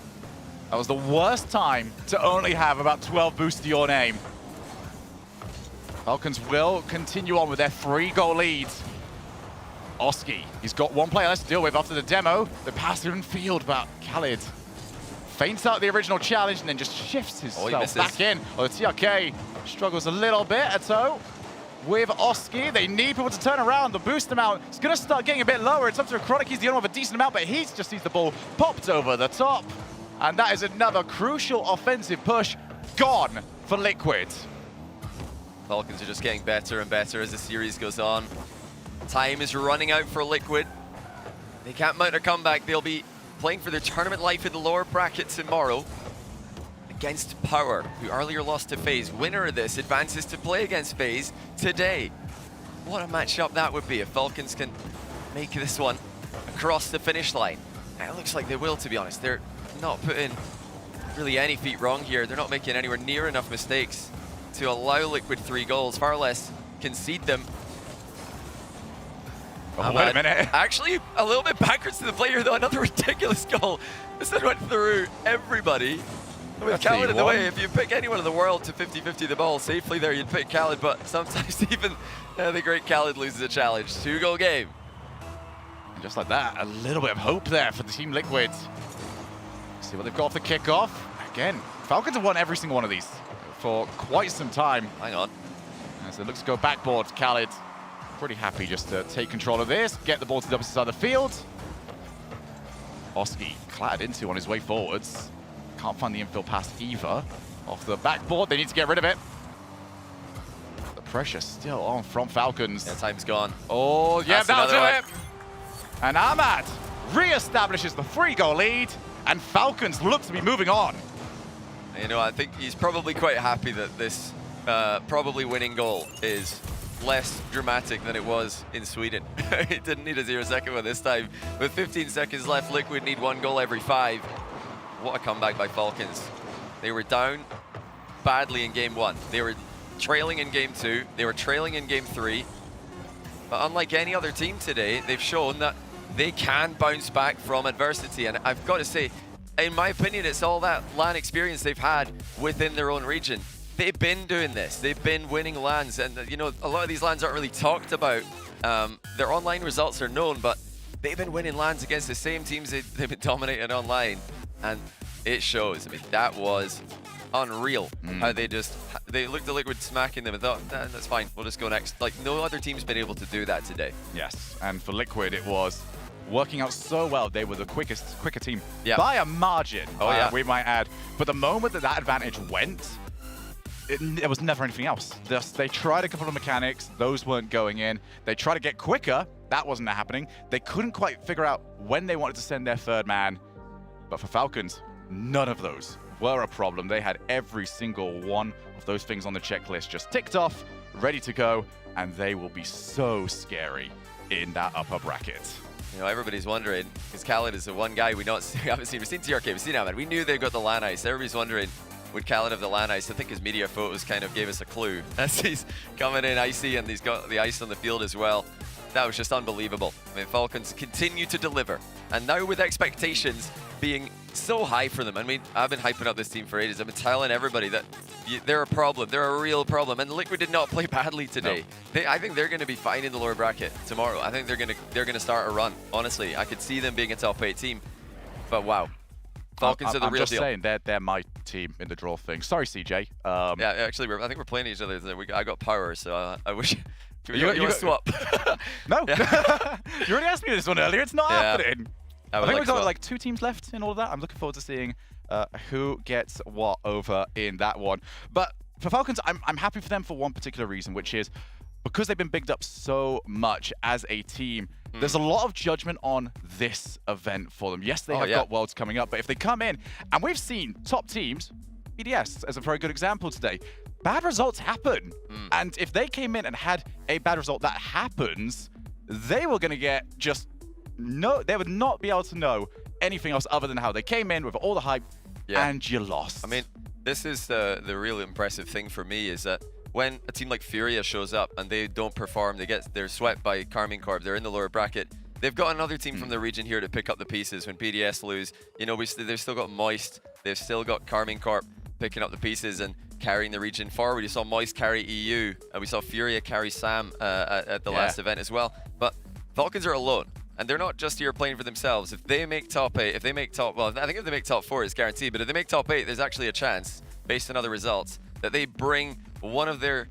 Speaker 1: That was the worst time to only have about 12 boosts to your name. Falcons will continue on with their 3-goal lead. Oski, he's got 1 player less to deal with after the demo. The pass in field, but Khaled feints out the original challenge and then just shifts himself back in. Oh, the TRK struggles a little bit. Ato with Oski. They need people to turn around. The boost amount is going to start getting a bit lower. It's up to Chronic. He's the only one with a decent amount, but he just sees the ball popped over the top. And that is another crucial offensive push gone for Liquid.
Speaker 16: Falcons are just getting better and better as the series goes on. Time is running out for Liquid. They can't mount a comeback. They'll be playing for their tournament life in the lower bracket tomorrow. against Power, who earlier lost to FaZe. Winner of this advances to play against FaZe today. What a matchup that would be if Falcons can make this one across the finish line. And it looks like they will, to be honest. They're not putting really any feet wrong here. They're not making anywhere near enough mistakes to allow Liquid 3 goals, far less concede them.
Speaker 1: Oh, wait a minute.
Speaker 16: Actually, a little bit backwards to the player, though. Another ridiculous goal. This one went through everybody. With Khaled in the way, if you pick anyone in the world to 50-50 the ball safely there, you'd pick Khaled, but sometimes even the great Khaled loses a challenge. 2-goal game.
Speaker 1: And just like that, a little bit of hope there for the Team Liquid. See what they've got off the kickoff. Again, Falcons have won every single one of these for quite some time.
Speaker 16: Hang on.
Speaker 1: As it looks to go backboard, Khaled pretty happy just to take control of this, get the ball to the opposite side of the field. Oski clattered into on his way forwards. Can't find the infill pass either. Off the backboard, they need to get rid of it. The pressure still on from Falcons.
Speaker 16: Yeah, time's gone.
Speaker 1: Oh, yeah,
Speaker 16: That's
Speaker 1: that'll do
Speaker 16: another
Speaker 1: it. And Ahmad re-establishes the 3-goal lead, and Falcons look to be moving on.
Speaker 16: You know, I think he's probably quite happy that this probably winning goal is less dramatic than it was in Sweden. It didn't need a 0-second one this time. With 15 seconds left, Liquid need 1 goal every 5. What a comeback by Falcons. They were down badly in game 1. They were trailing in game 2. They were trailing in game 3. But unlike any other team today, they've shown that they can bounce back from adversity. And I've got to say, in my opinion, it's all that LAN experience they've had within their own region. They've been doing this. They've been winning LANs. And, you know, a lot of these LANs aren't really talked about. Their online results are known, but they've been winning LANs against the same teams they've been dominating online. And it shows. I mean, that was unreal how they looked at Liquid smacking them and thought, nah, that's fine, we'll just go next. Like, no other team's been able to do that today.
Speaker 1: Yes, and for Liquid, it was working out so well. They were the quicker team by a margin, we might add. But the moment that advantage went, there was never anything else. They tried a couple of mechanics, those weren't going in. They tried to get quicker, that wasn't happening. They couldn't quite figure out when they wanted to send their 3rd man. But for Falcons, none of those were a problem. They had every single one of those things on the checklist just ticked off, ready to go, and they will be so scary in that upper bracket.
Speaker 16: You know, everybody's wondering, because Khaled is the one guy we haven't seen. We've seen TRK, we've seen Ahmed. We knew they've got the LAN ice. Everybody's wondering, would Khaled have the LAN ice? I think his media photos kind of gave us a clue as he's coming in icy and he's got the ice on the field as well. That was just unbelievable. I mean, Falcons continue to deliver. And now with expectations being so high for them. I mean, I've been hyping up this team for ages. I've been telling everybody that they're a problem. They're a real problem. And Liquid did not play badly today. No. I think they're going to be fine in the lower bracket tomorrow. I think they're going to start a run. Honestly, I could see them being a top 8 team. But wow, Falcons are the real deal.
Speaker 1: I'm just saying, they're my team in the draw thing. Sorry, CJ.
Speaker 16: Yeah, actually, I think we're playing each other. I got power, so I wish. You want to swap?
Speaker 1: No. You already asked me this one earlier. It's not happening. I think we've got like 2 teams left in all of that. I'm looking forward to seeing who gets what over in that one. But for Falcons, I'm happy for them for one particular reason, which is because they've been bigged up so much as a team, there's a lot of judgment on this event for them. Yes, they have got Worlds coming up, but if they come in, and we've seen top teams, BDS as a very good example today, bad results happen. And if they came in and had a bad result that happens, they were going to get just they would not be able to know anything else other than how they came in with all the hype and you lost.
Speaker 16: I mean, this is the real impressive thing for me is that when a team like Furia shows up and they don't perform, they're swept by KCorp, they're in the lower bracket. They've got another team from the region here to pick up the pieces when PDS lose. You know, they've still got Moist, they've still got KCorp picking up the pieces and carrying the region forward. You saw Moist carry EU, and we saw Furia carry Sam at the last event as well. But Falcons are alone, and they're not just here playing for themselves. If they make top 8, if they make top 4, it's guaranteed. But if they make top 8, there's actually a chance, based on other results, that they bring one of their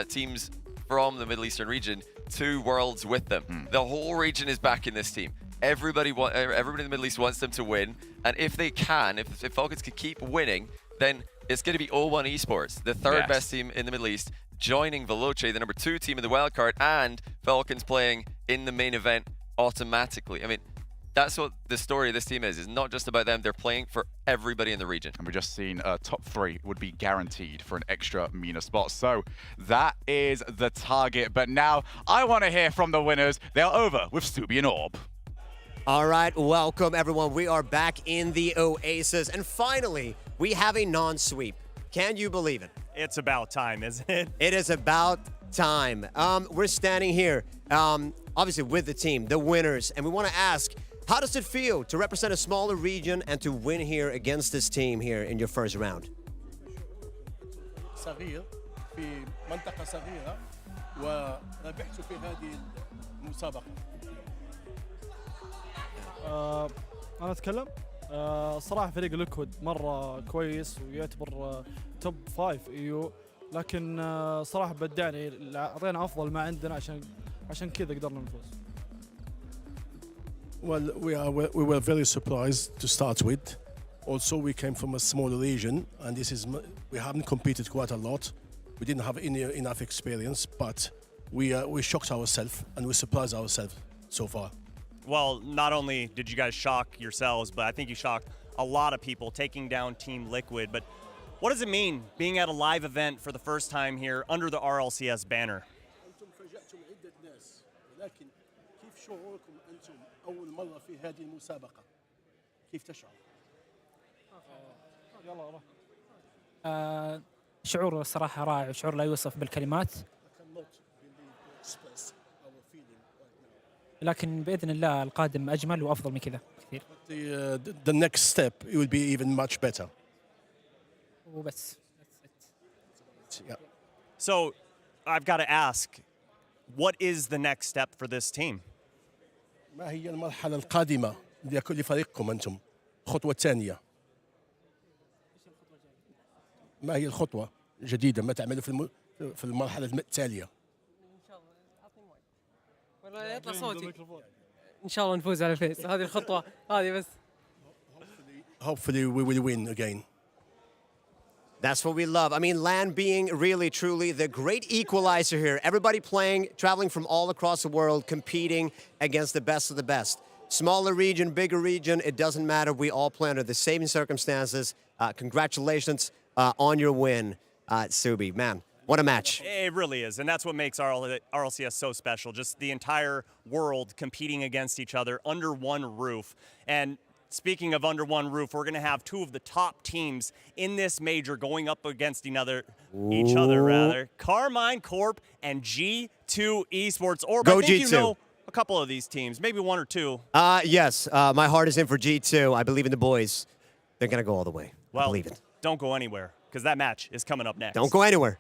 Speaker 16: teams from the Middle Eastern region to Worlds with them. The whole region is back in this team. Everybody in the Middle East wants them to win, and if they can, if Falcons can keep winning, then it's going to be O1 Esports, the 3rd best team in the Middle East, joining Veloce, the number 2 team in the wildcard, and Falcons playing in the main event automatically. I mean, that's what the story of this team is. It's not just about them. They're playing for everybody in the region.
Speaker 1: And we've just seen top 3 would be guaranteed for an extra MENA spot. So that is the target. But now I want to hear from the winners. They're over with Subi and Orb.
Speaker 6: All right, welcome everyone. We are back in the Oasis, and finally, we have a non-sweep. Can you believe it?
Speaker 7: It's about time, isn't it?
Speaker 6: It is about time. We're standing here, obviously with the team, the winners, and we want to ask, how does it feel to represent a smaller region and to win here against this team here in your first round?
Speaker 10: صغير في منطقة صغيرة وربحت في هذه المسابقة.
Speaker 13: أنا أتكلم. صراحة فريق ليكويد مرة كويس ويعتبر توب 5 EU، لكن صراحة بدعني أعطينا أفضل ما عندنا عشان كذا قدرنا نفوز.
Speaker 10: Well, we were very surprised to start with. Also, we came from a smaller region, and we haven't competed quite a lot. We didn't have enough experience, but we shocked ourselves and we surprised ourselves so far.
Speaker 7: Well, not only did you guys shock yourselves, but I think you shocked a lot of people taking down Team Liquid. But what does it mean being at a live event for the first time here under the RLCS banner?
Speaker 10: أنتم فاجأتم عدة ناس، ولكن كيف شعوركم أنتم أول مرة في هذه المسابقة؟ كيف تشعر؟
Speaker 12: شعور صراحة رائع وشعور لا يوصف بالكلمات. لكن بإذن الله القادم أجمل وأفضل من كذا كثير.
Speaker 10: The next step it will be even much better.
Speaker 12: وبس.
Speaker 10: Yeah.
Speaker 7: So, I've got to ask, what is the next step for this team?
Speaker 10: ما هي المرحلة القادمة لفريقكم أنتم؟ الخطوة الثانية. ما هي الخطوة الجديدة؟ ما تعملوا في المرحلة التالية؟
Speaker 12: والله يطلع صوتي. إن شاء الله نفوز على فيز. هذه الخطوة هذه بس.
Speaker 10: Hopefully we will win again.
Speaker 6: That's what we love. I mean, LAN being really, truly the great equalizer here. Everybody playing, traveling from all across the world, competing against the best of the best. Smaller region, bigger region, it doesn't matter. We all play under the same circumstances. Congratulations on your win, Subi. Man, what a match.
Speaker 7: It really is, and that's what makes RLCS so special. Just the entire world competing against each other under one roof. And speaking of under one roof, we're going to have 2 of the top teams in this major going up against each other. KCorp and G2 Esports. Or
Speaker 6: Go
Speaker 7: I think
Speaker 6: G2.
Speaker 7: You know a couple of these teams, maybe 1 or 2.
Speaker 6: Yes, my heart is in for G2. I believe in the boys. They're going to go all the way.
Speaker 7: Well,
Speaker 6: I believe it.
Speaker 7: Don't go anywhere, because that match is coming up next.
Speaker 6: Don't go anywhere.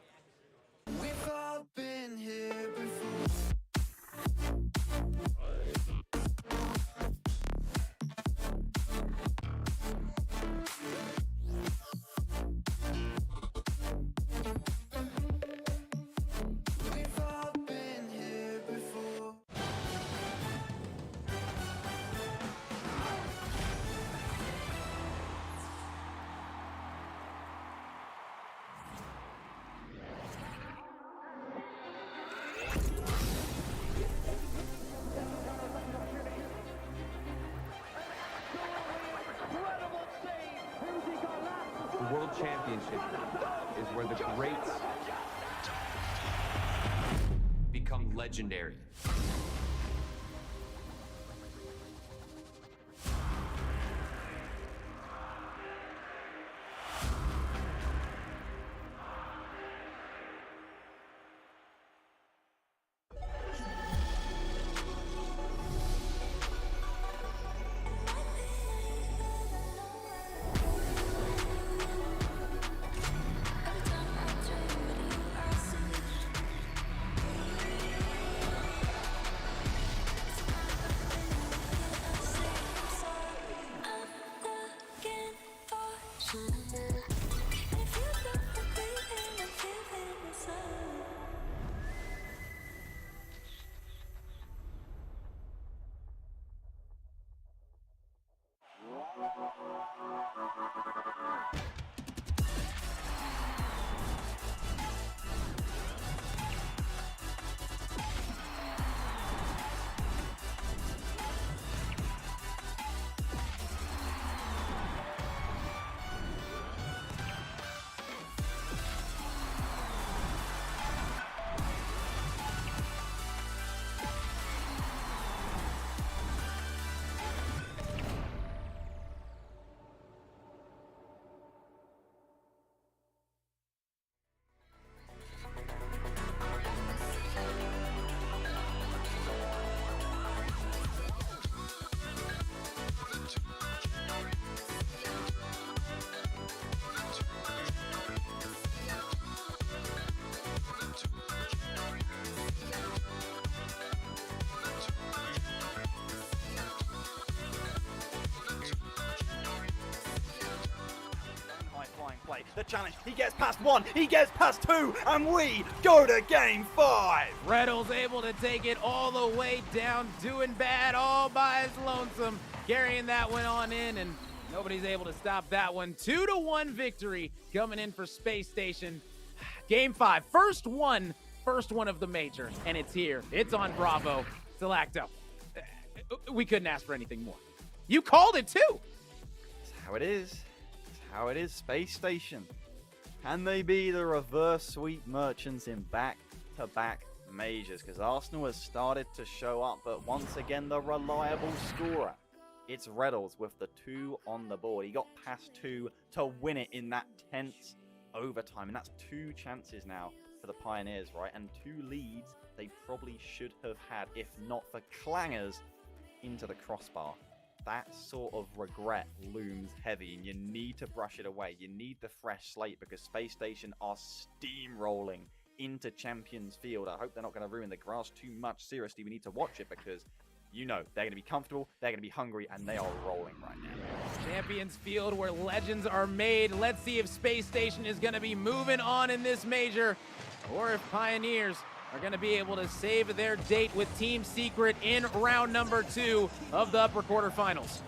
Speaker 18: The World Championship is where the greats become legendary.
Speaker 9: the challenge. He gets past 1, he gets past 2, and we go to game 5.
Speaker 17: Reddle's able to take it all the way down, doing bad all by his lonesome, carrying that one on in, and nobody's able to stop that one. 2-1 victory coming in for Space Station. Game 5, first one of the major, and it's here. It's on Bravo. Salacto, we couldn't ask for anything more. You called it too.
Speaker 9: It's how it is. It's how it is, Space Station. Can they be the reverse sweep merchants in back-to-back majors? Because Arsenal has started to show up, but once again, the reliable scorer. It's Reddles with the 2 on the board. He got past 2 to win it in that tense overtime, and that's 2 chances now for the Pioneers, right? And 2 leads they probably should have had, if not for clangers into the crossbar. That sort of regret looms heavy, and you need to brush it away. You need the fresh slate, because Space Station are steamrolling into Champions Field. I hope they're not going to ruin the grass too much. Seriously, we need to watch it, because you know they're going to be comfortable, they're going to be hungry, and they are rolling right now.
Speaker 17: Champions Field, where legends are made. Let's see if Space Station is going to be moving on in this major, or if Pioneers are going to be able to save their date with Team Secret in round number 2 of the upper quarterfinals.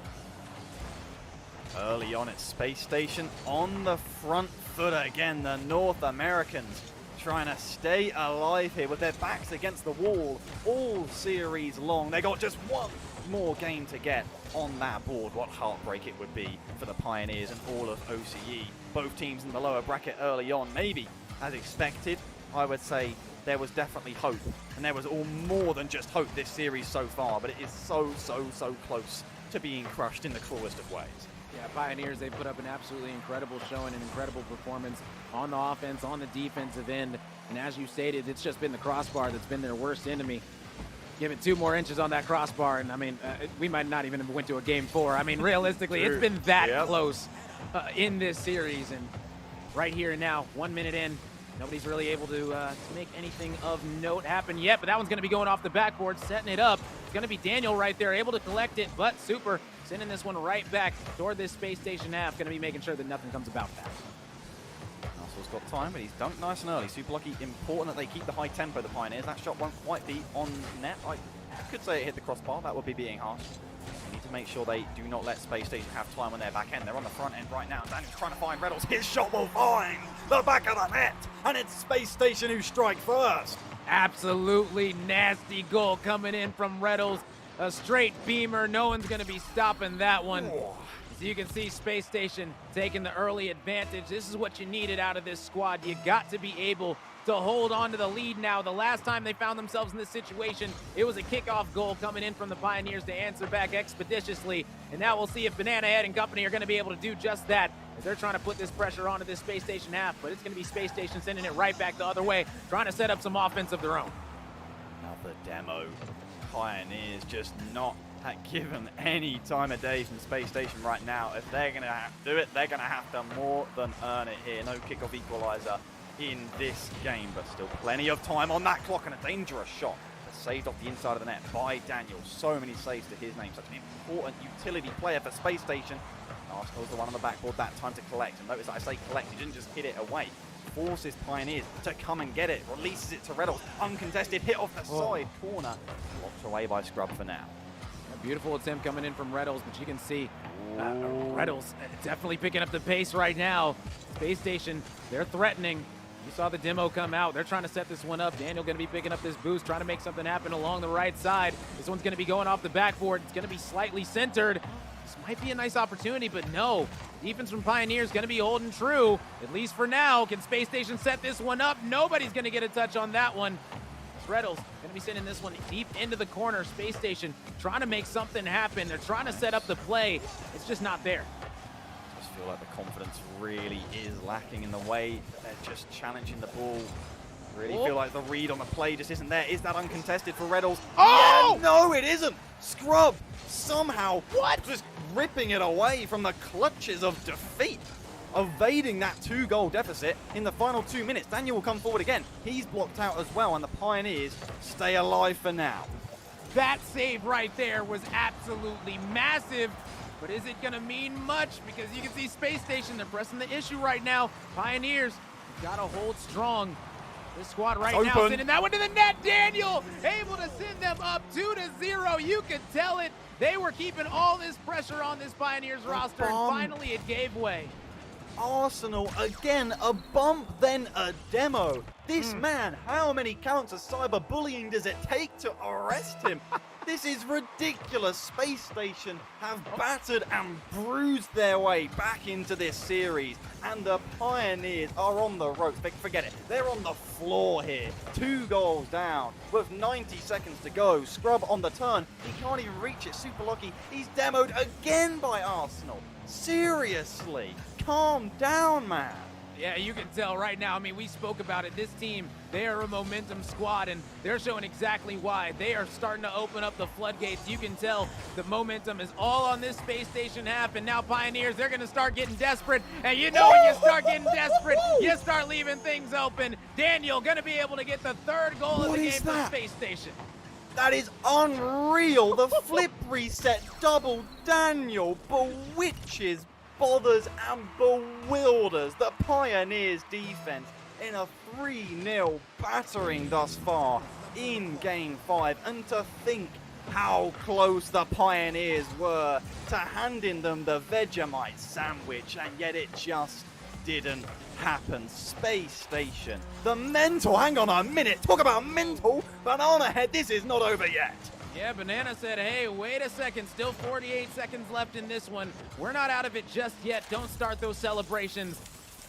Speaker 9: Early on at Space Station on the front foot again. The North Americans trying to stay alive here with their backs against the wall all series long. They got just one more game to get on that board. What heartbreak it would be for the Pioneers and all of OCE. Both teams in the lower bracket early on. Maybe, as expected, I would say there was definitely hope, and there was all more than just hope this series so far, but it is so close to being crushed in the cruelest of ways.
Speaker 17: Yeah, Pioneers, they put up an absolutely incredible showing, an incredible performance on the offense, on the defensive end, and as you stated, it's just been the crossbar that's been their worst enemy. Give it 2 more inches on that crossbar, and I mean, we might not even have went to a game 4. I mean, realistically, it's been that close in this series, and right here and now, 1 minute in, nobody's really able to make anything of note happen yet, but that one's going to be going off the backboard, setting it up. It's going to be Daniel right there, able to collect it, but Super sending this one right back toward this Space Station half. Going to be making sure that nothing comes about that.
Speaker 9: Russell's got time, but he's dunked nice and early. Super lucky, important that they keep the high tempo, the Pioneers. That shot won't quite be on net. I could say it hit the crossbar. That would be being harsh. They need to make sure they do not let Space Station have time on their back end. They're on the front end right now. Daniel's trying to find Reddles. His shot will find the back of the net, and it's Space Station who strike first.
Speaker 17: Absolutely nasty goal coming in from Reddles. A straight beamer. No one's going to be stopping that one. So you can see Space Station taking the early advantage. This is what you needed out of this squad. You got to be able to hold on to the lead now. The last time they found themselves in this situation, it was a kickoff goal coming in from the Pioneers to answer back expeditiously. And now we'll see if Banana Head and company are going to be able to do just that, as they're trying to put this pressure onto this Space Station half. But it's going to be Space Station sending it right back the other way, trying to set up some offense of their own.
Speaker 9: Another demo. Pioneers just not given any time of day from Space Station right now. If they're going to have to do it, they're going to have to more than earn it here. No kickoff equalizer in this game, but still plenty of time on that clock, and a dangerous shot saved off the inside of the net by Daniel. So many saves to his name. Such an important utility player for Space Station. Arsenal's the one on the backboard that time to collect. And notice that I say collect, he didn't just hit it away. Forces Pioneers to come and get it. Releases it to Reddles. Uncontested hit off the side corner. Blocked away by Scrub for now.
Speaker 17: A beautiful attempt coming in from Reddles, but you can see Reddles definitely picking up the pace right now. Space Station, they're threatening. You saw the demo come out. They're trying to set this one up. Daniel going to be picking up this boost, trying to make something happen along the right side. This one's going to be going off the backboard. It's going to be slightly centered. This might be a nice opportunity, but no. Defense from Pioneers going to be holding true, at least for now. Can Space Station set this one up? Nobody's going to get a touch on that one. Reddles going to be sending this one deep into the corner. Space Station trying to make something happen. They're trying to set up the play. It's just not there.
Speaker 9: I just feel like the confidence really is lacking in the way they're just challenging the ball. Really feel like the read on the play just isn't there. Is that uncontested for Reddles?
Speaker 17: Oh!
Speaker 9: Yeah, no, it isn't. Scrub somehow just ripping it away from the clutches of defeat. Evading that 2-goal deficit in the final 2 minutes. Daniel will come forward again. He's blocked out as well, and the Pioneers stay alive for now.
Speaker 17: That save right there was absolutely massive. but is it going to mean much? Because you can see Space Station, they're pressing the issue right now. Pioneers got to hold strong. This squad right now sending that one to the net. Daniel able to send them up 2-0. You could tell it. They were keeping all this pressure on this Pioneers roster, and finally it gave way.
Speaker 9: Arsenal again, a bump, then a demo. This man, how many counts of cyberbullying does it take to arrest him? This is ridiculous. Space Station have battered and bruised their way back into this series, and the Pioneers are on the ropes. Forget it. They're on the floor here. 2 goals down with 90 seconds to go. Scrub on the turn. He can't even reach it. Super lucky. He's demoed again by Arsenal. Seriously, calm down, man.
Speaker 17: Yeah, you can tell right now. I mean, we spoke about it. This team, they are a momentum squad, and they're showing exactly why. They are starting to open up the floodgates. You can tell the momentum is all on this Space Station half, and now Pioneers, they're going to start getting desperate. And you know when you start getting desperate, you start leaving things open. Daniel going to be able to get the 3rd goal of the game for Space Station.
Speaker 9: That is unreal. The flip reset double Daniel bewitches, bothers and bewilders the Pioneers defense in a 3-0 battering thus far in Game 5. And to think how close the Pioneers were to handing them the Vegemite sandwich, and yet it just didn't happen. Space Station, the mental, hang on a minute, talk about mental, Banana Head, this is not over yet.
Speaker 17: Yeah, Banana said, hey, wait a second, still 48 seconds left in this one. We're not out of it just yet. Don't start those celebrations.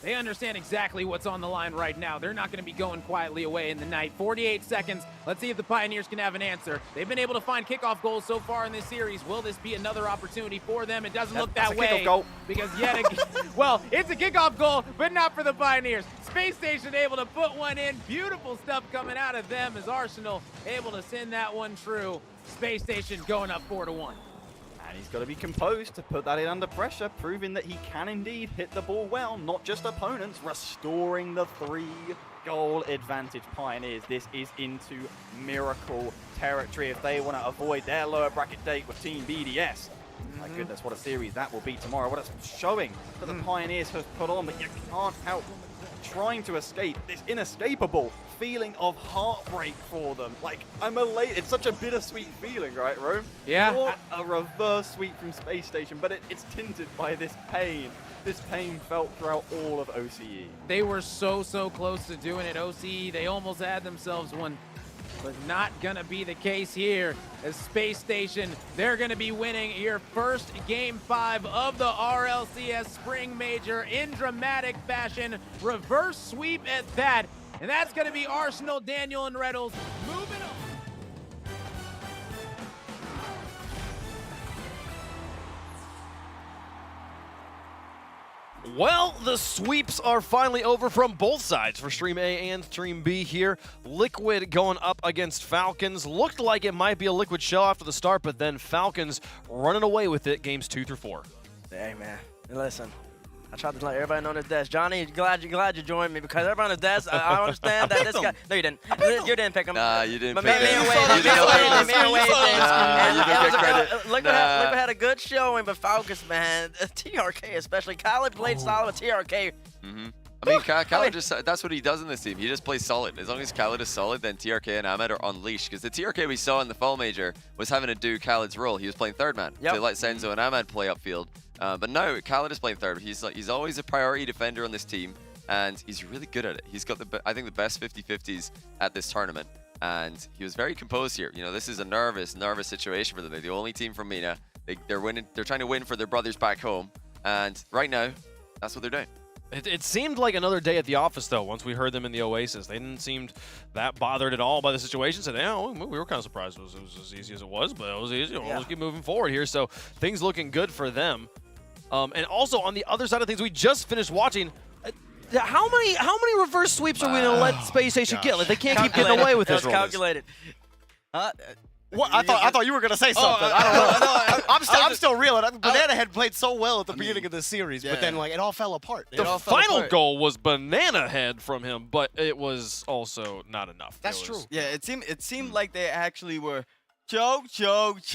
Speaker 17: They understand exactly what's on the line right now. They're not going to be going quietly away in the night. 48 seconds. Let's see if the Pioneers can have an answer. They've been able to find kickoff goals so far in this series. Will this be another opportunity for them? It doesn't look that way.
Speaker 9: Kickoff goal.
Speaker 17: Because yet again, well, it's a kickoff goal, but not for the Pioneers. Space Station able to put one in. Beautiful stuff coming out of them as Arsenal able to send that one true. Space Station going up 4-1.
Speaker 9: And he's got to be composed to put that in under pressure, proving that he can indeed hit the ball well, not just opponents, restoring the 3-goal advantage. Pioneers, this is into miracle territory if they want to avoid their lower bracket date with Team BDS. My goodness, what a series that will be tomorrow. What a showing that the Pioneers have put on, but you can't help trying to escape this inescapable feeling of heartbreak for them. Like, I'm elated. It's such a bittersweet feeling, right, Rome?
Speaker 17: Yeah.
Speaker 9: What a reverse sweep from Space Station, but it's tinted by this pain. This pain felt throughout all of OCE.
Speaker 17: They were so close to doing it. OCE, they almost had themselves one, but not gonna be the case here. As Space Station, they're gonna be winning your first Game 5 of the RLCS Spring Major in dramatic fashion. Reverse sweep at that. And that's going to be Arsenal, Daniel, and Reynolds moving on.
Speaker 20: Well, the sweeps are finally over from both sides for Stream A and Stream B here. Liquid going up against Falcons. Looked like it might be a Liquid show after the start, but then Falcons running away with it games 2 through 4.
Speaker 21: Hey, man. Listen. I tried to let everybody know this desk. Johnny, glad you joined me because everybody on this desk, I understand that this guy. No, you didn't. You didn't pick him.
Speaker 16: Nah, you didn't
Speaker 21: But
Speaker 16: pick him.
Speaker 21: Liquid had a good showing, but Falcons, man, TRK especially. Khaled played solid with TRK.
Speaker 16: I mean, Khaled that's what he does in this team. He just plays solid. As long as Khaled is solid, then TRK and Ahmed are unleashed. Because the TRK we saw in the Fall Major was having to do Khaled's role. He was playing third man to let Senzo and Ahmed play upfield. But no, Khaled is playing third. He's always a priority defender on this team, and he's really good at it. He's got I think the best 50-50s at this tournament, and he was very composed here. You know, this is a nervous situation for them. They're the only team from MENA. They're winning. They're trying to win for their brothers back home, and right now, that's what they're doing.
Speaker 20: It seemed like another day at the office, though, once we heard them in the Oasis. They didn't seem that bothered at all by the situation. Said, yeah, we were kind of surprised it was as easy as it was, but it was easy. We'll just keep moving forward here. So things looking good for them. And also, on the other side of things, we just finished watching. How many reverse sweeps are we going to let Space Station get? Like, they can't keep getting away with this.
Speaker 21: Calculated.
Speaker 2: What? I thought you were gonna say something. I don't know. I'm still reeling. Banana Head played so well at the beginning of the series, but then like it all fell apart.
Speaker 20: The final goal was Banana Head from him, but it was also not enough.
Speaker 2: That's true.
Speaker 23: Yeah, it seemed like they actually were Choke.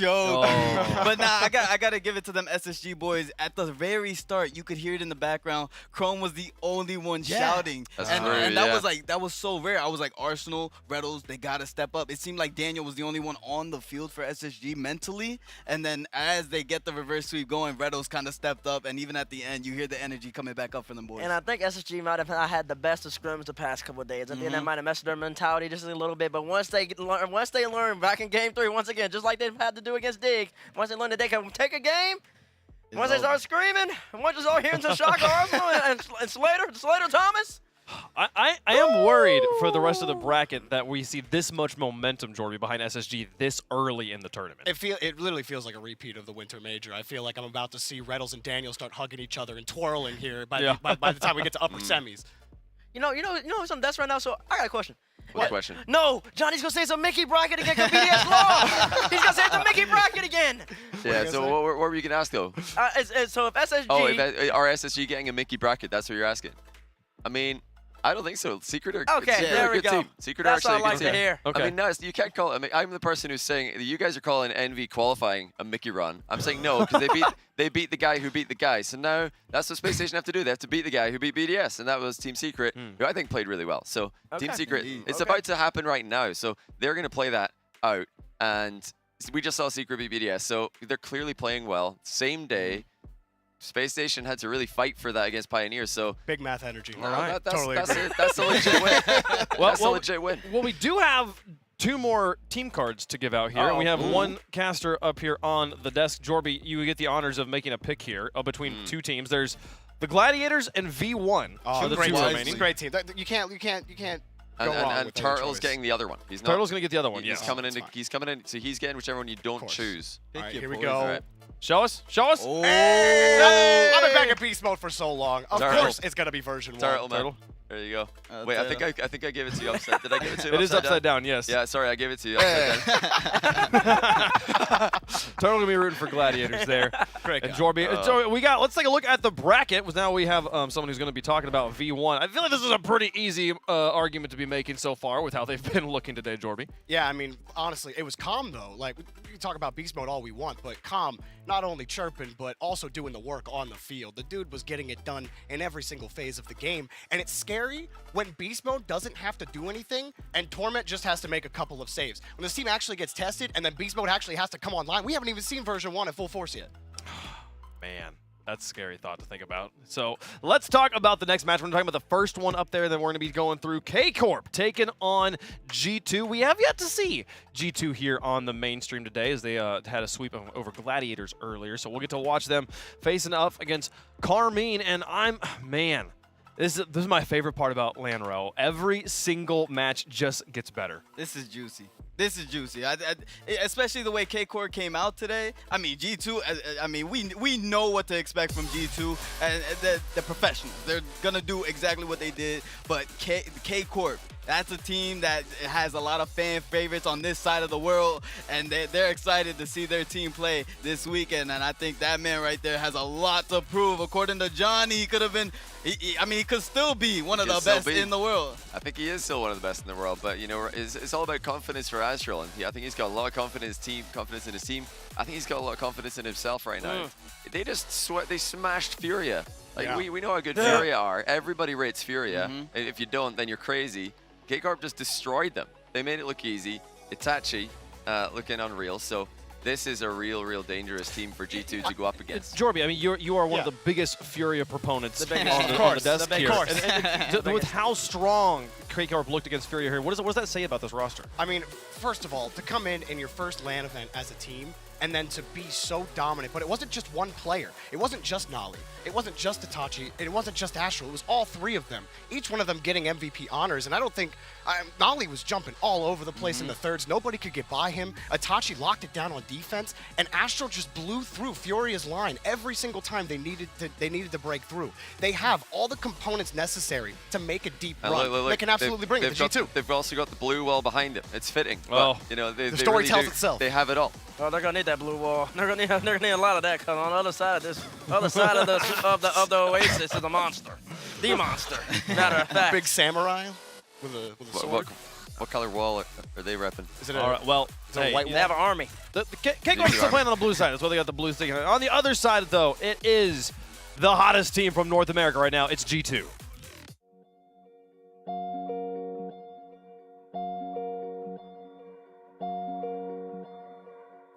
Speaker 20: Oh.
Speaker 23: But nah, I gotta give it to them SSG boys. At the very start, you could hear it in the background. Chrome was the only one shouting. And that was so rare. I was like, Arsenal, Reddles, they gotta step up. It seemed like Daniel was the only one on the field for SSG mentally. And then as they get the reverse sweep going, Reddles kind of stepped up. And even at the end, you hear the energy coming back up for them boys.
Speaker 3: And I think SSG might have had the best of scrims the past couple of days. I think that might have messed their mentality just a little bit. But once they learn back in game 3, once again, just like they've had to do against Dig, once they learn that they can take a game, once they start screaming, and once they start hearing some Shaka Arsenal and Slater Thomas.
Speaker 20: I am worried for the rest of the bracket that we see this much momentum, Jorby, behind SSG this early in the tournament.
Speaker 2: It literally feels like a repeat of the Winter Major. I feel like I'm about to see Reddles and Daniel start hugging each other and twirling here by the time we get to upper semis.
Speaker 3: You know who's on desk right now? So I got a question.
Speaker 16: What's the question?
Speaker 3: No, Johnny's gonna say it's a Mickey bracket again because BDS lost. He's gonna say it's a Mickey bracket again.
Speaker 16: Yeah. So what were you gonna ask though?
Speaker 3: So if SSG.
Speaker 16: Oh, are SSG getting a Mickey bracket? That's what you're asking. I mean, I don't think so. Secret are
Speaker 3: there we
Speaker 16: a good
Speaker 3: go.
Speaker 16: team. Secret
Speaker 3: That's
Speaker 16: are actually
Speaker 3: what I
Speaker 16: a good
Speaker 3: like
Speaker 16: team.
Speaker 3: to hear.
Speaker 20: Okay.
Speaker 16: I mean, no, you can't call it. I mean, I'm the person who's saying that you guys are calling Envy qualifying a Mickey run. I'm saying no because they beat the guy who beat the guy. So now that's what Space Station have to do. They have to beat the guy who beat BDS, and that was Team Secret, who I think played really well. So Team Secret, it's about to happen right now. So they're going to play that out, and we just saw Secret beat BDS. So they're clearly playing well. Same day. Space Station had to really fight for that against Pioneer, so...
Speaker 2: Big math energy.
Speaker 16: No, that's a legit win. That's a legit win.
Speaker 20: Well, we do have 2 more team cards to give out here. And we have one caster up here on the desk. Jorby, you get the honors of making a pick here between 2 teams. There's the Gladiators and V1.
Speaker 2: Oh,
Speaker 20: the
Speaker 2: great
Speaker 20: 2
Speaker 2: team.
Speaker 20: remaining.
Speaker 2: Great team. You can't go wrong
Speaker 16: And
Speaker 2: with
Speaker 16: Turtle's getting the other one. He's not.
Speaker 20: Turtle's going to get the other one,
Speaker 16: He's coming in. He's coming in. So he's getting whichever one you don't choose.
Speaker 2: All right, here we go.
Speaker 16: All right.
Speaker 20: Show us.
Speaker 2: Oh. Hey! I've been back at beast mode for so long. Of course, it's gonna be version 1.
Speaker 16: Turtle. There you go. Wait, I think I gave it to you upside. Did I give it to you?
Speaker 20: It is upside down. Yes.
Speaker 16: Yeah. Sorry, I gave it to you upside down.
Speaker 20: Turtle gonna be rooting for Gladiators there.
Speaker 2: Great.
Speaker 20: And Jorby. So let's take a look at the bracket. Now we have someone who's gonna be talking about V1. I feel like this is a pretty easy argument to be making so far with how they've been looking today, Jorby.
Speaker 2: Yeah, I mean, honestly, it was Calm though. Like we can talk about beast mode all we want, but Calm not only chirping but also doing the work on the field. The dude was getting it done in every single phase of the game, and it's scary when beast mode doesn't have to do anything and Torment just has to make a couple of saves. When this team actually gets tested and then beast mode actually has to come online, we haven't even seen version 1 at full force yet.
Speaker 20: Man, that's a scary thought to think about. So let's talk about the next match. We're talking about the first one up there, then we're going to be going through KCorp taking on G2. We have yet to see G2 here on the mainstream today as they had a sweep over Gladiators earlier. So we'll get to watch them facing up against Carmine, and this is my favorite part about LANREL. Every single match just gets better.
Speaker 23: This is juicy. This is juicy. Especially the way KCorp came out today. I mean, G2, I mean, we know what to expect from G2. And they're professionals. They're going to do exactly what they did. But KCorp, that's a team that has a lot of fan favorites on this side of the world, and they're excited to see their team play this weekend. And I think that man right there has a lot to prove. According to Johnny, he could have been, he could still be one of the best in the world.
Speaker 16: I think he is still one of the best in the world, but you know, it's all about confidence for Astral, and I think he's got a lot of confidence in his team. I think he's got a lot of confidence in himself right now. They just they smashed Furia. Like we know how good Furia are. Everybody rates Furia, and if you don't, then you're crazy. KCorp just destroyed them. They made it look easy. Itachi looking unreal. So this is a real dangerous team for G2 to go up against.
Speaker 20: Jorby, I mean, you are one of the biggest Furia proponents on the desk here. And with how strong KCorp looked against Furia here, what does that say about this roster?
Speaker 2: I mean, first of all, to come in your first LAN event as a team and then to be so dominant, but it wasn't just one player. It wasn't just Nolly. It wasn't just Itachi. It wasn't just Astral. It was all 3 of them, each one of them getting MVP honors. And I don't think Nolly was jumping all over the place in the thirds. Nobody could get by him. Itachi locked it down on defense, and Astral just blew through Furia's line every single time they needed to break through. They have all the components necessary to make a deep run.
Speaker 16: Look,
Speaker 2: they can absolutely bring it to G2.
Speaker 16: They've also got the blue wall behind it. It's fitting.
Speaker 20: Oh,
Speaker 16: but, you know,
Speaker 2: the story tells itself.
Speaker 16: They have it all.
Speaker 3: Oh, they're gonna need that blue wall. They're gonna need a lot of that. Cause on the other side of the Oasis is a monster. The monster. Matter of fact.
Speaker 2: Big samurai with a sword.
Speaker 16: What color wall are they repping?
Speaker 2: Is it
Speaker 20: all right, well,
Speaker 2: Hey,
Speaker 3: They have an army.
Speaker 20: The KCorp is still playing on the blue side. That's why they got the blue stick. On the other side, though, it is the hottest team from North America right now. It's G2.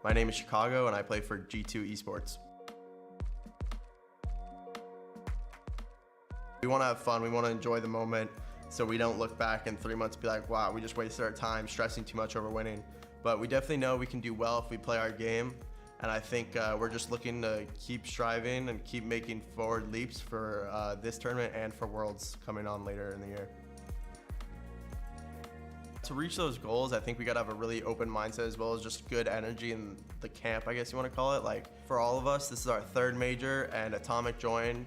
Speaker 5: My name is Chicago, and I play for G2 Esports. We want to have fun. We want to enjoy the moment, so we don't look back in 3 months and be like, wow, we just wasted our time stressing too much over winning. But we definitely know we can do well if we play our game, and I think we're just looking to keep striving and keep making forward leaps for this tournament and for Worlds coming on later in the year. To reach those goals, I think we gotta have a really open mindset as well as just good energy in the camp, I guess you wanna call it. Like, for all of us, this is our 3rd major, and OpTic joined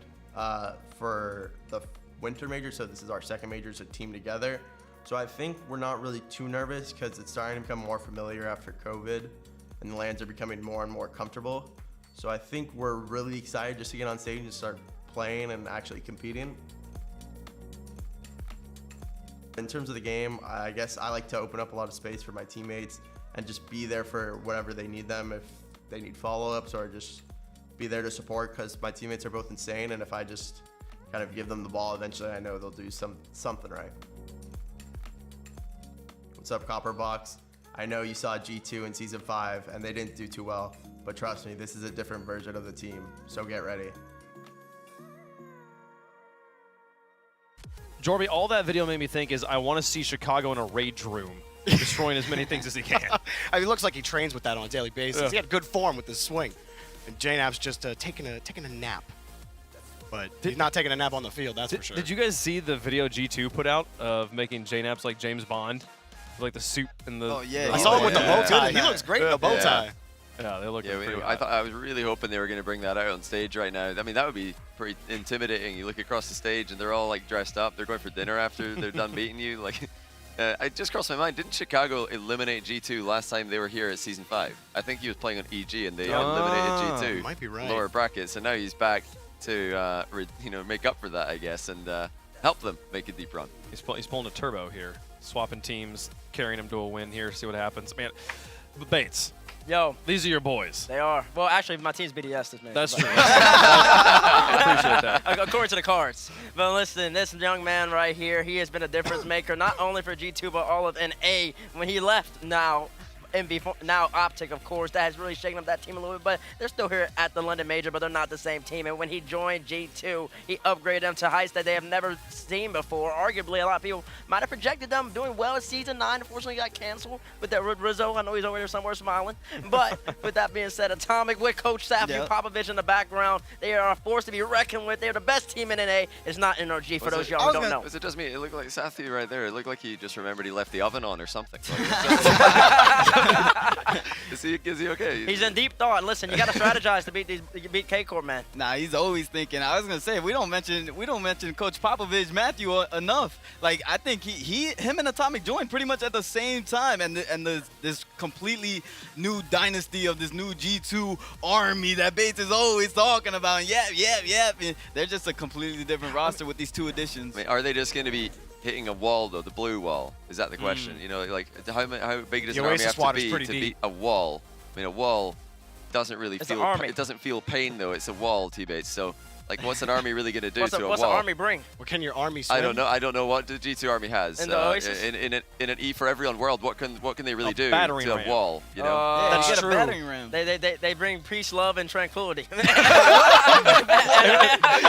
Speaker 5: for the winter major, so this is our 2nd major as a team together. So I think we're not really too nervous because it's starting to become more familiar after COVID, and the lands are becoming more and more comfortable. So I think we're really excited just to get on stage and start playing and actually competing. In terms of the game, I guess I like to open up a lot of space for my teammates and just be there for whatever they need them, if they need follow-ups, or just be there to support, because my teammates are both insane, and if I just kind of give them the ball, eventually I know they'll do something right. What's up, Copperbox? I know you saw G2 in Season 5, and they didn't do too well, but trust me, this is a different version of the team, so get ready.
Speaker 20: Jorby, all that video made me think is I want to see Chicago in a rage room, destroying as many things as he can.
Speaker 2: I mean, it looks like he trains with that on a daily basis.
Speaker 20: Yeah.
Speaker 2: He had good form with his swing. And JNAB's just taking a nap. But he's not taking a nap on the field, that's for sure.
Speaker 20: Did you guys see the video G2 put out of making J-Naps like James Bond? Like the suit and the...
Speaker 2: Oh, yeah. I saw him with the bow tie. He looks great in the bow tie.
Speaker 20: Yeah, they look pretty
Speaker 16: I was really hoping they were going to bring that out on stage right now. I mean, that would be pretty intimidating. You look across the stage and they're all like dressed up. They're going for dinner after they're done beating you. Like, it just crossed my mind. Didn't Chicago eliminate G2 last time they were here at Season 5? I think he was playing on EG and they eliminated G2.
Speaker 2: Might be right.
Speaker 16: Lower bracket. So now he's back to make up for that, I guess, and help them make a deep run.
Speaker 20: He's pulling a turbo here, swapping teams, carrying him to a win here. See what happens, man. But Bates.
Speaker 3: Yo.
Speaker 20: These are your boys.
Speaker 3: They are. Well, actually, my team's BDS this man.
Speaker 20: That's true. I appreciate that.
Speaker 3: According to the cards. But listen, this young man right here, he has been a difference maker, not only for G2, but all of NA. When he left now OpTic, of course, that has really shaken up that team a little bit, but they're still here at the London Major, but they're not the same team. And when he joined G2, he upgraded them to heights that they have never seen before. Arguably, a lot of people might have projected them doing well in Season 9. Unfortunately, got canceled with that Rizzo. I know he's over there somewhere smiling. But with that being said, OpTic with Coach Safi, Popovich in the background, they are a force to be reckoned with. They're the best team in NA. It's not NRG for those y'all who don't know.
Speaker 16: Was it just me? It looked like Safi right there. It looked like he just remembered he left the oven on or something. Is he okay?
Speaker 3: He's in deep thought. Listen, you got to strategize to beat KCorp, man.
Speaker 23: Nah, he's always thinking. I was gonna say we don't mention Coach Popovich, Matthew enough. Like I think him and OpTic joined pretty much at the same time, and this completely new dynasty of this new G2 army that Bates is always talking about. And and they're just a completely different roster with these 2 additions.
Speaker 16: I mean, are they just going to be hitting a wall though, the blue wall? Is that the question? You know, like how big does an army have to be to beat a wall? I mean, a wall doesn't really feel. It doesn't feel pain though. It's a wall, T-Bates. So, like, what's an army really going to do to a wall?
Speaker 3: What's an army bring?
Speaker 2: What can your army swing?
Speaker 16: I don't know. I don't know what the G2 army has.
Speaker 3: In the Oasis?
Speaker 16: In an E for everyone world, what can they really do
Speaker 20: battering
Speaker 16: to
Speaker 20: ram.
Speaker 16: a wall? You know,
Speaker 3: That's
Speaker 23: true.
Speaker 3: They bring peace, love, and tranquility.
Speaker 20: And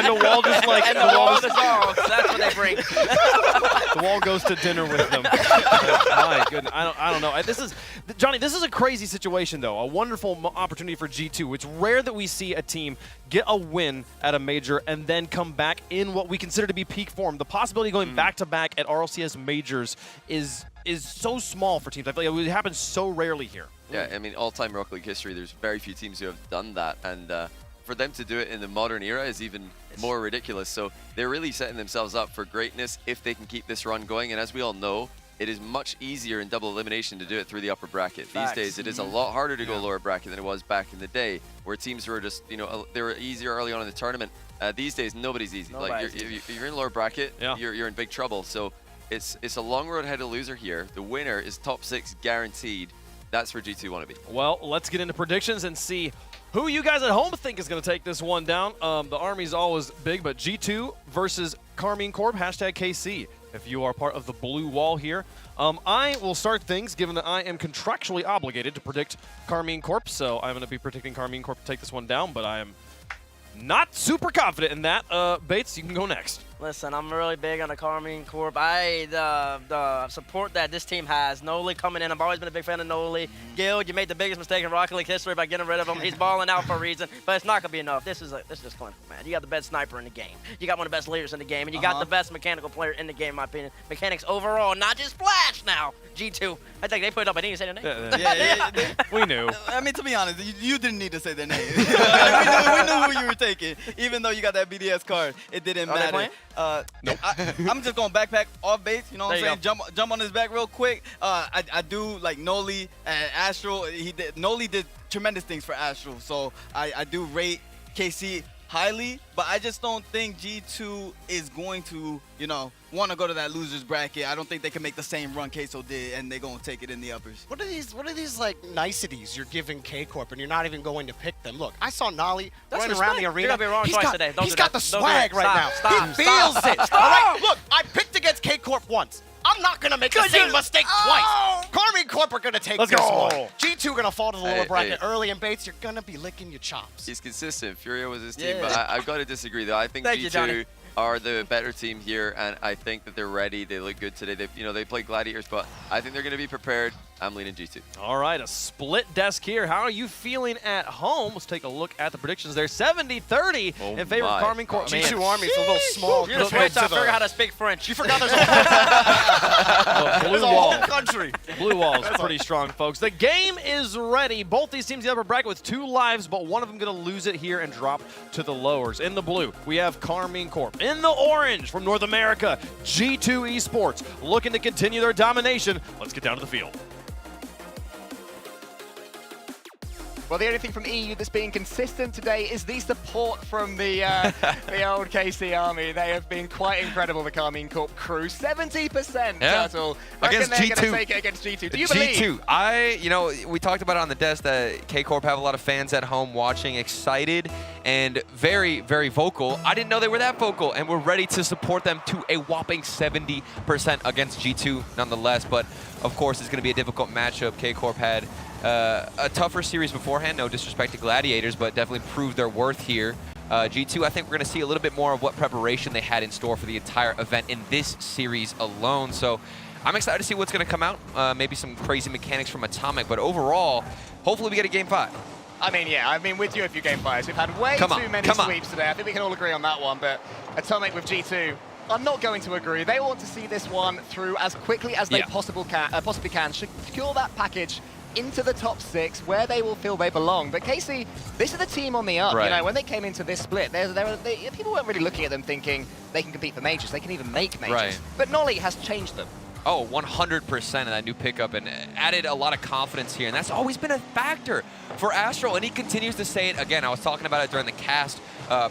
Speaker 20: the wall just like
Speaker 3: and the wall dissolves. That's what they bring.
Speaker 20: The wall goes to dinner with them. My goodness, I don't know. Johnny. This is a crazy situation, though. A wonderful opportunity for G2. It's rare that we see a team get a win at a major and then come back in what we consider to be peak form. The possibility of going back-to-back at RLCS majors is so small for teams. I feel like it happens so rarely here.
Speaker 16: Yeah, I mean, all-time Rocket League history, there's very few teams who have done that, and for them to do it in the modern era is even more ridiculous. So they're really setting themselves up for greatness if they can keep this run going. And as we all know, it is much easier in double elimination to do it through the upper bracket.
Speaker 3: Facts.
Speaker 16: These days, it is a lot harder to go lower bracket than it was back in the day, where teams were just, they were easier early on in the tournament. These days, nobody's easy. If you're in lower bracket, you're in big trouble. So it's a long road ahead of loser here. The winner is top 6 guaranteed. That's where G2 want to be.
Speaker 20: Well, let's get into predictions and see who you guys at home think is going to take this one down. The Army's always big, but G2 versus KC, hashtag KC. If you are part of the blue wall here. I will start things, given that I am contractually obligated to predict KC, so I'm going to be predicting KC to take this one down, but I am not super confident in that. Bates, you can go next.
Speaker 3: Listen, I'm really big on the KC. The support that this team has. Noli coming in. I've always been a big fan of Noli. Guild, you made the biggest mistake in Rocket League history by getting rid of him. He's balling out for a reason, but it's not going to be enough. This is just clinical, man. You got the best sniper in the game. You got one of the best leaders in the game, and you got the best mechanical player in the game, in my opinion. Mechanics overall, not just Flash now. G2. I think they put it up. I didn't even say their name.
Speaker 20: We knew.
Speaker 23: I mean, to be honest, you didn't need to say their name. we knew who you were taking. Even though you got that BDS card, it didn't matter.
Speaker 20: Nope.
Speaker 23: I'm just going to backpack off Bates, you know what I'm saying? Jump on his back real quick. I do like Noli and Astral. Noli did tremendous things for Astral, so I do rate KC highly, but I just don't think G2 is going to, want to go to that losers bracket. I don't think they can make the same run Queso did, and they're going to take it in the uppers.
Speaker 2: What are these like niceties you're giving KCorp, and you're not even going to pick them? Look, I saw Nolly running around the arena.
Speaker 3: You're gonna be wrong twice today.
Speaker 2: He's got the swag right now.
Speaker 3: Stop,
Speaker 2: he feels it. All right, look, I picked against KCorp once. I'm not going to make the same mistake twice. KC are going to take this one. G2 going to fall to the lower bracket early, and Bates, you're going to be licking your chops.
Speaker 16: He's consistent. Furia was his team, but I've got to disagree, though. I think G2 are the better team here, and I think that they're ready. They look good today. They played Gladiators, but I think they're going to be prepared. I'm leaning G2.
Speaker 20: All right, a split desk here. How are you feeling at home? Let's take a look at the predictions there. 70-30 in favor of KC.
Speaker 2: G2 Army's a little small.
Speaker 3: You're French. I forgot how to speak French.
Speaker 2: You forgot there's
Speaker 20: Blue Wall.
Speaker 2: country.
Speaker 20: Blue Wall is pretty strong, folks. The game is ready. Both these teams in the upper bracket with 2 lives, but one of them going to lose it here and drop to the lowers. In the blue, we have KC. In the orange, from North America, G2 Esports, looking to continue their domination. Let's get down to the field.
Speaker 11: Well, the only thing from EU that's being consistent today is the support from the old KC Army. They have been quite incredible, the KC crew. 70% total.
Speaker 19: Against
Speaker 11: G2.
Speaker 19: G2.
Speaker 11: Take it against G2. Do you believe?
Speaker 19: G2. We talked about it on the desk that KCorp have a lot of fans at home watching, excited and very, very vocal. I didn't know they were that vocal, and we're ready to support them to a whopping 70% against G2 nonetheless. But, of course, it's going to be a difficult matchup. KCorp had a tougher series beforehand, no disrespect to Gladiators, but definitely proved their worth here. G2, I think we're going to see a little bit more of what preparation they had in store for the entire event in this series alone. So I'm excited to see what's going to come out. Maybe some crazy mechanics from Atomic, but overall, hopefully we get a Game 5.
Speaker 11: I mean, yeah, I've been with you a few Game 5s. We've had way too many sweeps today. I think we can all agree on that one, but Atomic with G2, I'm not going to agree. They want to see this one through as quickly as they possibly can. Secure that package into the top 6 where they will feel they belong. But KC, this is the team on the up.
Speaker 19: Right.
Speaker 11: When they came into this split, people weren't really looking at them thinking they can compete for majors. They can even make majors.
Speaker 19: Right.
Speaker 11: But Nolly has changed them.
Speaker 19: Oh, 100% of that new pickup and added a lot of confidence here. And that's always been a factor for Astral. And he continues to say it again. I was talking about it during the cast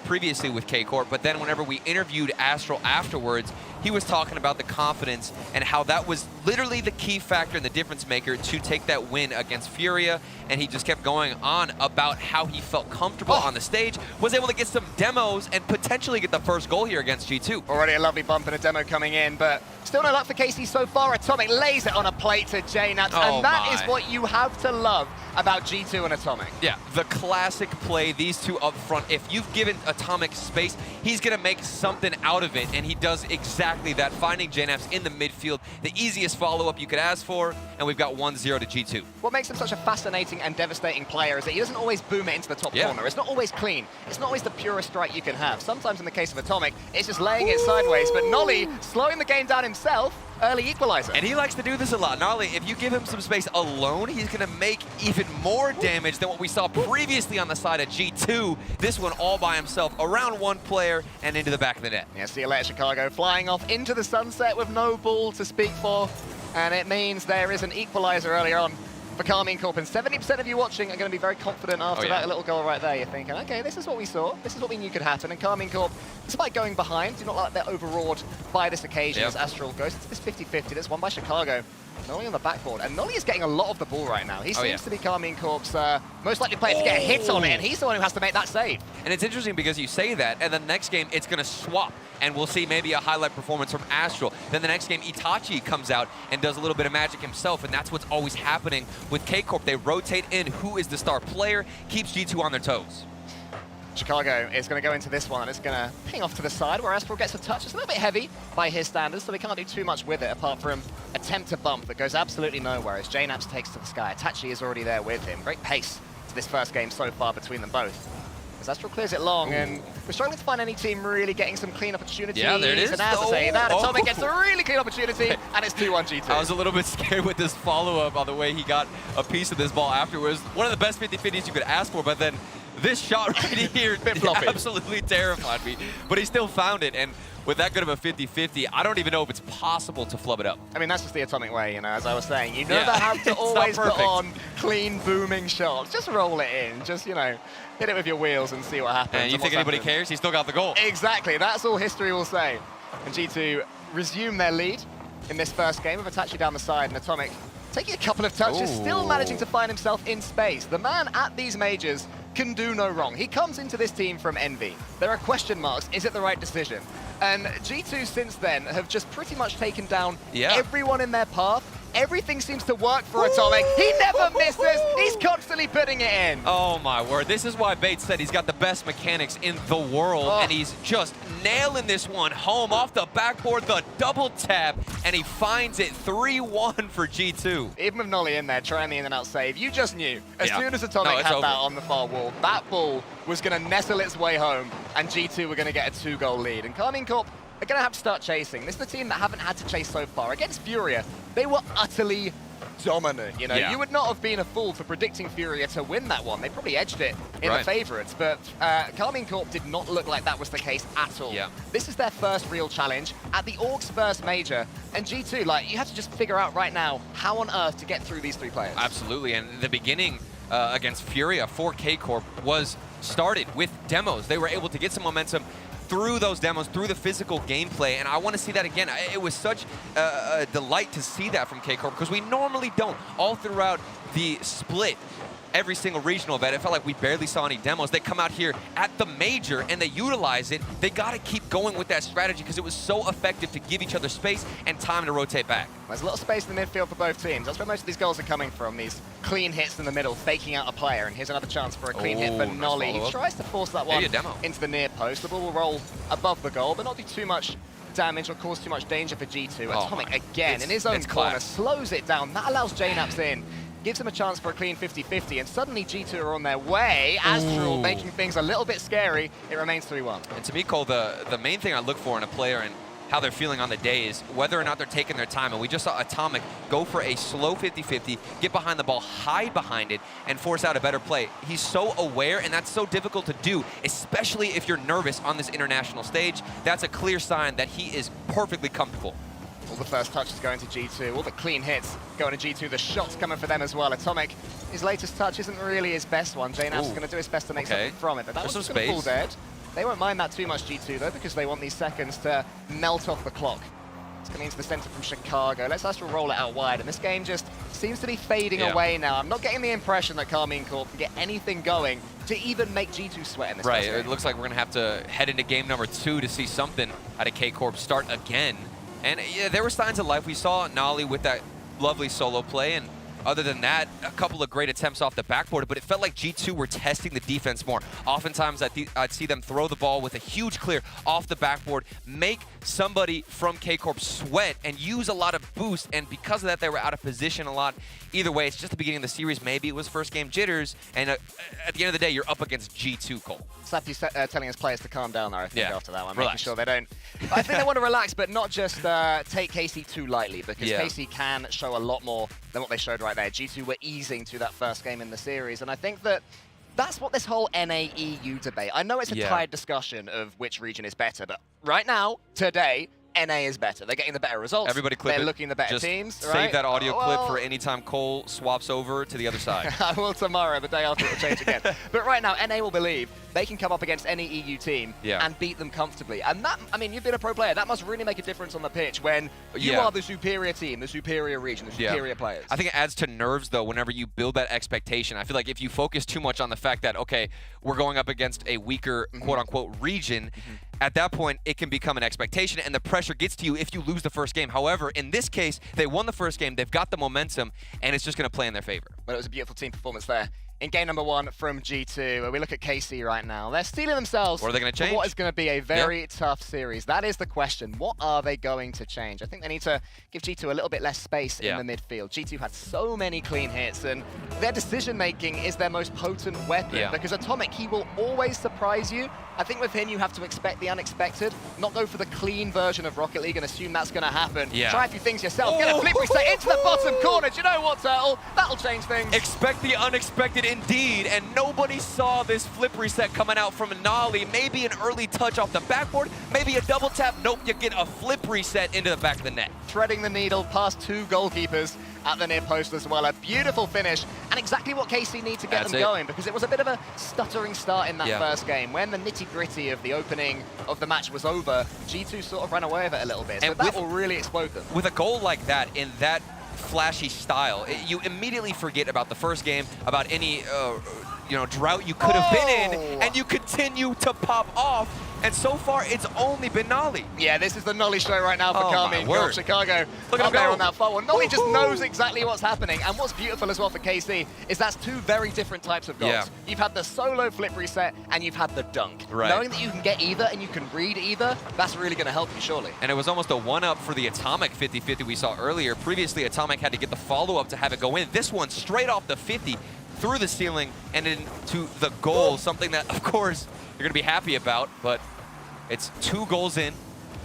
Speaker 19: previously with KCorp. But then whenever we interviewed Astral afterwards, he was talking about the confidence and how that was literally the key factor and the difference maker to take that win against Furia. And he just kept going on about how he felt comfortable on the stage, was able to get some demos and potentially get the first goal here against G2.
Speaker 11: Already a lovely bump and a demo coming in, but still no luck for KC so far. Atomic lays it on a plate to JNats, and that is what you have to love about G2 and Atomic.
Speaker 19: Yeah, the classic play, these two up front. If you've given Atomic space, he's going to make something out of it, and he does exactly that, finding JNats in the midfield, the easiest follow-up you could ask for, and we've got 1-0 to G2.
Speaker 11: What makes him such a fascinating and devastating player is that he doesn't always boom it into the top corner. It's not always clean. It's not always the purest strike you can have. Sometimes in the case of Atomic, it's just laying it sideways, but Nolly slowing the game down himself, early equalizer.
Speaker 19: And he likes to do this a lot. Nolly, if you give him some space alone, he's going to make even more damage than what we saw previously on the side of G2. This one all by himself, around one player and into the back of the net.
Speaker 11: Yeah, see you later, Chicago. Flying off into the sunset with no ball to speak for. And it means there is an equalizer earlier on for KC, and 70% of you watching are going to be very confident after that little goal right there. You're thinking, okay, this is what we saw. This is what we knew could happen. And KC, despite going behind, do not like they're overawed by this occasion as Astral goes into this 50-50. That's won by Chicago. Nolly on the backboard, and Nolly is getting a lot of the ball right now. He seems
Speaker 19: yeah.
Speaker 11: to be KarmInKorp's most likely player to get a hit on it, and he's the one who has to make that save.
Speaker 19: And it's interesting because you say that, and the next game it's going to swap, and we'll see maybe a highlight performance from Astral. Then the next game, Itachi comes out and does a little bit of magic himself, and that's what's always happening with KCorp. They rotate in who is the star player, keeps G2 on their toes.
Speaker 11: Chicago is going to go into this one, and it's going to ping off to the side where Astral gets a touch. It's a little bit heavy by his standards, so they can't do too much with it apart from attempt to bump that goes absolutely nowhere as JNAPS takes to the sky. Itachi is already there with him. Great pace to this first game so far between them both. As Astral clears it long, and we're struggling to find any team really getting some clean opportunities.
Speaker 19: Yeah, there it is.
Speaker 11: And as I say that, Atomic gets a really clean opportunity, and it's 2-1 G2.
Speaker 19: I was a little bit scared with this follow-up on the way he got a piece of this ball afterwards. One of the best 50-50s you could ask for, but then this shot right here absolutely terrified me. But he still found it, and with that good of a 50-50, I don't even know if it's possible to flub it up.
Speaker 11: I mean, that's just the Atomic way, you know, as I was saying. You never have to always put on clean, booming shots. Just roll it in. Just, you know, hit it with your wheels and see what happens.
Speaker 19: And you think anybody cares? He still got the goal.
Speaker 11: Exactly. That's all history will say. And G2 resume their lead in this first game with Itachi down the side, and Atomic taking a couple of touches, still managing to find himself in space. The man at these majors can do no wrong. He comes into this team from Envy. There are question marks. Is it the right decision? And G2 since then have just pretty much taken down everyone in their path. Everything seems to work for Atomic. He never misses. He's constantly putting it in.
Speaker 19: Oh my word. This is why Bates said he's got the best mechanics in the world, and he's just nailing this one home off the backboard, the double tap, and he finds it 3-1 for G2.
Speaker 11: Even with Nolly in there trying the in and out save, you just knew. As soon as Atomic had that on the far wall, that ball was going to nestle its way home, and G2 were going to get a 2-goal lead. And KarmInKorp are going to have to start chasing. This is the team that haven't had to chase so far. Against Furia, they were utterly dominant. You know, you would not have been a fool for predicting Furia to win that one. They probably edged it in the favorites, but KarmInKorp did not look like that was the case at all. This is their first real challenge at the Org's first major, and G2, like, you have to just figure out right now how on earth to get through these three players.
Speaker 19: Absolutely, and the beginning against Furia for KCorp was started with demos. They were able to get some momentum through those demos, through the physical gameplay, and I want to see that again. It was such a delight to see that from KCorp because we normally don't. All throughout the split, every single regional event, it felt like we barely saw any demos. They come out here at the major and they utilize it. They got to keep going with that strategy because it was so effective to give each other space and time to rotate back.
Speaker 11: There's a lot of space in the midfield for both teams. That's where most of these goals are coming from, these clean hits in the middle, faking out a player. And here's another chance for a clean hit for Nolly. He tries to force that one into the near post. The ball will roll above the goal, but not do too much damage or cause too much danger for G2. Atomic again in his own corner, slows it down. That allows JNAPS in. Gives him a chance for a clean 50-50, and suddenly G2 are on their way. Astral making things a little bit scary. It remains 3-1.
Speaker 19: And to me, Cole, the main thing I look for in a player and how they're feeling on the day is whether or not they're taking their time. And we just saw Atomic go for a slow 50-50, get behind the ball, hide behind it, and force out a better play. He's so aware, and that's so difficult to do, especially if you're nervous on this international stage. That's a clear sign that he is perfectly comfortable.
Speaker 11: All the first touches going to G2, all the clean hits going to G2, the shots coming for them as well. Atomic, his latest touch isn't really his best one. JNAPS is going to do his best to make something from it, but that was just going to fall dead. They won't mind that too much, G2, though, because they want these seconds to melt off the clock. It's coming into the center from Chicago. Let's Astral roll it out wide, and this game just seems to be fading away now. I'm not getting the impression that KarmInKorp can get anything going to even make G2 sweat in this
Speaker 19: Right, it looks like we're going to have to head into game number 2 to see something out of KCorp start again. And yeah, there were signs of life. We saw Nolly with that lovely solo play, and other than that, a couple of great attempts off the backboard, but it felt like G2 were testing the defense more. Oftentimes, I'd see them throw the ball with a huge clear off the backboard, make somebody from KCorp sweat, and use a lot of boost, and because of that, they were out of position a lot. Either way, it's just the beginning of the series. Maybe it was first game jitters, and at the end of the day, you're up against G2, Cole.
Speaker 11: Slappy's telling his players to calm down there, I think, after that one, making sure they don't. I think they want to relax, but not just take KC too lightly, because KC can show a lot more than what they showed right there. G2 were easing to that first game in the series, and I think that that's what this whole NA-EU debate. I know it's a tired discussion of which region is better, but right now, today, NA is better. They're getting the better results.
Speaker 19: Everybody clip
Speaker 11: They're
Speaker 19: it.
Speaker 11: looking the better
Speaker 19: Just
Speaker 11: teams.
Speaker 19: save
Speaker 11: right?
Speaker 19: that audio clip for any time Cole swaps over to the other side.
Speaker 11: I will tomorrow, the day after it will change again. But right now, NA will believe they can come up against any EU team and beat them comfortably. And that, I mean, you've been a pro player. That must really make a difference on the pitch when you are the superior team, the superior region, the superior players.
Speaker 19: I think it adds to nerves, though, whenever you build that expectation. I feel like if you focus too much on the fact that, okay, we're going up against a weaker, quote-unquote, region, at that point, it can become an expectation, and the pressure gets to you if you lose the first game. However, in this case, they won the first game, they've got the momentum, and it's just going to play in their favor.
Speaker 11: But it was a beautiful team performance there. In game number 1 from G2, where we look at KC right now, they're stealing themselves
Speaker 19: what are they going to change?
Speaker 11: for what is going to be a very tough series. That is the question. What are they going to change? I think they need to give G2 a little bit less space in the midfield. G2 had so many clean hits, and their decision-making is their most potent weapon, because Atomic, he will always surprise you. I think with him, you have to expect the unexpected, not go for the clean version of Rocket League and assume that's going to happen. Try a few things yourself. Get a flip reset into the bottom corner. Do you know what, Turtle? That'll change things.
Speaker 19: Expect the unexpected indeed, and nobody saw this flip reset coming out from Nolly. Maybe an early touch off the backboard, maybe a double tap. Nope, you get a flip reset into the back of the net.
Speaker 11: Threading the needle past 2 goalkeepers at the near post as well. A beautiful finish, and exactly what KC need to get them going, because it was a bit of a stuttering start in that first game. When the nitty-gritty of the opening of the match was over, G2 sort of ran away with it a little bit, so that will really explode them.
Speaker 19: With a goal like that, in that flashy style, you immediately forget about the first game, about any drought you could have been in, and you continue to pop off. And so far, it's only been Nolly.
Speaker 11: Yeah, this is the Nolly show right now for Carmine Corp Chicago.
Speaker 19: Look at him
Speaker 11: there on that far one. Nolly just knows exactly what's happening. And what's beautiful as well for KC is that's 2 very different types of goals. You've had the solo flip reset, and you've had the dunk. Knowing that you can get either and you can read either, that's really going to help you, surely.
Speaker 19: And it was almost a one-up for the Atomic 50-50 we saw earlier. Previously, Atomic had to get the follow-up to have it go in. This one, straight off the 50, through the ceiling and into the goal, something that, of course, you're going to be happy about, but it's 2 goals in,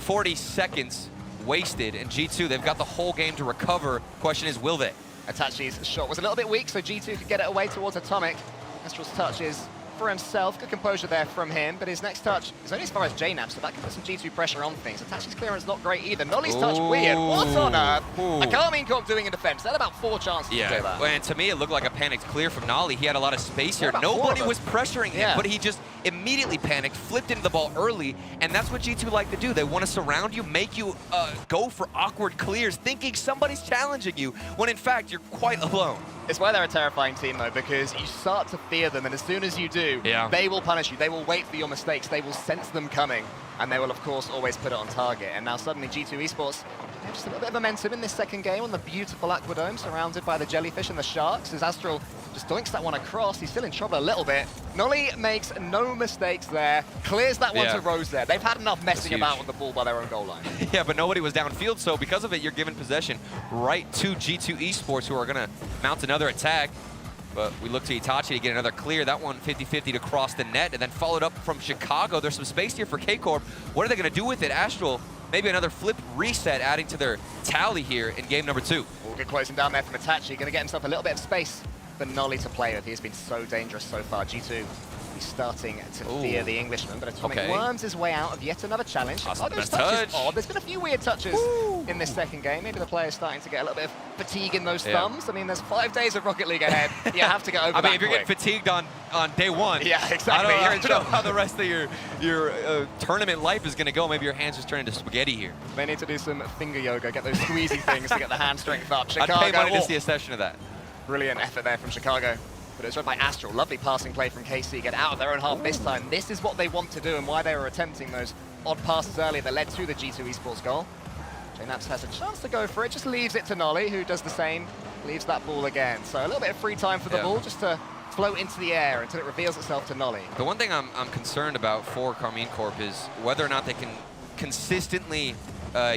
Speaker 19: 40 seconds wasted, and G2, they've got the whole game to recover. Question is, will they?
Speaker 11: Atachi's shot was a little bit weak, so G2 could get it away towards Atomic. Astral's touch is for himself. Good composure there from him, but his next touch is only as far as JNAP, so that can put some G2 pressure on things. Atachi's clearance not great either. Nolly's touch weird. What on earth? A Carmine Corp doing in defense. They had about 4 chances to do that.
Speaker 19: Well, and to me, it looked like a panicked clear from Nolly. He had a lot of space here. Nobody was pressuring him, but he just immediately panicked, flipped into the ball early, and that's what G2 like to do. They want to surround you, make you go for awkward clears, thinking somebody's challenging you, when in fact, you're quite alone.
Speaker 11: It's why they're a terrifying team, though, because you start to fear them, and as soon as you do, they will punish you. They will wait for your mistakes. They will sense them coming, and they will, of course, always put it on target. And now suddenly G2 Esports have just a little bit of momentum in this second game on the beautiful Aquadome, surrounded by the jellyfish and the sharks, as Astral just doinks that one across. He's still in trouble a little bit. Nolly makes no mistakes there, clears that one to Rose there. They've had enough messing about with the ball by their own goal line.
Speaker 19: Yeah, but nobody was downfield, so because of it, you're given possession right to G2 Esports, who are going to mount another attack. But we look to Itachi to get another clear. That one 50-50 to cross the net, and then followed up from Chicago. There's some space here for KCorp. What are they going to do with it? Astral, maybe another flip reset, adding to their tally here in game number 2.
Speaker 11: Good closing down there from Itachi. Going to get himself a little bit of space for Nolly to play with. He has been so dangerous so far. G2 is starting to fear the Englishman, but Atomic worms his way out of yet another challenge. Those touches odd. There's been a few weird touches in this second game. Maybe the player's starting to get a little bit of fatigue in those thumbs. I mean, there's 5 days of Rocket League ahead. You have to get over that.
Speaker 19: I mean, if you're getting fatigued on day 1,
Speaker 11: yeah, exactly.
Speaker 19: I don't know how the rest of your tournament life is going to go. Maybe your hands just turn into spaghetti here.
Speaker 11: They need to do some finger yoga, get those squeezy things to get the hand strength up. Chicago.
Speaker 19: I'd pay money to see a session of that.
Speaker 11: Brilliant effort there from Chicago. But it was run by Astral. Lovely passing play from KC. Get out of their own half this time. This is what they want to do and why they were attempting those odd passes earlier that led to the G2 Esports goal. JNaps has a chance to go for it. Just leaves it to Nolly, who does the same. Leaves that ball again. So a little bit of free time for the ball just to float into the air until it reveals itself to Nolly.
Speaker 19: The one thing I'm concerned about for Carmine Corp is whether or not they can consistently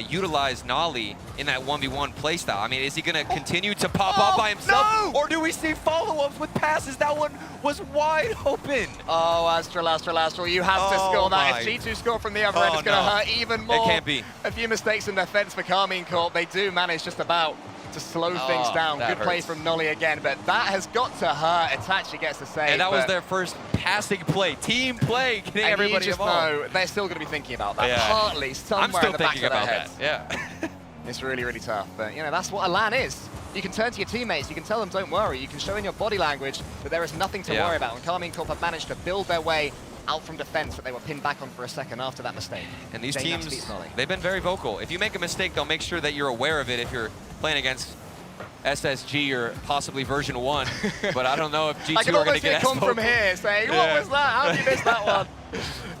Speaker 19: utilize Nolly in that 1v1 playstyle. I mean, is he going to continue to pop up by himself? No! Or do we see follow-ups with passes? That one was wide open.
Speaker 11: Oh, Astral, you have to score that. If G2 score from the other end, it's going to hurt even more.
Speaker 19: It can't be.
Speaker 11: A few mistakes in defense for Carmine Corp. They do manage just about to slow things down. Good play from Nolly again, but that has got to hurt. Itachi gets the save.
Speaker 19: And that was their first passing play, team play, getting everybody involved.
Speaker 11: Know they're still going to be thinking about that.
Speaker 19: Yeah.
Speaker 11: Partly, somewhere
Speaker 19: I'm still
Speaker 11: in the back
Speaker 19: thinking
Speaker 11: of their
Speaker 19: about
Speaker 11: heads.
Speaker 19: that. Yeah.
Speaker 11: It's really, really tough. But, you know, that's what a LAN is. You can turn to your teammates. You can tell them, don't worry. You can show in your body language that there is nothing to worry about. And KCorp have managed to build their way out from defense, but they were pinned back on for a second after that mistake.
Speaker 19: And these teams, they've been very vocal. If you make a mistake, they'll make sure that you're aware of it if you're playing against SSG or possibly version 1. But I don't know if G2 are going to get
Speaker 11: come from here saying, what was that? How did you miss that one?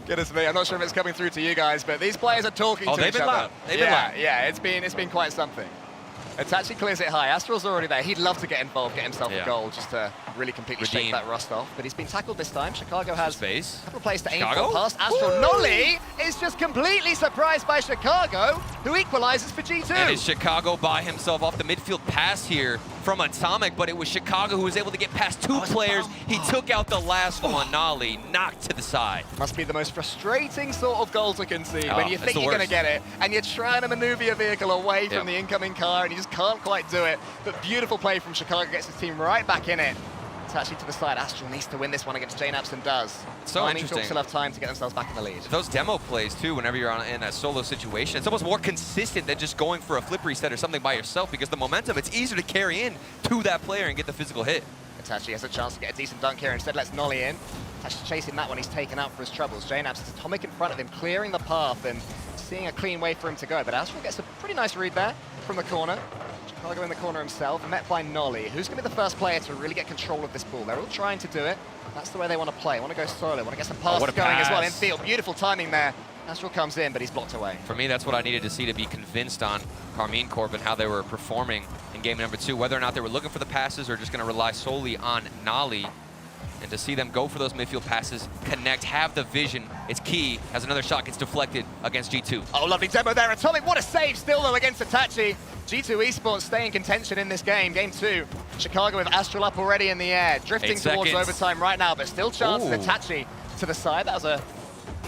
Speaker 11: Goodness me, I'm not sure if it's coming through to you guys, but these players are talking to each other.
Speaker 19: They've been loud. They've been loud.
Speaker 11: Yeah, it's been quite something. Itachi clears it high. Astral's already there. He'd love to get involved, get himself a goal just to really completely shake that rust off. But he's been tackled this time. Chicago has a couple of plays to aim for past Astral. Nolly is just completely surprised by Chicago, who equalizes for G2.
Speaker 19: And it's Chicago by himself off the midfield pass here from Atomic, but it was Chicago who was able to get past two players. He took out the last one. Nolly knocked to the side.
Speaker 11: Must be the most frustrating sort of goal to concede when you think you're going to get it, and you're trying to maneuver your vehicle away from the incoming car, and you just can't quite do it. But beautiful play from Chicago gets his team right back in it. It's actually to the side. Astral needs to win this one against JNAPS and does.
Speaker 19: So interesting.
Speaker 11: Still have time to get themselves back in the lead.
Speaker 19: Those demo plays, too, whenever you're in that solo situation, it's almost more consistent than just going for a flip reset or something by yourself, because the momentum, it's easier to carry in to that player and get the physical hit.
Speaker 11: Itachi has a chance to get a decent dunk here. Instead, lets Nolly in. Itachi's chasing that one. He's taken out for his troubles. JNAPS has Atomic in front of him, clearing the path and seeing a clean way for him to go. But Astral gets a pretty nice read there from the corner. Chicago in the corner himself, met by Nolly, who's going to be the first player to really get control of this ball. They're all trying to do it. That's the way they want to play. Want to go solo, want to get some passes going as well in field. Beautiful timing there. Astral comes in, but he's blocked away.
Speaker 19: For me, that's what I needed to see to be convinced on KCorp and how they were performing in game number 2, whether or not they were looking for the passes or just going to rely solely on Nolly. And to see them go for those midfield passes, connect, have the vision, it's key as another shot gets deflected against G2.
Speaker 11: Oh, lovely demo there. Atomic, what a save still, though, against Itachi. G2 Esports stay in contention in this game. Game 2, Chicago with Astral up already in the air, drifting towards overtime right now, but still chances. Itachi to the side. That was a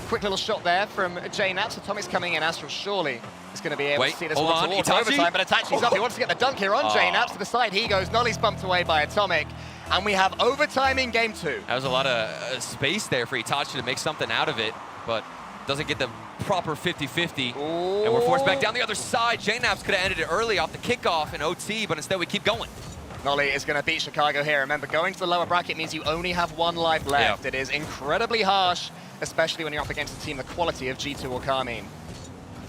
Speaker 11: quick little shot there from JNAPS. Atomic's coming in. Astral surely is going to be able to see this one towards overtime, but Itachi's up. He wants to get the dunk here on JNAPS. To the side he goes. Nolly's bumped away by Atomic. And we have overtime in game 2.
Speaker 19: That was a lot of space there for Itachi to make something out of it, but doesn't get the proper 50-50. And we're forced back down the other side. JNAPS could have ended it early off the kickoff in OT, but instead we keep going.
Speaker 11: Nolly is going to beat Chicago here. Remember, going to the lower bracket means you only have one life left. It is incredibly harsh, especially when you're up against a team the quality of G2 or Carmine.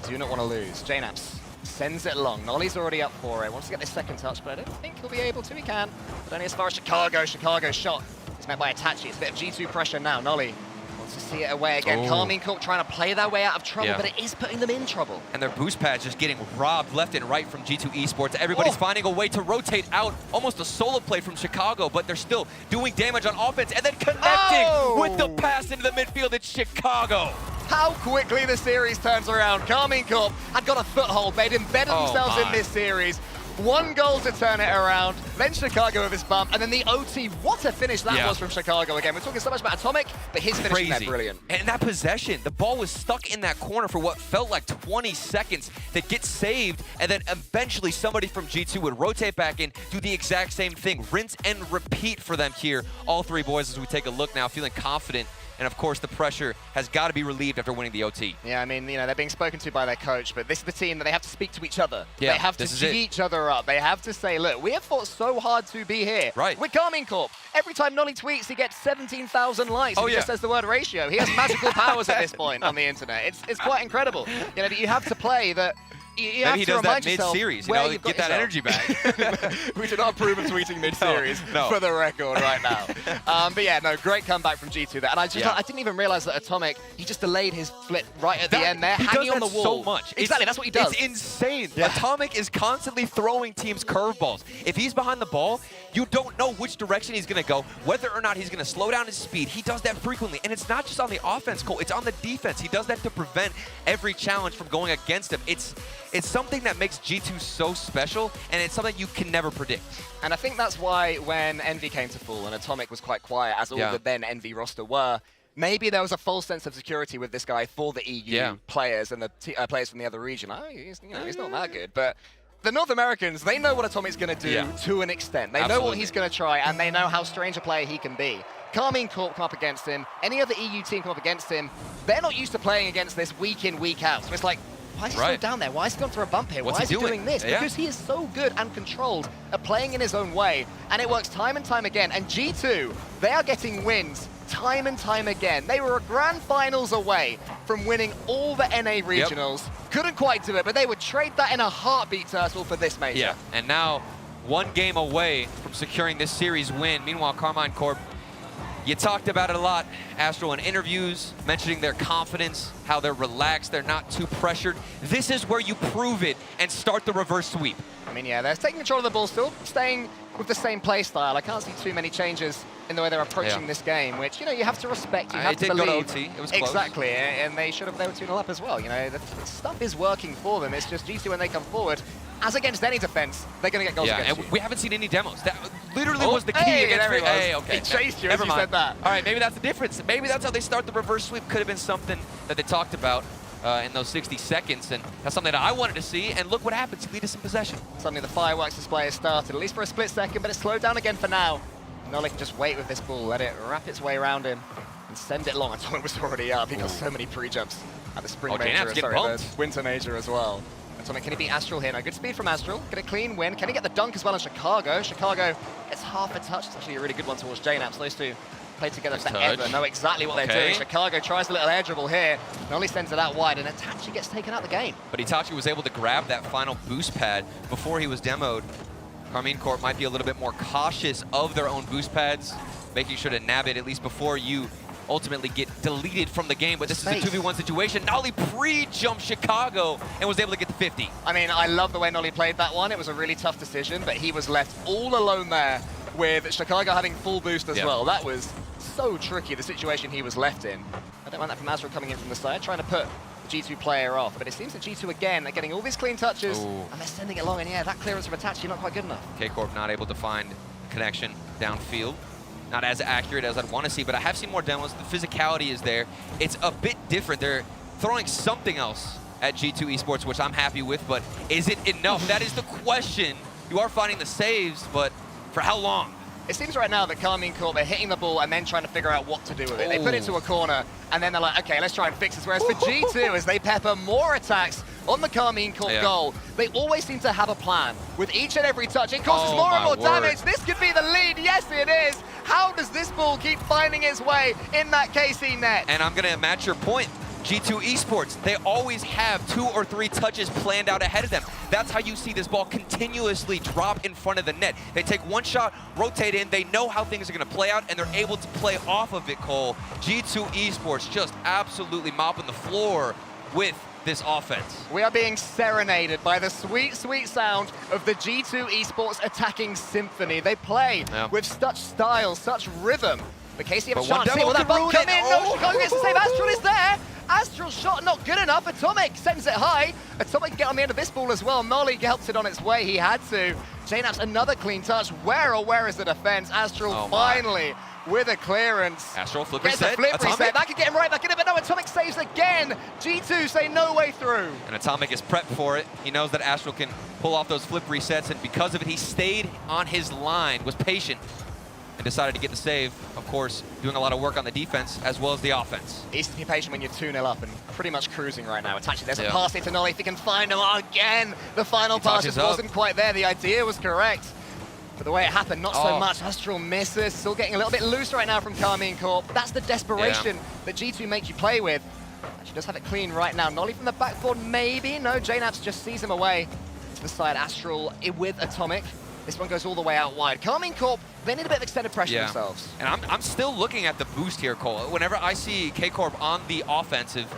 Speaker 11: Do not want to lose. JNAPS sends it long. Nolly's already up for it. Wants to get this second touch, but I don't think he'll be able to. He can, but only as far as Chicago. Chicago's shot is met by Itachi. It's a bit of G2 pressure now. Nolly wants to see it away again. KCorp trying to play their way out of trouble, but it is putting them in trouble.
Speaker 19: And their boost pads just getting robbed left and right from G2 Esports. Everybody's finding a way to rotate out. Almost a solo play from Chicago, but they're still doing damage on offense and then connecting with the pass into the midfield. It's Chicago.
Speaker 11: How quickly the series turns around. KCorp had got a foothold. They'd embedded themselves in this series. One goal to turn it around, then Chicago with his bump, and then the OT. What a finish that was from Chicago again. We're talking so much about Atomic, but his finishing there, brilliant.
Speaker 19: And that possession, the ball was stuck in that corner for what felt like 20 seconds. That gets saved, and then eventually somebody from G2 would rotate back in, do the exact same thing. Rinse and repeat for them here. All three boys, as we take a look now, feeling confident. And of course, the pressure has got to be relieved after winning the OT.
Speaker 11: Yeah, I mean, you know, they're being spoken to by their coach, but this is the team that they have to speak to each other.
Speaker 19: Yeah,
Speaker 11: they have to G each other up. They have to say, look, we have fought so hard to be here.
Speaker 19: Right.
Speaker 11: With KCorp. Every time Nolly tweets, he gets 17,000 likes. He just says the word ratio. He has magical powers at this point on the internet. It's quite incredible. You know, but you have to play that.
Speaker 19: Maybe he does that mid-series, you know, get that energy back.
Speaker 11: We do not approve of tweeting mid-series for the record right now. But yeah, no, great comeback from G2 there. And I didn't even realize that Atomic, he just delayed his flip right at the end there, hanging on the wall.
Speaker 19: So much.
Speaker 11: Exactly, that's what he does.
Speaker 19: It's insane. Yeah. Atomic is constantly throwing teams curveballs. If he's behind the ball, you don't know which direction he's going to go, whether or not he's going to slow down his speed. He does that frequently. And it's not just on the offense, Cole. It's on the defense. He does that to prevent every challenge from going against him. It's something that makes G2 so special, and it's something you can never predict.
Speaker 11: And I think that's why when Envy came to fall and Atomic was quite quiet, as all the then Envy roster were, maybe there was a false sense of security with this guy for the EU players and the players from the other region. Oh, he's not that good. But the North Americans, they know what Atomic's going to do to an extent. They know what he's going to try, and they know how strange a player he can be. KCorp come up against him, any other EU team come up against him, they're not used to playing against this week in, week out. So it's like, why is he still down there? Why is he gone for a bump here? Why is he doing this? Because he is so good and controlled at playing in his own way, and it works time and time again. And G2, they are getting wins time and time again. They were a grand finals away from winning all the NA regionals. Couldn't quite do it, but they would trade that in a heartbeat, Turtle, for this major.
Speaker 19: Yeah, and now 1 game away from securing this series win. Meanwhile, KCorp, you talked about it a lot, Astral, in interviews, mentioning their confidence, how they're relaxed, they're not too pressured. This is where you prove it and start the reverse sweep.
Speaker 11: I mean, yeah, they're taking control of the ball still, staying with the same play style. I can't see too many changes in the way they're approaching this game, which, you know, you have to respect, you have to believe.
Speaker 19: It did go to OT, it was close.
Speaker 11: Exactly, and they should have, they were 2-0 up as well. You know, the stuff is working for them. It's just G2 when they come forward, as against any defense, they're going to get goals against you.
Speaker 19: And we haven't seen any demos. That literally was the key against me.
Speaker 11: Hey, okay. He chased you as you said that.
Speaker 19: All right, maybe that's the difference. Maybe that's how they start the reverse sweep. Could have been something that they talked about in those 60 seconds, and that's something that I wanted to see, and look what happens. Lead us in possession.
Speaker 11: Suddenly the fireworks display has started, at least for a split second, but it's slowed down again for now. Nolly can just wait with this ball, let it wrap its way around him, and send it long. Atomic was already up. He got so many pre-jumps at the Spring Major, the Winter Major as well. Atomic, can he beat Astral here? No, good speed from Astral. Get a clean win. Can he get the dunk as well in Chicago? Chicago gets half a touch. It's actually a really good one towards JNaps. Those two play together forever, know exactly what they're doing. Chicago tries a little air dribble here. Nolly sends it out wide, and Itachi gets taken out of the game.
Speaker 19: But Itachi was able to grab that final boost pad before he was demoed. KCorp might be a little bit more cautious of their own boost pads, making sure to nab it at least before you ultimately get deleted from the game. But this is a 2v1 situation. Nolly pre-jumped Chicago and was able to get the 50.
Speaker 11: I mean, I love the way Nolly played that one. It was a really tough decision, but he was left all alone there with Chicago having full boost as well. That was so tricky, the situation he was left in. I don't mind that from Astral coming in from the side, trying to put the G2 player off, but it seems that G2 again are getting all these clean touches, and they're sending it long, and yeah, that clearance from Itachi not quite good enough.
Speaker 19: KCorp not able to find connection downfield. Not as accurate as I'd want to see, but I have seen more demos. The physicality is there. It's a bit different. They're throwing something else at G2 Esports, which I'm happy with, but is it enough? That is the question. You are finding the saves, but for how long?
Speaker 11: It seems right now that KCorp, they're hitting the ball and then trying to figure out what to do with it. They put it to a corner, and then they're like, okay, let's try and fix this. Whereas for G2, as they pepper more attacks on the KCorp goal, they always seem to have a plan. With each and every touch, it causes more and more damage. This could be the lead. Yes, it is. How does this ball keep finding its way in that KC net?
Speaker 19: And I'm going to match your point. G2 Esports, they always have 2 or 3 touches planned out ahead of them. That's how you see this ball continuously drop in front of the net. They take one shot, rotate in, they know how things are going to play out, and they're able to play off of it, Cole. G2 Esports just absolutely mopping the floor with this offense.
Speaker 11: We are being serenaded by the sweet, sweet sound of the G2 Esports attacking symphony. They play with such style, such rhythm. But KC have a chance here. Will that bump come in? No, Chicago gets the save. Astral is there. Astral's shot not good enough. Atomic sends it high. Atomic get on the end of this ball as well. Nolly helps it on its way. He had to. JNaps another clean touch. Where is the defense? Astral finally with a clearance.
Speaker 19: Astral flip
Speaker 11: reset. Gets a flip reset. That could get him right back in it, but no, Atomic saves again. G2 say no way through.
Speaker 19: And Atomic is prepped for it. He knows that Astral can pull off those flip resets, and because of it, he stayed on his line, was patient, and decided to get the save. Of course, doing a lot of work on the defense as well as the offense.
Speaker 11: Easy to be patient when you're 2-0 up and pretty much cruising right now. Itachi, there's a pass here to Nolly if he can find him again. The final pass just wasn't quite there. The idea was correct, but the way it happened, not so much. Astral misses, still getting a little bit loose right now from KCorp. That's the desperation that G2 make you play with. She does have it clean right now. Nolly from the backboard, maybe. No, JNaps just sees him away to the side. Astral with Atomic. This one goes all the way out wide. KCorp, they need a bit of extended pressure themselves.
Speaker 19: And I'm still looking at the boost here, Cole. Whenever I see KCorp on the offensive,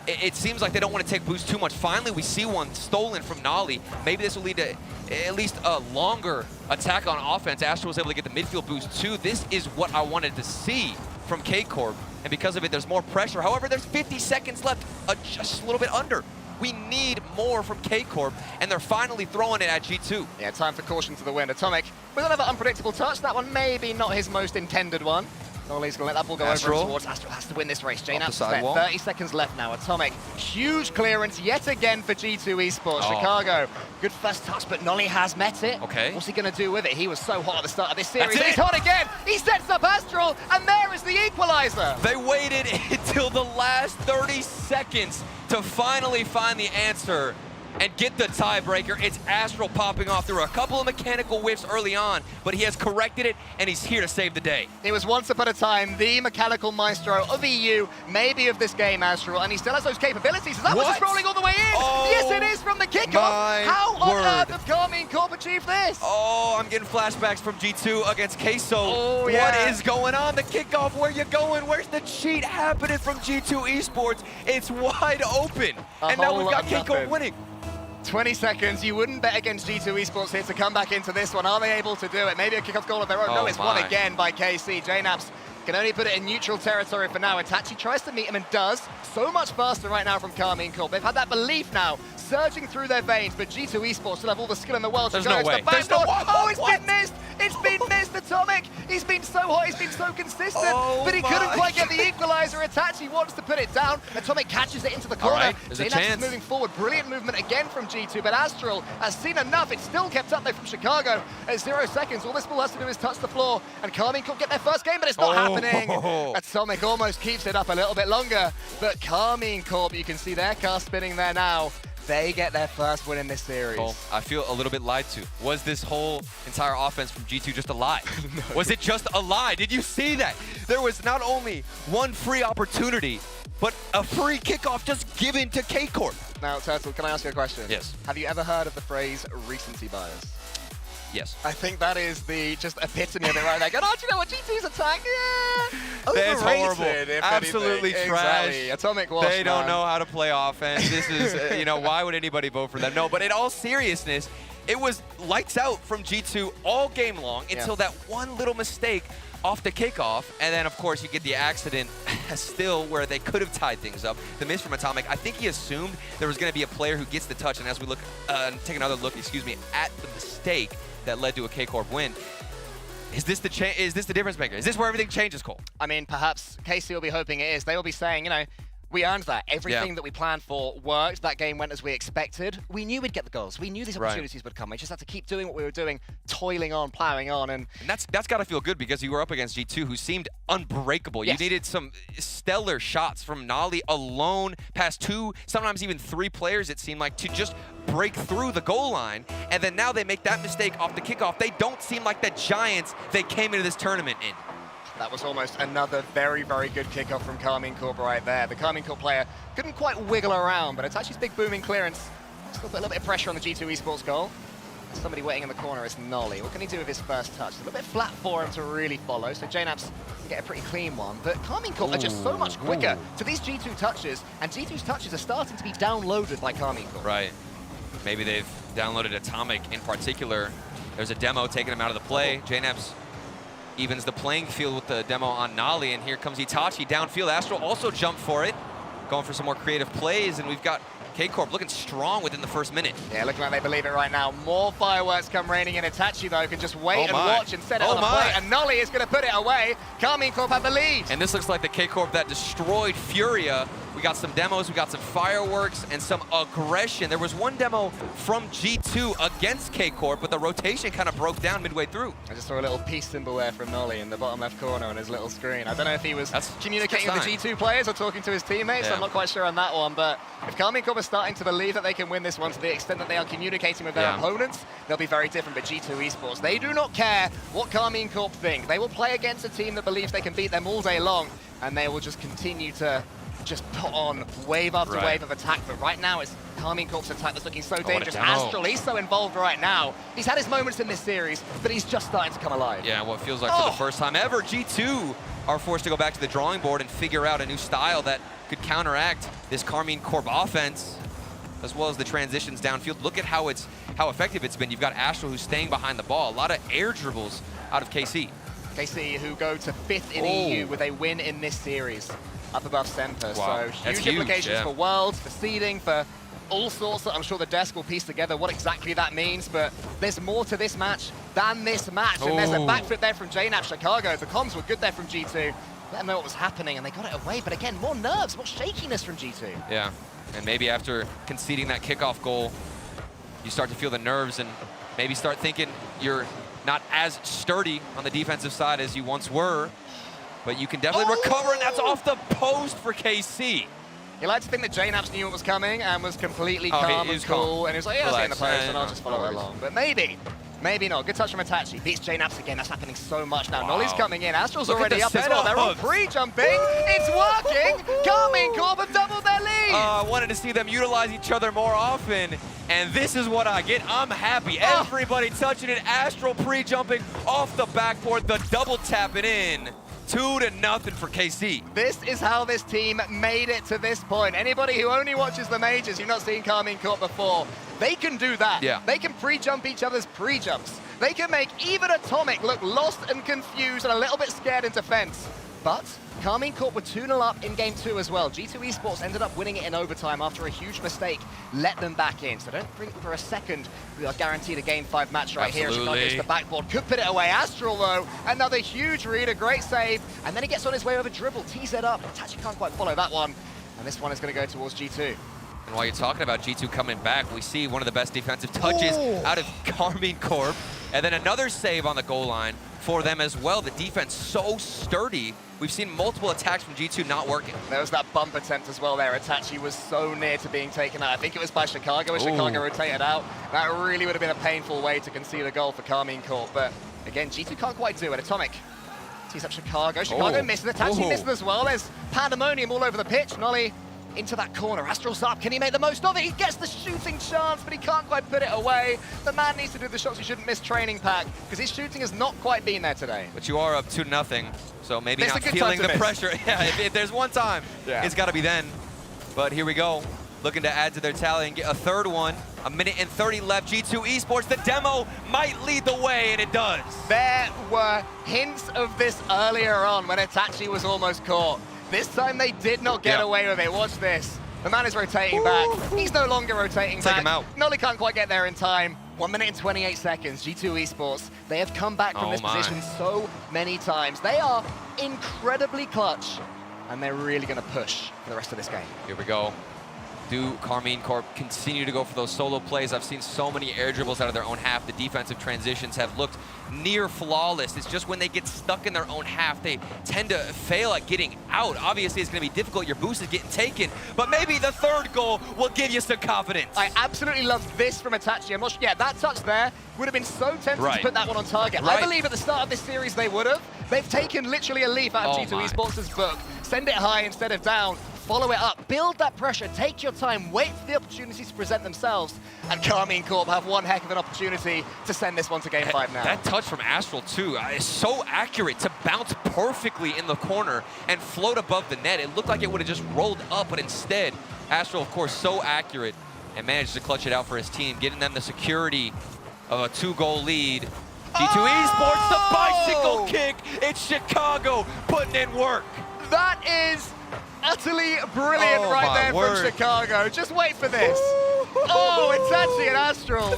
Speaker 19: it seems like they don't want to take boost too much. Finally, we see one stolen from Nolly. Maybe this will lead to at least a longer attack on offense. Astral was able to get the midfield boost too. This is what I wanted to see from KCorp. And because of it, there's more pressure. However, there's 50 seconds left, just a little bit under. We need more from KCorp, and they're finally throwing it at G2.
Speaker 11: Yeah, time for caution to the wind. Atomic with another unpredictable touch. That one maybe not his most intended one. Nolly's going to let that ball go
Speaker 19: Astral.
Speaker 11: over towards Astral. Has to win this race.
Speaker 19: Off the
Speaker 11: JNap's there.
Speaker 19: sidewall.
Speaker 11: 30 seconds left now. Atomic, huge clearance yet again for G2 Esports. Chicago, good first touch, but Nolly has met it.
Speaker 19: Okay.
Speaker 11: What's he going to do with it? He was so hot at the start of this series.
Speaker 19: That's
Speaker 11: He's
Speaker 19: it.
Speaker 11: hot again. He sets up Astral, and there is the equalizer.
Speaker 19: They waited until the last 30 seconds to finally find the answer and get the tiebreaker. It's Astral popping off through a couple of mechanical whiffs early on, but he has corrected it, and he's here to save the day.
Speaker 11: He was once upon a time the mechanical maestro of EU, maybe of this game, Astral, and he still has those capabilities. Is that what's just rolling all the way in?
Speaker 19: Oh,
Speaker 11: yes, it is from the kickoff. How on earth have KCorp achieved this?
Speaker 19: Oh, I'm getting flashbacks from G2 against KCorp.
Speaker 11: Oh, yeah.
Speaker 19: What is going on? The kickoff, where you going? Where's the cheat happening from G2 Esports? It's wide open. And now we've got KCorp winning.
Speaker 11: 20 seconds. You wouldn't bet against G2 Esports here to come back into this one. Are they able to do it? Maybe a kickoff goal of their own. No, it's won again by KC. JNap's can only put it in neutral territory for now. Itachi tries to meet him and does. So much faster right now from KCorp. They've had that belief now surging through their veins, but G2 Esports still have all the skill in the world.
Speaker 19: There's no way.
Speaker 11: Oh, it's been missed. It's been missed, Atomic. He's been so hot, he's been so consistent, but he couldn't quite get the equalizer. Itachi wants to put it down. Atomic catches it into the corner.
Speaker 19: There's a
Speaker 11: JNap's
Speaker 19: chance.
Speaker 11: moving forward. Brilliant movement again from G2, but Astral has seen enough. It's still kept up there from Chicago at 0 seconds. All this ball has to do is touch the floor, and KCorp get their first game, but it's not happening. Atomic almost keeps it up a little bit longer, but KCorp, you can see their car spinning there now. They get their first win in this series.
Speaker 19: Oh, I feel a little bit lied to. Was this whole entire offense from G2 just a lie? No. Was it just a lie? Did you see that? There was not only one free opportunity, but a free kickoff just given to KCorp.
Speaker 11: Now, Turtle, can I ask you a question?
Speaker 19: Yes.
Speaker 11: Have you ever heard of the phrase recency bias?
Speaker 19: Yes.
Speaker 11: I think that is the just epitome of it right there. Go, oh, do you know what G2's attack? Yeah.
Speaker 19: That's horrible.
Speaker 11: If
Speaker 19: Absolutely
Speaker 11: anything.
Speaker 19: trash.
Speaker 11: Exactly. Atomic wash,
Speaker 19: They don't
Speaker 11: man.
Speaker 19: know how to play offense. This is, you know, why would anybody vote for them? No, but in all seriousness, it was lights out from G2 all game long until that one little mistake off the kickoff, and then of course you get the accident still where they could have tied things up. The miss from Atomic, I think he assumed there was going to be a player who gets the touch, and as we look, take another look, at the mistake that led to a KCorp win. Is this the difference maker? Is this where everything changes, Cole?
Speaker 11: I mean, perhaps KC will be hoping it is. They will be saying, you know, we earned that. Everything that we planned for worked. That game went as we expected. We knew we'd get the goals. We knew these opportunities would come. We just had to keep doing what we were doing, toiling on, plowing on. And
Speaker 19: that's got to feel good because you were up against G2, who seemed unbreakable.
Speaker 11: Yes.
Speaker 19: You needed some stellar shots from Nolly alone, past 2, sometimes even 3 players, it seemed like, to just break through the goal line. And then now they make that mistake off the kickoff. They don't seem like the Giants they came into this tournament in.
Speaker 11: that was almost another very, very good kickoff from KCorp right there. The KCorp player couldn't quite wiggle around, but Itachi's big booming clearance still put a little bit of pressure on the G2 Esports goal. Somebody waiting in the corner is Nolly. What can he do with his first touch? A little bit flat for him to really follow, so JNap's can get a pretty clean one. But KCorp are just so much quicker to these G2 touches, and G2's touches are starting to be downloaded by KCorp.
Speaker 19: Right. Maybe they've downloaded Atomic in particular. There's a demo taking him out of the play. JNap's evens the playing field with the demo on Nolly, and here comes Itachi downfield. Astral also jumped for it, going for some more creative plays, and we've got KCorp looking strong within the first minute.
Speaker 11: Yeah, looking like they believe it right now. More fireworks come raining in. Itachi, though, can just wait and watch and set it on the plate, and Nolly is going to put it away. KCorp have the lead.
Speaker 19: And this looks like the KCorp that destroyed Furia. We got some demos, we got some fireworks, and some aggression. There was one demo from G2 against KCorp, but the rotation kind of broke down midway through.
Speaker 11: I just saw a little peace symbol there from Nolly in the bottom left corner on his little screen. I don't know if he was communicating with the G2 players or talking to his teammates. I'm not quite sure on that one, but if KCorp are starting to believe that they can win this one to the extent that they are communicating with their opponents, they'll be very different. But G2 Esports, they do not care what KCorp think. They will play against a team that believes they can beat them all day long, and they will just continue to just put on wave after wave of attack. But right now it's KCorp's attack that's looking so dangerous. Astral, he's so involved right now. He's had his moments in this series, but he's just starting to come alive.
Speaker 19: Yeah, what feels like for the first time ever, G2 are forced to go back to the drawing board and figure out a new style that could counteract this KCorp offense, as well as the transitions downfield. Look at how effective it's been. You've got Astral who's staying behind the ball. A lot of air dribbles out of KC.
Speaker 11: KC who go to 5th in EU with a win in this series, up above Semper.
Speaker 19: Wow.
Speaker 11: So huge implications for Worlds, for seeding, for all sorts that I'm sure the desk will piece together what exactly that means, but there's more to this match than this match. And there's a backflip there from JNAP Chicago. The comms were good there from G2. Let them know what was happening, and they got it away. But again, more nerves, more shakiness from G2.
Speaker 19: Yeah, and maybe after conceding that kickoff goal, you start to feel the nerves and maybe start thinking you're not as sturdy on the defensive side as you once were, but you can definitely recover, and that's off the post for KC.
Speaker 11: You like to think that JNAPS knew what was coming and was completely calm and cool, and he was like, yeah, I'll stay in the post and I'll just follow along. But maybe not. Good touch from Itachi. Beats JNAPS again. That's happening so much now. Nolly's coming in. Astral's already up as well. They're all pre-jumping. It's working. KCorp have doubled their lead.
Speaker 19: I wanted to see them utilize each other more often, and this is what I get. I'm happy. Everybody touching it. Astral pre-jumping off the backboard. The double tap it in. 2-0 for KC.
Speaker 11: This is how this team made it to this point. Anybody who only watches the majors, you've not seen KCorp before, they can do that.
Speaker 19: Yeah.
Speaker 11: They can pre-jump each other's pre-jumps. They can make even Atomic look lost and confused and a little bit scared in defense. But KCorp were 2-0 up in game 2 as well. G2 Esports ended up winning it in overtime after a huge mistake let them back in. So don't think for a second we are guaranteed a game 5 match right here. Chicago gets the backboard, could put it away. Astral though, another huge read, a great save, and then he gets on his way over dribble, tees it up. Itachi can't quite follow that one, and this one is going to go towards G2.
Speaker 19: And while you're talking about G2 coming back, we see one of the best defensive touches out of KCorp, and then another save on the goal line for them as well. The defense so sturdy. We've seen multiple attacks from G2 not working.
Speaker 11: There was that bump attempt as well there. Itachi was so near to being taken out. I think it was by Chicago as Chicago rotated out. That really would have been a painful way to concede a goal for KCorp. But again, G2 can't quite do it. Atomic tees up Chicago. Chicago misses. Itachi misses as well. There's pandemonium all over the pitch. Nolly into that corner. Astral's up. Can he make the most of it? He gets the shooting chance, but he can't quite put it away. The man needs to do the shots he shouldn't miss training pack, because his shooting has not quite been there today.
Speaker 19: But you are up 2-0, so maybe
Speaker 11: It's
Speaker 19: not
Speaker 11: a good
Speaker 19: feeling
Speaker 11: time
Speaker 19: the
Speaker 11: to
Speaker 19: pressure. Yeah, if there's one time, it's got to be then. But here we go. Looking to add to their tally and get a third one. 1 minute and 30 left. G2 Esports, the demo might lead the way, and it does.
Speaker 11: There were hints of this earlier on when Itachi was almost caught. This time they did not get away with it. Watch this. The man is rotating back. He's no longer rotating back.
Speaker 19: Take him out.
Speaker 11: Nolly can't quite get there in time. 1 minute and 28 seconds. G2 Esports, they have come back from this position so many times. They are incredibly clutch, and they're really going to push for the rest of this game.
Speaker 19: Here we go. Do KCorp continue to go for those solo plays? I've seen so many air dribbles out of their own half. The defensive transitions have looked near flawless. It's just when they get stuck in their own half, they tend to fail at getting out. Obviously, it's going to be difficult. Your boost is getting taken, but maybe the third goal will give you some confidence.
Speaker 11: I absolutely love this from Itachi. I'm not sure, that touch there would have been so tempting to put that one on target. I believe at the start of this series they would have. They've taken literally a leaf out of G2 Esports' book. Send it high instead of down. Follow it up, build that pressure, take your time, wait for the opportunities to present themselves, and KCorp have one heck of an opportunity to send this one to game 5 now.
Speaker 19: That touch from Astral too is so accurate to bounce perfectly in the corner and float above the net. It looked like it would have just rolled up, but instead, Astral, of course, so accurate and managed to clutch it out for his team, getting them the security of a 2-goal lead. G2 Esports, the bicycle kick. It's Chicago putting in work.
Speaker 11: That is utterly brilliant from Chicago. Just wait for this. Itachi and Astral.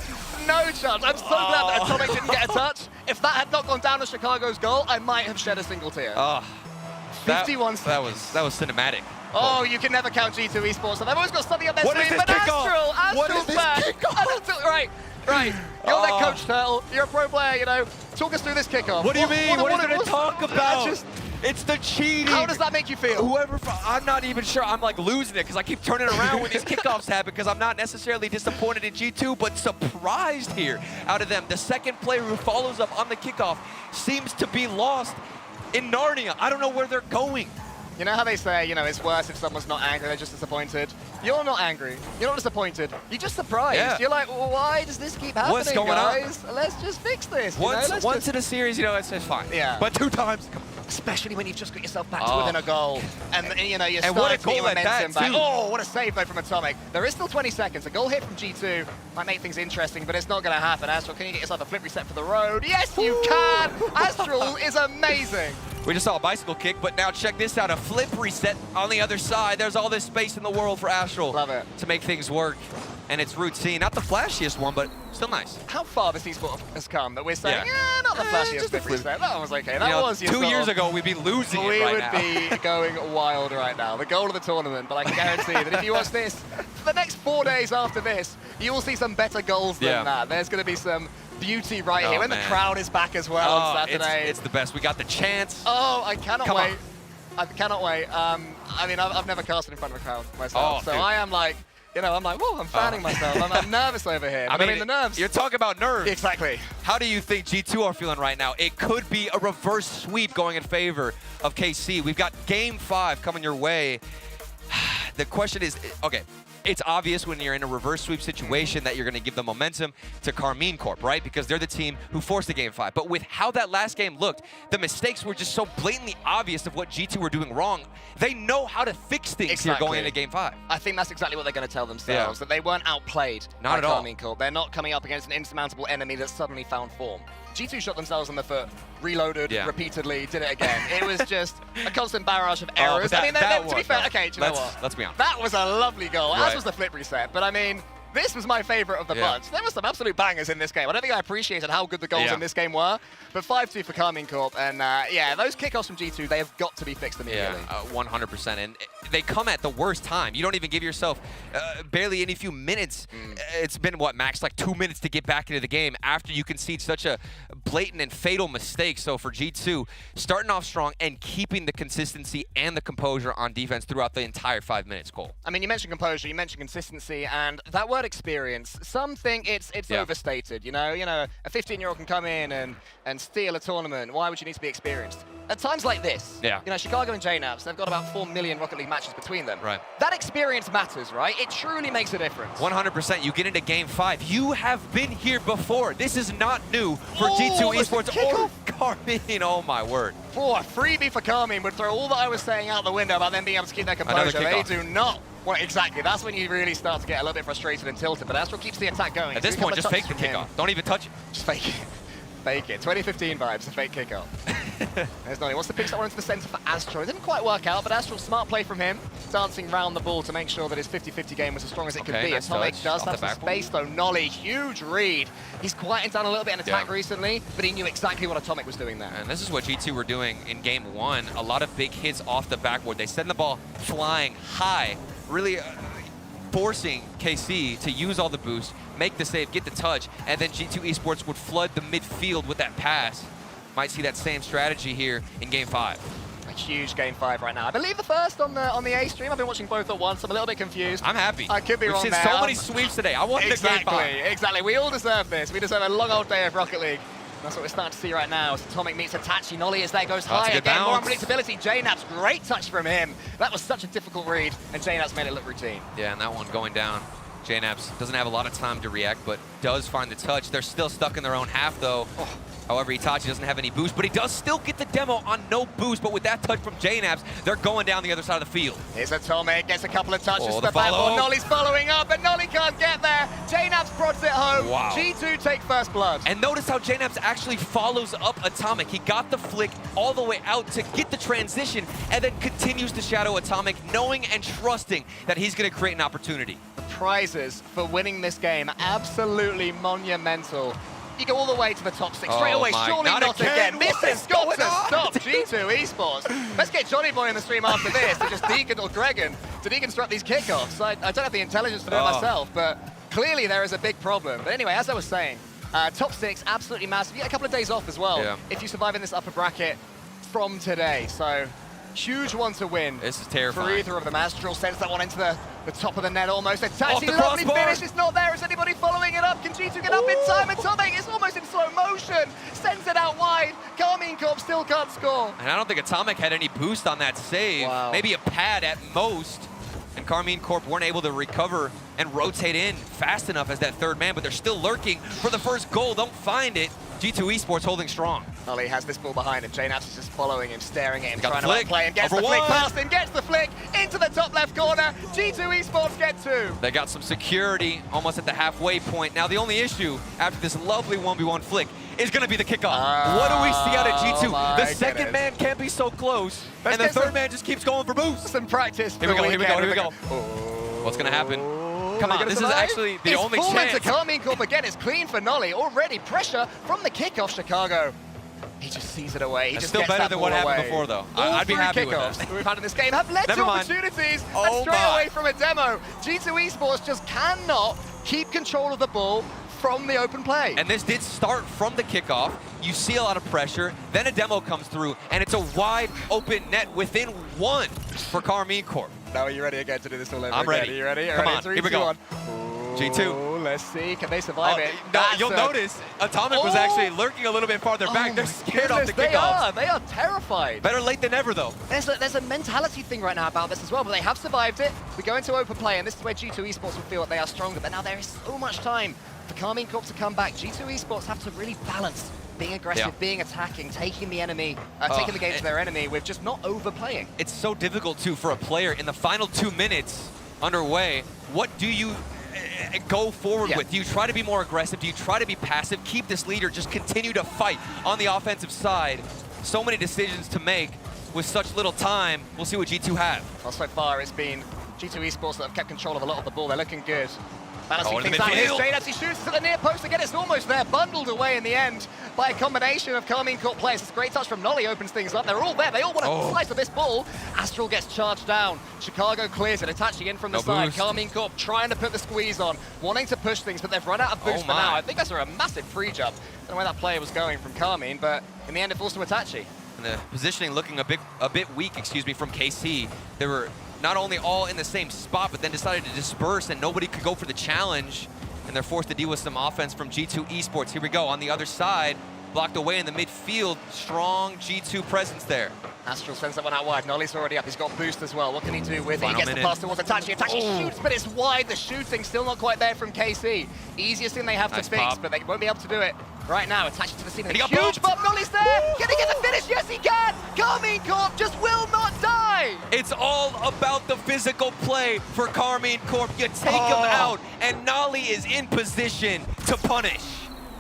Speaker 11: No chance. I'm so glad that Atomic didn't get a touch. If that had not gone down to Chicago's goal, I might have shed a single tear. 51 seconds.
Speaker 19: That was cinematic.
Speaker 11: Oh, you can never count G2 Esports. They've always got something up their sleeve, but Astral's back. Right. You're their coach, Turtle. You're a pro player, you know. Talk us through this kickoff.
Speaker 19: What do you mean? What are you going to talk about? It's the cheating.
Speaker 11: How does that make you feel?
Speaker 19: I'm not even sure. I'm like losing it because I keep turning around when these kickoffs happen because I'm not necessarily disappointed in G2, but surprised here out of them. The second player who follows up on the kickoff seems to be lost in Narnia. I don't know where they're going.
Speaker 11: You know how they say, it's worse if someone's not angry, they're just disappointed? You're not angry. You're not disappointed. You're just surprised.
Speaker 19: Yeah.
Speaker 11: You're like, well, why does this keep happening,
Speaker 19: What's going
Speaker 11: guys? Let's just fix this.
Speaker 19: Once in a series, it's fine.
Speaker 11: Yeah.
Speaker 19: But 2 times, come on.
Speaker 11: Especially when you've just got yourself back to within a goal. And you're
Speaker 19: and what a goal at that,
Speaker 11: back.
Speaker 19: too.
Speaker 11: Oh, what a save, though, from Atomic. There is still 20 seconds. A goal hit from G2 might make things interesting, but it's not going to happen. Astral, can you get yourself a flip reset for the road? Yes, you can! Astral is amazing.
Speaker 19: We just saw a bicycle kick, but now check this out, a flip reset on the other side. There's all this space in the world for Astral to make things work. And it's routine. Not the flashiest one, but still nice.
Speaker 11: How far this esport has come that we're saying, not the flashiest flip reset. That one was okay. That was your
Speaker 19: 2 years ago, we'd be losing it right now.
Speaker 11: We would be going wild right now. The goal of the tournament, but I can guarantee that if you watch this, for the next 4 days after this, you will see some better goals than that. There's going to be some beauty right here when the crowd is back as well on Saturday.
Speaker 19: It's the best. We got the chance.
Speaker 11: Oh, I cannot wait. I cannot wait. I mean, I've never casted in front of a crowd myself, so I am like, you know, I'm like, whoa, I'm fanning myself. I'm nervous over here. I mean, the nerves.
Speaker 19: You're talking about nerves.
Speaker 11: Exactly.
Speaker 19: How do you think G2 are feeling right now? It could be a reverse sweep going in favor of KC. We've got Game 5 coming your way. The question is, okay, it's obvious when you're in a reverse sweep situation that you're going to give the momentum to KCorp, right? Because they're the team who forced the Game 5. But with how that last game looked, the mistakes were just so blatantly obvious of what G2 were doing wrong. They know how to fix things here going into Game 5.
Speaker 11: I think that's exactly what they're going to tell themselves, that they weren't outplayed by KCorp. They're not coming up against an insurmountable enemy that suddenly found form. G2 shot themselves on the foot, reloaded repeatedly, did it again. It was just a constant barrage of errors. I mean, to be fair, okay, do you know what?
Speaker 19: Let's be honest.
Speaker 11: That was a lovely goal, as was the flip reset. But I mean, this was my favorite of the bunch. There were some absolute bangers in this game. I don't think I appreciated how good the goals in this game were. But 5-2 for KCorp. And yeah, those kickoffs from G2, they have got to be fixed immediately.
Speaker 19: 100%. And they come at the worst time. You don't even give yourself barely any few minutes. It's been, what, max like 2 minutes to get back into the game after you concede such a blatant and fatal mistake. So for G2, starting off strong and keeping the consistency and the composure on defense throughout the entire 5 minutes, Cole.
Speaker 11: I mean, you mentioned composure, you mentioned consistency, and that word experience, some think it's overstated. You know, a 15-year-old can come in and steal a tournament. Why would you need to be experienced? At times like this, you know, Chicago and JNAVs, they've got about 4 million Rocket League matches between them.
Speaker 19: Right.
Speaker 11: That experience matters, right? It truly makes a difference.
Speaker 19: 100%. You get into Game 5. You have been here before. This is not new for G2 Esports or Karmine. Oh, my word.
Speaker 11: Oh, a freebie for Karmine would throw all that I was saying out the window about them being able to keep their composure. They do not. Well, exactly. That's when you really start to get a little bit frustrated and tilted. But Astral keeps the attack going.
Speaker 19: At this point, just fake the kickoff. Don't even touch it.
Speaker 11: Just fake it. Fake it. 2015 vibes, a fake kickoff. There's Nolly. Wants to pitch that one into the center for Astral. It didn't quite work out, but Astral, smart play from him. Dancing round the ball to make sure that his 50-50 game was as strong as it could be.
Speaker 19: Nice
Speaker 11: Atomic
Speaker 19: touch.
Speaker 11: does have some space, though. Nolly, huge read. He's quieted down a little bit in attack recently, but he knew exactly what Atomic was doing there.
Speaker 19: And this is what G2 were doing in Game 1. A lot of big hits off the backboard. They send the ball flying high, really forcing KC to use all the boost, make the save, get the touch, and then G2 Esports would flood the midfield with that pass. Might see that same strategy here in Game 5.
Speaker 11: A huge Game 5 right now. I believe the first on the A stream. I've been watching both at once. I'm a little bit confused.
Speaker 19: I'm happy.
Speaker 11: I could be wrong
Speaker 19: there.
Speaker 11: there.
Speaker 19: We've seen so many sweeps today. I wanted a Game 5.
Speaker 11: Exactly. We all deserve this. We deserve a long old day of Rocket League. That's what we're starting to see right now. As Atomic meets Itachi. Nolly is there, goes high again. More unpredictability. JNAP's great touch from him. That was such a difficult read, and JNAP's made it look routine.
Speaker 19: Yeah, and that one going down. JNAPs doesn't have a lot of time to react, but does find the touch. They're still stuck in their own half, though. However, Itachi doesn't have any boost, but he does still get the demo on no boost. But with that touch from JNAPs, they're going down the other side of the field.
Speaker 11: Here's Atomic, gets a couple of touches to
Speaker 19: the
Speaker 11: the backboard. Nolly's following up, but Nolly can't get there. JNAPs prods it home.
Speaker 19: Wow.
Speaker 11: G2 take first blood.
Speaker 19: And notice how JNAPs actually follows up Atomic. He got the flick all the way out to get the transition, and then continues to shadow Atomic, knowing and trusting that he's going to create an opportunity.
Speaker 11: The prizes for winning this game, absolutely monumental. You go all the way to the top 6 straight away. Surely not again. This has got to stop G2 Esports. Let's get Johnny Boy in the stream after this to just Deacon or Gregan to deconstruct these kickoffs. I don't have the intelligence to do it myself, but clearly there is a big problem. But anyway, as I was saying, top 6, absolutely massive. You get a couple of days off as well if you survive in this upper bracket from today. So huge one to win.
Speaker 19: This is terrifying.
Speaker 11: For either of them. Astral sends that one into the top of the net almost. Itachi, lovely finish. It's not there. Is anybody following it up? Can G2 get up in time? Atomic is almost in slow motion. Sends it out wide. KCorp still can't score.
Speaker 19: And I don't think Atomic had any boost on that save.
Speaker 11: Wow.
Speaker 19: Maybe a pad at most. And KCorp weren't able to recover and rotate in fast enough as that third man, but they're still lurking for the first goal. Don't find it. G2 Esports holding strong.
Speaker 11: Nolly has this ball behind him. JNAPs is just following him, staring at him,
Speaker 19: Got
Speaker 11: trying
Speaker 19: the flick.
Speaker 11: to outplay him. Gets
Speaker 19: Over
Speaker 11: the flick
Speaker 19: one.
Speaker 11: past him, gets the flick into the top left corner. G2 Esports get 2.
Speaker 19: They got some security almost at the halfway point. Now the only issue after this lovely 1v1 flick is going to be the kickoff. What do we see out of G2? The second man can't be so close, and the third man just keeps going for boost.
Speaker 11: Some practice.
Speaker 19: Here we go. What's going to happen? Come on, this is actually the only chance.
Speaker 11: It's full into KCorp again. It's clean for Nolly. Already pressure from the kickoff, Chicago. He just sees it away. He just
Speaker 19: still
Speaker 11: gets
Speaker 19: better
Speaker 11: that
Speaker 19: than
Speaker 11: ball
Speaker 19: what happened
Speaker 11: away.
Speaker 19: before, though.
Speaker 11: All
Speaker 19: I'd be happy with
Speaker 11: kickoffs
Speaker 19: that.
Speaker 11: that we've had in this game have led to opportunities. And straight away from a demo, G2 Esports just cannot keep control of the ball from the open play.
Speaker 19: And this did start from the kickoff. You see a lot of pressure, then a demo comes through, and it's a wide open net within one for KCorp.
Speaker 11: Now are you ready again to do this all over
Speaker 19: I'm
Speaker 11: again?
Speaker 19: ready.
Speaker 11: Are you ready?
Speaker 19: Come on,
Speaker 11: 3,
Speaker 19: here we
Speaker 11: 2,
Speaker 19: go.
Speaker 11: 1.
Speaker 19: G2.
Speaker 11: Let's see, can they survive it?
Speaker 19: No, you'll notice Atomic was actually lurking a little bit farther back. They're scared off the kickoffs.
Speaker 11: They are terrified.
Speaker 19: Better late than never, though.
Speaker 11: There's a mentality thing right now about this as well, but they have survived it. We go into open play, and this is where G2 Esports will feel that they are stronger, but now there is so much time for KCorp to come back. G2 Esports have to really balance being aggressive, being attacking, taking the enemy, taking the game to their enemy with just not overplaying.
Speaker 19: It's so difficult, too, for a player in the final 2 minutes underway. What do you go forward with? Do you try to be more aggressive? Do you try to be passive? Keep this leader, just continue to fight on the offensive side. So many decisions to make with such little time. We'll see what G2 have.
Speaker 11: Well, so far it's been G2 Esports that have kept control of a lot of the ball. They're looking good. Balancing things out here. Jane as he shoots to the near post again. It's almost there, bundled away in the end by a combination of KCorp players. It's a great touch from Nolly, opens things up. They're all there. They all want to slice of this ball. Astral gets charged down. Chicago clears it, attaching in from the side. KCorp trying to put the squeeze on, wanting to push things, but they've run out of boost for now. I think that's a massive free jump. I don't know where that player was going from Carmine, but in the end it falls to Itachi.
Speaker 19: And the positioning looking a bit weak, from KC. They were not only all in the same spot, but then decided to disperse, and nobody could go for the challenge. And they're forced to deal with some offense from G2 Esports. Here we go, on the other side, blocked away in the midfield. Strong G2 presence there.
Speaker 11: Astral sends that one out wide. Nolly's already up. He's got boost as well. What can he do with it? He gets the pass towards Itachi. Itachi shoots, but it's wide. The shooting still not quite there from KC. Easiest thing they have to fix, but they won't be able to do it right now. Itachi to the scene. Huge bump. Nolly's there. Can he get the finish? Yes, he can. KCorp just will not die.
Speaker 19: It's all about the physical play for KCorp. You take him out, and Nolly is in position to punish.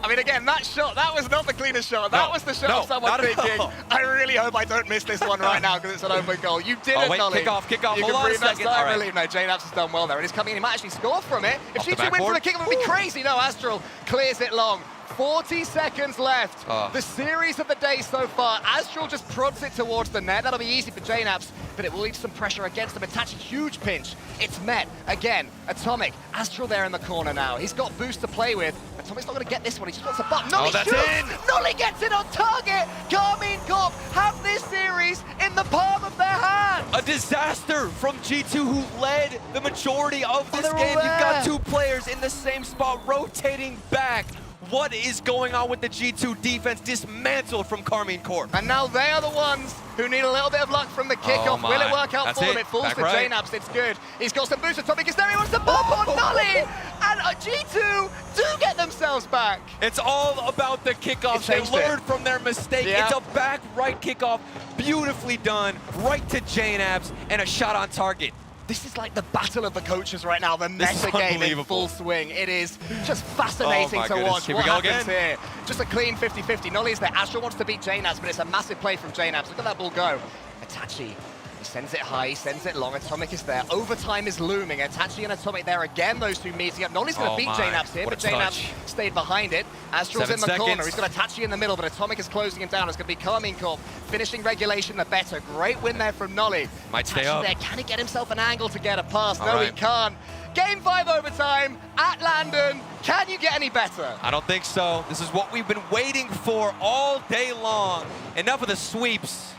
Speaker 11: I mean, again, that shot, that was not the cleanest shot. That was the shot of someone thinking, I really hope I don't miss this one right now because it's an open goal. You did it, Nolly.
Speaker 19: Kick off.
Speaker 11: You
Speaker 19: Hold on a second.
Speaker 11: I believe. No, JNAPS has done well there. And he's coming in. He might actually score from it. If G2 win from the kick, it would be crazy. No, Astral clears it long. 40 seconds left. The series of the day so far. Astral just prods it towards the net. That'll be easy for JNAPS, but it will leave some pressure against them. Attach a huge pinch. It's met. Again, Atomic. Astral there in the corner now. He's got boost to play with. Atomic's not going to get this one. He just wants a butt. Nolly shoots. Nolly gets it on target. KCorp have this series in the palm of their hands.
Speaker 19: A disaster from G2, who led the majority of this game. You've got two players in the same spot rotating back. What is going on with the G2 defense? Dismantled from KCorp.
Speaker 11: And now they are the ones who need a little bit of luck from the kickoff. Will it work out for them? It falls to JNAPS. It's good. He's got some boost. Atomic is there. He wants to bump on Nolly. And G2 do get themselves back.
Speaker 19: It's all about the kickoffs. They learned from their mistake. It's a back right kickoff. Beautifully done. Right to JNAPS and a shot on target.
Speaker 11: This is like the battle of the coaches right now, the meta game in full swing. It is just fascinating to watch what happens here. Just a clean 50-50. Nolly's there. Astral wants to beat JNAPS, but it's a massive play from JNAPS. Look at that ball go. Itachi, he sends it high, he sends it long. Atomic is there. Overtime is looming. Itachi and Atomic there again, those two meeting up. Nolly's going to beat JNAPS here, but JNAPS stayed behind it. Astral's in the corner. He's got Itachi in the middle, but Atomic is closing him down. It's going to be KCorp finishing regulation the better. Great win there from Nolly.
Speaker 19: Might stay up.
Speaker 11: There. Can he get himself an angle to get a pass? No, he can't. Game 5 overtime at Landon. Can you get any better?
Speaker 19: I don't think so. This is what we've been waiting for all day long. Enough of the sweeps.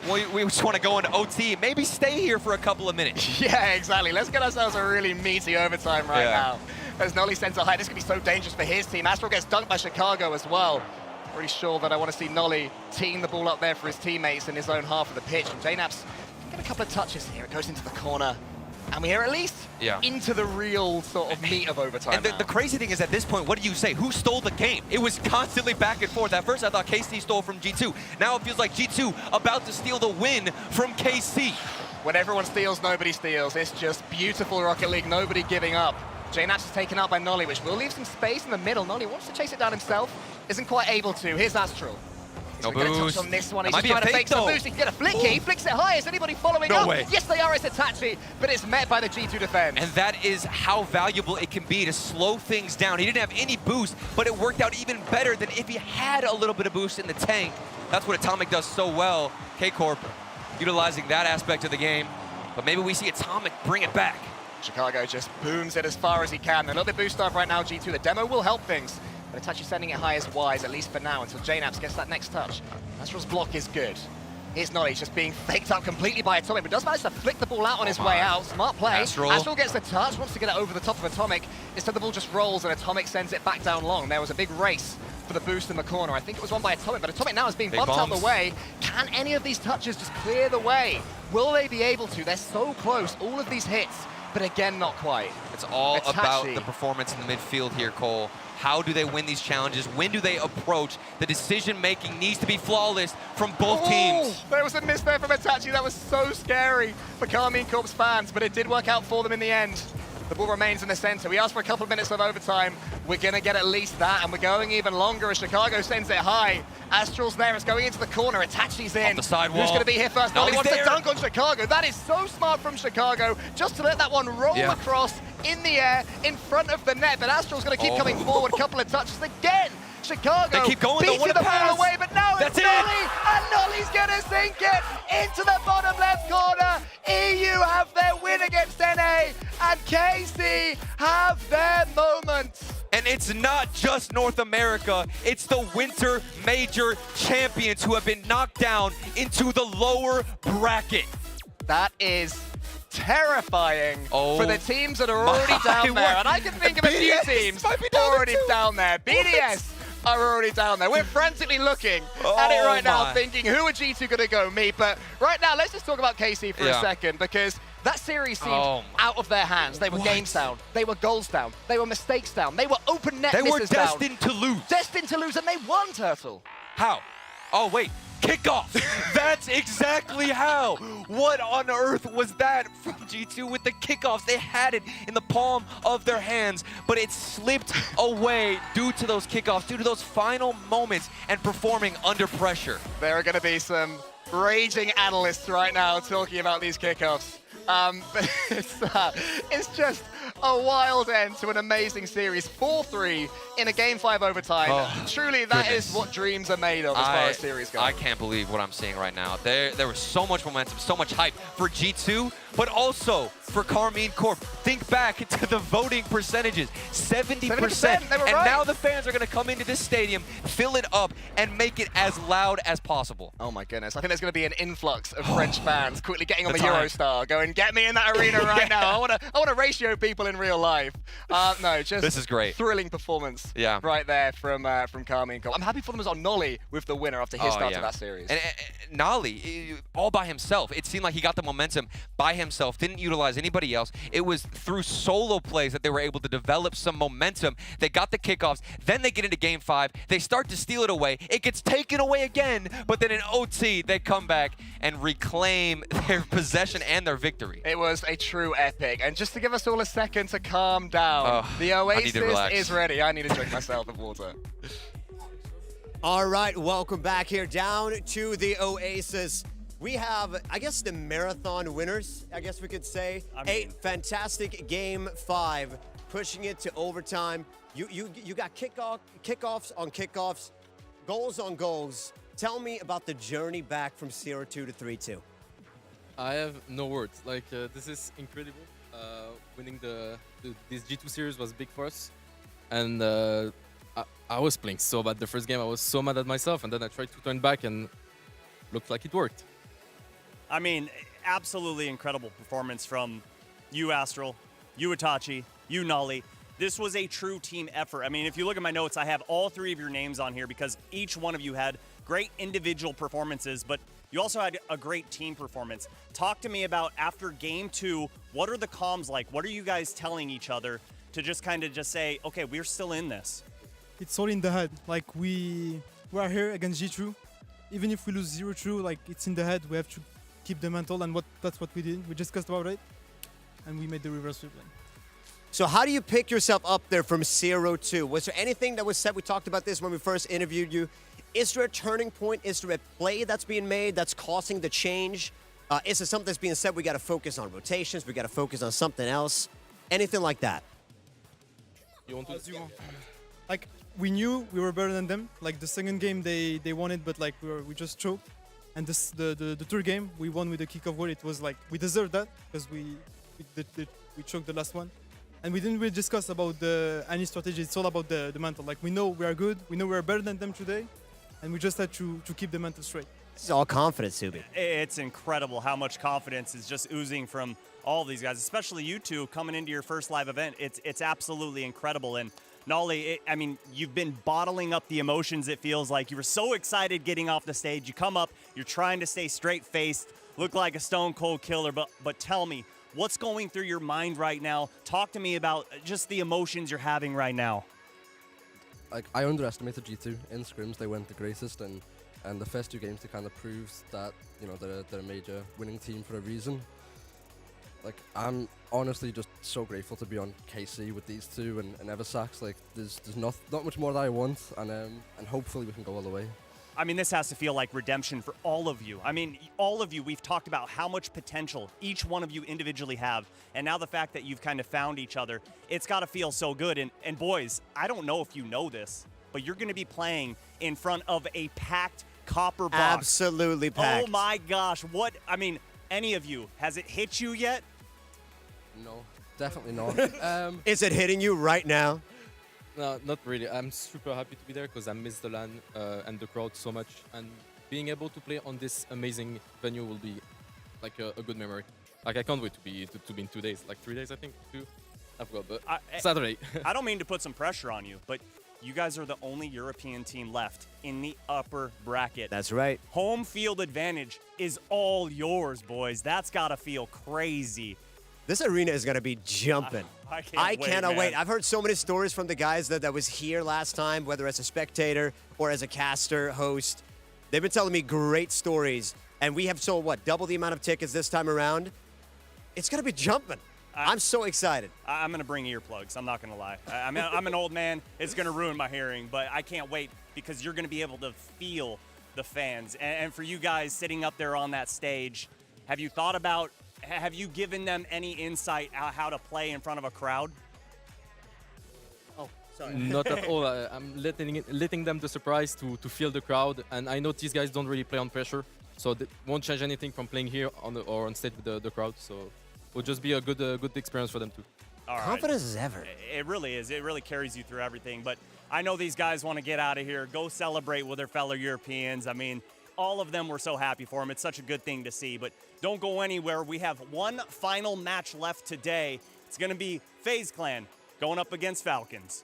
Speaker 19: We just want to go into OT. Maybe stay here for a couple of minutes.
Speaker 11: Yeah, exactly. Let's get ourselves a really meaty overtime right now. As Nolly sends a high, this could be so dangerous for his team. Astral gets dunked by Chicago as well. Pretty sure that I want to see Nolly teeing the ball up there for his teammates in his own half of the pitch. And JNAPS can get a couple of touches here. It goes into the corner. And we are at least into the real sort of meat of overtime.
Speaker 19: And the crazy thing is, at this point, what do you say? Who stole the game? It was constantly back and forth. At first, I thought KC stole from G2. Now it feels like G2 about to steal the win from KC.
Speaker 11: When everyone steals, nobody steals. It's just beautiful Rocket League, nobody giving up. JNaps is taken out by Nolly, which will leave some space in the middle. Nolly wants to chase it down himself, isn't quite able to. Here's Astral.
Speaker 19: No
Speaker 11: He's going to
Speaker 19: boost.
Speaker 11: touch on this one.
Speaker 19: That
Speaker 11: He's
Speaker 19: might
Speaker 11: just
Speaker 19: be a
Speaker 11: trying to
Speaker 19: fake,
Speaker 11: fake some
Speaker 19: though.
Speaker 11: boost. He can get a flicky. He flicks it high. Is anybody following
Speaker 19: No
Speaker 11: up?
Speaker 19: way.
Speaker 11: Yes, they are. It's Itachi, but it's met by the G2 defense.
Speaker 19: And that is how valuable it can be to slow things down. He didn't have any boost, but it worked out even better than if he had a little bit of boost in the tank. That's what Atomic does so well. KCorp utilizing that aspect of the game. But maybe we see Atomic bring it back.
Speaker 11: Chicago just booms it as far as he can. A little bit boost off right now, G2. The demo will help things. But Itachi sending it high is wise, at least for now, until JNaps gets that next touch. Astral's block is good. Here's Nolly, just being faked out completely by Atomic, but does manage to flick the ball out on his way out. Smart play. Astral gets the touch, wants to get it over the top of Atomic. Instead, the ball just rolls, and Atomic sends it back down long. There was a big race for the boost in the corner. I think it was won by Atomic, but Atomic now is being bumped out the way. Can any of these touches just clear the way? Will they be able to? They're so close, all of these hits, but again, not quite.
Speaker 19: It's all
Speaker 11: Itachi.
Speaker 19: about the performance in the midfield here, Cole. How do they win these challenges? When do they approach? The decision-making needs to be flawless from both teams.
Speaker 11: There was a miss there from Itachi. That was so scary for KCorp's fans, but it did work out for them in the end. The ball remains in the center. We asked for a couple of minutes of overtime. We're going to get at least that, and we're going even longer as Chicago sends it high. Astral's there. It's going into the corner. Itachi's in.
Speaker 19: Off the sidewall.
Speaker 11: Who's going to be here first? Nolly wants
Speaker 19: there.
Speaker 11: to dunk on Chicago. That is so smart from Chicago, just to let that one roll across in the air in front of the net. But Astral's going to keep coming forward. Couple of touches again. Chicago
Speaker 19: They keep going,
Speaker 11: beating
Speaker 19: though. What
Speaker 11: the
Speaker 19: a pass.
Speaker 11: ball away, but now it's
Speaker 19: That's it.
Speaker 11: Nolly, and Nolly's going to sink it into the bottom left corner. EU have their win against NA, and KC have their moment.
Speaker 19: And it's not just North America, it's the Winter Major champions who have been knocked down into the lower bracket.
Speaker 11: That is terrifying for the teams that are already
Speaker 19: my
Speaker 11: down there.
Speaker 19: word.
Speaker 11: And I can think of a few
Speaker 19: BDS
Speaker 11: teams
Speaker 19: might be down
Speaker 11: already
Speaker 19: there too.
Speaker 11: down there. BDS are already down there. We're frantically looking at it right now, thinking, who are G2 going to go meet? But right now, let's just talk about KC for a second, because that series seemed out of their hands. They were games down. They were goals down. They were mistakes down. They were open net misses down.
Speaker 19: They were destined to lose.
Speaker 11: Destined to lose, and they won, Turtle.
Speaker 19: How? Oh, wait. Kickoff. That's exactly how. What on earth was that from G2 with the kickoffs? They had it in the palm of their hands, but it slipped away due to those kickoffs, due to those final moments and performing under pressure.
Speaker 11: There are going to be some raging analysts right now talking about these kickoffs. But it's just a wild end to an amazing series. 4-3 in a Game 5 overtime. Truly, that is what dreams are made of as far as series go.
Speaker 19: I can't believe what I'm seeing right now. There was so much momentum, so much hype for G2, but also for KCorp. Think back to the voting percentages, 70%.
Speaker 11: They were
Speaker 19: and
Speaker 11: right.
Speaker 19: now the fans are going to come into this stadium, fill it up, and make it as loud as possible.
Speaker 11: Oh my goodness, I think there's going to be an influx of French fans quickly getting on the Eurostar, going, get me in that arena right now. I want to ratio people in real life. No, just
Speaker 19: this is great.
Speaker 11: Thrilling performance right there from KCorp. I'm happy for them as on Nolly with the winner after his start to that series.
Speaker 19: And Nolly, all by himself. It seemed like he got the momentum by himself, didn't utilize anybody else. It was through solo plays that they were able to develop some momentum. They got the kickoffs, then they get into Game 5. They start to steal it away. It gets taken away again, but then in OT, they come back and reclaim their possession and their victory.
Speaker 11: It was a true epic. And just to give us all a second to calm down, the Oasis is ready. I need to drink myself of water.
Speaker 6: All right, welcome back here down to the Oasis. We have, I guess, the marathon winners, I guess we could say. A fantastic Game 5, pushing it to overtime. You got kickoffs on kickoffs, goals on goals. Tell me about the journey back from 0-2 to 3-2.
Speaker 14: I have no words. Like, this is incredible. Winning this G2 series was big for us. And I was playing so bad the first game. I was so mad at myself. And then I tried to turn back and looked like it worked.
Speaker 7: I mean, absolutely incredible performance from you, Astral, you, Itachi, you, Nolly. This was a true team effort. I mean, if you look at my notes, I have all three of your names on here because each one of you had great individual performances, but you also had a great team performance. Talk to me about after Game 2, what are the comms like? What are you guys telling each other to just kind of just say, okay, we're still in this?
Speaker 15: It's all in the head. Like, we are here against G2. Even if we lose 0-2, like, it's in the head. We have to keep the mental, and that's what we did. We discussed about it, and we made the reverse sweep.
Speaker 6: So how do you pick yourself up there from 0-2? Was there anything that was said? We talked about this when we first interviewed you. Is there a turning point? Is there a play that's being made that's causing the change? Is there something that's being said? We got to focus on rotations. We got to focus on something else. Anything like that?
Speaker 15: You want to? Like, we knew we were better than them. Like, the second game they won it, but like we just choked. And the third game we won with the kickoff goal. It was like we deserved that because we choked the last one. And we didn't really discuss about any strategy. It's all about the mental. Like, we know we are good. We know we are better than them today. And we just had to keep the mental straight.
Speaker 6: This is all confidence, Subi.
Speaker 7: It's incredible how much confidence is just oozing from all of these guys, especially you two coming into your first live event. It's absolutely incredible. And Nolly, I mean, you've been bottling up the emotions, it feels like. You were so excited getting off the stage. You come up, you're trying to stay straight-faced, look like a stone-cold killer. But tell me, what's going through your mind right now? Talk to me about just the emotions you're having right now.
Speaker 4: Like, I underestimated G2 in scrims. They weren't the greatest, and the first two games, they kind of proves that, you know, they're a major winning team for a reason. Like, I'm honestly just so grateful to be on KC with these two and Eversax. Like, there's not much more that I want, and hopefully we can go all the way.
Speaker 7: I mean, this has to feel like redemption for all of you. I mean, all of you, we've talked about how much potential each one of you individually have. And now the fact that you've kind of found each other, it's got to feel so good. And boys, I don't know if you know this, but you're going to be playing in front of a packed copper box.
Speaker 6: Absolutely packed.
Speaker 7: Oh my gosh. What, I mean, any of you, has it hit you yet?
Speaker 4: No, definitely not.
Speaker 6: Is it hitting you right now?
Speaker 14: No, not really. I'm super happy to be there because I miss the LAN and the crowd so much. And being able to play on this amazing venue will be like a good memory. Like, I can't wait to be in 2 days. Like 3 days, I think. 2. I forgot, but Saturday.
Speaker 7: I don't mean to put some pressure on you, but you guys are the only European team left in the upper bracket.
Speaker 6: That's right.
Speaker 7: Home field advantage is all yours, boys. That's got to feel crazy.
Speaker 6: This arena is going to be jumping.
Speaker 7: I
Speaker 6: cannot wait. I've heard so many stories from the guys that was here last time, whether as a spectator or as a caster, host. They've been telling me great stories. And we have double the amount of tickets this time around. It's going to be jumping. I'm so excited.
Speaker 7: I'm going to bring earplugs. I'm not going to lie. I'm an old man. It's going to ruin my hearing. But I can't wait because you're going to be able to feel the fans. And for you guys sitting up there on that stage, have you given them any insight on how to play in front of a crowd?
Speaker 6: Oh, sorry.
Speaker 14: Not at all. I'm letting them the surprise to feel the crowd. And I know these guys don't really play on pressure, so they won't change anything from playing here or on stage with the crowd. So it will just be a good experience for them too.
Speaker 7: All right.
Speaker 6: Confidence as ever.
Speaker 7: It really is. It really carries you through everything. But I know these guys want to get out of here, go celebrate with their fellow Europeans. I mean, all of them were so happy for him. It's such a good thing to see. But don't go anywhere. We have one final match left today. It's going to be FaZe Clan going up against Falcons.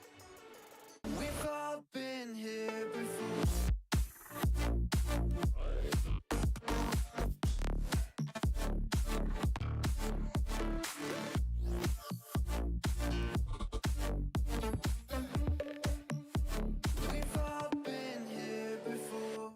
Speaker 8: We've all been here before. We've all been here before.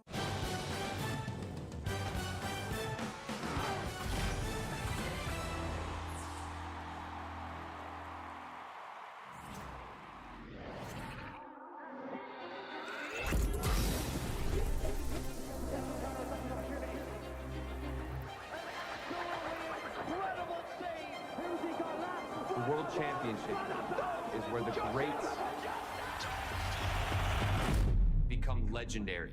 Speaker 18: The World Championship is where the greats become legendary.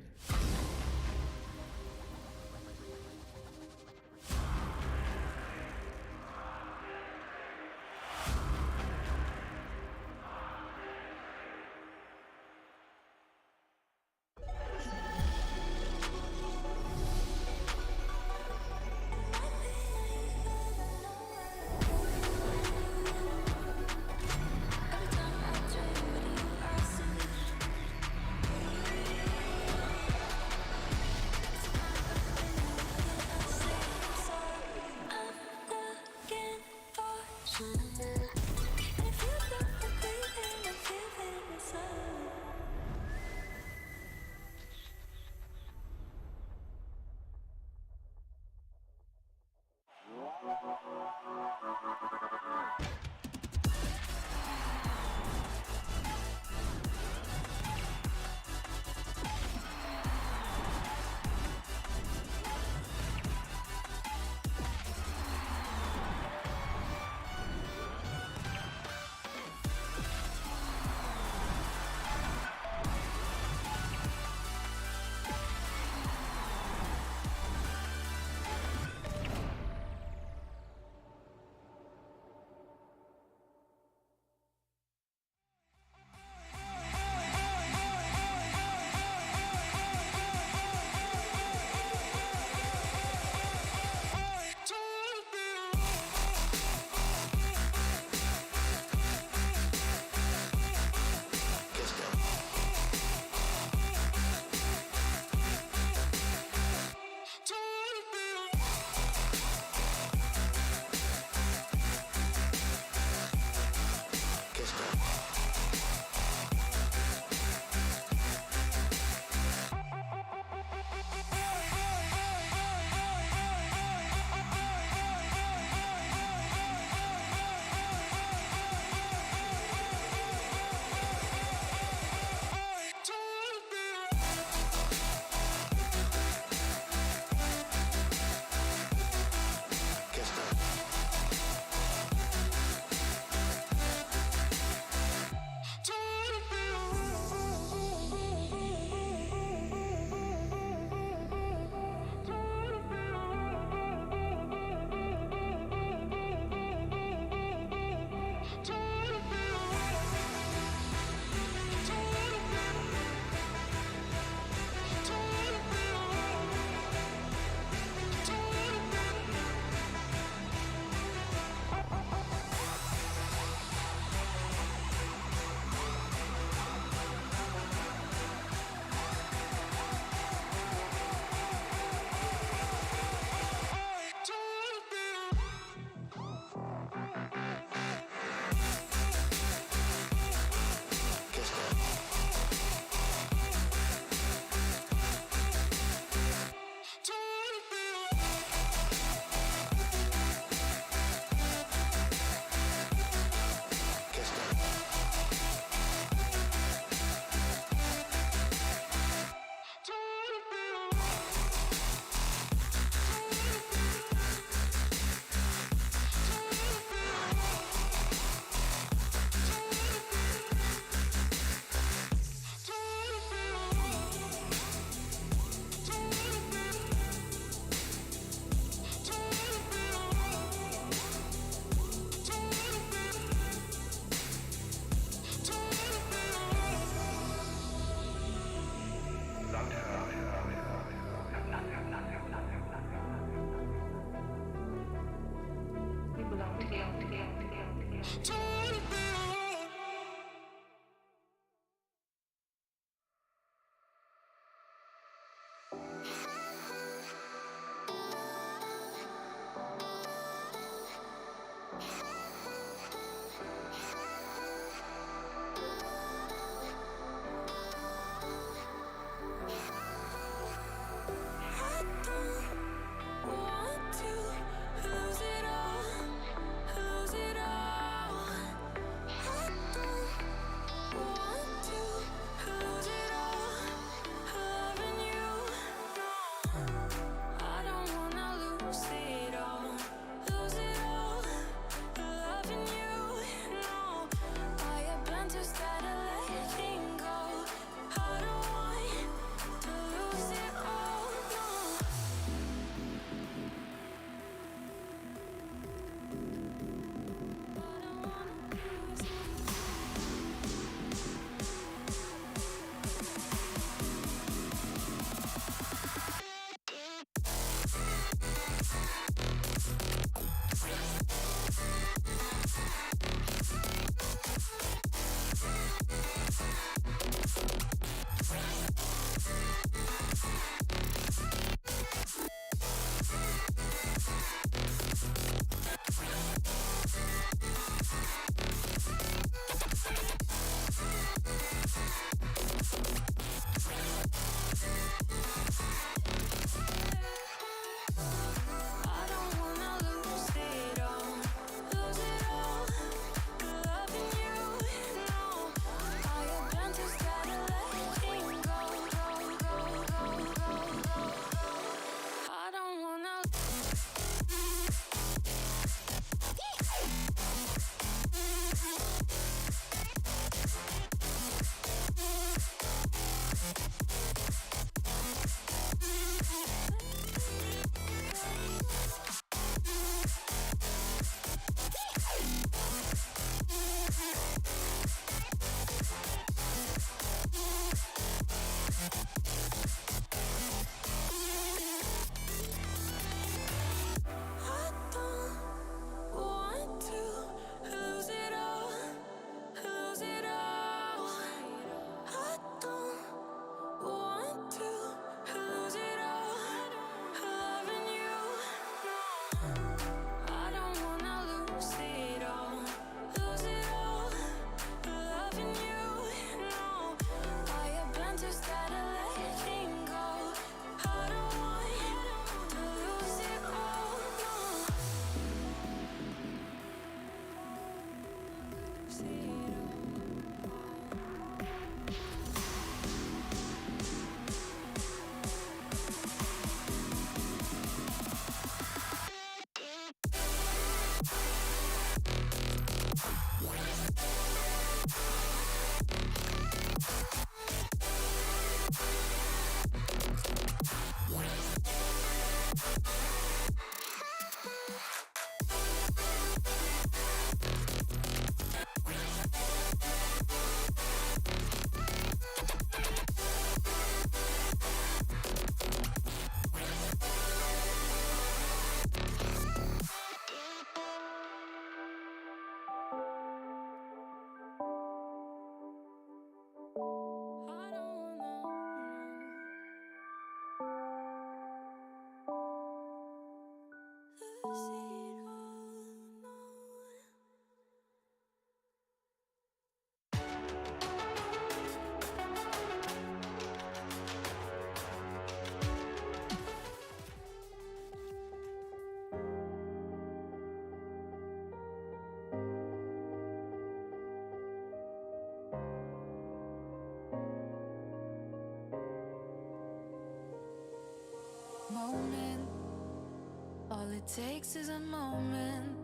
Speaker 1: takes is a moment.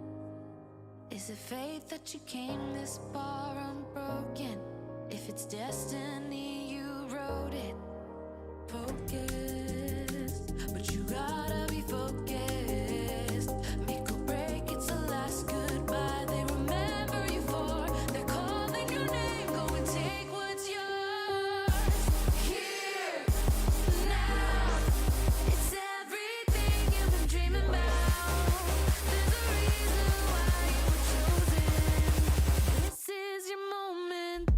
Speaker 1: Is it fate that you came this far unbroken? If it's destiny, you wrote it. Focused, but you gotta be focused. Make or break, it's the last goodbye they remember you for. They're calling your name, go and take what's yours. Here, now, it's everything you've been dreaming about. There's a reason why you were chosen. This is your moment.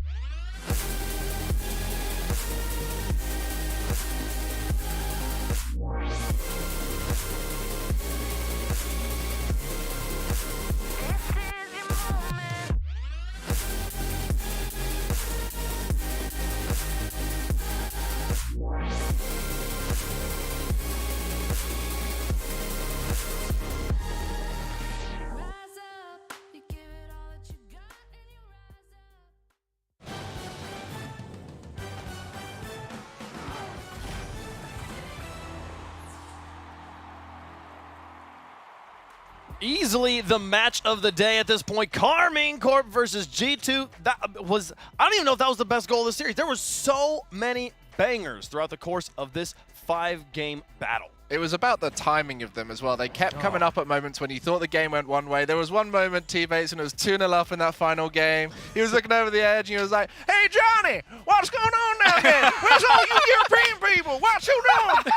Speaker 20: Easily the match of the day at this point. KCorp versus G2. That was, I don't even know if that was the best goal of the series. There were so many bangers throughout the course of this 5-game battle.
Speaker 13: It was about the timing of them as well. They kept coming up at moments when you thought the game went one way. There was one moment, T-Bates, and it was 2-0 up in that final game. He was looking over the edge and he was like, "Hey, Johnny, what's going on down there? Where's all you European people? What's you doing?"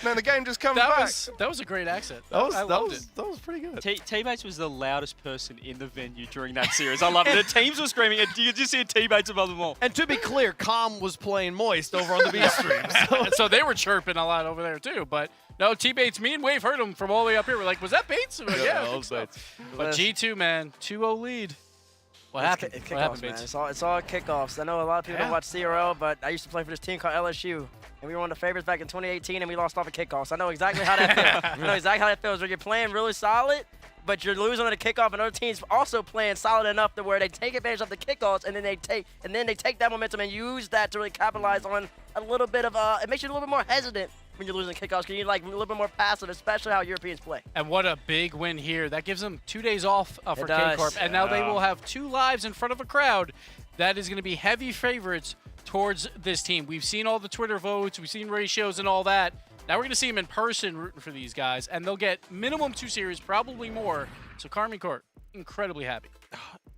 Speaker 13: And then the game just comes back.
Speaker 22: That was a great accent.
Speaker 13: That was pretty good.
Speaker 22: T-Bates was the loudest person in the venue during that series. I loved it. The teams were screaming, and you could just see T-Bates above them all.
Speaker 20: And to be clear, Com was playing Moist over on the B stream.
Speaker 22: So they were chirping a lot over there too. But no, T-Bates, me and Wave heard him from all the way up here. We're like, was that Bates? Like, yeah, I think so. But G2, man, 2-0 lead. What happened?
Speaker 3: It's
Speaker 22: What happened,
Speaker 3: man.
Speaker 22: Bates?
Speaker 3: It's all kickoffs. I know a lot of people don't watch CRL, but I used to play for this team called LSU. And we were one of the favorites back in 2018, and we lost off of kickoffs. I know exactly how that feels. I know exactly how that feels when you're playing really solid, but you're losing on the kickoff, and other teams also playing solid enough to where they take advantage of the kickoffs, and then they take that momentum and use that to really capitalize on a little bit of it makes you a little bit more hesitant when you're losing kickoffs, because you're like a little bit more passive, especially how Europeans play.
Speaker 22: And what a big win here. That gives them 2 days off for
Speaker 3: does.
Speaker 22: KCorp, and now they will have 2 lives in front of a crowd that is going to be heavy favorites towards this team. We've seen all the Twitter votes, we've seen ratios and all that. Now we're going to see them in person rooting for these guys, and they'll get minimum 2 series, probably more. So KCorp, incredibly happy.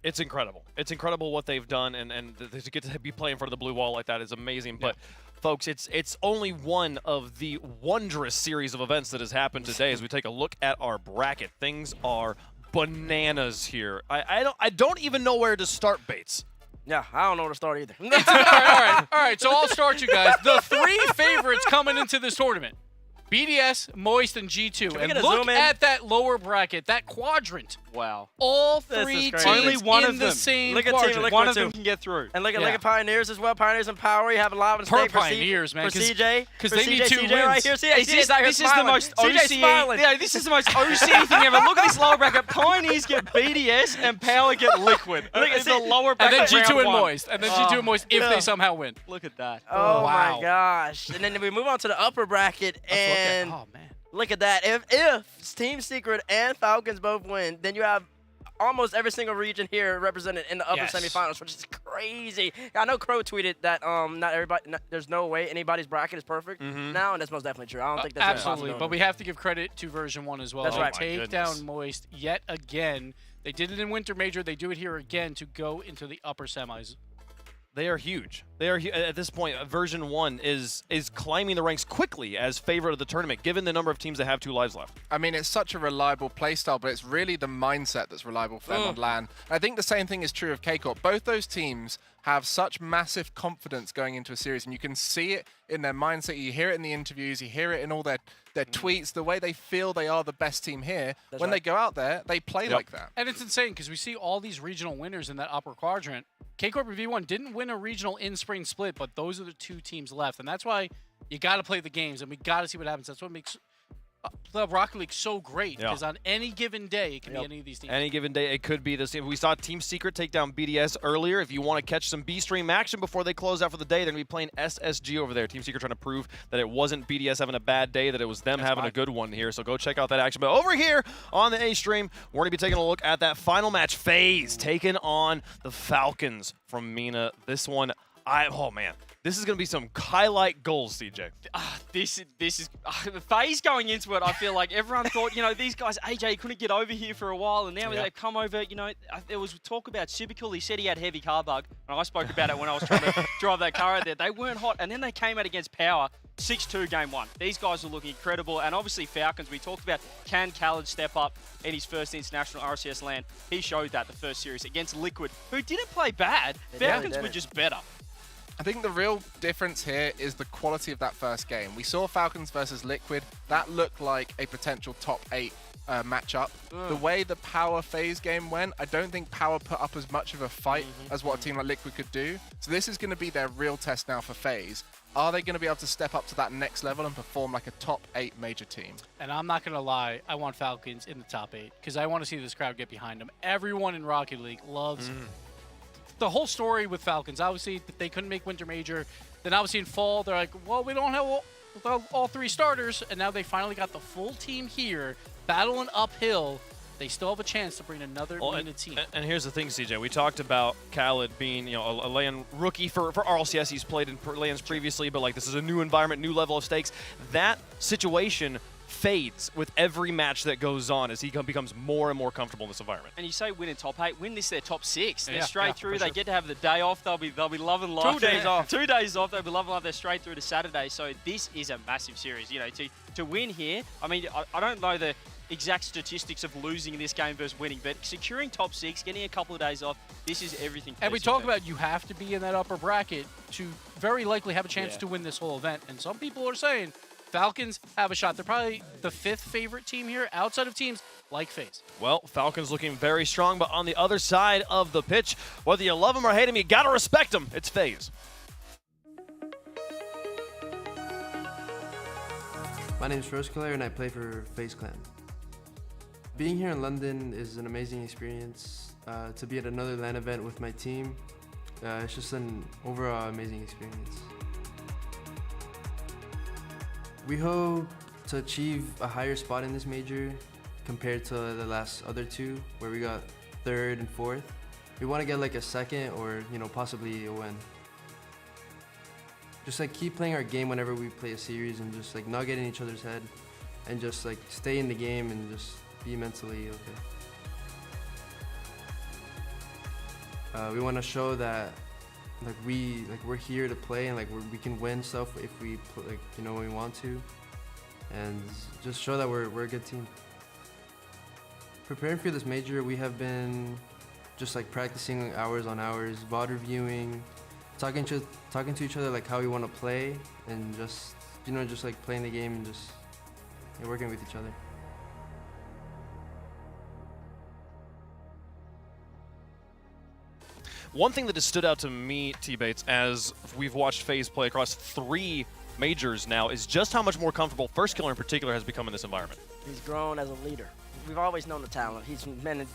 Speaker 20: It's incredible. It's incredible what they've done, and to get to be playing in front of the blue wall like that is amazing. But folks, it's only one of the wondrous series of events that has happened today as we take a look at our bracket. Things are bananas here. I don't even know where to start, Bates.
Speaker 3: Yeah, I don't know where to start either.
Speaker 22: all right. So I'll start you guys. The 3 favorites coming into this tournament: BDS, Moist, and G2. And look at that lower bracket, that quadrant.
Speaker 17: Wow.
Speaker 22: All 3 teams
Speaker 17: only one
Speaker 22: in
Speaker 17: of
Speaker 22: the
Speaker 17: them.
Speaker 22: same
Speaker 3: Look at
Speaker 22: quadrant.
Speaker 3: Team Liquid
Speaker 17: One of them can get through.
Speaker 3: And look at Pioneers as well. Pioneers and Power. You have a lot of stake for
Speaker 22: Pioneers, man,
Speaker 3: for CJ.
Speaker 22: because
Speaker 3: For
Speaker 22: they need 2
Speaker 3: CJ
Speaker 22: wins.
Speaker 3: right here. See,
Speaker 17: This is the most OCE. Yeah, this is the most OCE thing ever. Look at this lower bracket. Pioneers get BDS and Power get Liquid. Look at the lower
Speaker 22: And
Speaker 17: bracket.
Speaker 22: then G2 and
Speaker 17: round 1.
Speaker 22: Moist. And then G2 and Moist if they somehow win.
Speaker 17: Look at that.
Speaker 3: Oh
Speaker 22: wow.
Speaker 3: my gosh. And then we move on to the upper bracket, and look at that. If Team Secret and Falcons both win, then you have almost every single region here represented in the upper semifinals, which is crazy. I know Crow tweeted that there's no way anybody's bracket is perfect now, and that's most definitely true. I don't think that's
Speaker 22: absolutely. But we have to give credit to version 1 as well.
Speaker 3: That's right.
Speaker 22: Take down Moist yet again. They did it in Winter Major. They do it here again to go into the upper semis.
Speaker 20: They are huge. They are at this point. Version 1 is climbing the ranks quickly as favorite of the tournament, given the number of teams that have 2 lives left.
Speaker 13: I mean, it's such a reliable playstyle, but it's really the mindset that's reliable for them on LAN. I think the same thing is true of KCorp. Both those teams have such massive confidence going into a series, and you can see it in their mindset. You hear it in the interviews, you hear it in all their tweets, the way they feel they are the best team here. When they go out there, they play like that.
Speaker 22: And it's insane because we see all these regional winners in that upper quadrant. KCorp and V1 didn't win a regional in spring split, but those are the 2 teams left. And that's why you got to play the games, and we got to see what happens. That's what makes the Rocket League so great
Speaker 20: Yeah.
Speaker 22: because on any given day, it can be any of these teams.
Speaker 20: Any given day, it could be this team. We saw Team Secret take down BDS earlier. If you want to catch some B-Stream action before they close out for the day, they're going to be playing SSG over there. Team Secret trying to prove that it wasn't BDS having a bad day, that it was them having a good one here. So go check out that action. But over here on the A-Stream, we're going to be taking a look at that final match. FaZe taking on the Falcons from Mina. This one, oh man. This is going to be some highlight goals, CJ.
Speaker 9: This is FaZe going into it. I feel like everyone thought, these guys, AJ couldn't get over here for a while, and now they've come over. There was talk about Supercool. He said he had heavy car bug, and I spoke about it when I was trying to drive that car out there. They weren't hot, and then they came out against Power, 6-2 game 1. These guys are looking incredible, and obviously Falcons. We talked about can Khaled step up in his first international RLCS LAN. He showed that the first series against Liquid, who didn't play bad. Falcons were just better.
Speaker 13: I think the real difference here is the quality of that first game. We saw Falcons versus Liquid. That looked like a potential top 8 matchup. The way the Power FaZe game went, I don't think Power put up as much of a fight as what a team like Liquid could do. So this is going to be their real test now for FaZe. Are they going to be able to step up to that next level and perform like a top 8 major team?
Speaker 22: And I'm not going to lie, I want Falcons in the top 8 because I want to see this crowd get behind them. Everyone in Rocket League loves the whole story with Falcons. Obviously, they couldn't make Winter Major. Then obviously in fall, they're like, well, we don't have all 3 starters. And now they finally got the full team here, battling uphill. They still have a chance to bring another Mina team.
Speaker 20: And here's the thing, CJ. We talked about Khaled being, a LAN rookie for RLCS. He's played in LANs previously, but like this is a new environment, new level of stakes. That situation fades with every match that goes on as he becomes more and more comfortable in this environment.
Speaker 9: And you say win in top 8, win this their top 6. They're
Speaker 20: Yeah,
Speaker 9: straight through. They
Speaker 20: sure.
Speaker 9: get to have the day off. They'll be loving life.
Speaker 22: 2 days off.
Speaker 9: 2 days off. They'll be loving life. They're straight through to Saturday. So this is a massive series. To win here. I mean, I don't know the exact statistics of losing this game versus winning, but securing top 6, getting a couple of days off, this is everything.
Speaker 22: And we talk about you have to be in that upper bracket to very likely have a chance to win this whole event. And some people are saying Falcons have a shot. They're probably the 5th favorite team here outside of teams like FaZe.
Speaker 20: Well, Falcons looking very strong, but on the other side of the pitch, whether you love them or hate them, you got to respect them. It's FaZe.
Speaker 10: My name is Roskiller and I play for FaZe Clan. Being here in London is an amazing experience. To be at another LAN event with my team, it's just an overall amazing experience. We hope to achieve a higher spot in this major compared to the last other 2, where we got 3rd and 4th. We want to get like a 2nd or possibly a win. Just like keep playing our game whenever we play a series and just like not get in each other's head and just like stay in the game and just be mentally okay. We want to show that we're here to play and we can win stuff if we when we want to, and just show that we're a good team. Preparing for this major, we have been just like practicing hours on hours, VOD reviewing, talking to each other like how we want to play, and just just like playing the game and just working with each other.
Speaker 20: One thing that has stood out to me, T-Bates, as we've watched FaZe play across 3 majors now, is just how much more comfortable First Killer in particular has become in this environment.
Speaker 3: He's grown as a leader. We've always known the talent. He's been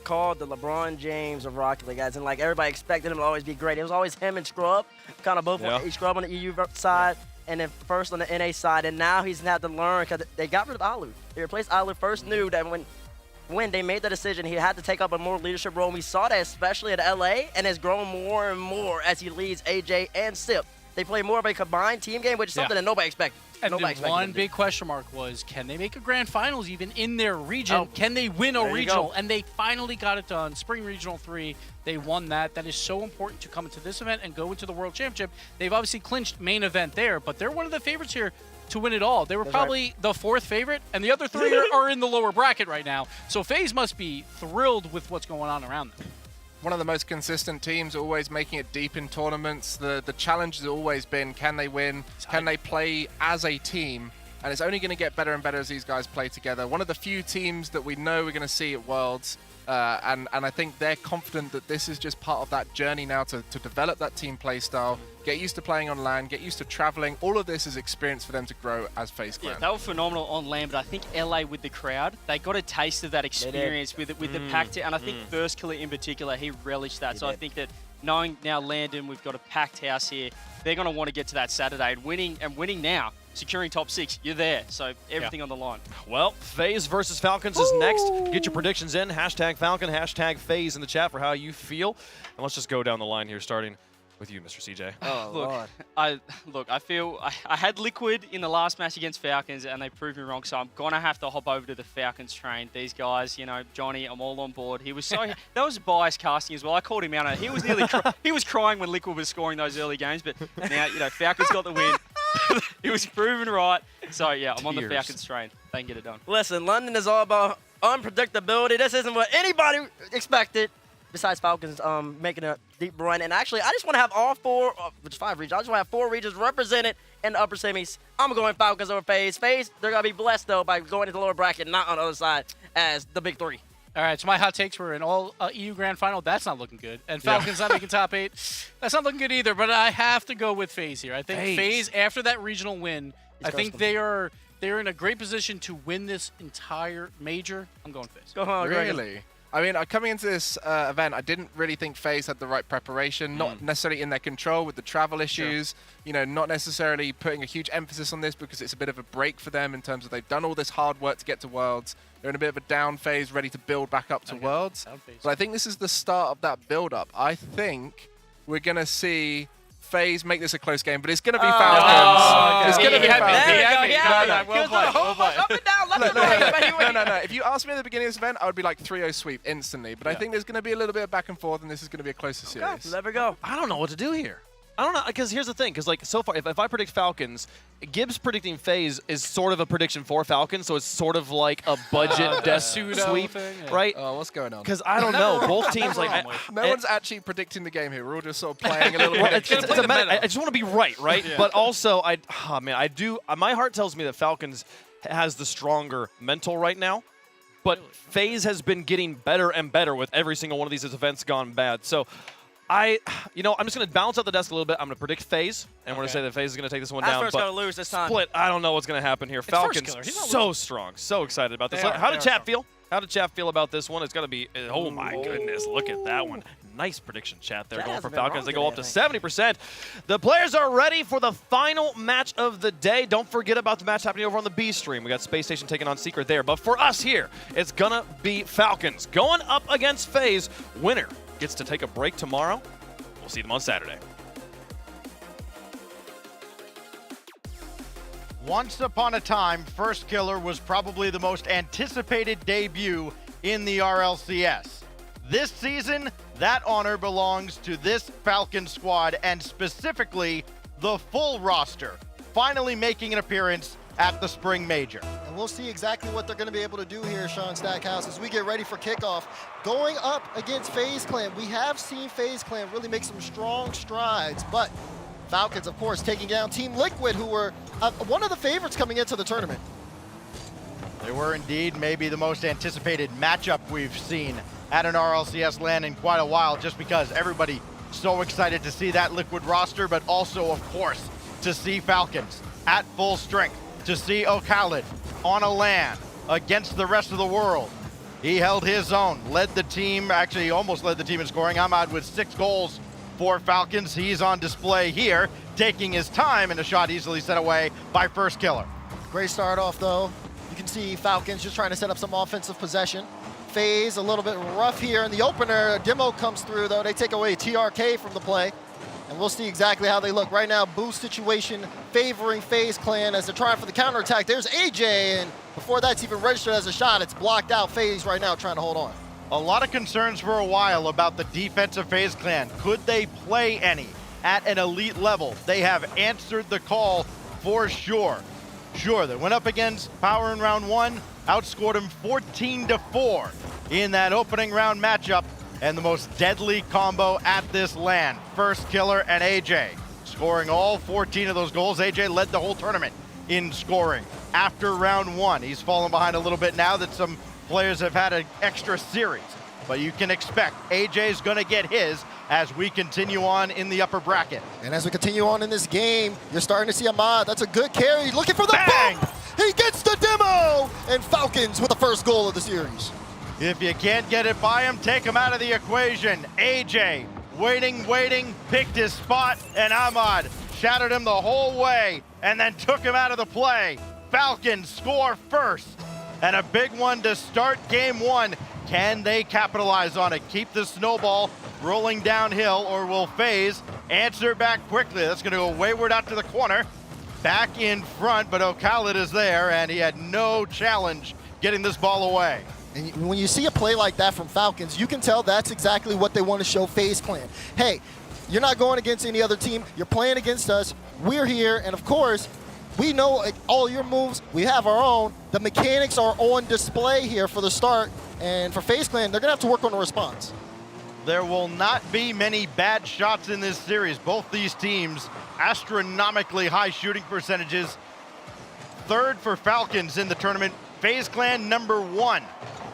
Speaker 3: called the LeBron James of Rocket League, guys, and like everybody expected him to always be great. It was always him and Scrub, kind of both. Scrub on the EU side and then First on the NA side, and now he's had to learn because they got rid of Alu. They replaced Alu. First knew that when they made the decision, he had to take up a more leadership role. And we saw that especially at LA, and has grown more and more as he leads AJ and Sip. They play more of a combined team game, which is something that nobody expected.
Speaker 22: And one big question mark was, can they make a grand finals even in their region? Can they win a regional? And they finally got it done. Spring Regional 3, they won that. That is so important to come into this event and go into the World Championship. They've obviously clinched main event there, but they're one of the favorites here to win it all. They were probably the 4th favorite, and the other 3 are in the lower bracket right now. So FaZe must be thrilled with what's going on around them.
Speaker 13: One of the most consistent teams, always making it deep in tournaments. The challenge has always been, can they win? Can they play as a team? And it's only going to get better and better as these guys play together. One of the few teams that we know we're going to see at Worlds, and I think they're confident that this is just part of that journey now to develop that team play style, get used to playing on LAN, get used to traveling. All of this is experience for them to grow as FaZe Clan.
Speaker 9: Yeah, they were phenomenal on LAN, but I think LA with the crowd, they got a taste of that experience with the packed, and I think First Killer in particular, he relished that. So I think that knowing now Landon, we've got a packed house here, they're going to want to get to that Saturday and winning now. Securing top 6, you're there. So everything on the line.
Speaker 20: Well, FaZe versus Falcons is next. Get your predictions in. #Falcon, #FaZe in the chat for how you feel. And let's just go down the line here, starting with you, Mr. CJ.
Speaker 9: Oh, I feel I had Liquid in the last match against Falcons, and they proved me wrong. So I'm gonna have to hop over to the Falcons train. These guys, you know, Johnny, I'm all on board. He was so that was biased casting as well. I called him out. He was nearly he was crying when Liquid was scoring those early games. But now, you know, Falcons got the win. He was proven right. So yeah, I'm on the Falcons train. They can get it done.
Speaker 3: Listen, London is all about unpredictability. This isn't what anybody expected. Besides Falcons making a deep run. And actually, I just want to have all 4, which is 5 regions. I just want to have 4 regions represented in the upper semis. I'm going Falcons over FaZe. FaZe, they're going to be blessed, though, by going into the lower bracket, not on the other side as the big 3.
Speaker 22: All right, so my hot takes were an all EU Grand Final. That's not looking good. And Falcons not making top 8. That's not looking good either, but I have to go with FaZe here. I think FaZe, after that regional win, I think they're in a great position to win this entire major. I'm going FaZe.
Speaker 3: Go on,
Speaker 13: Really? I mean, coming into this event, I didn't really think FaZe had the right preparation, not necessarily in their control with the travel issues, you know, not necessarily putting a huge emphasis on this because it's a bit of a break for them in terms of they've done all this hard work to get to Worlds. They're in a bit of a down phase, ready to build back up to Worlds. But I think this is the start of that build-up. I think we're going to see FaZe make this a close game, but it's going to be Falcons. It's going to be Falcons. No. If you asked me at the beginning of this event, I would be like 3-0 sweep instantly. But I think there's going to be a little bit of back and forth, and this is going to be a closer series.
Speaker 3: Let me go.
Speaker 20: I don't know what to do here. I don't know, because here's the thing, because like so far, if I predict Falcons, Gibbs predicting FaZe is sort of a prediction for Falcons, so it's sort of like a budget death sweep, right?
Speaker 13: Oh, what's going on?
Speaker 20: Because I don't know, both teams like
Speaker 13: no one's actually predicting the game here. We're all just sort of playing a little bit.
Speaker 20: I just want to be right?
Speaker 13: Yeah.
Speaker 20: But also, I do. My heart tells me that Falcons has the stronger mental right now. But FaZe has been getting better and better with every single one of these events gone bad. So. I'm just going to balance out the desk a little bit. I'm going to predict FaZe, and we're going to say that FaZe is going to take this one down.
Speaker 3: First going to lose this time.
Speaker 20: Split, I don't know what's going to happen here. Falcons, so strong, so excited about this. How did chat feel? How did chat feel about this one? It's going to be, oh my goodness, look at that one. Nice prediction, chat there, going for Falcons. They go up to 70%. The players are ready for the final match of the day. Don't forget about the match happening over on the B stream. We got Space Station taking on Secret there. But for us here, it's going to be Falcons going up against FaZe. Winner gets to take a break tomorrow. We'll see them on Saturday.
Speaker 5: Once upon a time, First Killer was probably the most anticipated debut in the RLCS. This season, that honor belongs to this Falcon squad, and specifically the full roster, finally making an appearance at the Spring Major.
Speaker 12: And we'll see exactly what they're going to be able to do here, Sean Stackhouse, as we get ready for kickoff. Going up against FaZe Clan, we have seen FaZe Clan really make some strong strides, but Falcons, of course, taking down Team Liquid, who were one of the favorites coming into the tournament.
Speaker 5: They were indeed maybe the most anticipated matchup we've seen at an RLCS LAN in quite a while, just because everybody so excited to see that Liquid roster, but also, of course, to see Falcons at full strength. To see Khaled on a LAN against the rest of the world. He held his own, led the team, actually almost led the team in scoring. Ahmad with 6 goals for Falcons. He's on display here, taking his time, and a shot easily set away by First Killer.
Speaker 12: Great start off, though. You can see Falcons just trying to set up some offensive possession. FaZe a little bit rough here in the opener. A demo comes through, though. They take away TRK from the play. And we'll see exactly how they look. Right now, boost situation favoring FaZe Clan as they're trying for the counterattack. There's AJ, and before that's even registered as a shot, it's blocked out. FaZe right now trying to hold on.
Speaker 5: A lot of concerns for a while about the defense of FaZe Clan. Could they play any at an elite level? They have answered the call for sure. Sure, they went up against Power in round 1, outscored them 14-4 in that opening round matchup. And the most deadly combo at this LAN, First Killer and AJ, scoring all 14 of those goals. AJ led the whole tournament in scoring after round 1. He's fallen behind a little bit now that some players have had an extra series. but you can expect AJ's going to get his as we continue on in the upper bracket.
Speaker 12: And as we continue on in this game, you're starting to see Ahmad. That's a good carry. Looking for the
Speaker 5: bang!
Speaker 12: bump. He gets the demo! And Falcons with the first goal of the series.
Speaker 5: If you can't get it by him, take him out of the equation. AJ, waiting, picked his spot, and Ahmad shadowed him the whole way and then took him out of the play. Falcons score first, and a big one to start game one. Can they capitalize on it? Keep the snowball rolling downhill, or will FaZe answer back quickly? That's going to go wayward out to the corner. Back in front, but O'Khaled is there, and he had no challenge getting this ball away.
Speaker 12: And when you see a play like that from Falcons, you can tell that's exactly what they want to show FaZe Clan. Hey, you're not going against any other team. You're playing against us. We're here, and of course, we know all your moves. We have our own. The mechanics are on display here for the start, and for FaZe Clan, they're going to have to work on the response.
Speaker 5: There will not be many bad shots in this series. Both these teams, astronomically high shooting percentages. Third for Falcons in the tournament. FaZe Clan number 1.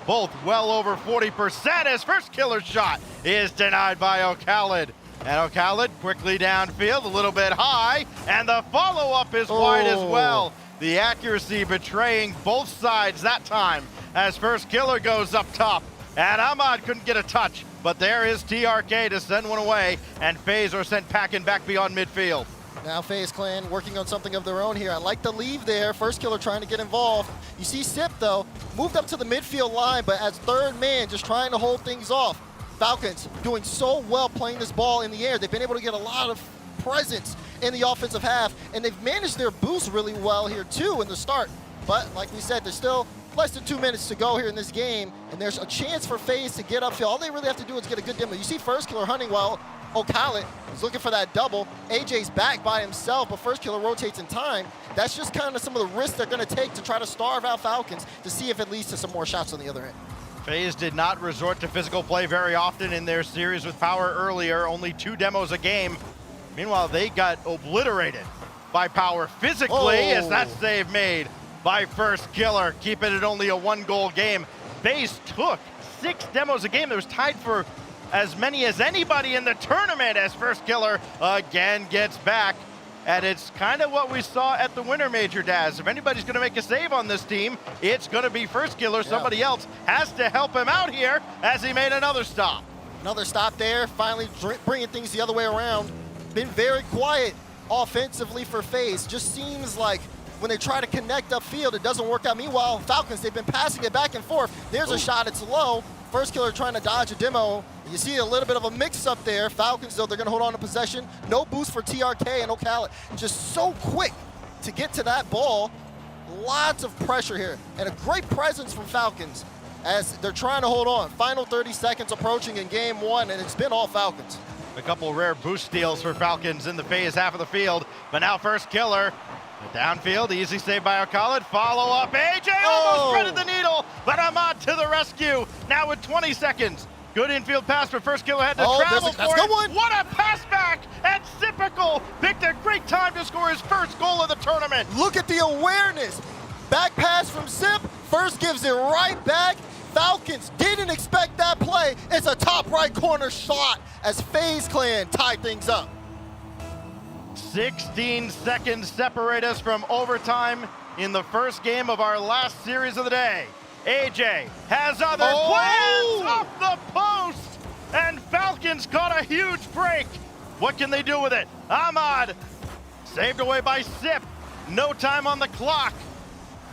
Speaker 5: Both well over 40%. His first killer shot is denied by O'Khaled. And O'Khaled quickly downfield, a little bit high, and the follow-up is wide as well. The accuracy betraying both sides that time as first killer goes up top. And Ahmad couldn't get a touch, but there is TRK to send one away, and FaZe are sent packing back beyond midfield.
Speaker 12: Now FaZe Clan working on something of their own here. I like the leave there. First killer trying to get involved. You see Sip, though, moved up to the midfield line, but as third man, just trying to hold things off. Falcons doing so well playing this ball in the air. They've been able to get a lot of presence in the offensive half, and they've managed their boost really well here, too, in the start. But like we said, there's still less than 2 minutes to go here in this game, and there's a chance for FaZe to get upfield. All they really have to do is get a good demo. You see first killer hunting while O'Khaled is looking for that double. AJ's back by himself, but first killer rotates in time. That's just kind of some of the risks they're going to take to try to starve out Falcons to see if it leads to some more shots on the other end.
Speaker 5: FaZe did not resort to physical play very often in their series with Power earlier, only 2 demos a game. Meanwhile, they got obliterated by Power physically as that save made by first killer, keeping it only a 1-goal game. FaZe took 6 demos a game. That was tied for as many as anybody in the tournament as first killer again gets back. And it's kind of what we saw at the Winter Major, Daz. If anybody's going to make a save on this team, it's going to be first killer. Somebody else has to help him out here as he made another stop.
Speaker 12: Another stop there, finally bringing things the other way around. Been very quiet offensively for FaZe. Just seems like when they try to connect upfield, it doesn't work out. Meanwhile, Falcons, they've been passing it back and forth. There's a shot, it's low. First killer trying to dodge a demo. You see a little bit of a mix-up there. Falcons, though, they're going to hold on to possession. No boost for TRK and O'Khaled. Just so quick to get to that ball. Lots of pressure here. And a great presence from Falcons as they're trying to hold on. Final 30 seconds approaching in game 1, and it's been all Falcons.
Speaker 5: A couple rare boost steals for Falcons in the FaZe half of the field. But now first killer. Downfield, easy save by O'Khaled. Follow up, AJ almost threaded the needle, but Ahmad to the rescue. Now with 20 seconds. Good infield pass, but first killer had to travel for it. What a pass back! And Sipical picked a great time to score his first goal of the tournament.
Speaker 12: Look at the awareness. Back pass from Sip. First gives it right back. Falcons didn't expect that play. It's a top right corner shot as FaZe Clan tied things up.
Speaker 5: 16 seconds separate us from overtime in the first game of our last series of the day. AJ has other plans off the post, and Falcons caught a huge break. What can they do with it? Ahmad saved away by Sip. No time on the clock.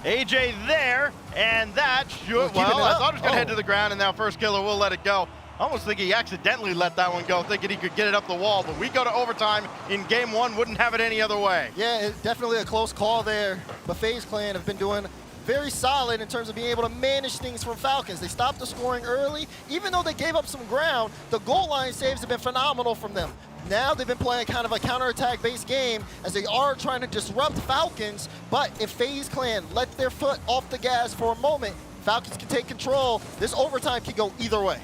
Speaker 5: AJ there, and that should, well, I thought it was going to head to the ground, and now first killer will let it go. I almost think he accidentally let that one go, thinking he could get it up the wall, but we go to overtime in game 1, wouldn't have it any other way.
Speaker 12: Yeah, definitely a close call there, but FaZe Clan have been doing very solid in terms of being able to manage things from Falcons. They stopped the scoring early. Even though they gave up some ground, the goal line saves have been phenomenal from them. Now they've been playing kind of a counterattack based game as they are trying to disrupt Falcons, but if FaZe Clan let their foot off the gas for a moment, Falcons can take control. This overtime can go either way.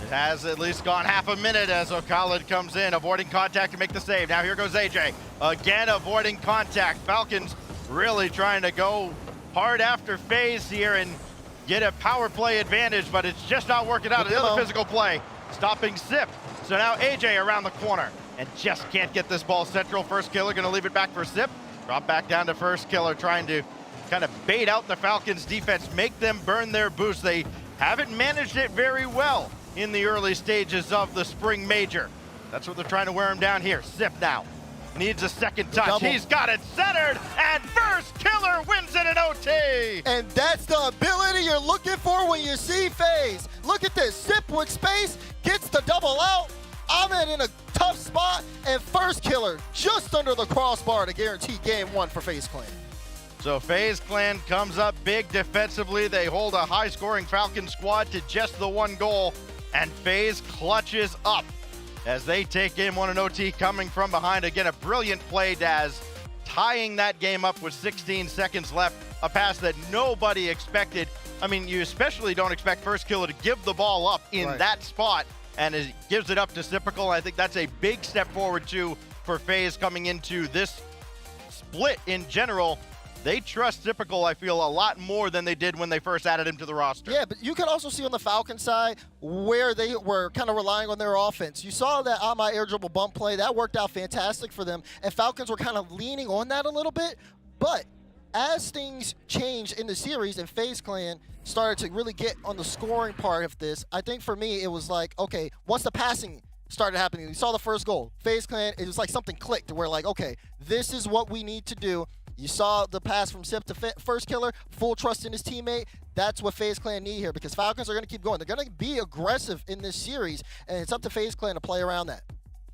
Speaker 5: It has at least gone half a minute as O'Khaled comes in, avoiding contact to make the save. Now here goes AJ, again avoiding contact. Falcons really trying to go hard after FaZe here, and get a power play advantage, but it's just not working out. The other physical play, stopping Sip. So now AJ around the corner and just can't get this ball central. First Killer gonna leave it back for Sip. Drop back down to First Killer, trying to kind of bait out the Falcons defense, make them burn their boost. They haven't managed it very well in the early stages of the Spring Major. That's what they're trying to wear him down here. Sip now needs a second touch. He's got it centered, and First Killer wins it in OT.
Speaker 12: And that's the ability you're looking for when you see FaZe. Look at this, Sip with space, gets the double out. Ahmed in a tough spot, and First Killer just under the crossbar to guarantee game 1 for FaZe Clan.
Speaker 5: So FaZe Clan comes up big defensively. They hold a high-scoring Falcon squad to just the 1 goal, and FaZe clutches up as they take game 1 in OT, coming from behind. Again, a brilliant play, Daz, tying that game up with 16 seconds left. A pass that nobody expected. I mean, you especially don't expect First Killer to give the ball up in that spot, and it gives it up to Typical. I think that's a big step forward, too, for FaZe coming into this split in general. They trust Typical, I feel, a lot more than they did when they first added him to the roster.
Speaker 12: Yeah, but you can also see on the Falcon side where they were kind of relying on their offense. You saw that Ahmad air dribble bump play. That worked out fantastic for them, and Falcons were kind of leaning on that a little bit. But as things changed in the series and FaZe Clan started to really get on the scoring part of this, I think for me it was like, okay, once the passing started happening, you saw the first goal, FaZe Clan, it was like something clicked where like, okay, this is what we need to do. You saw the pass from Sip to First Killer, full trust in his teammate. That's what FaZe Clan need here, because Falcons are going to keep going. They're going to be aggressive in this series, and it's up to FaZe Clan to play around that.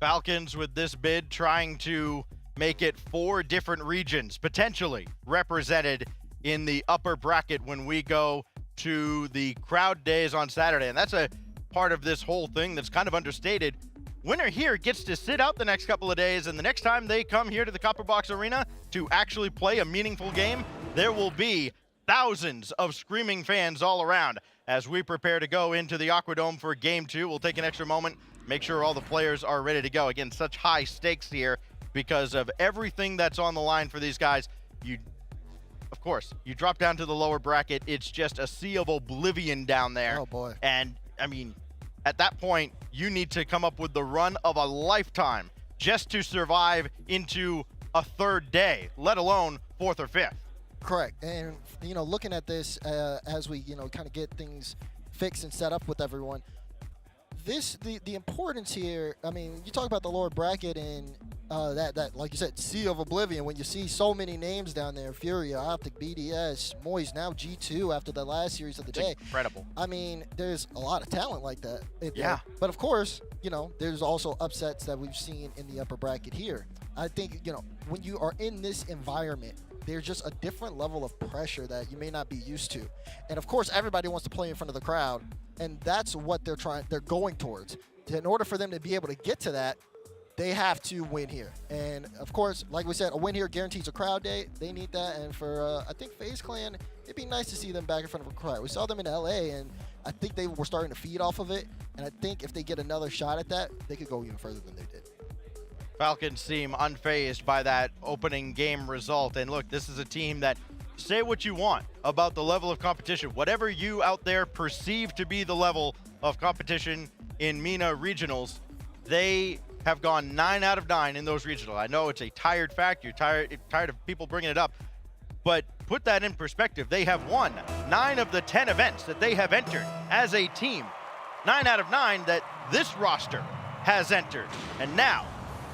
Speaker 5: Falcons with this bid trying to make it 4 different regions potentially represented in the upper bracket when we go to the crowd days on Saturday. And that's a part of this whole thing that's kind of understated. Winner here gets to sit out the next couple of days, and the next time they come here to the Copper Box Arena to actually play a meaningful game, there will be thousands of screaming fans all around as we prepare to go into the Aquadome for game 2. We'll take an extra moment, make sure all the players are ready to go. Again, such high stakes here because of everything that's on the line for these guys. Of course, you drop down to the lower bracket, it's just a sea of oblivion down there.
Speaker 12: Oh boy.
Speaker 5: And I mean, at that point, you need to come up with the run of a lifetime just to survive into a 3rd day, let alone 4th or 5th.
Speaker 12: Correct. And, you know, looking at this as we, you know, kind of get things fixed and set up with everyone, the importance here, I mean, you talk about the lower bracket and that, like you said, sea of oblivion, when you see so many names down there, Furia, OpTic, BDS, Moist, now G2 after the last series of the day.
Speaker 5: Incredible.
Speaker 12: I mean, there's a lot of talent like that.
Speaker 5: Yeah.
Speaker 12: But of course, you know, there's also upsets that we've seen in the upper bracket here. I think, you know, when you are in this environment, there's just a different level of pressure that you may not be used to. And of course, everybody wants to play in front of the crowd, and that's what they're going towards. In order for them to be able to get to that, they have to win here. And of course, like we said, a win here guarantees a crowd day. They need that. And for, I think FaZe Clan, it'd be nice to see them back in front of a crowd. We saw them in LA, and I think they were starting to feed off of it. And I think if they get another shot at that, they could go even further than they did.
Speaker 5: Falcons seem unfazed by that opening game result. And look, this is a team that, say what you want about the level of competition. Whatever you out there perceive to be the level of competition in MENA regionals, they have gone 9 out of 9 in those regionals. I know it's a tired fact. You're tired of people bringing it up. But put that in perspective. They have won 9 of the 10 events that they have entered as a team. 9 out of 9 that this roster has entered. And now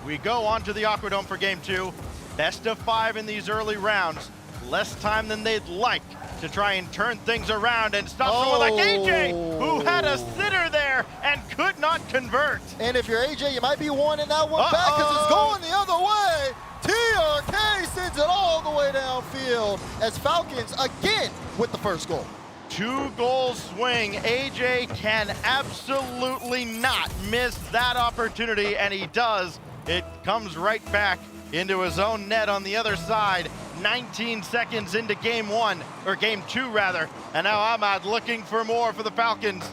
Speaker 5: we go on to the Aquadome for game 2. Best of 5 in these early rounds. Less time than they'd like to try and turn things around and stop someone like AJ, who had a sitter there and could not convert.
Speaker 12: And if you're AJ, you might be wanting that one back because it's going the other way. TRK sends it all the way downfield as Falcons again with the first goal.
Speaker 5: 2-goal swing. AJ can absolutely not miss that opportunity, and he does. It comes right back into his own net on the other side. 19 seconds into game 1, or game 2 rather. And now Ahmad looking for more for the Falcons.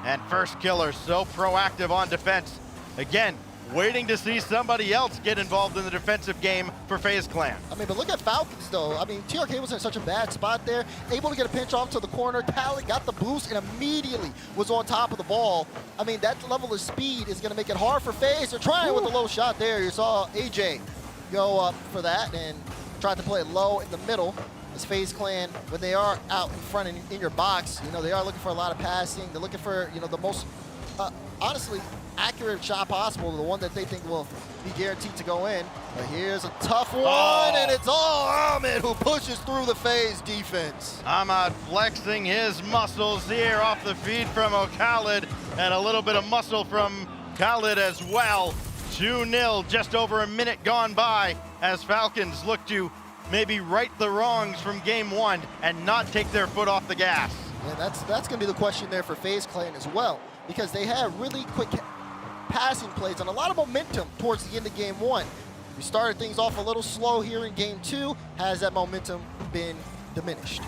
Speaker 5: And First Killer so proactive on defense. Again, waiting to see somebody else get involved in the defensive game for FaZe Clan.
Speaker 12: I mean, but look at Falcons, though. I mean, TRK was in such a bad spot there. Able to get a pinch off to the corner. Khaled got the boost and immediately was on top of the ball. I mean, that level of speed is going to make it hard for FaZe. They're trying with a low shot there. You saw AJ go up for that and tried to play it low in the middle. As FaZe Clan, when they are out in front in your box, you know, they are looking for a lot of passing. They're looking for, you know, the most, honestly, accurate shot possible, the one that they think will be guaranteed to go in. But here's a tough one, and it's all Ahmed who pushes through the FaZe defense.
Speaker 5: Ahmed flexing his muscles here off the feed from Khaled, and a little bit of muscle from Khaled as well. 2-0, just over a minute gone by as Falcons look to maybe right the wrongs from game one and not take their foot off the gas.
Speaker 12: Yeah, that's going to be the question there for FaZe Clan as well, because they had really quick passing plays and a lot of momentum towards the end of game one. We started things off a little slow here in game two. Has that momentum been diminished?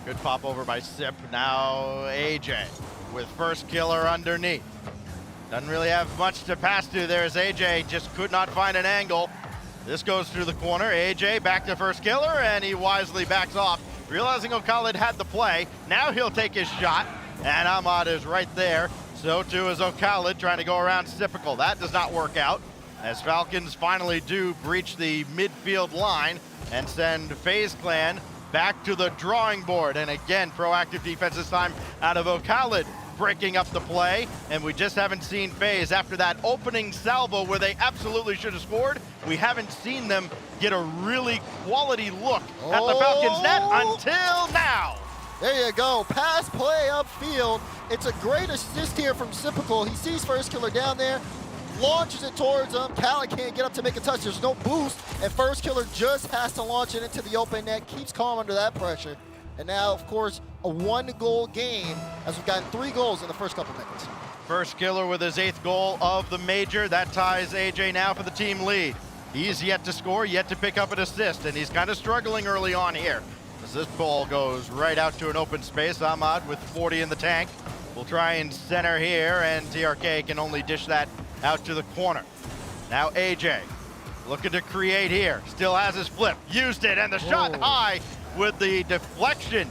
Speaker 5: Good pop over by Sip. Now AJ with first killer underneath. Doesn't really have much to pass to there as AJ just could not find an angle. This goes through the corner. AJ back to first killer, and he wisely backs off, realizing Khaled had the play. Now he'll take his shot, and Ahmad is right there. So too is Khaled trying to go around Sipical. That does not work out, as Falcons finally do breach the midfield line and send FaZe Clan back to the drawing board. And again, proactive defense this time out of Khaled, breaking up the play. And we just haven't seen FaZe after that opening salvo where they absolutely should have scored. We haven't seen them get a really quality look at the Falcons net until now.
Speaker 12: There you go, pass play upfield. It's a great assist here from Sipical. He sees first killer down there, launches it towards him. Khaled can't get up to make a touch. There's no boost, and first killer just has to launch it into the open net, keeps calm under that pressure. And now, of course, a one-goal game, as we've gotten 3 goals in the first couple minutes.
Speaker 5: First killer with his 8th goal of the major. That ties AJ now for the team lead. He's yet to score, yet to pick up an assist, and he's kind of struggling early on here. As this ball goes right out to an open space, Ahmad with 40 in the tank will try and center here, and TRK can only dish that out to the corner. Now AJ looking to create here, still has his flip, used it, and the shot high with the deflection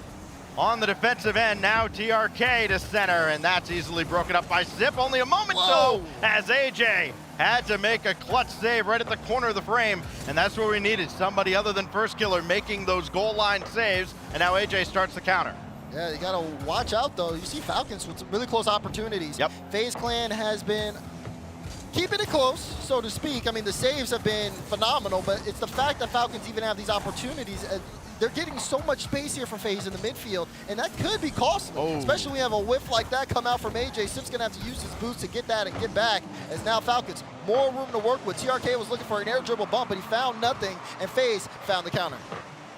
Speaker 5: on the defensive end. Now TRK to center, and that's easily broken up by Zip. Only a moment so, as AJ had to make a clutch save right at the corner of the frame, and that's where we needed somebody other than first killer making those goal line saves, and now AJ starts the counter.
Speaker 12: Yeah, you gotta watch out though. You see Falcons with some really close opportunities.
Speaker 5: Yep.
Speaker 12: FaZe Clan has been keeping it close, so to speak. I mean, the saves have been phenomenal, but it's the fact that Falcons even have these opportunities. They're getting so much space here from FaZe in the midfield, and that could be costly, especially when you have a whiff like that come out from AJ. Sip's gonna have to use his boots to get that and get back, as now Falcons more room to work with. TRK was looking for an air dribble bump, but he found nothing, and FaZe found the counter.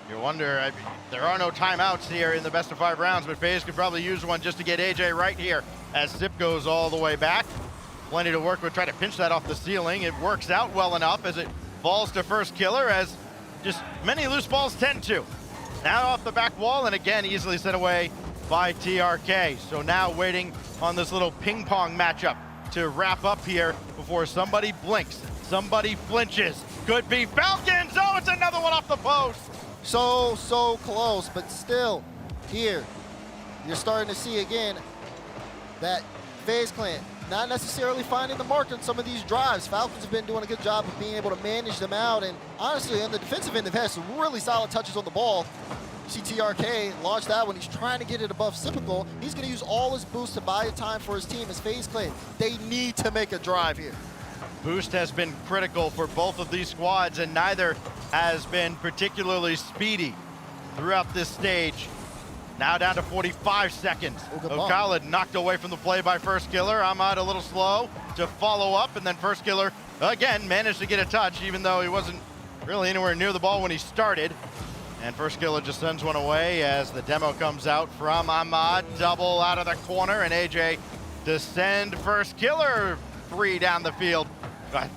Speaker 5: You wonder, I mean, there are no timeouts here in the best of 5 rounds, but FaZe could probably use one just to get AJ right here as Sip goes all the way back. Plenty to work with, try to pinch that off the ceiling. It works out well enough as it falls to first killer, as just many loose balls tend to. Now off the back wall, and again, easily set away by TRK. So now waiting on this little ping pong matchup to wrap up here before somebody blinks, somebody flinches. Could be Falcons. Oh, it's another one off the post.
Speaker 12: So close, but still here, you're starting to see again that FaZe Clan not necessarily finding the mark on some of these drives. Falcons have been doing a good job of being able to manage them out, and honestly, on the defensive end, they've had some really solid touches on the ball. You see TRK launch that when he's trying to get it above Sipical. He's going to use all his boost to buy time for his team as FaZe Clan. They need to make a drive here.
Speaker 5: Boost has been critical for both of these squads, and neither has been particularly speedy throughout this stage. Now down to 45 seconds. Khaled knocked away from the play by first killer. Ahmad a little slow to follow up, and then first killer again managed to get a touch, even though he wasn't really anywhere near the ball when he started. And first killer just sends one away as the demo comes out from Ahmad. Double out of the corner, and AJ to send first killer 3 down the field.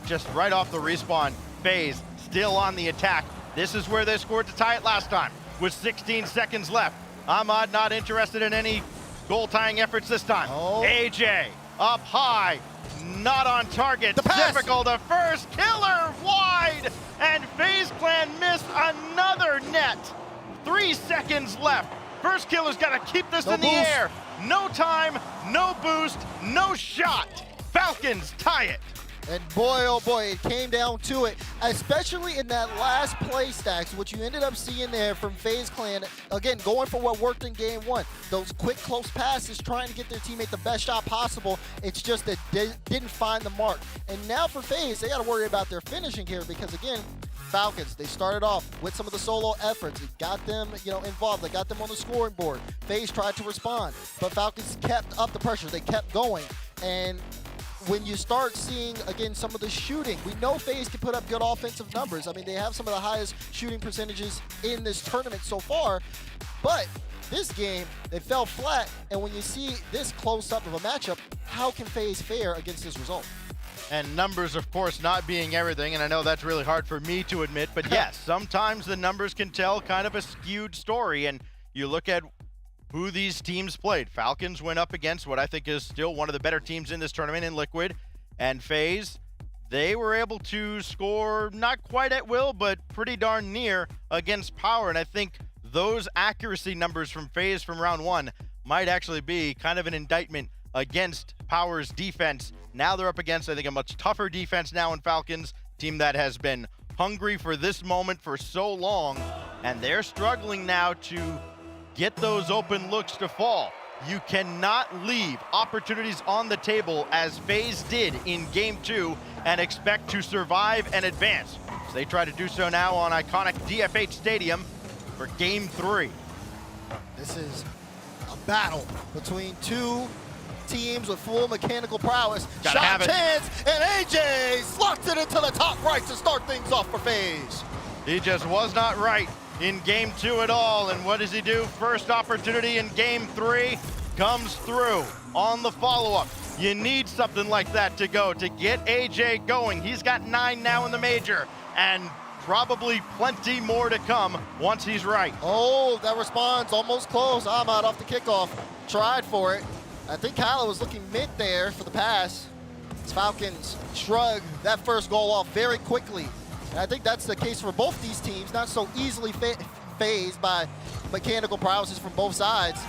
Speaker 5: Just right off the respawn. FaZe still on the attack. This is where they scored to tie it last time with 16 seconds left. Ahmad not interested in any goal-tying efforts this time. AJ up high, not on target. Difficult. The first killer wide, and FaZe Clan miss another net. 3 seconds left. First killer's got to keep this in the air. No time, no boost, no shot. Falcons tie it.
Speaker 12: And boy, oh boy, it came down to it, especially in that last play stacks, what you ended up seeing there from FaZe Clan, again, going for what worked in game one. Those quick, close passes, trying to get their teammate the best shot possible. It's just that they didn't find the mark. And now for FaZe, they got to worry about their finishing here because, again, Falcons, they started off with some of the solo efforts. It got them, involved. They got them on the scoring board. FaZe tried to respond, but Falcons kept up the pressure. They kept going. And when you start seeing, again, some of the shooting, we know FaZe can put up good offensive numbers. I mean, they have some of the highest shooting percentages in this tournament so far, but this game, they fell flat, and when you see this close up of a matchup, how can FaZe fare against this result?
Speaker 5: And numbers, of course, not being everything, and I know that's really hard for me to admit, but yes, sometimes the numbers can tell kind of a skewed story, and you look at who these teams played. Falcons went up against what I think is still one of the better teams in this tournament in Liquid, and FaZe, they were able to score not quite at will, but pretty darn near against Power, and I think those accuracy numbers from FaZe from round one might actually be kind of an indictment against Power's defense. Now they're up against, I think, a much tougher defense now in Falcons, team that has been hungry for this moment for so long, and they're struggling now to get those open looks to fall. You cannot leave opportunities on the table as FaZe did in game two and expect to survive and advance. So they try to do so now on iconic DFH Stadium for game three.
Speaker 12: This is a battle between two teams with full mechanical prowess.
Speaker 5: Gotta have
Speaker 12: Shot
Speaker 5: it.
Speaker 12: chance, and AJ slots it into the top right to start things off for FaZe.
Speaker 5: He just was not right in game two at all, and what does he do? First opportunity in game three comes through on the follow-up. You need something like that to go to get AJ going. He's got 9 now in the major, and probably plenty more to come once he's right.
Speaker 12: Oh, that response almost close. Ahmad off the kickoff, tried for it. I think Kyla was looking mid there for the pass. As Falcons shrug that first goal off very quickly. And I think that's the case for both these teams, not so easily phased by mechanical prowesses from both sides.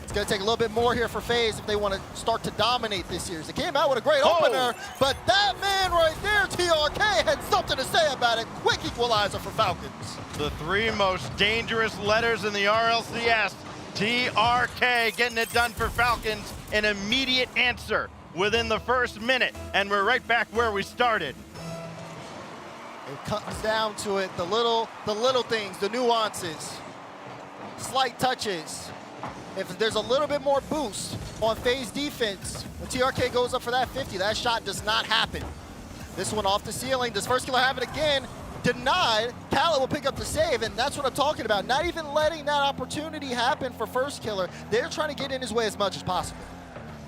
Speaker 12: It's going to take a little bit more here for FaZe if they want to start to dominate this series. They came out with a great opener, but that man right there, TRK, had something to say about it. Quick equalizer for Falcons.
Speaker 5: The 3 most dangerous letters in the RLCS. TRK getting it done for Falcons. An immediate answer within the first minute, and we're right back where we started.
Speaker 12: It comes down to it, the little things, the nuances, slight touches. If there's a little bit more boost on FaZe defense, when TRK goes up for that 50, that shot does not happen. This one off the ceiling. Does First Killer have it again? Denied. Khaled will pick up the save, and that's what I'm talking about. Not even letting that opportunity happen for First Killer. They're trying to get in his way as much as possible.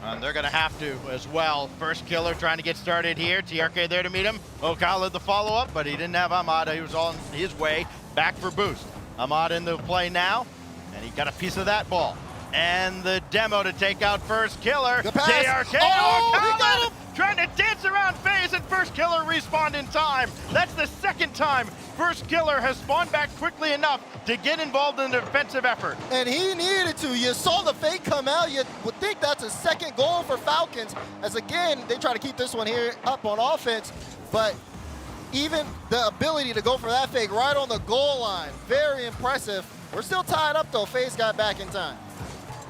Speaker 5: And they're going to have to as well. First Killer trying to get started here. TRK there to meet him. Khaled the follow-up, but he didn't have Ahmad. He was on his way back for boost. Ahmad in the play now, and he got a piece of that ball. And the demo to take out First Killer.
Speaker 12: The pass.
Speaker 5: TRK.
Speaker 12: Oh, he got him!
Speaker 5: Trying to dance around FaZe, and First Killer respawned in time. That's the second time First Killer has spawned back quickly enough to get involved in the defensive effort.
Speaker 12: And he needed to. You saw the fake come out. You would think that's a second goal for Falcons, as again, they try to keep this one here up on offense. But even the ability to go for that fake right on the goal line, very impressive. We're still tied up though. FaZe got back in time.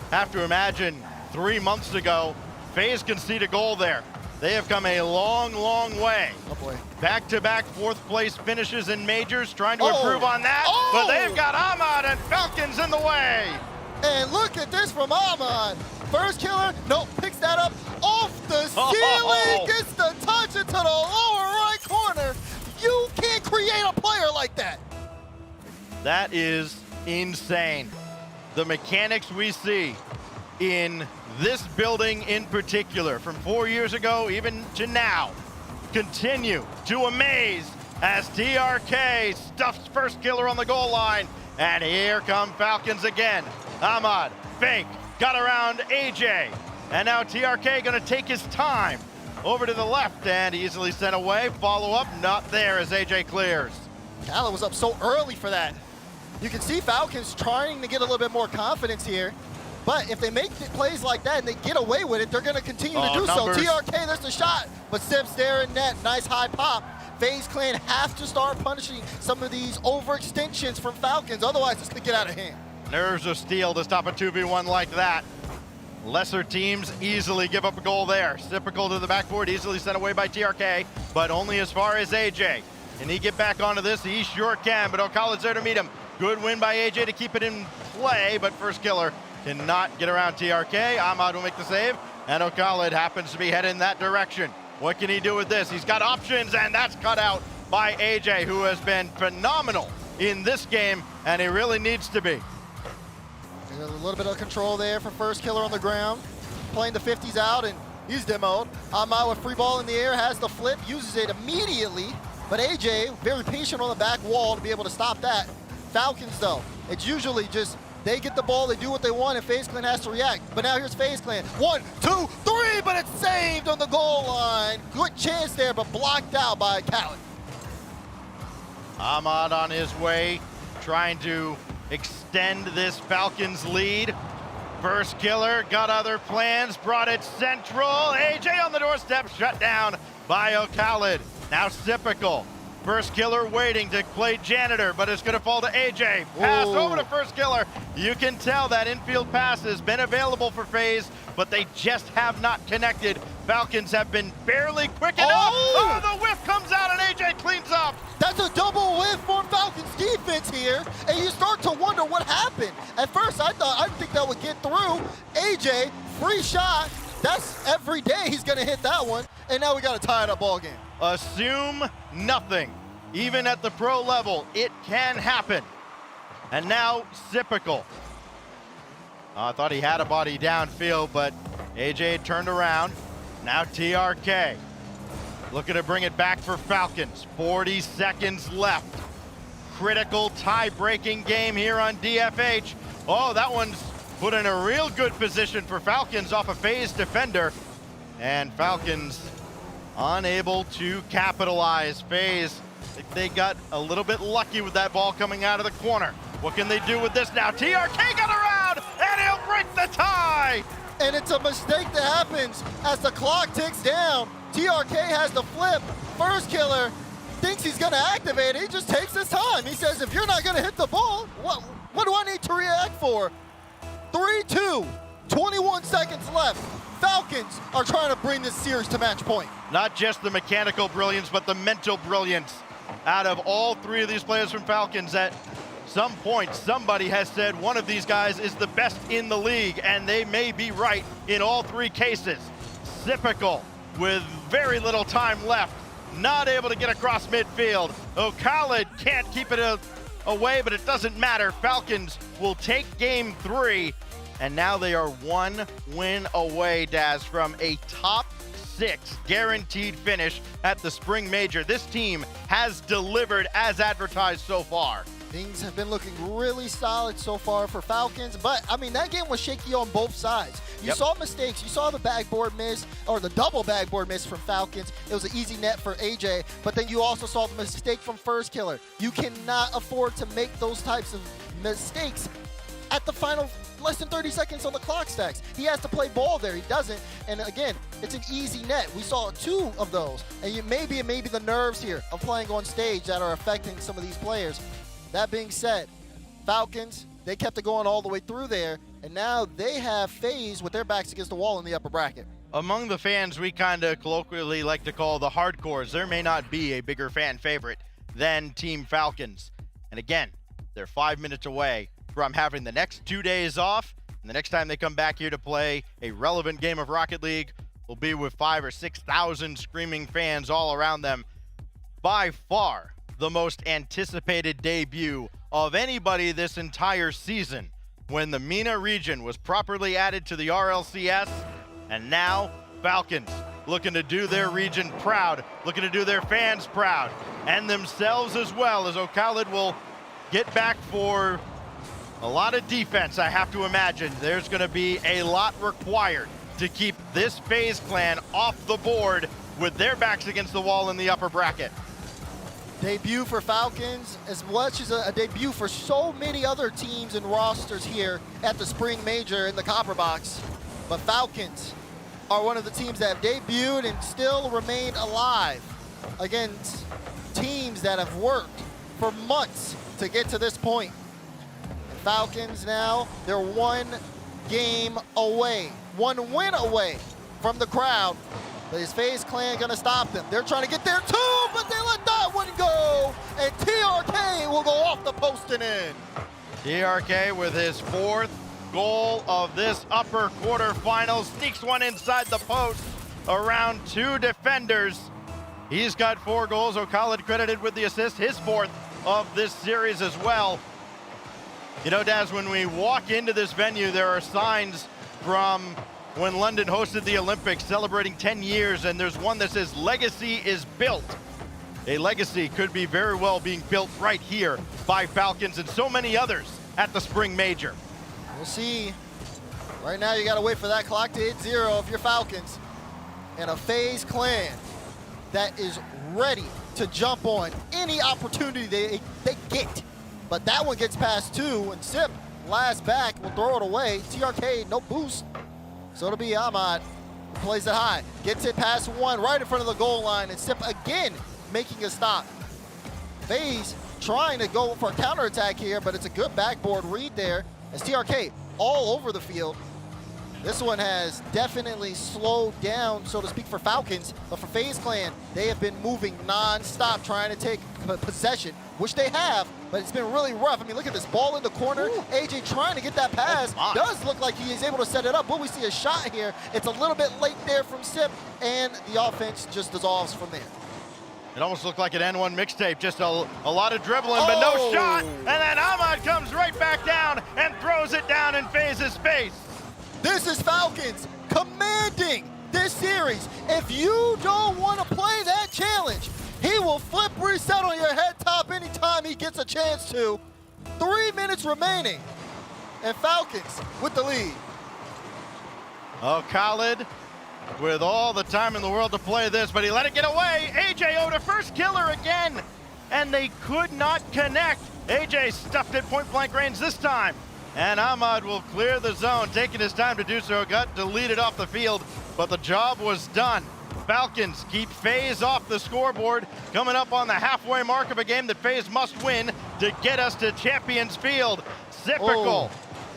Speaker 5: Have to imagine 3 months ago, FaZe conceded a goal there. They have come a long, long way.
Speaker 12: Oh boy.
Speaker 5: Back-to-back 4th place finishes in majors, trying to improve on that. But they've got Ahmad and Falcons in the way.
Speaker 12: And look at this from Ahmad. First Killer, nope, picks that up off the ceiling, gets the touch into the lower right corner. You can't create a player like that.
Speaker 5: That is insane. The mechanics we see in this building in particular, from 4 years ago even to now, continue to amaze as TRK stuffs First Killer on the goal line. And here come Falcons again. Ahmad, fake, got around AJ. And now TRK gonna take his time over to the left and easily sent away. Follow up, not there as AJ clears.
Speaker 12: Khaled was up so early for that. You can see Falcons trying to get a little bit more confidence here. But if they make plays like that and they get away with it, they're going to continue to do
Speaker 5: numbers.
Speaker 12: so. TRK, there's the shot. But Sips there in net. Nice high pop. FaZe Clan have to start punishing some of these overextensions from Falcons. Otherwise, it's going to get out of hand.
Speaker 5: Nerves of steel to stop a 2v1 like that. Lesser teams easily give up a goal there. Typical to the backboard, easily sent away by TRK, but only as far as AJ. Can he get back onto this? He sure can, but O'Khaled's there to meet him. Good win by AJ to keep it in play, but first killer cannot get around TRK. Ahmad will make the save, and O'Khaled happens to be heading that direction. What can he do with this? He's got options, and that's cut out by AJ, who has been phenomenal in this game, and he really needs to be.
Speaker 12: There's a little bit of control there for first killer on the ground. Playing the 50s out, and he's demoed. Ahmad with free ball in the air, has the flip, uses it immediately, but AJ, very patient on the back wall to be able to stop that. Falcons, though, it's usually just they get the ball, they do what they want, and FaZe Clan has to react. But now here's FaZe Clan. 1, 2, 3, but it's saved on the goal line. Good chance there, but blocked out by Khaled.
Speaker 5: Ahmad on his way, trying to extend this Falcons lead. First killer, got other plans, brought it central. AJ on the doorstep, shut down by O'Khaled. Now Typical. First killer waiting to play janitor, but it's going to fall to AJ. Pass over to first killer. You can tell that infield pass has been available for FaZe, but they just have not connected. Falcons have been barely quick enough. Oh, the whiff comes out and AJ cleans up.
Speaker 12: That's a double whiff for Falcons defense here, and you start to wonder what happened. At first, I didn't think that would get through. AJ, free shot. That's every day he's going to hit that one, and now we got a tied up ball game.
Speaker 5: Assume nothing. Even at the pro level, it can happen. And now Typical. I thought he had a body downfield, but AJ turned around. Now TRK. Looking to bring it back for Falcons. 40 seconds left. Critical tie-breaking game here on DFH. Oh, that one's put in a real good position for Falcons off a FaZe defender. And Falcons unable to capitalize. FaZe, they got a little bit lucky with that ball coming out of the corner. What can they do with this now? TRK got around, and he'll break the tie!
Speaker 12: And it's a mistake that happens as the clock ticks down. TRK has the flip. First killer thinks he's gonna activate it. He just takes his time. He says, if you're not gonna hit the ball, what do I need to react for? 3-2, 21 seconds left. Falcons are trying to bring this series to match point.
Speaker 5: Not just the mechanical brilliance, but the mental brilliance out of all three of these players from Falcons. At some point, somebody has said one of these guys is the best in the league, and they may be right in all three cases. Typical, with very little time left, not able to get across midfield. O'Khaled can't keep it away, but it doesn't matter. Falcons will take game 3, and now they are 1 win away, Daz, from a top 6 guaranteed finish at the Spring Major. This team has delivered as advertised so far.
Speaker 12: Things have been looking really solid so far for Falcons, but I mean, that game was shaky on both sides. You saw mistakes. You saw the backboard miss, or the double backboard miss from Falcons. It was an easy net for AJ, but then you also saw the mistake from first killer. You cannot afford to make those types of mistakes at the final less than 30 seconds on the clock stacks. He has to play ball there. He doesn't. And again, it's an easy net. We saw 2 of those. And maybe the nerves here of playing on stage that are affecting some of these players. That being said, Falcons, they kept it going all the way through there, and now they have FaZe with their backs against the wall in the upper bracket.
Speaker 5: Among the fans we kind of colloquially like to call the hardcores, there may not be a bigger fan favorite than Team Falcons. And again, they're 5 minutes away from having the next 2 days off, and the next time they come back here to play a relevant game of Rocket League will be with 5,000 or 6,000 screaming fans all around them. By far, the most anticipated debut of anybody this entire season, when the MENA region was properly added to the RLCS, and now Falcons looking to do their region proud, looking to do their fans proud, and themselves as well, as O'Khaled will get back for a lot of defense. I have to imagine there's going to be a lot required to keep this FaZe clan off the board with their backs against the wall in the upper bracket.
Speaker 12: Debut for Falcons, as much as a debut for so many other teams and rosters here at the Spring Major in the Copper Box. But Falcons are one of the teams that have debuted and still remain alive against teams that have worked for months to get to this point. And Falcons now, they're one game away, one win away from the crowd. But is FaZe Clan gonna stop them? They're trying to get there too, but they let that one go. And TRK will go off the post and in.
Speaker 5: TRK with his 4th goal of this upper quarterfinal, sneaks one inside the post around 2 defenders. He's got 4 goals. O'Khaled credited with the assist, his 4th of this series as well. You know, Daz, when we walk into this venue, there are signs from when London hosted the Olympics celebrating 10 years, and there's one that says legacy is built. A legacy could be very well being built right here by Falcons and so many others at the Spring Major.
Speaker 12: We'll see. Right now, you got to wait for that clock to hit 0 if you're Falcons. And a FaZe Clan that is ready to jump on any opportunity they get. But that one gets past 2, and Sip, last back, will throw it away. TRK, no boost. So it'll be Ahmad, plays it high, gets it past 1, right in front of the goal line, and Sip again making a stop. FaZe trying to go for a counterattack here, but it's a good backboard read there as TRK all over the field. This one has definitely slowed down, so to speak, for Falcons, but for FaZe Clan, they have been moving non-stop, trying to take possession, which they have, but it's been really rough. I mean, look at this ball in the corner. Ooh. AJ trying to get that pass. Does look like he is able to set it up. Will we see a shot here? It's a little bit late there from Sip, and the offense just dissolves from there.
Speaker 5: It almost looked like an N1 mixtape, just a lot of dribbling, but no shot. And then Ahmad comes right back down and throws it down in FaZe's face.
Speaker 12: This is Falcons commanding this series. If you don't want to play that challenge, he will flip reset on your head top anytime he gets a chance to. 3 minutes remaining, and Falcons with the lead.
Speaker 5: O'Khaled with all the time in the world to play this, but he let it get away. AJ owed a first killer again, and they could not connect. AJ stuffed it point blank range this time. And Ahmad will clear the zone, taking his time to do so. Got deleted off the field, but the job was done. Falcons keep FaZe off the scoreboard, coming up on the halfway mark of a game that FaZe must win to get us to Champions Field. Zipical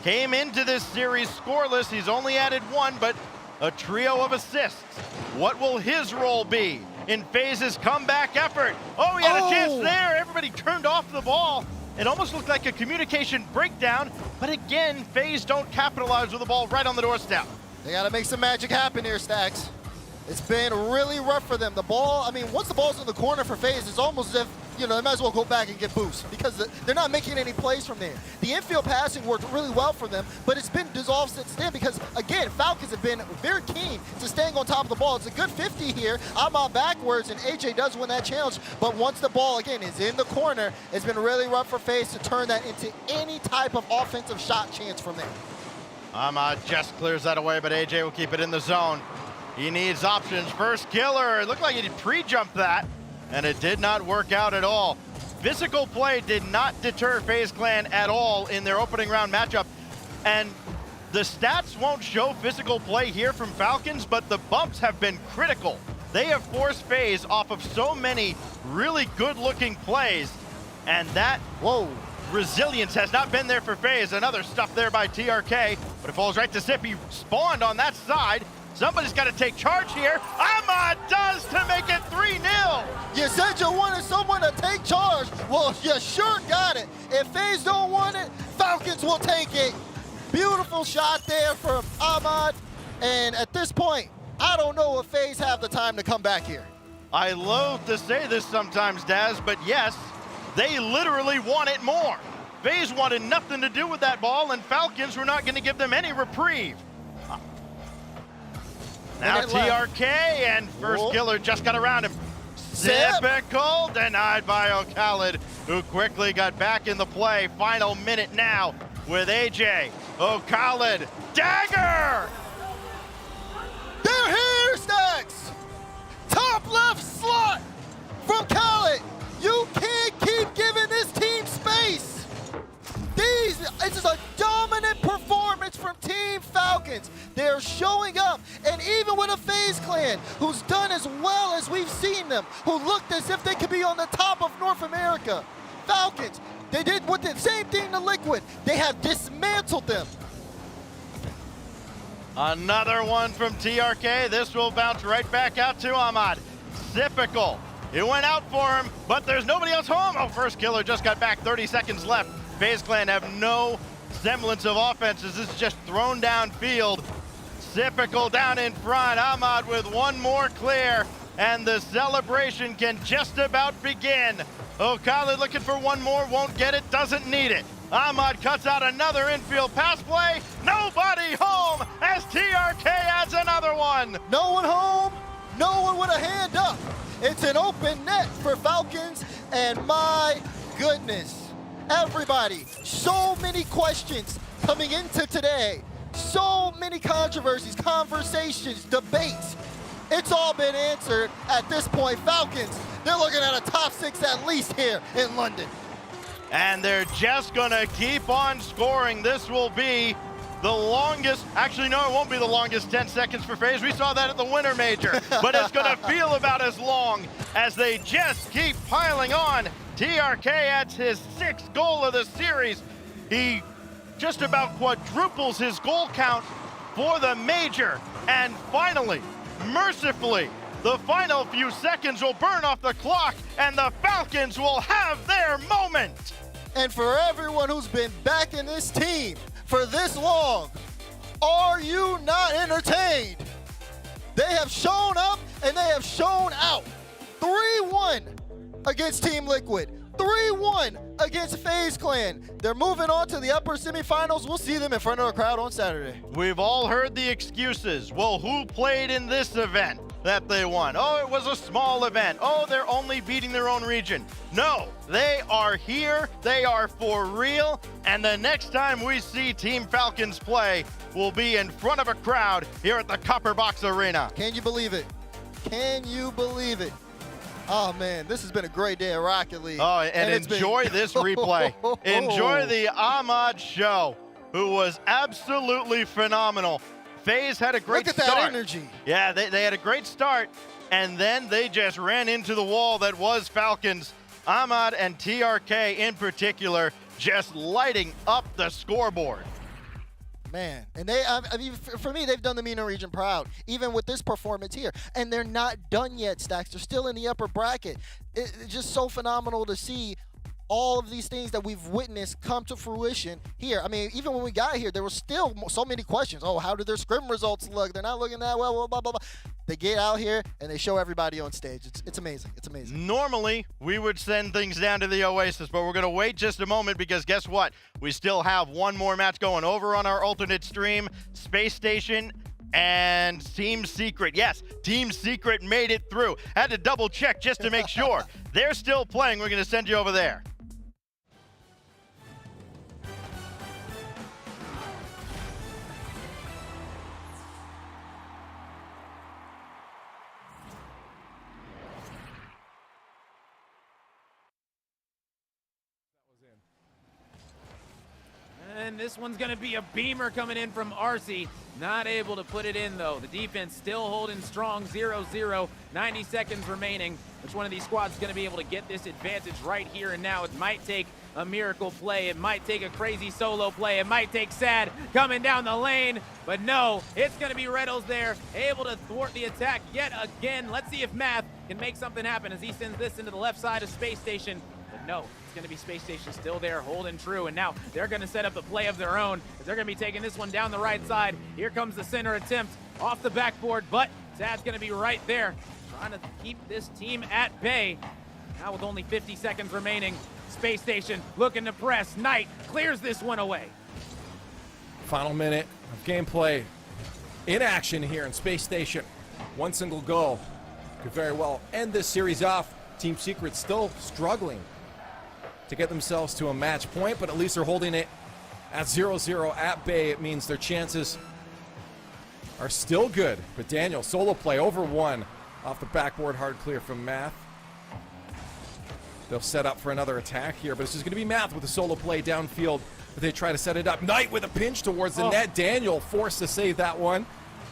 Speaker 5: came into this series scoreless. He's only added 1, but a trio of assists. What will his role be in FaZe's comeback effort? Oh, he had a chance there. Everybody turned off the ball. It almost looked like a communication breakdown, but again, FaZe don't capitalize with the ball right on the doorstep.
Speaker 12: They got to make some magic happen here, Stacks. It's been really rough for them. The ball, I mean, once the ball's in the corner for FaZe, it's almost as if, you know, they might as well go back and get boost because they're not making any plays from there. The infield passing worked really well for them, but it's been dissolved since then because, again, Falcons have been very keen to staying on top of the ball. It's a good 50 here. Ahmad backwards, and AJ does win that challenge, but once the ball, again, is in the corner, it's been really rough for FaZe to turn that into any type of offensive shot chance from there.
Speaker 5: Ahmad just clears that away, but AJ will keep it in the zone. He needs options. First killer. It looked like he pre-jumped that, and it did not work out at all. Physical play did not deter FaZe Clan at all in their opening round matchup. And the stats won't show physical play here from Falcons, but the bumps have been critical. They have forced FaZe off of so many really good-looking plays, and that resilience has not been there for FaZe. Another stuff there by TRK, but it falls right to Sip. He spawned on that side. Somebody's got to take charge here. Ahmad does to make it 3-0.
Speaker 12: You said you wanted someone to take charge. Well, you sure got it. If FaZe don't want it, Falcons will take it. Beautiful shot there from Ahmad. And at this point, I don't know if FaZe have the time to come back here.
Speaker 5: I loathe to say this sometimes, Daz, but yes, they literally want it more. FaZe wanted nothing to do with that ball, and Falcons were not going to give them any reprieve. Now TRK, and first killer just got around him. Typical, denied by O'Khaled, who quickly got back in the play. Final minute now with AJ. O'Khaled, dagger!
Speaker 12: Falcons. They're showing up, and even with a FaZe clan who's done as well as we've seen them, who looked as if they could be on the top of North America, Falcons, they did with the same thing to Liquid. They have dismantled them.
Speaker 5: Another one from TRK. This will bounce right back out to Ahmad. Typical. It went out for him, but there's nobody else home. Oh, first killer just got back, 30 seconds left. FaZe Clan have no semblance of offenses. This is just thrown downfield. Typical down in front. Ahmad with one more clear, and the celebration can just about begin. Oh, Khalid looking for one more, won't get it, doesn't need it. Ahmad cuts out another infield pass play. Nobody home as TRK adds another one.
Speaker 12: No one home, no one with a hand up. It's an open net for Falcons, and my goodness, everybody, so many questions coming into today. So many controversies, conversations, debates. It's all been answered at this point. Falcons, they're looking at a top 6 at least here in London.
Speaker 5: And they're just gonna keep on scoring. This will be the longest, actually no, it won't be the longest 10 seconds for FaZe. We saw that at the Winter Major, but it's gonna feel about as long as they just keep piling on. TRK adds his 6th goal of the series. He just about quadruples his goal count for the Major. And finally, mercifully, the final few seconds will burn off the clock and the Falcons will have their moment.
Speaker 12: And for everyone who's been backing this team for this long, are you not entertained? They have shown up and they have shown out. 3-1 against Team Liquid. 3-1 against FaZe Clan. They're moving on to the upper semifinals. We'll see them in front of a crowd on Saturday.
Speaker 5: We've all heard the excuses. Well, who played in this event that they won? Oh, it was a small event. Oh, they're only beating their own region. No, they are here. They are for real. And the next time we see Team Falcons play will be in front of a crowd here at the Copper Box Arena.
Speaker 12: Can you believe it? Can you believe it? Oh, man, this has been a great day at Rocket League.
Speaker 5: Oh, and enjoy this replay. Enjoy the Ahmad show, who was absolutely phenomenal. FaZe had a great start.
Speaker 12: Look at that energy.
Speaker 5: Yeah, they had a great start, and then they just ran into the wall that was Falcons. Ahmad and TRK in particular just lighting up the scoreboard.
Speaker 12: Man, and they, I mean, for me, they've done the MENA region proud, even with this performance here. And they're not done yet, Stacks. They're still in the upper bracket. It's just so phenomenal to see all of these things that we've witnessed come to fruition here. I mean, even when we got here, there were still so many questions. Oh, how did their scrim results look? They're not looking that well, blah, blah, blah. They get out here and they show everybody on stage. It's amazing. It's amazing.
Speaker 5: Normally, we would send things down to the Oasis, but we're going to wait just a moment because guess what? We still have one more match going over on our alternate stream. Space Station and Team Secret. Yes, Team Secret made it through. Had to double check just to make sure. They're still playing. We're going to send you over there.
Speaker 17: And this one's going to be a beamer coming in from RC. Not able to put it in, though. The defense still holding strong, 0-0. 90 seconds remaining. Which one of these squads is going to be able to get this advantage right here and now? It might take a miracle play. It might take a crazy solo play. It might take Sad coming down the lane. But no, it's going to be Reynolds there, able to thwart the attack yet again. Let's see if Math can make something happen as he sends this into the left side of Space Station. But no, it's going to be Space Station still there, holding true. And now they're going to set up a play of their own as they're going to be taking this one down the right side. Here comes the center attempt off the backboard, but Sad's going to be right there, trying to keep this team at bay. Now with only 50 seconds remaining, Space Station looking to press. Knight clears this one away.
Speaker 16: Final minute of gameplay in action here in Space Station. One single goal could very well end this series off. Team Secret still struggling to get themselves to a match point, but at least they're holding it at 0-0 at bay. It means their chances are still good. But Daniel, solo play over one off the backboard, hard clear from Math. They'll set up for another attack here, but it's just going to be Math with a solo play downfield but they try to set it up. Knight with a pinch towards the net. Daniel forced to save that one.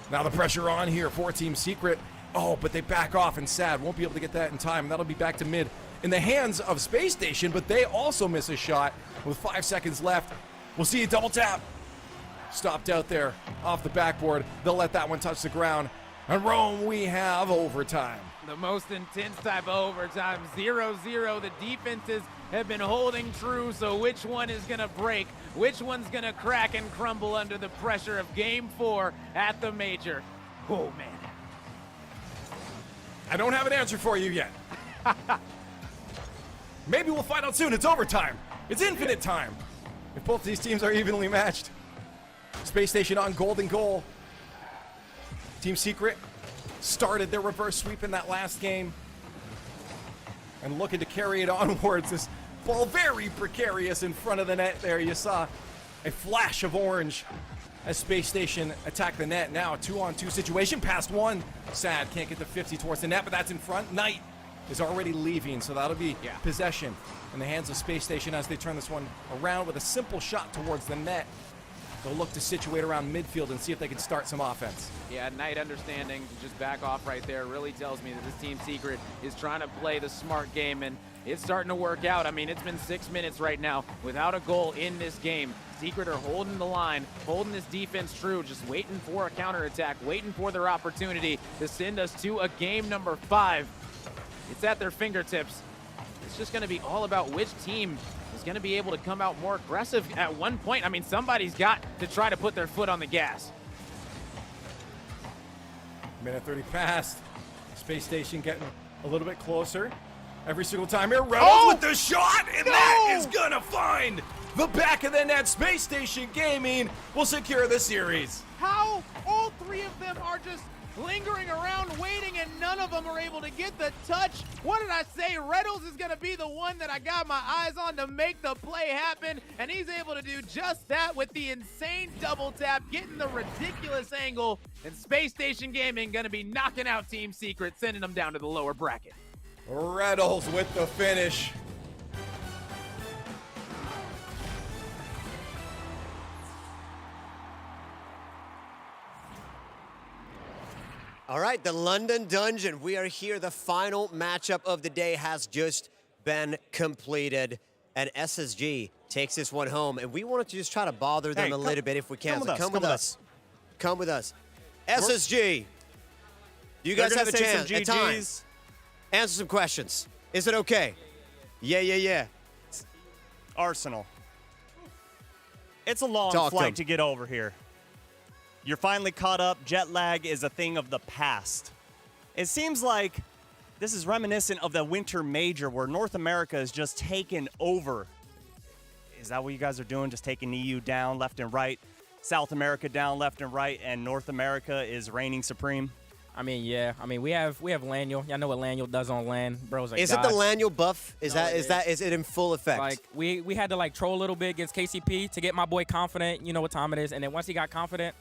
Speaker 16: Now the pressure on here for Team Secret. Oh, but they back off, and Sad won't be able to get that in time. That'll be back to mid in the hands of Space Station, but they also miss a shot with 5 seconds left. We'll see a double tap. Stopped out there off the backboard. They'll let that one touch the ground. And Rome, we have overtime.
Speaker 17: The most intense type of overtime, 0-0. The defenses have been holding true, so which one is going to break? Which one's going to crack and crumble under the pressure of Game 4 at the Major? Oh, man.
Speaker 16: I don't have an answer for you yet. Maybe we'll find out soon. It's overtime. It's infinite time. If both these teams are evenly matched. Space Station on golden goal. Team Secret started their reverse sweep in that last game and looking to carry it onwards. This ball very precarious in front of the net there. You saw a flash of orange as Space Station attacked the net. Now a 2-on-2 situation, past one. Sad can't get the 50 towards the net, but that's in front. Knight is already leaving, so that'll be possession in the hands of Space Station as they turn this one around with a simple shot towards the net. They'll look to situate around midfield and see if they can start some offense.
Speaker 17: Yeah, Knight understanding to just back off right there really tells me that this Team Secret is trying to play the smart game, and it's starting to work out. I mean, it's been 6 minutes right now without a goal in this game. Secret are holding the line, holding this defense true, just waiting for a counterattack, waiting for their opportunity to send us to a game number 5. It's at their fingertips. It's just going to be all about which team is going to be able to come out more aggressive at one point. I mean, somebody's got to try to put their foot on the gas.
Speaker 16: Minute 30 passed. Space Station getting a little bit closer every single time here. Rebels with the shot, and that is gonna find the back of the net. Space Station Gaming will secure the series.
Speaker 17: How all three of them are just lingering around waiting, and none of them are able to get the touch. What did I say? Reynolds is going to be the one that I got my eyes on to make the play happen, and he's able to do just that with the insane double tap, getting the ridiculous angle, and Space Station Gaming going to be knocking out Team Secret, sending them down to the lower bracket.
Speaker 16: Reynolds with the finish.
Speaker 6: All right, the London Dungeon. We are here. The final matchup of the day has just been completed, and SSG takes this one home. And we wanted to just try to bother them a little bit if we can. Come with us. Come with us. SSG, you guys have a chance at times. Answer some questions. Is it okay? Yeah.
Speaker 7: Arsenal. It's a long flight to get over here. You're finally caught up. Jet lag is a thing of the past. It seems like this is reminiscent of the Winter Major where North America is just taken over. Is that what you guys are doing? Just taking EU down left and right, South America down left and right, and North America is reigning supreme?
Speaker 2: I mean, yeah. I mean, we have Laniel. Y'all know what Laniel does on LAN. Bro's like,
Speaker 6: is it the Laniel buff? Is it in full effect?
Speaker 2: Like we had to like troll a little bit against KCP to get my boy confident. You know what time it is, and then once he got confident,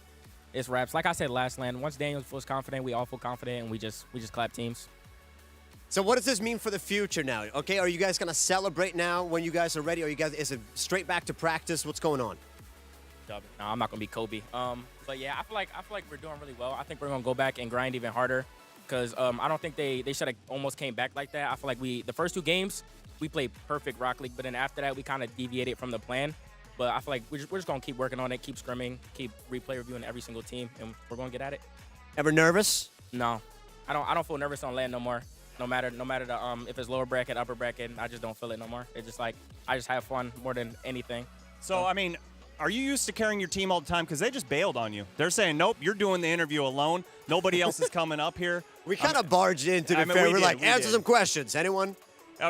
Speaker 2: it's raps. Like I said last LAN, once Daniel was confident, we all feel confident, and we just clap teams.
Speaker 6: So what does this mean for the future now? Okay, are you guys gonna celebrate now when you guys are ready? Or is it straight back to practice? What's going on?
Speaker 2: No, I'm not gonna be Kobe. But yeah, I feel like we're doing really well. I think we're gonna go back and grind even harder, because I don't think they should have almost came back like that. I feel like the first 2 games we played perfect Rock League, but then after that we kind of deviated from the plan. But I feel like we're just gonna keep working on it, keep scrimming, keep replay reviewing every single team, and we're gonna get at it.
Speaker 6: Ever nervous?
Speaker 2: No, I don't feel nervous on LAN no more. No matter the if it's lower bracket, upper bracket, I just don't feel it no more. It's just like I just have fun more than anything.
Speaker 7: So I mean, are you used to carrying your team all the time? Because they just bailed on you. They're saying, nope, you're doing the interview alone. Nobody else is coming up here.
Speaker 6: We kind of barged into the fair. We're like, answer some questions. Anyone?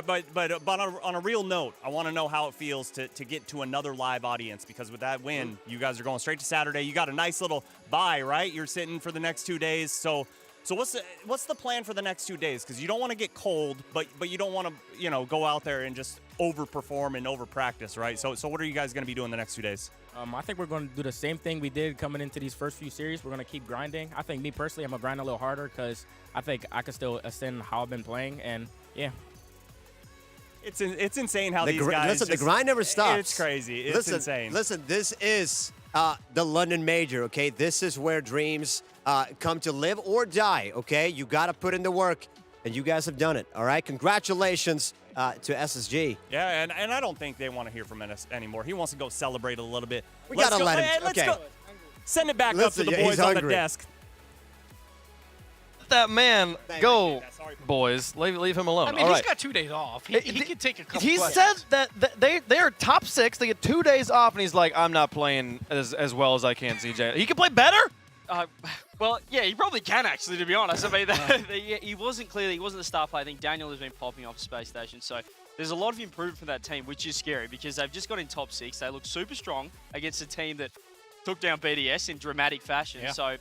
Speaker 7: But on a real note, I want to know how it feels to get to another live audience, because with that win, you guys are going straight to Saturday. You got a nice little bye, right? You're sitting for the next 2 days. So what's the plan for the next 2 days? Because you don't want to get cold, but you don't want to go out there and just overperform and over practice, right? So what are you guys going to be doing the next 2 days?
Speaker 2: I think we're going to do the same thing we did coming into these first few series. We're going to keep grinding. I think me personally, I'm going to grind a little harder because I think I can still ascend how I've been playing, and yeah.
Speaker 7: It's insane how these guys.
Speaker 6: Listen, the grind never stops.
Speaker 7: It's crazy. It's insane.
Speaker 6: Listen, this is the London Major, okay? This is where dreams come to live or die, okay? You got to put in the work, and you guys have done it, all right? Congratulations to SSG.
Speaker 7: Yeah, and I don't think they want to hear from us anymore. He wants to go celebrate a little bit.
Speaker 6: We got to let him.
Speaker 7: Let's
Speaker 6: Okay.
Speaker 7: go. Send it back
Speaker 6: Listen,
Speaker 7: up to the
Speaker 6: yeah,
Speaker 7: boys
Speaker 6: he's
Speaker 7: on the
Speaker 6: hungry.
Speaker 7: desk.
Speaker 20: Let that man go, boys. Leave him alone.
Speaker 22: I mean,
Speaker 20: All
Speaker 22: he's
Speaker 20: right.
Speaker 22: got 2 days off. He can take a couple.
Speaker 20: He
Speaker 22: questions.
Speaker 20: said that they are top 6. They get 2 days off, and he's like, I'm not playing as well as I can, CJ. He can play better?
Speaker 9: Well, yeah, he probably can actually, to be honest. I mean, he wasn't the star player. I think Daniel has been popping off Space Station, so there's a lot of improvement for that team, which is scary because they've just got in top 6. They look super strong against a team that took down BDS in dramatic fashion.
Speaker 3: Yeah.
Speaker 9: So,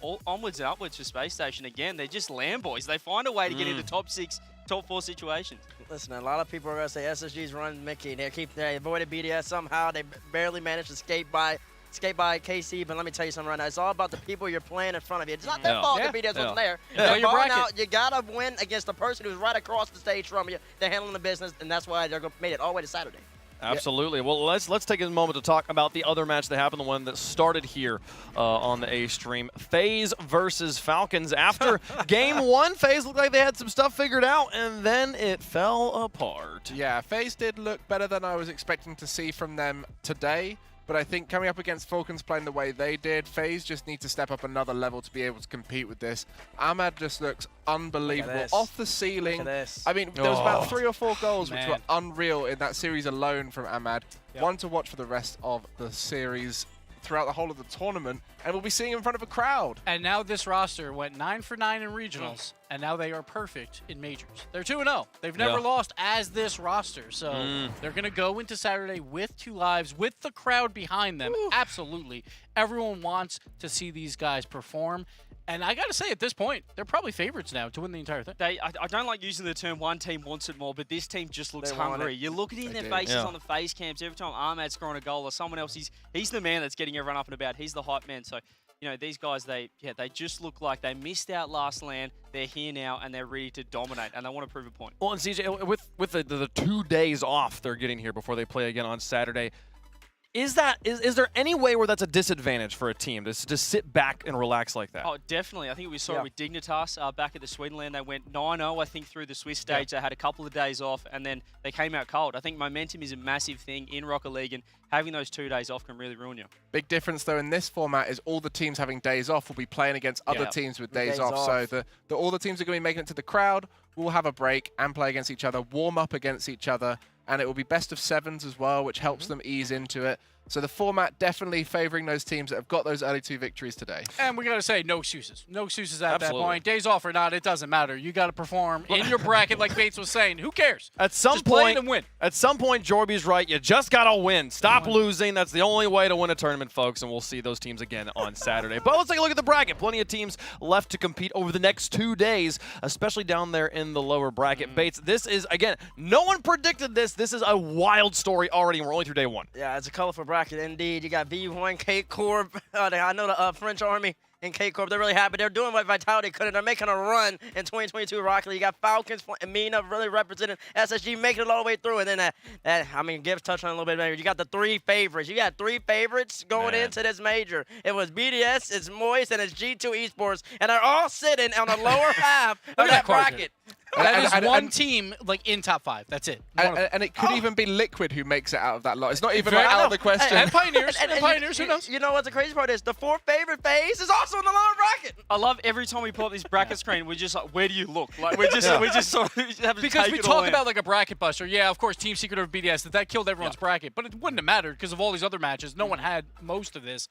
Speaker 9: all onwards and upwards for Space Station. Again, they're just land boys. They find a way to get into top 6, top 4 situations.
Speaker 3: Listen, a lot of people are going to say SSG's run Mickey. They avoided BDS somehow. They barely managed to escape by KC, but let me tell you something right now. It's all about the people you're playing in front of you. It's not their fault that BDS wasn't there. They're balling out. You got to win against the person who's right across the stage from you. They're handling the business, and that's why they're made it all the way to Saturday.
Speaker 20: Absolutely. Well, let's take a moment to talk about the other match that happened, the one that started here on the A stream. FaZe versus Falcons. After game 1, FaZe looked like they had some stuff figured out, and then it fell apart.
Speaker 13: Yeah, FaZe did look better than I was expecting to see from them today. But I think coming up against Falcons playing the way they did, FaZe just need to step up another level to be able to compete with this. Ahmad just looks unbelievable. Off the ceiling. I mean, there was about 3 or 4 goals which were unreal in that series alone from Ahmad. One to watch for the rest of the series throughout the whole of the tournament, and we'll be seeing him in front of a crowd.
Speaker 22: And now this roster went 9 for 9 in regionals, and now they are perfect in majors. They're 2-0. They've never lost as this roster, so they're going to go into Saturday with 2 lives, with the crowd behind them. Absolutely. Everyone wants to see these guys perform. And I got to say, at this point, they're probably favorites now to win the entire thing.
Speaker 9: I don't like using the term one team wants it more, but this team just looks hungry. You look at it in their faces on the FaZe camps. Every time Ahmad's scoring a goal or someone else, he's the man that's getting everyone up and about. He's the hype man. So, these guys, they just look like they missed out last LAN. They're here now, and they're ready to dominate, and they want to prove a point.
Speaker 20: Well, and CJ, with the 2 days off they're getting here before they play again on Saturday, is there any way where that's a disadvantage for a team to just sit back and relax like that?
Speaker 9: Oh, definitely. I think we saw it with Dignitas back at the Swedenland. They went 9-0, I think, through the Swiss stage. They had a couple of days off, and then they came out cold. I think momentum is a massive thing in Rocket League, and having those 2 days off can really ruin you.
Speaker 13: Big difference, though, in this format is all the teams having days off will be playing against other teams with days off. So all the teams are going to be making it to the crowd, will have a break and play against each other, warm up against each other, and it will be best of 7s as well, which helps them ease into it. So the format definitely favoring those teams that have got those early 2 victories today.
Speaker 22: And we got to say, no excuses. No excuses at that point. Days off or not, it doesn't matter. You got to perform in your bracket, like Bates was saying. Who cares?
Speaker 20: At some
Speaker 22: just
Speaker 20: point,
Speaker 22: play it and win.
Speaker 20: At some point, Jorby's right. You just got to win. Stop losing. That's the only way to win a tournament, folks, and we'll see those teams again on Saturday. But let's take a look at the bracket. Plenty of teams left to compete over the next 2 days, especially down there in the lower bracket. Bates, this is, again, no one predicted this. This is a wild story already, and we're only through day 1.
Speaker 3: Yeah, it's a colorful bracket indeed. You got V1, KCorp. I know the French Army and KCorp. They're really happy. They're doing what Vitality couldn't. They're making a run in 2022 Rocket League. You got Falcons and Mina really representing SSG, making it all the way through. And then, Gibbs touched on it a little bit later. You got the 3 favorites. You got 3 favorites going into this major. It was BDS, it's Moist, and it's G2 Esports. And they're all sitting on the lower half of that bracket.
Speaker 22: That is one team in top 5. That's it.
Speaker 13: And it could even be Liquid who makes it out of that lot. It's not even out of the question.
Speaker 22: And Pioneers. Pioneers, who knows?
Speaker 3: You know what the crazy part is? The 4th favorite FaZe is also in the lower bracket.
Speaker 9: I love every time we pull up this bracket screen, we're just like, where do you look? Like we're just sort of have to
Speaker 22: because
Speaker 9: take
Speaker 22: we
Speaker 9: it all
Speaker 22: talk
Speaker 9: in.
Speaker 22: about like a bracket buster. Yeah, of course, Team Secret over BDS, that killed everyone's bracket, but it wouldn't have mattered because of all these other matches. No one had most of this.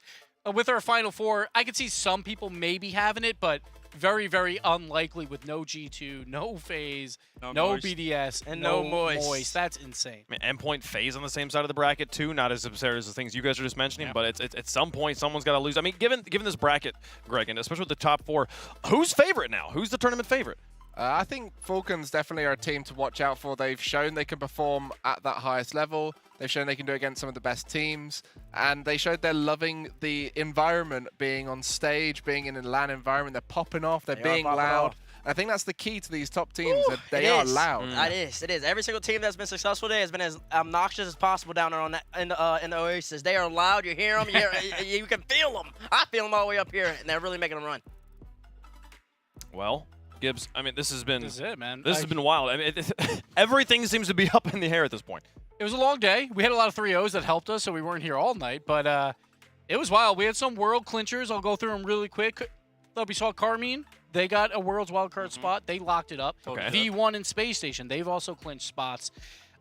Speaker 22: With our Final 4, I could see some people maybe having it, but very, very unlikely with no G2, no FaZe, no BDS,
Speaker 3: and
Speaker 22: no
Speaker 3: no Moist.
Speaker 22: That's insane.
Speaker 20: Endpoint, FaZe on the same side of the bracket too. Not as absurd as the things you guys are just mentioning, but it's at some point someone's got to lose. I mean, given this bracket, Greg, and especially with the top 4, who's favorite now? Who's the tournament favorite?
Speaker 13: I think Falcons definitely are a team to watch out for. They've shown they can perform at that highest level. They've shown they can do it against some of the best teams. And they showed they're loving the environment, being on stage, being in a LAN environment. They're popping off. They're being loud. I think that's the key to these top teams. That they
Speaker 3: It
Speaker 13: are
Speaker 3: is.
Speaker 13: loud.
Speaker 3: It is. It is. Every single team that's been successful today has been as obnoxious as possible down there on that in the Oasis. They are loud. You hear them. You can feel them. I feel them all the way up here, and they're really making them run.
Speaker 20: Well, Gibbs, I mean, this has been
Speaker 22: This is it, man.
Speaker 20: This has been wild. I mean, everything seems to be up in the air at this point.
Speaker 22: It was a long day. We had a lot of 3-0s that helped us, so we weren't here all night. But it was wild. We had some world clinchers. I'll go through them really quick. We saw Carmine. They got a world's wildcard spot. They locked it up.
Speaker 20: Okay.
Speaker 22: V1 and Space Station, they've also clinched spots.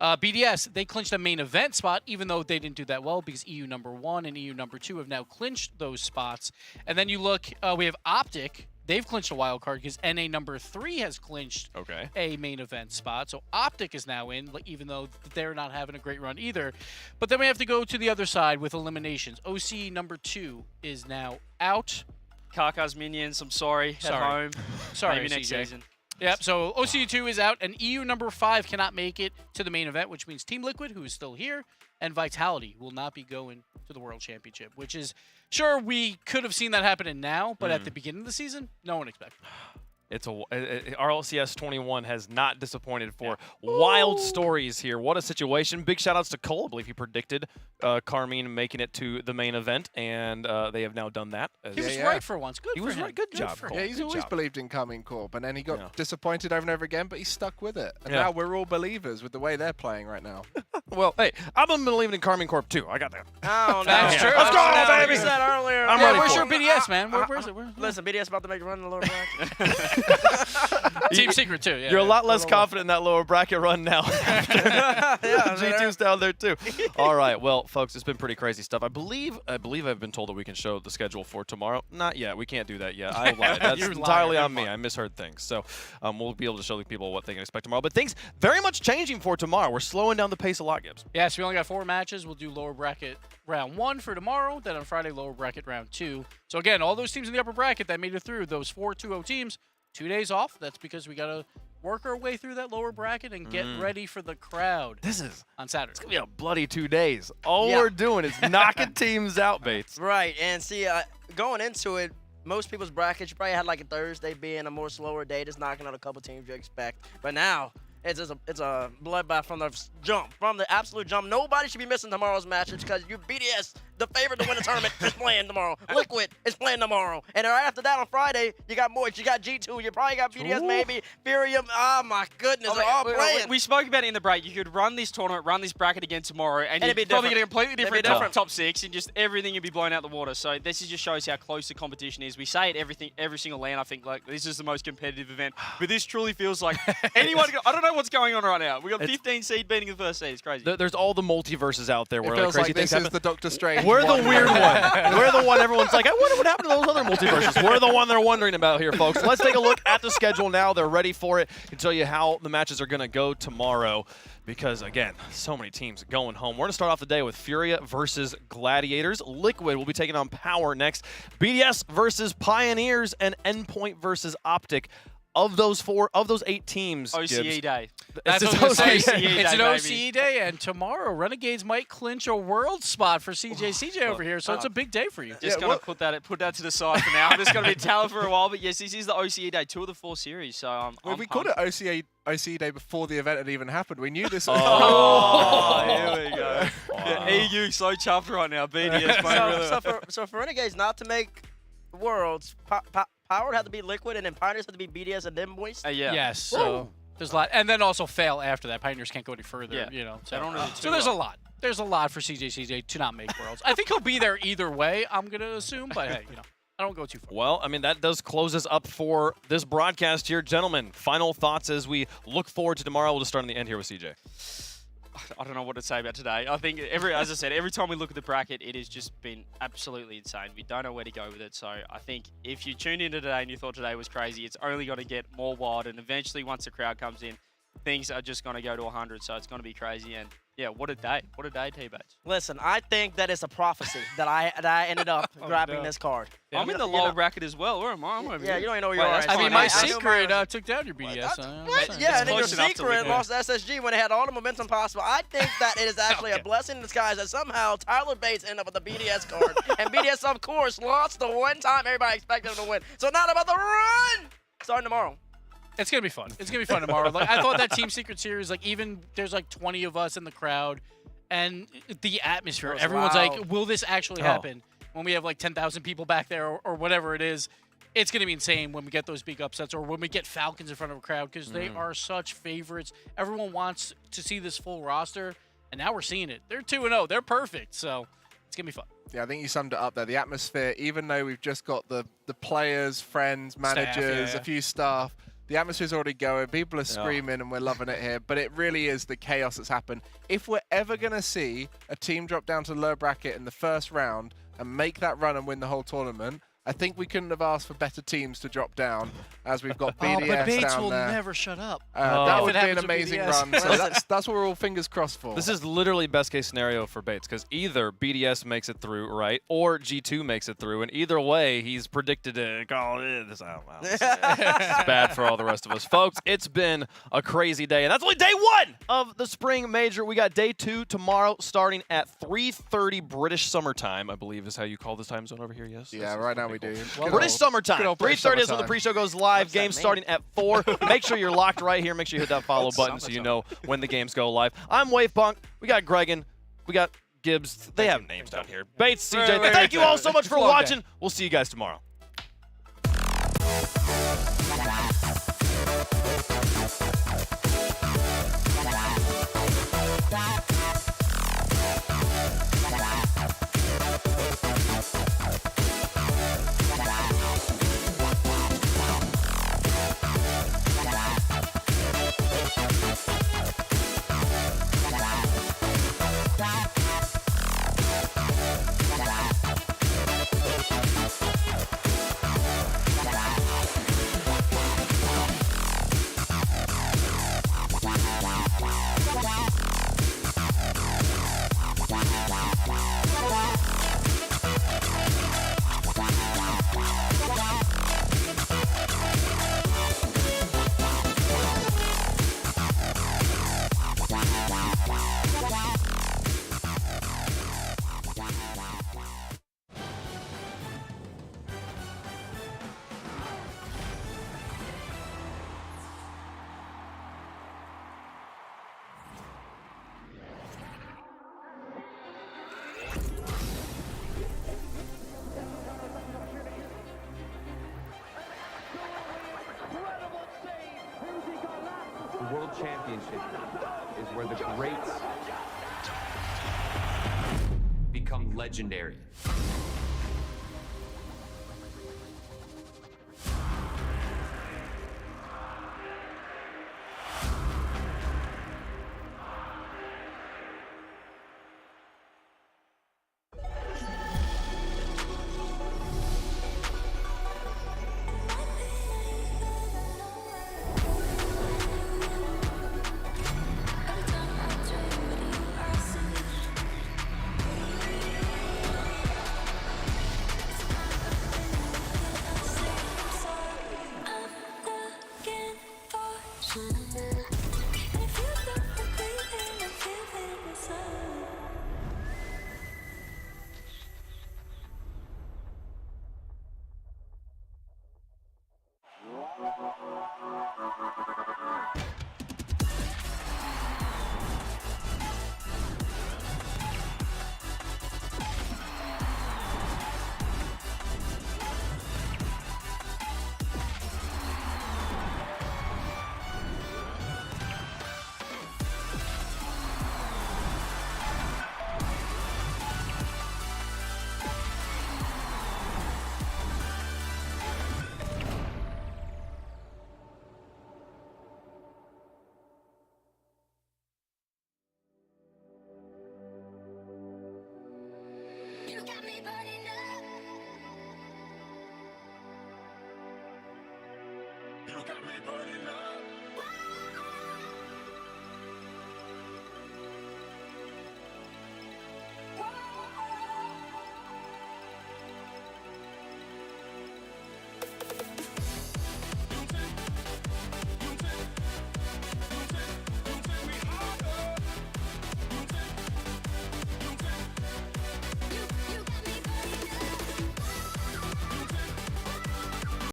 Speaker 22: BDS, they clinched a main event spot, even though they didn't do that well because EU number 1 and EU number 2 have now clinched those spots. And then you look, we have OpTic. They've clinched a wild card because NA number 3 has clinched a main event spot. So OpTic is now in, even though they're not having a great run either. But then we have to go to the other side with eliminations. OC number 2 is now out.
Speaker 9: Kaka's minions, I'm sorry. At home.
Speaker 22: Sorry,
Speaker 9: Maybe next
Speaker 22: CJ.
Speaker 9: season.
Speaker 22: Yep, so OC2 is out, and EU number 5 cannot make it to the main event, which means Team Liquid, who is still here, and Vitality will not be going to the World Championship, which is, sure, we could have seen that happening now, but at the beginning of the season, no one expected.
Speaker 20: It's RLCS 21 has not disappointed for wild stories here. What a situation. Big shout outs to Cole. I believe he predicted Carmine making it to the main event, and they have now done that.
Speaker 22: He was right for once. Good
Speaker 20: he
Speaker 22: for
Speaker 20: was
Speaker 22: him.
Speaker 20: right. Good job, Cole.
Speaker 13: Yeah, he's
Speaker 20: Good
Speaker 13: always
Speaker 20: job.
Speaker 13: believed in KCorp, and then he got disappointed over and over again, but he stuck with it. And
Speaker 20: Yeah.
Speaker 13: now we're all believers with the way they're playing right now.
Speaker 20: Well, hey, I've been believing in KCorp too. I got that.
Speaker 3: Oh, no.
Speaker 22: That's true.
Speaker 20: Let's go,
Speaker 3: Like
Speaker 20: baby.
Speaker 3: we said earlier.
Speaker 20: I'm ready
Speaker 22: Where's
Speaker 20: for
Speaker 22: your
Speaker 20: it.
Speaker 22: BDS, man? Where's it?
Speaker 3: Listen, BDS about to make a run in the lower bracket.
Speaker 22: Team Secret, too. Yeah,
Speaker 20: You're a
Speaker 22: yeah.
Speaker 20: lot less confident in that lower bracket run now. G2's down there too. All right, well, folks, it's been pretty crazy stuff. I believe I've been told that we can show the schedule for tomorrow. Not yet. We can't do that yet. I lied. That's
Speaker 22: You're
Speaker 20: entirely
Speaker 22: lying.
Speaker 20: on me. I misheard things. So we'll be able to show the people what they can expect tomorrow. But things very much changing for tomorrow. We're slowing down the pace a lot, Gibbs.
Speaker 22: Yeah, so we only got 4 matches. We'll do lower bracket round 1 for tomorrow. Then on Friday, lower bracket round 2. So again, all those teams in the upper bracket that made it through, those 4 2-0 teams, 2 days off. That's because we got to work our way through that lower bracket and get ready for the crowd.
Speaker 20: This is
Speaker 22: on Saturday.
Speaker 20: It's going to be a bloody 2 days. All we're doing is knocking teams out, Bates.
Speaker 3: Right, and see, going into it, most people's brackets, you probably had like a Thursday being a more slower day, just knocking out a couple teams you expect. But now, it's a bloodbath from the jump, from the absolute jump. Nobody should be missing tomorrow's matches because you BDS, the favorite to win the tournament, is playing tomorrow. Liquid is playing tomorrow. And right after that on Friday, you got Moist, you got G2, you probably got BDS maybe, Furium. Oh my goodness, they're all playing.
Speaker 9: We spoke about it in the break. You could run this tournament, run this bracket again tomorrow, and
Speaker 3: it'd
Speaker 9: you'd
Speaker 3: be
Speaker 9: probably
Speaker 3: different.
Speaker 9: get a completely
Speaker 3: It'd be
Speaker 9: different
Speaker 3: different.
Speaker 9: top 6, and just everything would be blown out the water. So this just shows how close the competition is. We say it every single LAN. I think like this is the most competitive event, but this truly feels like anyone. I don't know what's going on right now. We got 15 seed beating the first seed. It's crazy.
Speaker 20: There's all the multiverses out there
Speaker 13: It
Speaker 20: where
Speaker 13: feels
Speaker 20: crazy
Speaker 13: like
Speaker 20: things
Speaker 13: this is
Speaker 20: happen.
Speaker 13: the Doctor Strange.
Speaker 20: We're the
Speaker 13: one.
Speaker 20: weird one. We're the one everyone's like, I wonder what happened to those other multiverses. We're the one they're wondering about here, folks. Let's take a look at the schedule now. They're ready for it. I can tell you how the matches are going to go tomorrow because, again, so many teams going home. We're going to start off the day with Furia versus Gladiators. Liquid will be taking on Power next. BDS versus Pioneers, and Endpoint versus OpTic. Of those 8 teams,
Speaker 9: OCE
Speaker 20: Gibbs,
Speaker 9: day.
Speaker 22: That's
Speaker 20: it's
Speaker 22: what I was
Speaker 20: OCE
Speaker 22: gonna say.
Speaker 20: day,
Speaker 22: It's an
Speaker 9: baby.
Speaker 22: OCE day, and tomorrow Renegades might clinch a world spot for CJ over here. So it's a big day for you.
Speaker 9: Just gonna put that to the side for now. This is gonna be talent for a while, but yes, this is the OCE day, 2 of the 4 series. So
Speaker 13: We called it OCE Day before the event had even happened. We knew this was
Speaker 9: here we go. Yeah, EU so chuffed right now. BDS, mate.
Speaker 3: So for Renegades not to make Worlds, Power would have to be Liquid, and then Pioneers have to be BDS and then Moist.
Speaker 9: Yeah.
Speaker 22: Yes. So there's a lot, and then also fail after that. Pioneers can't go any further.
Speaker 9: Yeah.
Speaker 22: You know. So,
Speaker 9: They don't really do
Speaker 22: so there's a
Speaker 9: well.
Speaker 22: lot. There's a lot for CJ to not make Worlds. I think he'll be there either way. I'm gonna assume, but hey, I don't go too far.
Speaker 20: Well, I mean, that does close us up for this broadcast here. Gentlemen, final thoughts as we look forward to tomorrow. We'll just start in the end here with CJ.
Speaker 9: I don't know what to say about today. I think, as I said, every time we look at the bracket, it has just been absolutely insane. We don't know where to go with it. So I think if you tuned in today and you thought today was crazy, it's only going to get more wild. And eventually, once the crowd comes in, things are just going to go to 100. So it's going to be crazy. And yeah, what a day. What a day, T-Bates.
Speaker 3: Listen, I think that it's a prophecy that I ended up grabbing this card.
Speaker 9: I'm in the lower bracket as well. Where am I? I'm over
Speaker 3: Yeah,
Speaker 9: here.
Speaker 3: you don't even know where
Speaker 9: Wait,
Speaker 3: you are.
Speaker 9: that's
Speaker 3: It's
Speaker 22: I
Speaker 9: fine.
Speaker 22: mean,
Speaker 3: fine.
Speaker 22: my
Speaker 3: I knew
Speaker 22: secret
Speaker 3: mine-
Speaker 22: took down your BDS.
Speaker 3: What? Yeah, and then your
Speaker 9: close enough to
Speaker 3: secret
Speaker 9: Liquid.
Speaker 3: lost to SSG when it had all the momentum possible. I think that it is actually a blessing in disguise that somehow Tyler Bates ended up with the BDS card. And BDS, of course, lost the one time everybody expected him to win. So now they're about to run! Starting tomorrow.
Speaker 22: It's gonna be fun. It's gonna be fun tomorrow. Like I thought that Team Secret Series, like even there's like 20 of us in the crowd, and the atmosphere. Everyone's like, "Will this actually happen?" When we have like 10,000 people back there, or whatever it is, it's gonna be insane when we get those big upsets, or when we get Falcons in front of a crowd, because they are such favorites. Everyone wants to see this full roster, and now we're seeing it. They're 2-0. They're perfect. So it's gonna be fun.
Speaker 13: Yeah, I think you summed it up there. The atmosphere, even though we've just got the players, friends, managers, a few staff, the atmosphere's already going. People are screaming, and we're loving it here. But it really is the chaos that's happened. If we're ever going to see a team drop down to the lower bracket in the first round and make that run and win the whole tournament, I think we couldn't have asked for better teams to drop down, as we've got BDS
Speaker 22: but Bates
Speaker 13: down
Speaker 22: will
Speaker 13: there.
Speaker 22: never shut up.
Speaker 13: That would be an amazing run. So that's what we're all fingers crossed for.
Speaker 20: This is literally best case scenario for Bates, because either BDS makes it through, right, or G2 makes it through, and either way, he's predicted to call this out. Wow, this is bad for all the rest of us. Folks, it's been a crazy day, and that's only day 1 of the Spring Major. We got day 2 tomorrow, starting at 3:30 British Summer Time, I believe is how you call this time zone over here, yes?
Speaker 13: Yeah, right now we do.
Speaker 20: Well, British summertime. 3:30 is when the pre-show goes live. Game starting at 4. Make sure you're locked right here. Make sure you hit that follow button so you know when the games go live. I'm Wavepunk. We got Gregan. We got Gibbs. They have names down here. Bates, CJ. Thank you all so much for watching. We'll see you guys tomorrow.
Speaker 18: The World Championship is where the greats become legendary.
Speaker 1: You got me burning up.